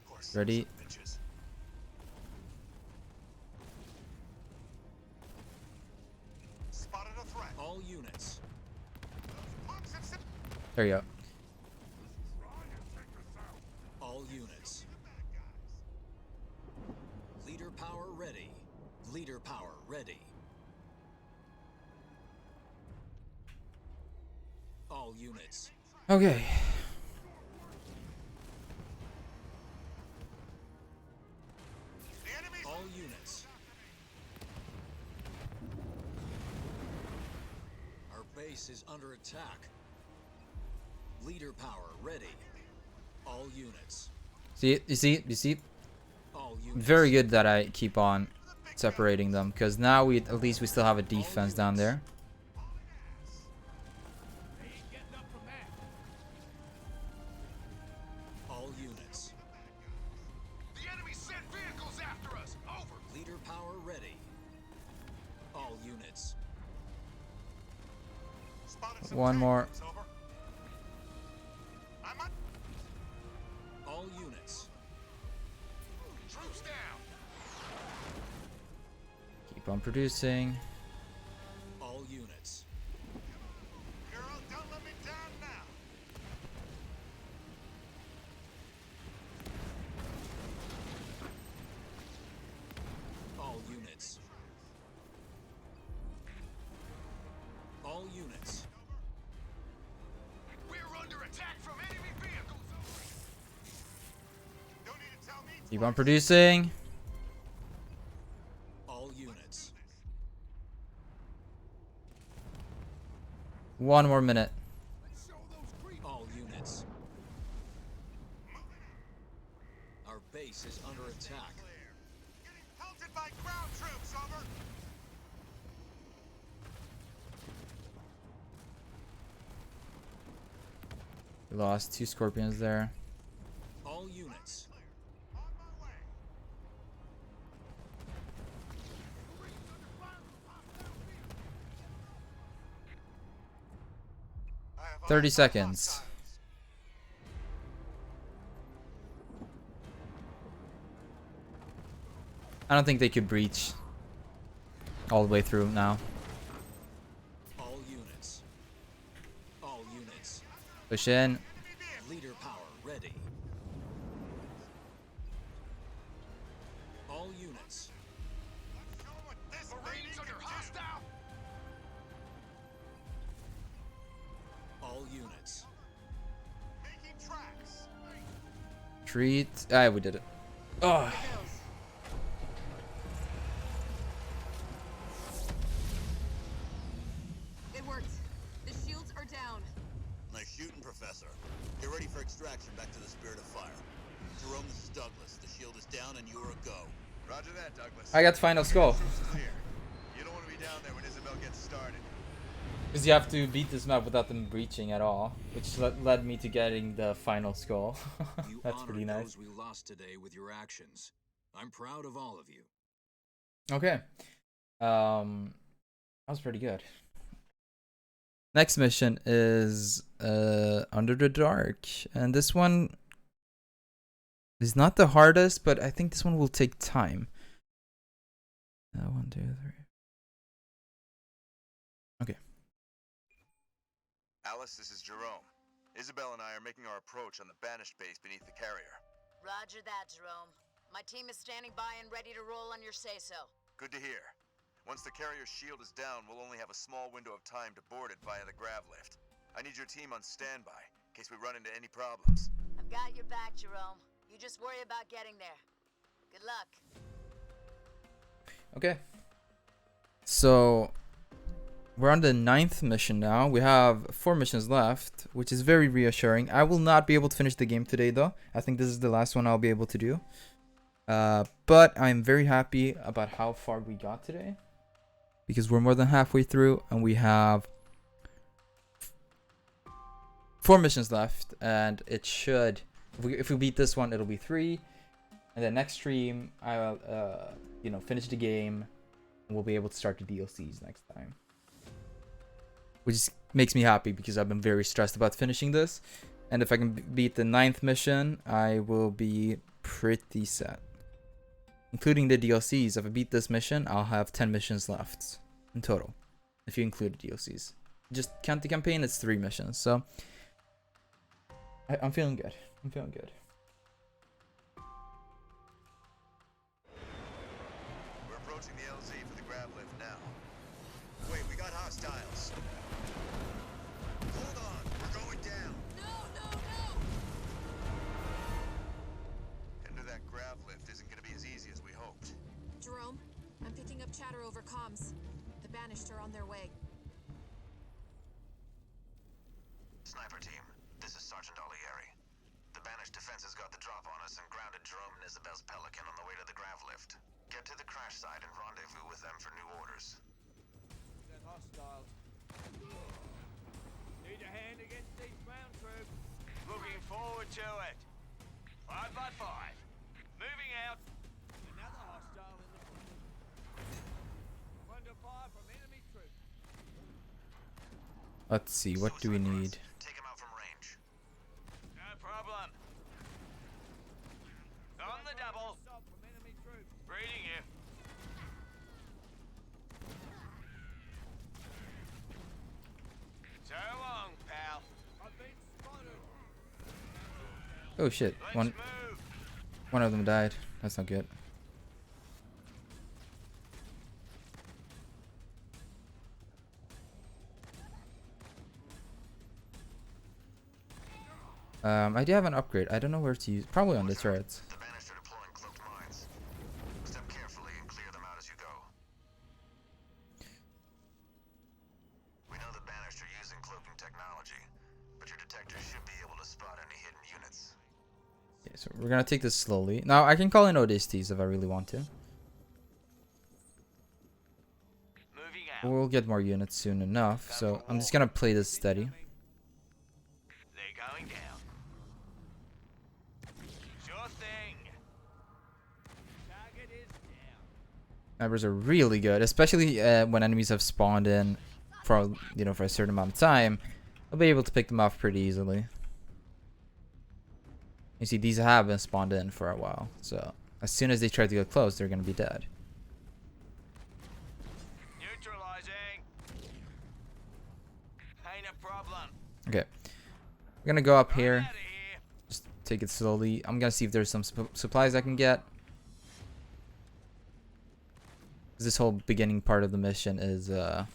Of course. Ready? Bitches. Spotted a threat. All units. There you go. All units. Leader power ready. Leader power ready. All units. Okay. All units. Our base is under attack. Leader power ready. All units. See it? You see it? You see it? All units. Very good that I keep on separating them, because now we at least we still have a defense down there. All units. The enemy sent vehicles after us. Over. Leader power ready. All units. Spotted some One tank more. troops, over. I'm on. All units. Troops down. Keep on producing. All units. Girl, don't let me down now. All units. All units. We're under attack from enemy vehicles. Over. Don't need to tell me. Keep on producing. All units. One more minute. All units. Our base is under attack. Getting pelted by ground troops, over. We lost 2 scorpions there. All units. On my way. 30 seconds. I don't think they could breach all the way through now. All units. All units. Push in. Leader power ready. All units. Show 'em what this Marines lady under can do. hostile. All units. Making tracks. Treat. Ah, we did it. Oh. It worked. The shields are down. Nice shooting, Professor. Get ready for extraction back to the Spirit of Fire. Jerome, this is Douglas. The shield is down and you are a go. Roger that, Douglas. I got the final score. Clear. You don't want to be down there when Isabel gets started. Because you have to beat this map without them breaching at all, which led me to getting the final skull. You That's honored pretty nice. those we lost today with your actions. I'm proud of all of you. Okay. That was pretty good. Next mission is Under the Dark, and this one is not the hardest, but I think this one will take time. 1, 2, 3. Okay. Alice, this is Jerome. Isabel and I are making our approach on the banished base beneath the carrier. Roger that, Jerome. My team is standing by and ready to roll on your say-so. Good to hear. Once the carrier's shield is down, we'll only have a small window of time to board it via the grav lift. I need your team on standby, in case we run into any problems. I've got your back, Jerome. You just worry about getting there. Good luck. Okay. So we're on the 9th mission now. We have 4 missions left, which is very reassuring. I will not be able to finish the game today, though. I think this is the last one I'll be able to do. But I'm very happy about how far we got today, because we're more than halfway through and we have 4 missions left, and it should, if we beat this one, it'll be 3, and then next stream I'll finish the game and we'll be able to start the DLCs next time, which makes me happy because I've been very stressed about finishing this. And if I can beat the 9th mission, I will be pretty set, including the DLCs. If I beat this mission, I'll have 10 missions left in total, if you include the DLCs. Just count the campaign, it's 3 missions. So I'm feeling good. I'm feeling good. We're approaching the LZ for the grav lift now. Wait, we got hostiles. Hold on, we're going down. No, no, no! Into that grav lift isn't gonna be as easy as we hoped. Jerome, I'm picking up chatter over comms. The Banished are on their way. Sniper team, this is Sergeant Olieri. The Banished defenses got the drop on us and grounded Jerome and Isabel's Pelican on the way to the grav lift. Get to the crash site and rendezvous with them for new orders. They're hostiles. Need a hand against these ground troops. Looking forward to it. 5 by 5. Moving out. Another hostile in the under fire from enemy troops. Let's see, what do we need? Take him out from range. No problem. On the double. Assault from enemy troops. Reading you. So long, pal. I've been spotted. Oh shit, Let's one move. of them died. That's not good. I do have an upgrade. I don't know where to use. Probably on the turrets. The Banished are deploying cloaked mines. Step carefully and clear them out as you go. We know the Banished are using cloaking technology, but your detectors should be able to spot any hidden units. Okay, so we're gonna take this slowly. Now I can call in ODSTs if I really want to. Moving out. We'll get more units soon enough. So I'm just gonna play this steady. They're going down. Sure thing. Target is down. Numbers are really good, especially when enemies have spawned in for for a certain amount of time. I'll be able to pick them off pretty easily. You see, these have been spawned in for a while, so as soon as they try to get close, they're gonna be dead. Neutralizing. Ain't a problem. Okay, we're gonna go up Right here. outta here. Just take it slowly. I'm gonna see if there's some supplies I can get. This whole beginning part of the mission is Taking fire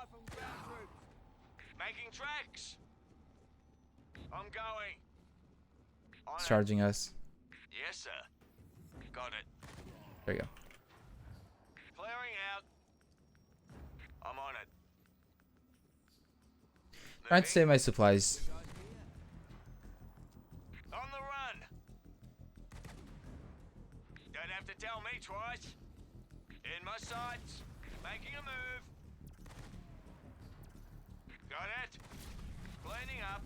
from ground troops. Making tracks. I'm going. On it. charging us. Yes, sir. Got it. There you go. Clearing out. I'm on it. Trying to save my supplies. On the run. Don't have to tell me twice. In my sights. Making a move. Got it. Cleaning up.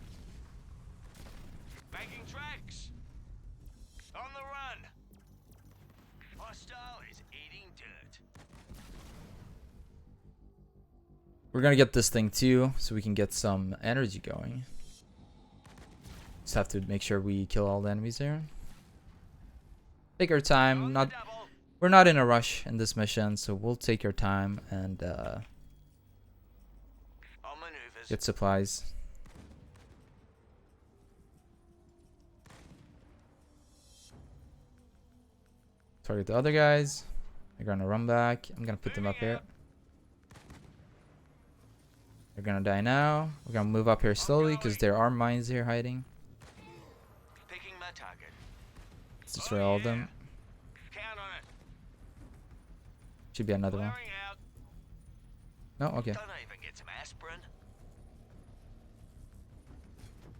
Making tracks. On the run. Hostile is eating dirt. We're gonna get this thing too, so we can get some energy going. Just have to make sure we kill all the enemies there. Take our time. On the Not double. We're not in a rush in this mission, so we'll take our time and On maneuvers. get supplies. Target the other guys. They're gonna run back. I'm gonna put them up here. They're gonna die now. We're gonna move up here slowly because there are mines here hiding. Picking my target. Let's destroy all of them. Count on it. Should be another one. Clearing out. No, okay. Don't I even get some aspirin?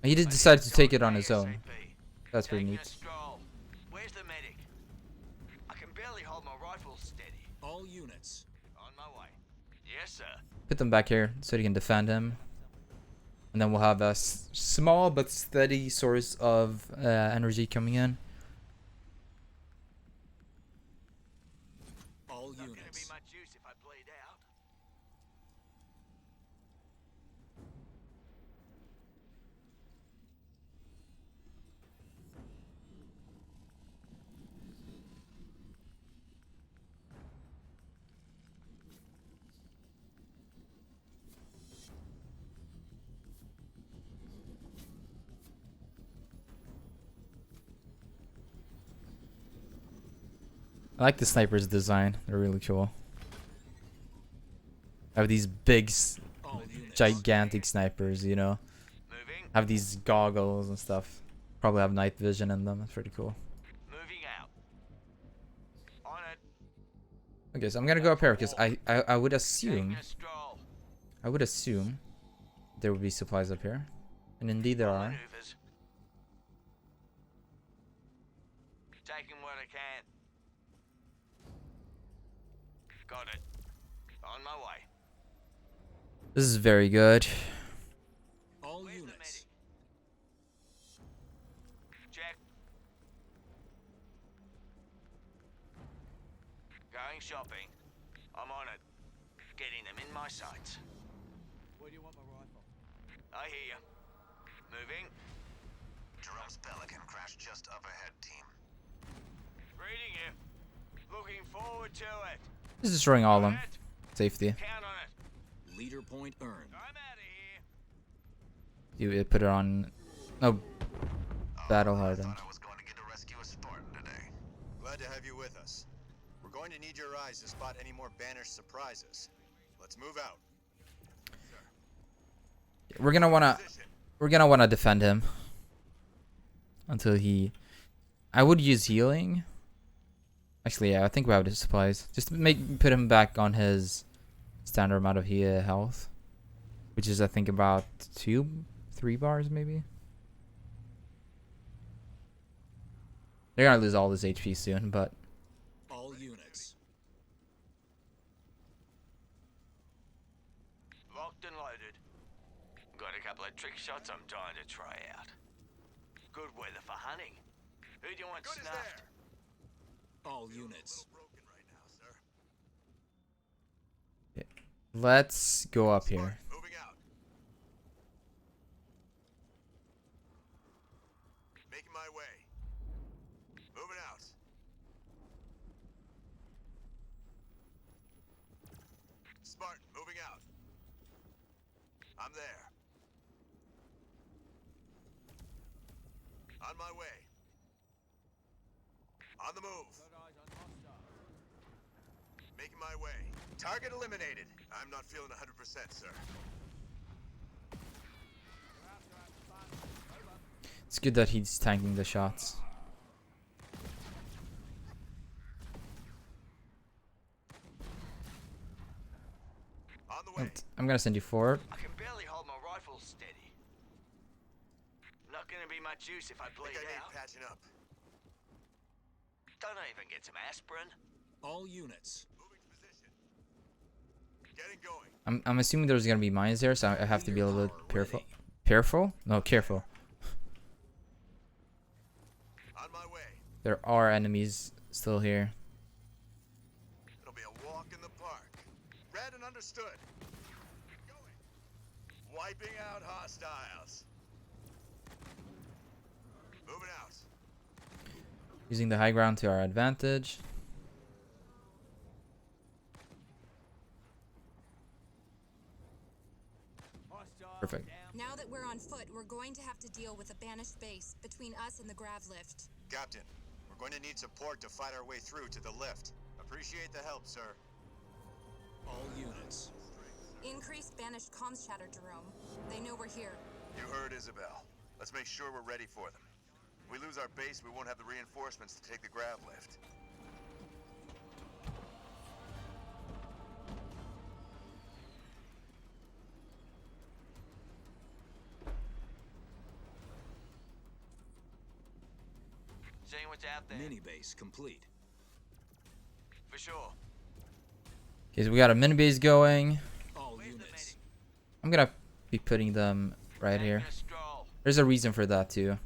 He did decide to take it on his own. That's pretty Taking a neat. stroll. Where's the medic? I can barely hold my rifle steady. All units. On my way. Yes, sir. Put them back here so he can defend him. And then we'll have a small but steady source of energy coming in. All Not gonna be units. much use if I bleed out. I like the sniper's design. They're really cool. Have these big, gigantic snipers, you know. Moving. Have these goggles and stuff. Probably have night vision in them. That's pretty cool. Moving out. On it. Okay, so I'm gonna go up here because I would assume Taking a stroll. there would be supplies up here, and indeed there are. Maneuvers. Taking what I can. Got it. On my way. This is very good. All Where's the units. medic? Check. Going shopping. I'm on it. Getting them in my sights. Where do you want my rifle? I hear you. Moving. Jerome's Pelican crashed just up ahead, team. Reading you. Looking forward to it. This is destroying all of them. Got it. Safety. Count on it. Leader point earned. I'm out of here. You put it on. No. Battle hardened. I was going to get to rescue a Spartan today. Glad to have you with us. We're going to need your eyes to spot any more banished surprises. Let's move out. We're gonna wanna defend him until he. I would use healing. Actually, yeah, I think we have the supplies. Just to put him back on his standard amount of health, which is I think about 2-3 bars maybe. They're gonna lose all this HP soon, but All units. Locked and loaded. Got a couple of trick shots I'm dying to try out. Good weather for hunting. Who do you want Good as snuffed? there. All units. Broken right now, sir. let's go up here. Moving out. Making my way. Moving out. Spartan, moving out. I'm there. On my way. On the move. Got eyes on hostile. Making my way. Target eliminated. I'm not feeling 100%, sir. You're out to have fun. Over. It's good that he's tanking the shots. On the way. I'm gonna send you forward. I can barely hold my rifle steady. Not gonna be much use if I bleed Think I need out. patching up. Don't I even get some aspirin? All units. Moving to position. Getting going. I'm assuming there's gonna be mines there, so I have to be a little bit careful. Careful? No, careful. On my way. There are enemies still here. It'll be a walk in the park. Read and understood. Going. Wiping out hostiles. Moving out. Using the high ground to our advantage. Hostile. Perfect. Down. Now that we're on foot, we're going to have to deal with a banished base between us and the grav lift. Captain, we're going to need support to fight our way through to the lift. Appreciate the help, sir. All units. Increased banished comms chatter, Jerome. They know we're here. You heard Isabel. Let's make sure we're ready for them. If we lose our base, we won't have the reinforcements to take the grav lift. Seeing what's out there. Mini base complete. For sure. Okay, so we got a mini base going. All Where's the units. medic? I'm gonna be putting them right Taking here. a stroll. There's a reason for that too.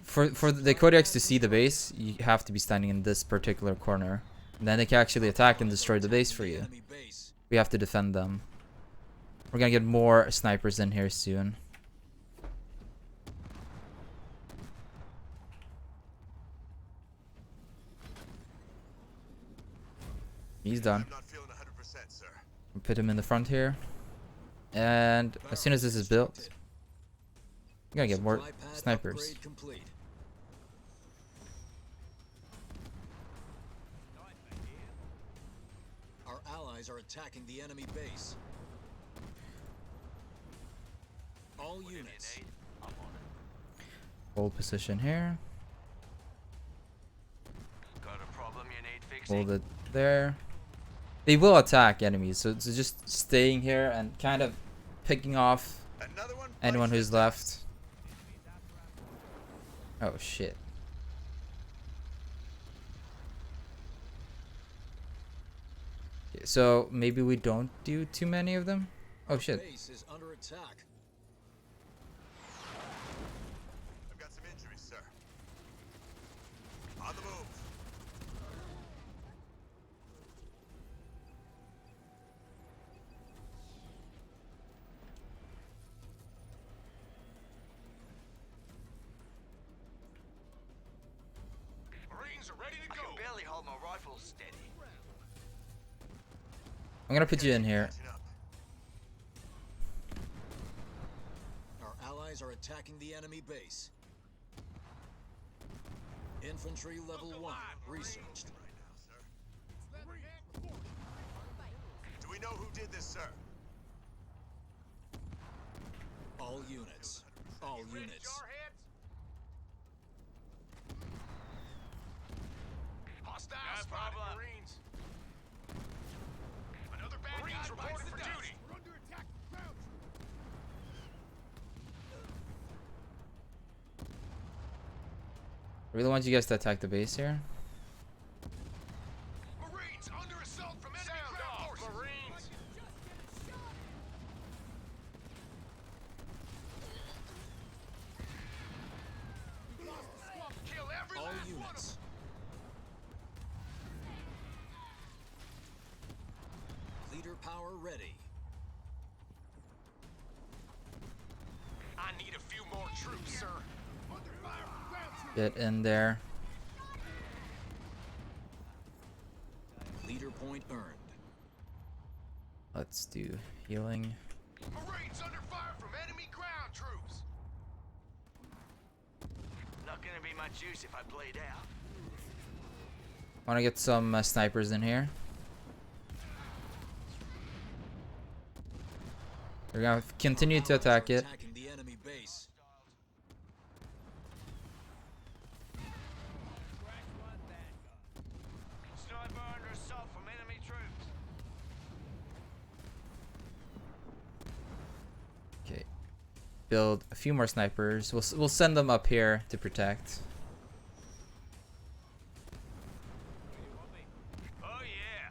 For the codex to see the base, you have to be standing in this particular corner. And then they can actually attack and destroy the base for you. Enemy base. We have to defend them. We're gonna get more snipers in here soon. He's done. I'm not feeling 100%, sir. We'll put him in the front here. And as soon as this is built, We gotta get more Supply pad snipers. upgrade complete. Our allies are attacking the enemy base. All units. Hold position here. Got a problem you need fixing? Hold it there. They will attack enemies, so it's just staying here and kind of picking off Another one anyone bites who's the left. Oh shit. Okay, so maybe we don't do too many of them? Oh Our shit. base is under attack. I've got some injuries, sir. On the move. Marines are ready to go. I can barely hold my rifle steady. I'm gonna put you in here. Catching up. Our allies are attacking the enemy base. Infantry level 1 researched. Right now, sir. Do we know who did this, sir? All units. All units. Hostile spotted, Marines. Another bad Marines reported for duty. We're under attack from ground I really want you guys to attack the base here. Marines under assault from enemy ground forces. Marines. Kill every All last units. Leader power ready. I need a few more troops, sir. Under fire from ground troops. Get in there. Leader point earned. Let's do healing. Marines under fire from enemy ground troops. Not gonna be much use if I bleed out. Wanna get some snipers in here. We're gonna continue to attack it. Attacking the enemy base. Sniper under assault from enemy troops. Okay. Build a few more snipers. We'll send them up here to protect. Oh yeah.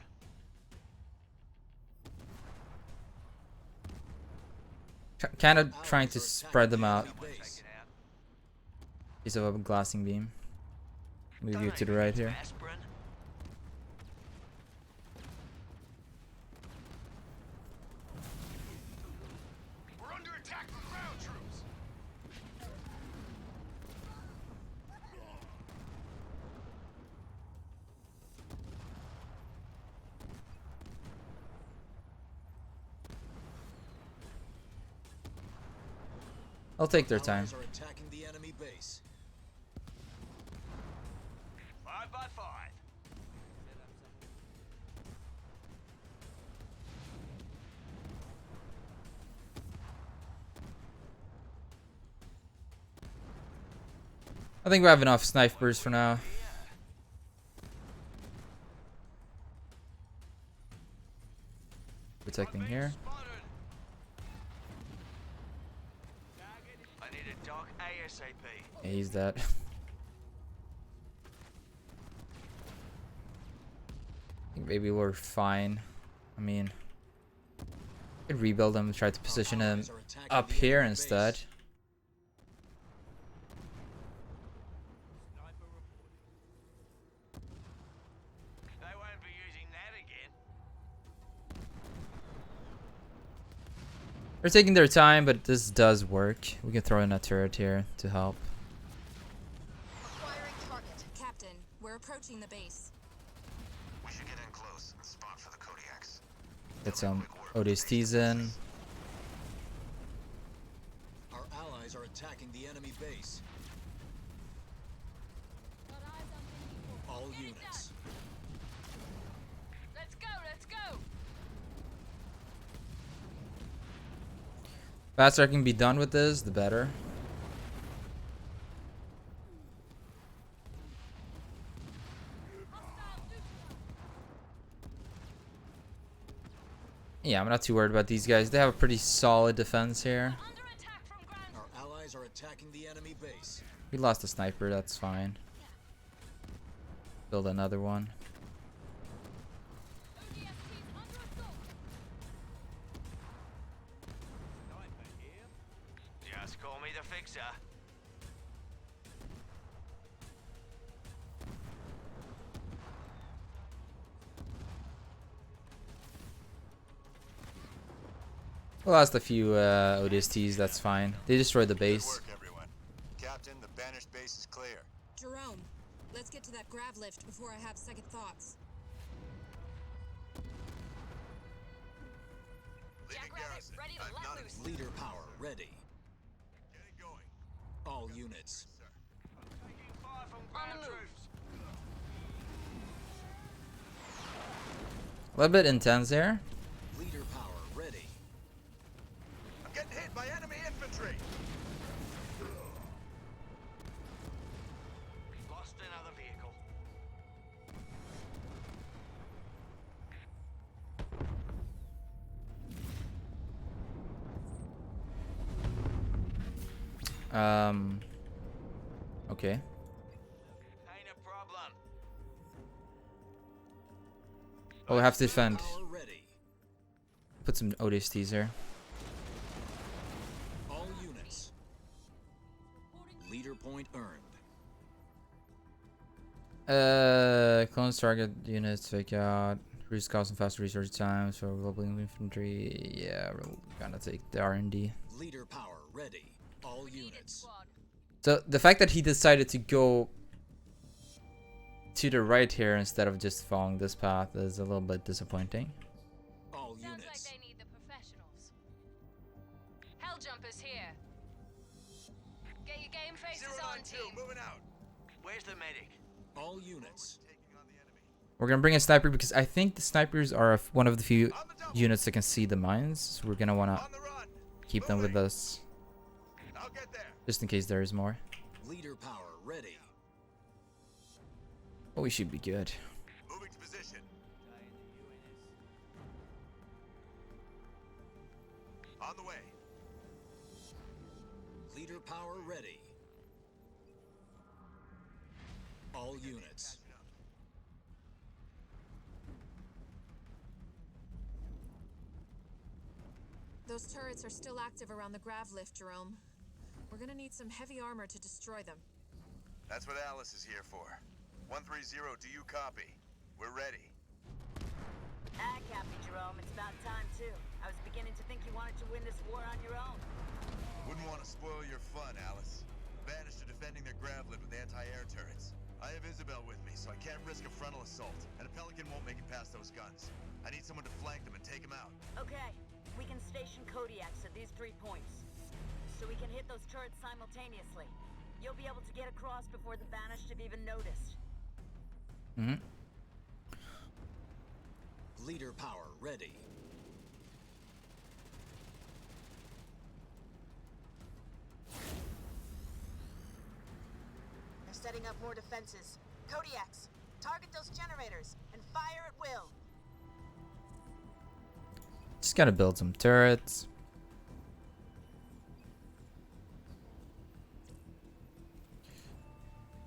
Kind of trying to Allies are spread them out. attacking the enemy base. Take it out. Use of a glassing beam. Move you to the right here. Aspirin. We're under attack from ground troops. I'll take their time. Allies are attacking the enemy base. 5 by 5. I think we have enough snipers for now. Protecting here. I need a dock ASAP. Yeah, use that. I think maybe we're fine. I mean, we could rebuild them, try to position them Allies are attacking up the here enemy instead. base. Sniper reported. They won't be using that again. They're taking their time, but this does work. We can throw in a turret here to help. Acquiring target. Captain, we're approaching the base. We should get in close and spot for the Kodiaks. Get some ODSTs in. Our allies are attacking the Faster I can be done with this, the better. Yeah, I'm not too worried about these guys. They have a pretty solid defense here. Our allies are attacking the enemy base. We lost a sniper, that's fine. Build another one. Just call me the fixer. We lost a few ODSTs, that's fine. They destroyed the Good base. work, everyone. Captain, the banished base is clear. Jerome, let's get to that grav lift before I have second thoughts. Leaving garrison. ready to I'm let not loose. Leader power ready. getting going. All units. Sir. Taking fire from On ground the move. troops. A little bit intense here. Leader power ready. I'm getting hit by enemy infantry. Lost another vehicle. Okay. Ain't a problem. Oh, we have to defend. Power ready. Put some ODSTs here. All units. Leader point earned. Clone target units, take out. Reduce cost and faster research times for global infantry. Yeah, we're gonna take the R&D. Leader power ready. All units. So the fact that he decided to go to the right here instead of just following this path is a little bit disappointing. All Sounds like units. they need the professionals. Hell jumpers here. Get your game faces on, 092, team. moving out. Where's the medic? All units. Taking on the enemy. We're gonna bring a sniper because I think the snipers are one of the few units that can see the mines. So we're gonna wanna On the run. keep them with us I'll get there. just in case there is more. Leader power ready. But we should be good. Moving to position. On the way. Leader power ready. All units. Those turrets are still active around the grav lift, Jerome. We're gonna need some heavy armor to destroy them. That's what Alice is here for. 130, do you copy? We're ready. Ah, Captain Jerome, it's about time too. I was beginning to think you wanted to win this war on your own. Wouldn't want to spoil your fun, Alice. Banished are defending their grav lift with anti-air turrets. I have Isabel with me, so I can't risk a frontal assault. And a Pelican won't make it past those guns. I need someone to flank them and take them out. Okay, we can station Kodiaks at these 3 points. So we can hit those turrets simultaneously. You'll be able to get across before the Banished have even noticed. Mm-hmm. Leader power ready. They're setting up more defenses. Kodiaks, target those generators and fire at will. Just gotta build some turrets.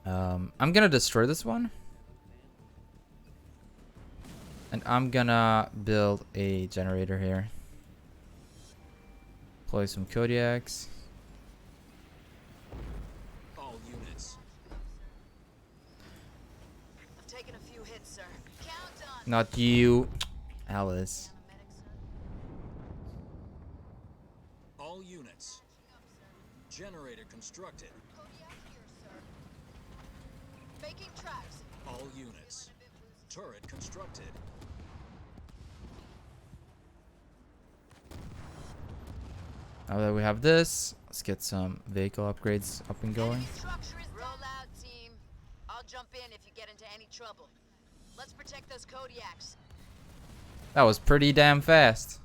I'm gonna destroy this one. And I'm gonna build a generator here. Deploy some Kodiaks. All units. I've taken a few hits, sir. Count on. Not you, Alice. All units. Generator constructed. Making tracks. All units. Turret constructed. Now that we have this, let's get some vehicle upgrades up and going. Structure is roll out, team. I'll jump in if you get into any trouble. Let's protect those Kodiaks. That was pretty damn fast.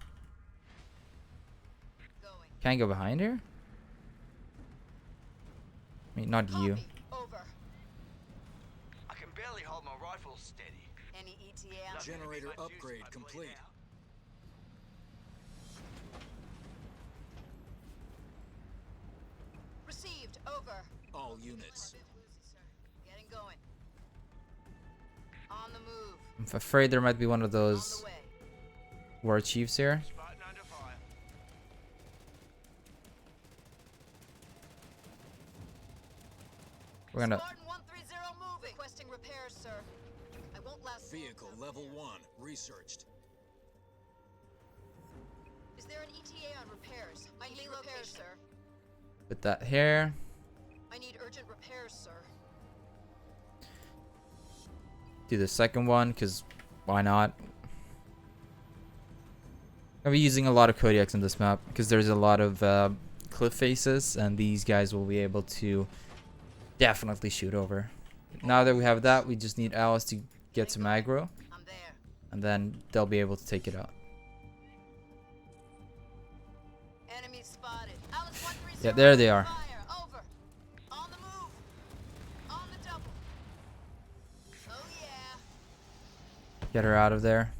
Going. Can I go behind here? I mean, not you. Over. I can barely hold my rifle steady. Any ETA on Generator upgrade complete. Received. Over. All units. Getting going. On the move. I'm afraid there might be one of On those the way. war chiefs here. Spartan under fire. We're gonna. Spartan 130 moving. Requesting repairs, sir. I won't last. Vehicle level 1 researched. Is there an ETA on repairs? I need repairs, sir. Put that here. I need urgent repairs, sir. Do the second one, because why not? I'll be using a lot of Kodiaks on this map because there's a lot of cliff faces, and these guys will be able to definitely shoot over. Now that we have that, we just need Alice to get some aggro, I'm there. and then they'll be able to take it out. Enemy spotted. Alice 130. Yeah, there they are. Fire. Over. On the move. On the double. Oh yeah. Get her out of there.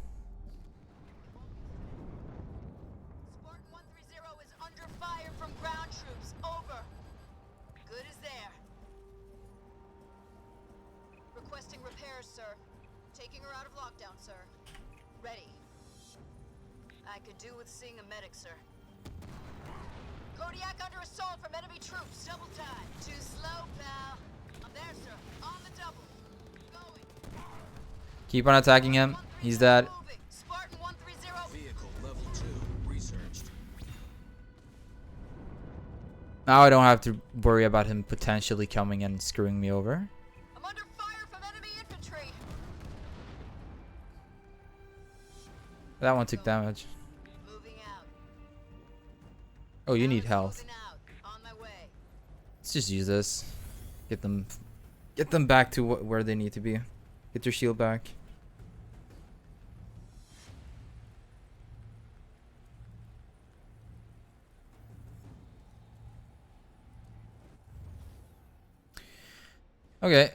Spartan 130 is under fire from ground troops. Over. Good as there. Requesting repairs, sir. Taking her out of lockdown, sir. Ready. I could do with seeing a medic, sir. Kodiak under assault from enemy troops. Double time. Too slow, pal. I'm there, sir. On the double. Going. Keep on attacking him. He's dead. Moving. Spartan 130. Vehicle level 2 researched. Now I don't have to worry about him potentially coming and screwing me over. I'm under fire from enemy infantry. That one took damage. Moving out. Oh, you need health. Moving out. On my way. Let's just use this. Get them back to where they need to be. Get your shield back. Okay,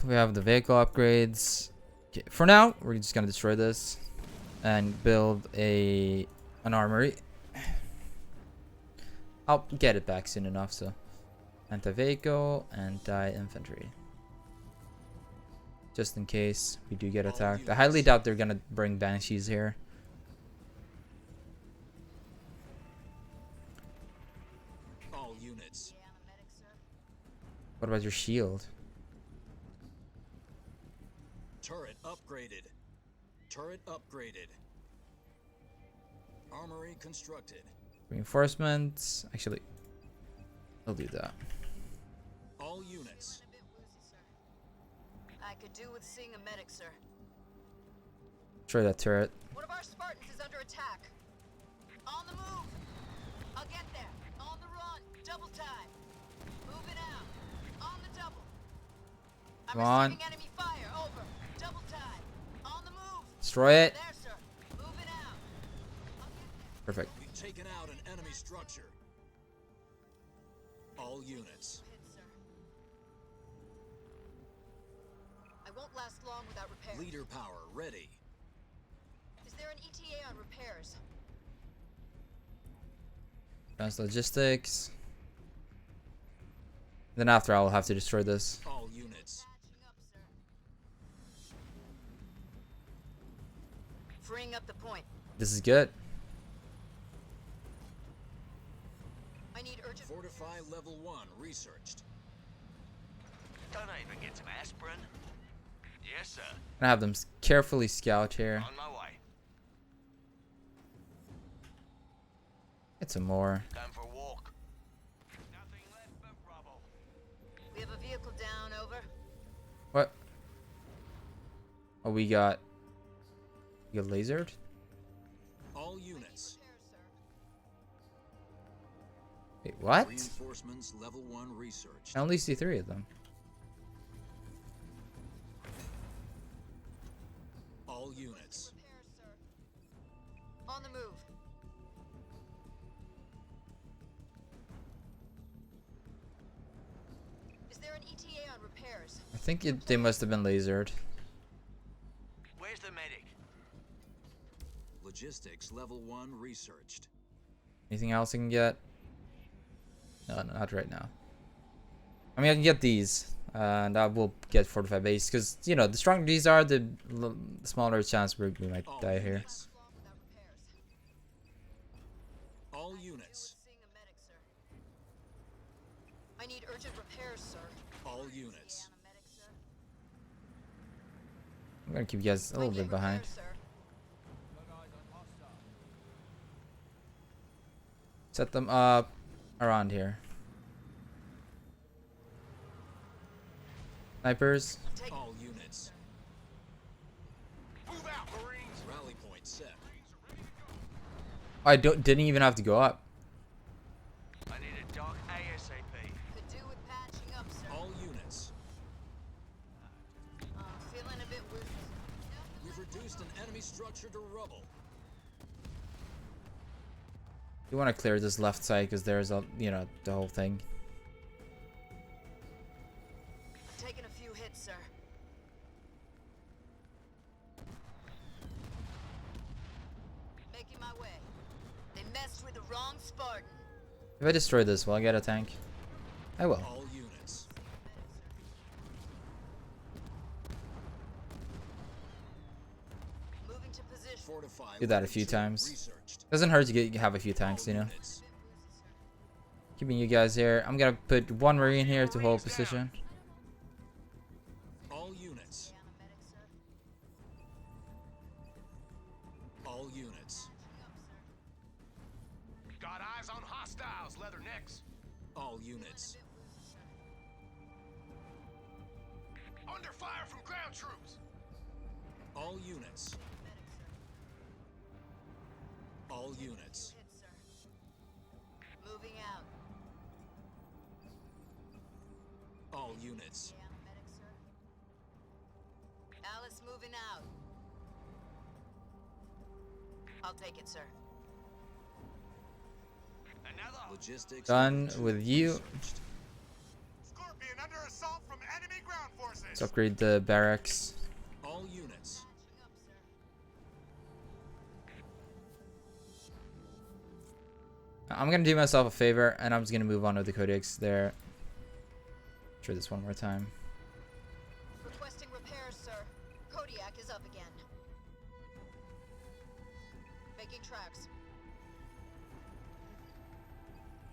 we have the vehicle upgrades. Okay, for now, we're just gonna destroy this and build an armory. I'll get it back soon enough, so anti-vehicle, anti-infantry. Just in case we do get attacked. I highly doubt they're gonna bring banshees here. All units. What about your shield? Turret upgraded. Turret upgraded. Armory constructed. Reinforcements. Actually, I'll do that. All units. I could do with seeing a medic, sir. Destroy that turret. One of our Spartans is under attack. On the move. I'll get there. On the run. Double time. Moving out. On the double. I'm Come on. receiving enemy fire. Over. Double time. On the move. Destroy it. There, sir. Moving out. Perfect. We've taken out an enemy structure. All units. Hit, sir. I won't last long without repairs. Leader power ready. Is there an ETA on repairs? Advanced logistics. Then after, I'll have to destroy this. All units. Patching up, sir. Freeing up the point. This is good. I need urgent. Fortify level 1 researched. Don't I even get some aspirin? Yes, sir. I have them carefully scout here. On my way. Get some more. Going for a walk. Nothing left but rubble. We have a vehicle down. Over. What? Oh, we got lasered? All units. Wait, what? Reinforcements level 1 researched. I only see 3 of them. All units. Repairs, sir. On the move. there an ETA on repairs? I think they must have been lasered. Where's the medic? Logistics level 1 researched. Anything else I can get? No, not right now. I mean, I can get these, and I will get 45 base, because, you know, the stronger these are, the smaller chance we might die here. Units. All units. I need urgent repairs, sir. All units. I'm gonna keep you guys a little bit behind. Set them up around here. Snipers. All units. Move out, Marines! Rally point set. I didn't even have to go up. I need a dock ASAP. Could do with patching up, sir. All units. Feeling a bit woozy. We've reduced an enemy structure to rubble. You want to clear this left side because there's a, you know, the whole thing. Taking a few hits, sir. Making my way. They messed with the wrong Spartan. If I destroy this, will I get a tank? I will. All units. Moving to position. Fortify. Do that a few level 2 times. researched. Doesn't hurt to have a few tanks, you know. Units. Keeping you guys here. I'm gonna put one Marine here to hold position. All units. All units. Got eyes on hostiles, leathernecks. All units. Under fire from ground troops. All units. All units. Hit, sir. Moving out. All units. Medic, sir. Alice moving out. I'll take it, sir. Another. Logistics. Done level 2 with you. researched. Scorpion under assault from enemy ground forces. Let's upgrade the barracks. All units. I'm gonna do myself a favor, and I'm just gonna move on with the codex there. Try this one more time. Requesting repairs, sir. Kodiak is up again. Making tracks.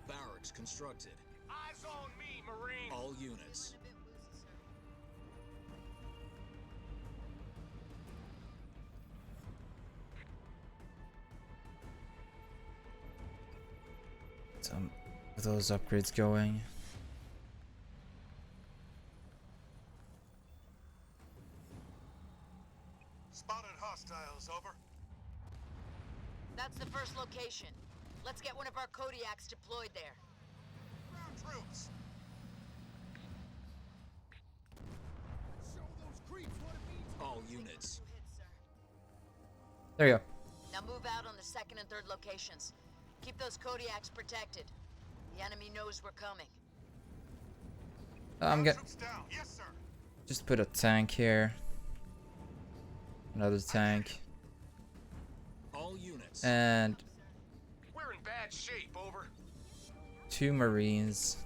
Barracks constructed. Eyes on me, Marine. All units. A bit woozy, sir. Some of those upgrades going. Spotted hostiles, over. That's the first location. Let's get one of our Kodiaks deployed there. Ground troops. Show those creeps what it means. All units. Two hits, sir. There you go. Now move out on the second and third locations. Keep those Kodiaks protected. The enemy knows we're coming. I'm gonna Troops down. Yes, sir. just put a tank here. Another tank. All units. And We're in bad shape, over. 2 Marines.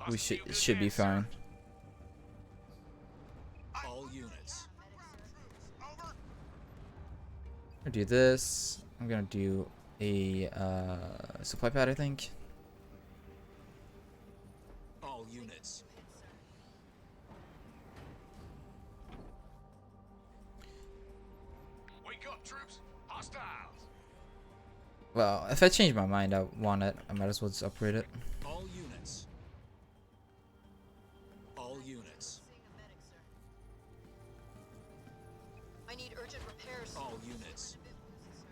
We Lost field should be again, sir. fine. All units. Over. I'm gonna do this. I'm gonna do a supply pad, I think. All units. Wake up, troops. Hostiles. Well, if I change my mind, I want it. I might as well just upgrade it. All units. All units. Seeing a medic, sir. I need urgent repairs, sir. All units. A bit woozy, sir.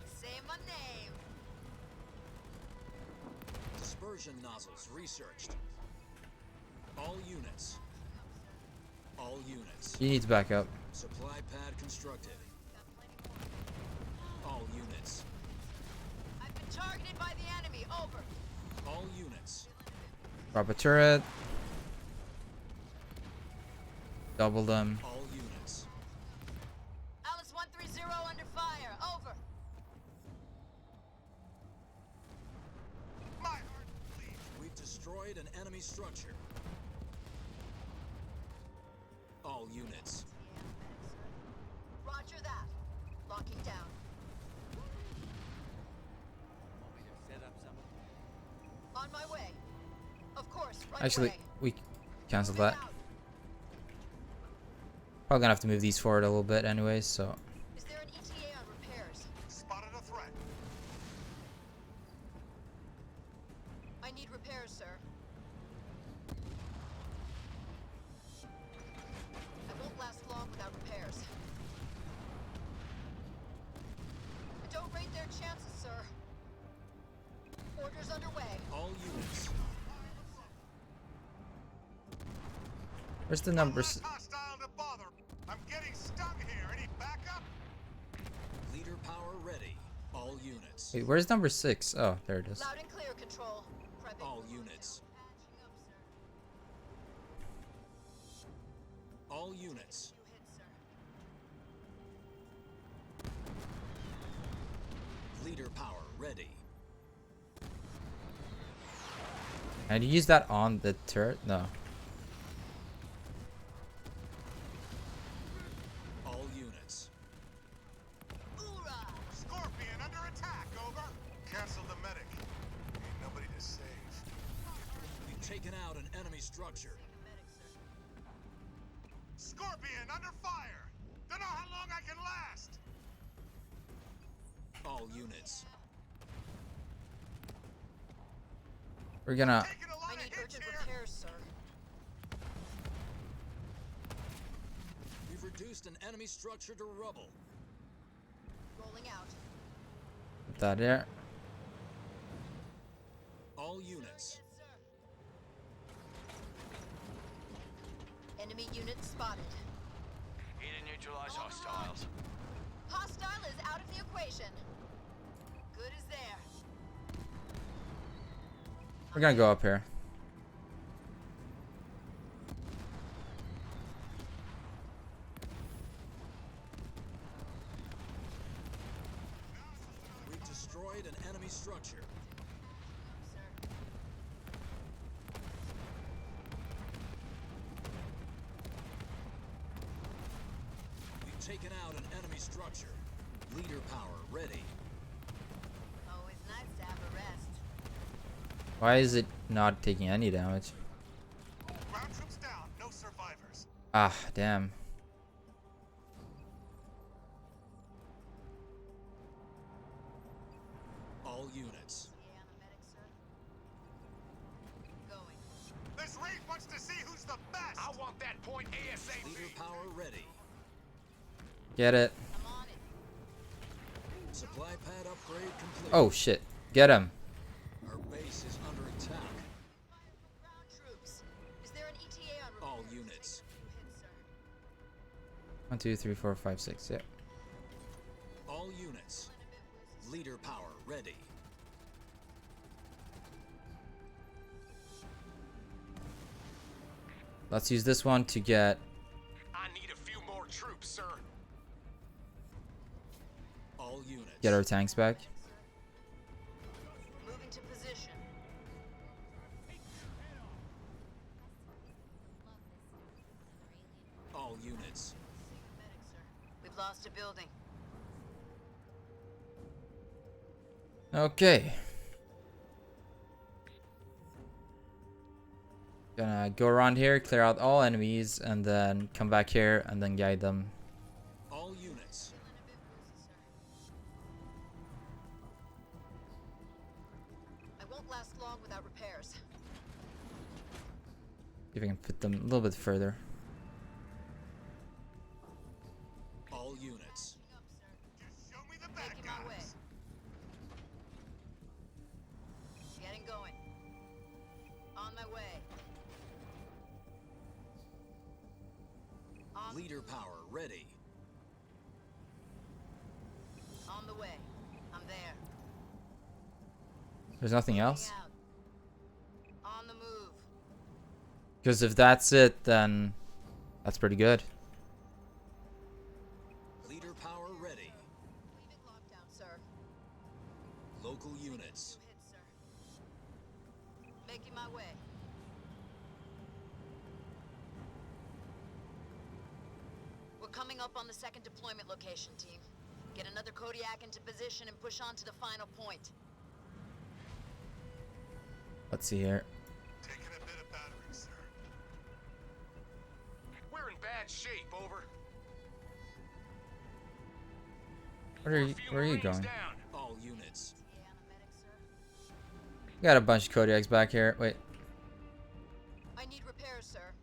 Say my name. Dispersion nozzles researched. All units. All units. You need to back up. Supply pad constructed. Got plenty more. All units. I've been targeted by the enemy. Over. All units. Drop a turret. Double them. All units. Alice 130 under fire. Over. My heart bleeds. We've destroyed an enemy structure. All units. Roger that. Locking down. On my way. Of course, right Actually, away. we cancel Moving that. out. Probably gonna have to move these forward a little bit anyways, so. Is there an ETA on repairs? Spotted a threat. I need repairs, sir. I won't last long without repairs. Don't rate their chances, sir. Orders underway. All units. Where's the numbers? Hostile to bother. I'm getting stung here. Any backup? Leader power ready. All units. Wait, where's number 6? Oh, there it is. Loud and clear, control. Prepping. All units. All units. You hit, sir. Leader power ready. And you use that on the turret? No. All units. Hoorah! Scorpion under attack. Over. Cancel the medic. Ain't nobody to save. We've taken out an enemy structure. Scorpion under fire. Don't know how long I can last. All units. We're gonna. Taking a lot I of need hits urgent here. repairs, sir. We've reduced an enemy structure to rubble. Rolling out. Put that there. All units. Enemy unit spotted. Need to neutralize hostiles. Hostile is out of the equation. Good as there. We're gonna go up here. We've destroyed an enemy structure. We've taken out an enemy structure. Leader power ready. Always nice to have a rest. Why is it not taking any damage? Ground troops down. No survivors. Ah, damn. All units. Yeah, I'm a medic, sir. Going. This raid wants to see who's the best. I want that point ASAP. Leader power ready. Get it. I'm on it. Supply pad upgrade complete. Oh shit. Get him. Our base is under attack. Ground troops. Is there an ETA on repairs? All units. You hit, sir. 1, 2, 3, 4, 5, 6. Yeah. All units. Leader power ready. Let's use this one to get. I need a few more troops, sir. All units. Get our tanks back. Moving to position. All units. Medic, sir. We've lost a building. Okay. Gonna go around here, clear out all enemies, and then come back here and then guide them. All units. I won't last long without repairs. See if I can fit them a little bit further. All units. Just show me the bad Making my way. guys. Getting going. On my way. On, Leader power ready. on the way. There's nothing else? On the move. Because if that's it, then that's pretty good. Leader power ready. Leaving lockdown, sir. Local units. Hit, sir. Making my way. We're coming up on the second deployment location, team. Get another Kodiak into position and push on to the final point. Let's see here. Taking a bit of battering, sir. We're in bad shape, over. Where are you going? Down. All units. Got a bunch of Kodiaks back here. Wait. I need repairs, sir.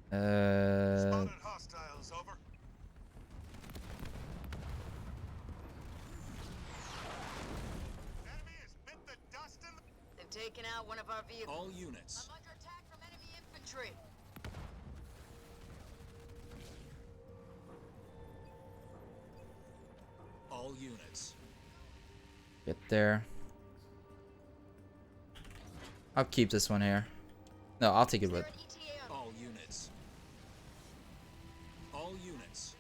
Spotted hostiles, over. Enemy has bit the dust in the... They've taken out one of our vehicles. All units. I'm under attack from enemy infantry. All units. Get there. I'll keep this one here. No, I'll take it with. All units. All units.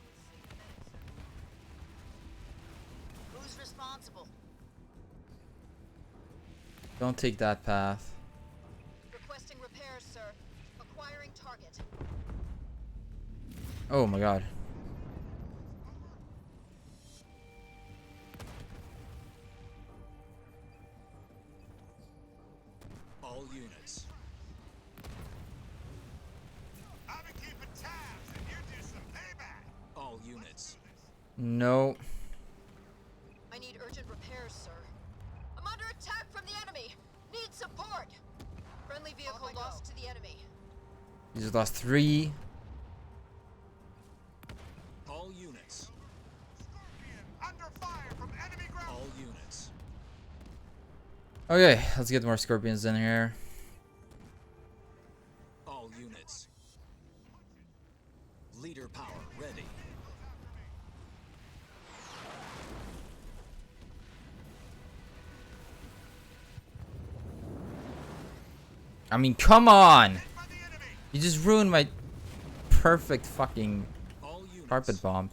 Who's responsible? Don't take that path. Requesting repairs, sir. Acquiring target. Oh my god. All units. I've been keeping tabs, and you do some payback. All units. No. I need urgent repairs, sir. I'm under attack from the enemy. Need support. Friendly vehicle lost to the enemy. You just lost 3. All units. Scorpion under fire from enemy ground. All units. Okay, let's get more scorpions in here. All units. Leader power ready. I mean, come on! You just ruined my perfect fucking All units. carpet bomb.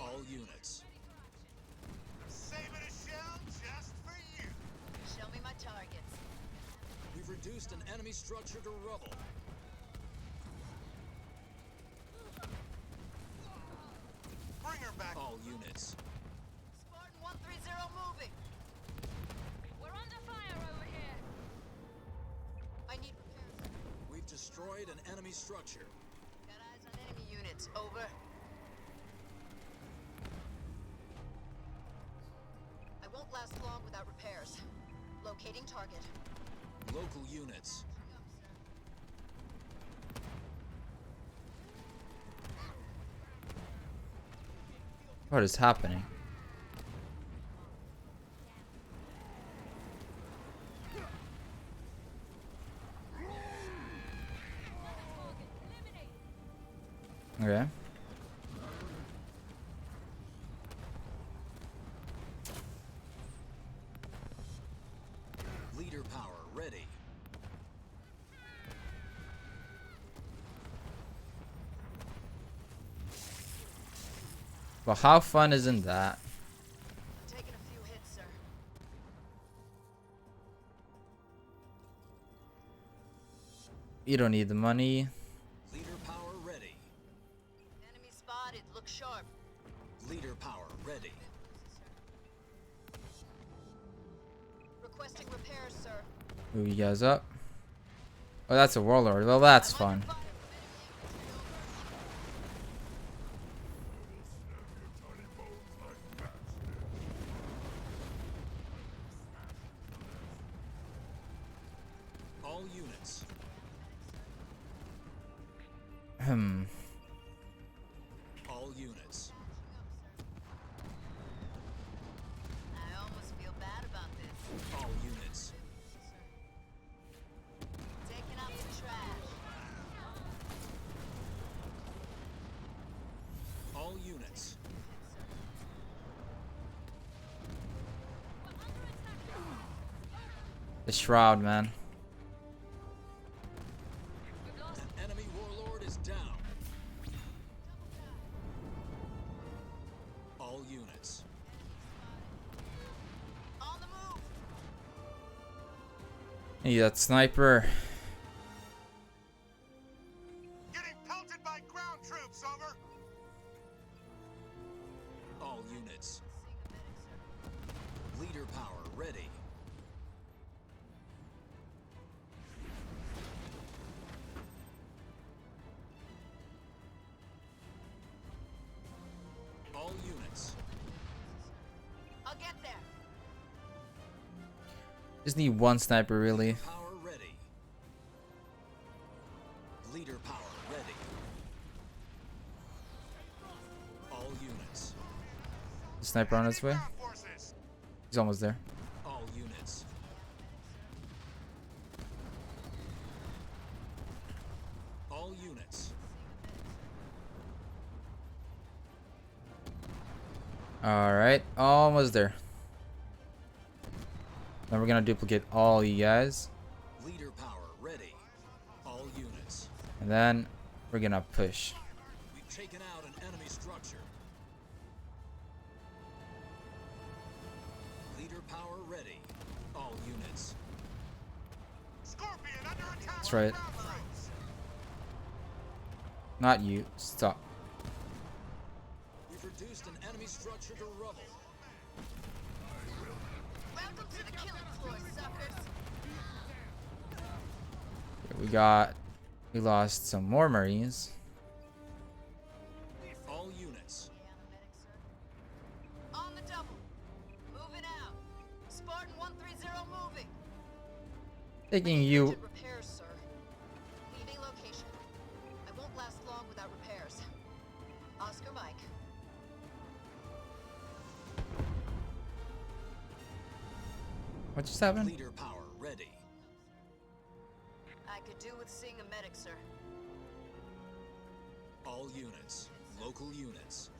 All units. Saving a shell just for you. Show me my targets. We've reduced an enemy structure to rubble. Bring her back. All units. Spartan 130 moving. We're under fire over here. I need repairs. We've destroyed an enemy structure. Got eyes on enemy units. Over. I won't last long without repairs. Locating target. Local units. What is happening? Okay. Leader power ready. Well, how fun isn't that? Taking a few hits, sir. You don't need the money. Leader power ready. Enemy spotted. Look sharp. Leader power ready. Requesting repairs, sir. Move you guys up. Oh, that's a warlord. Well, that's fun. Fire from enemy infantry. All units. All units. I almost feel bad about this. All units. Taking out the trash. units. The shroud, man. An enemy warlord is down. All units. On the move. Hey, that sniper. Getting pelted by ground troops, over. All units. Leader power ready. All units. I'll get there. Just need one sniper, really. Power ready. Leader power ready. All units. The sniper on his way. He's almost there. All units. All units. Alright, almost there. Then we're gonna duplicate all you guys. Leader power ready. All units. And then we're gonna push. We've taken out an enemy structure. Leader power ready. All units. Scorpion under attack. That's right. Not you. Stop. We've reduced an enemy structure to rubble. Welcome to the killing floor, suckers. We lost some more Marines. All units. On the double. Moving out. Spartan 130 moving. Taking you. Repairs, sir. Leaving location. I won't last long without repairs. Oscar Mike. What just happened? Leader power ready. I could do with seeing a medic, sir. All units. Local units.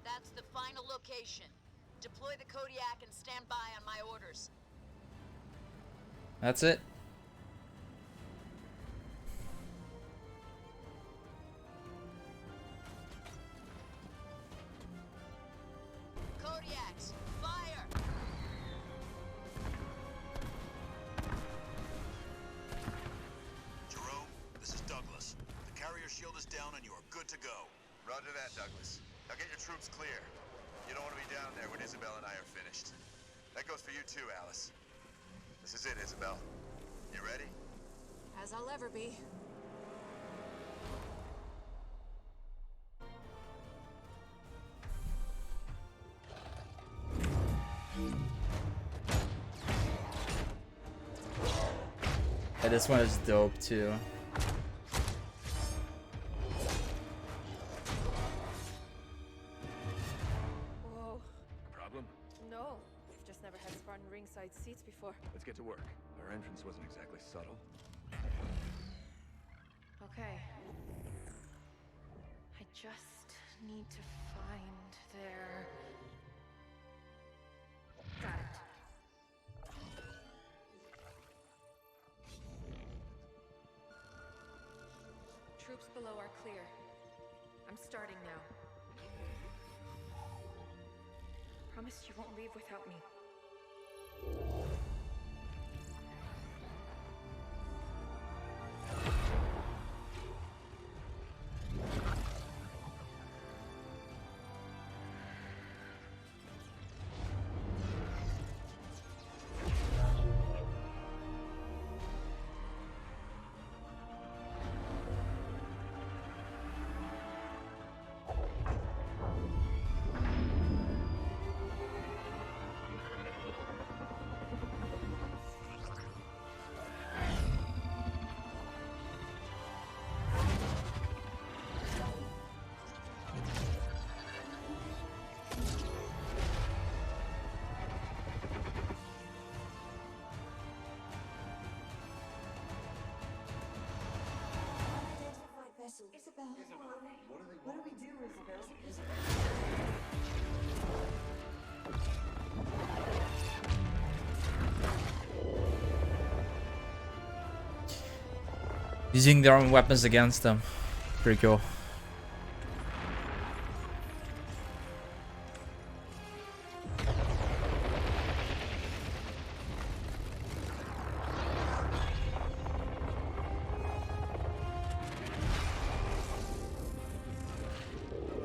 That's the final location. Deploy the Kodiak and stand by on my orders. That's it. Kodiaks, fire! Jerome, this is Douglas. The carrier shield is down and you are good to go. Roger that, Douglas. Now get your troops clear. You don't want to be down there when Isabel and I are finished. That goes for you too, Alice. This is it, Isabel. You ready? As I'll ever be. Yeah, this one is dope too. Whoa. Problem? No. We've just never had Spartan ringside seats before. Let's get to work. Our entrance wasn't exactly subtle. Okay. I just need to find their... Got it. Troops below are clear. I'm starting now. Promise you won't leave without me. Isabel, what do we do, Isabel? Using their own weapons against them. Pretty cool.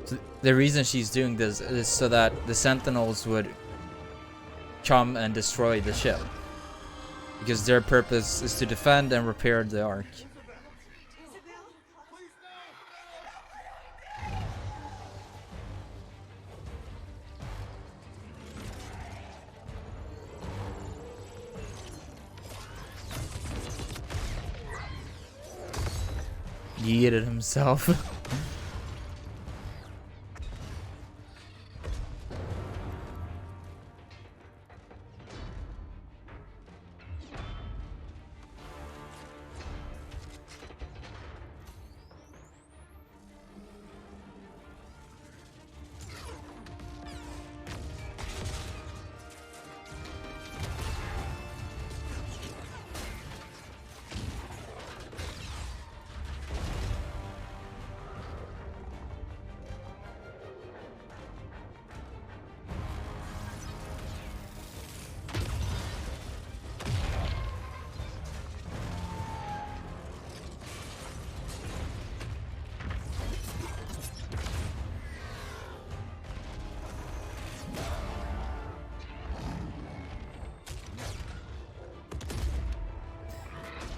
So the reason she's doing this is so that the Sentinels would come and destroy the ship. Because their purpose is to defend and repair the Ark. Yeeted himself.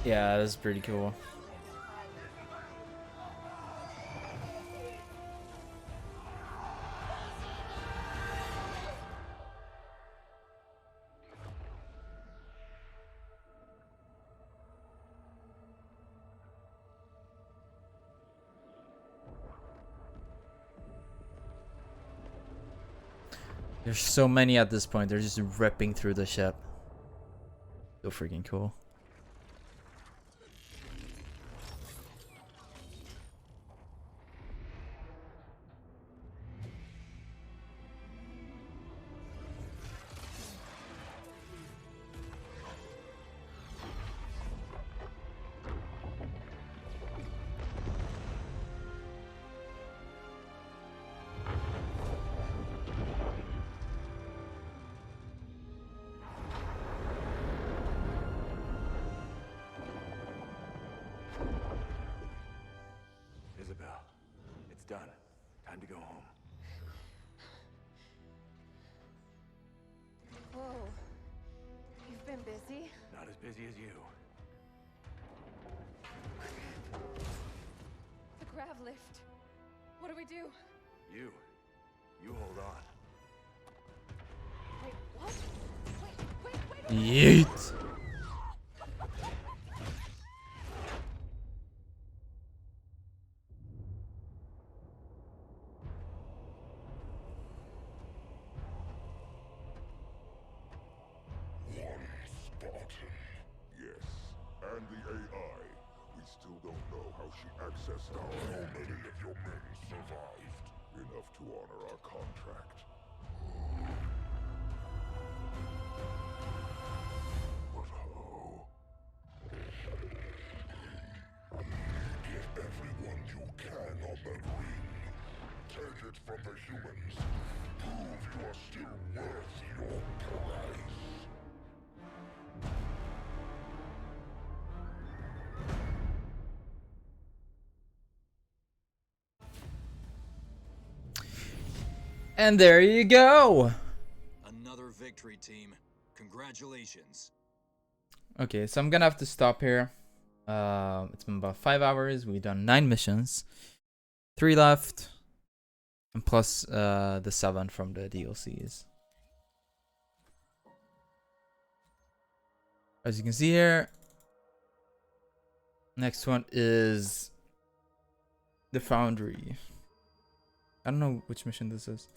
Yeah, that's pretty cool. There's so many at this point. They're just ripping through the ship. So freaking cool. Isabel, it's done. Time to go home. Whoa. You've been busy? Not as busy as you. The grav lift. What do we do? You hold on. Wait, what? Wait. Yeet. Yes, and the AI. We still don't know how she accessed our... How many of your men survived? Enough to honor our contract. But how? Get everyone you can on that ring. Take it from the humans. Prove you are still worth your price. And there you go. Another victory, team. Congratulations. Okay, so I'm gonna have to stop here. It's been about 5 hours. We've done 9 missions, 3 left, and plus the 7 from the DLCs. As you can see here, next one is the Foundry. I don't know which mission this is.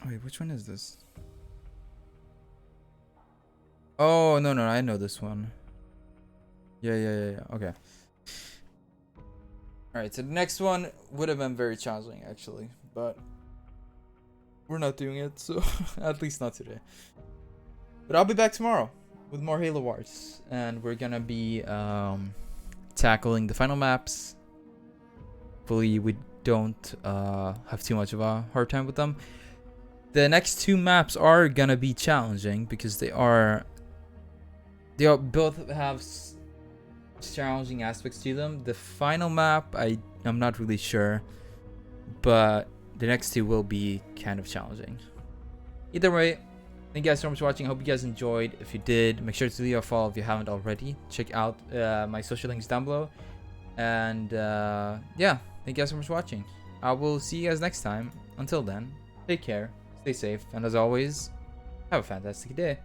Wait, which one is this? Oh, no, I know this one. Yeah. Okay. Alright, so the next one would have been very challenging, actually. But we're not doing it, so at least not today. But I'll be back tomorrow. with more Halo Wars, and we're gonna be tackling the final maps. Hopefully we don't have too much of a hard time with them. The next two maps are gonna be challenging because they are both have challenging aspects to them. The final map, I'm not really sure, but the next two will be kind of challenging. Either way, thank you guys so much for watching. I hope you guys enjoyed. If you did, make sure to leave a follow if you haven't already. Check out my social links down below. And yeah, thank you guys so much for watching. I will see you guys next time. Until then, take care, stay safe, and as always, have a fantastic day.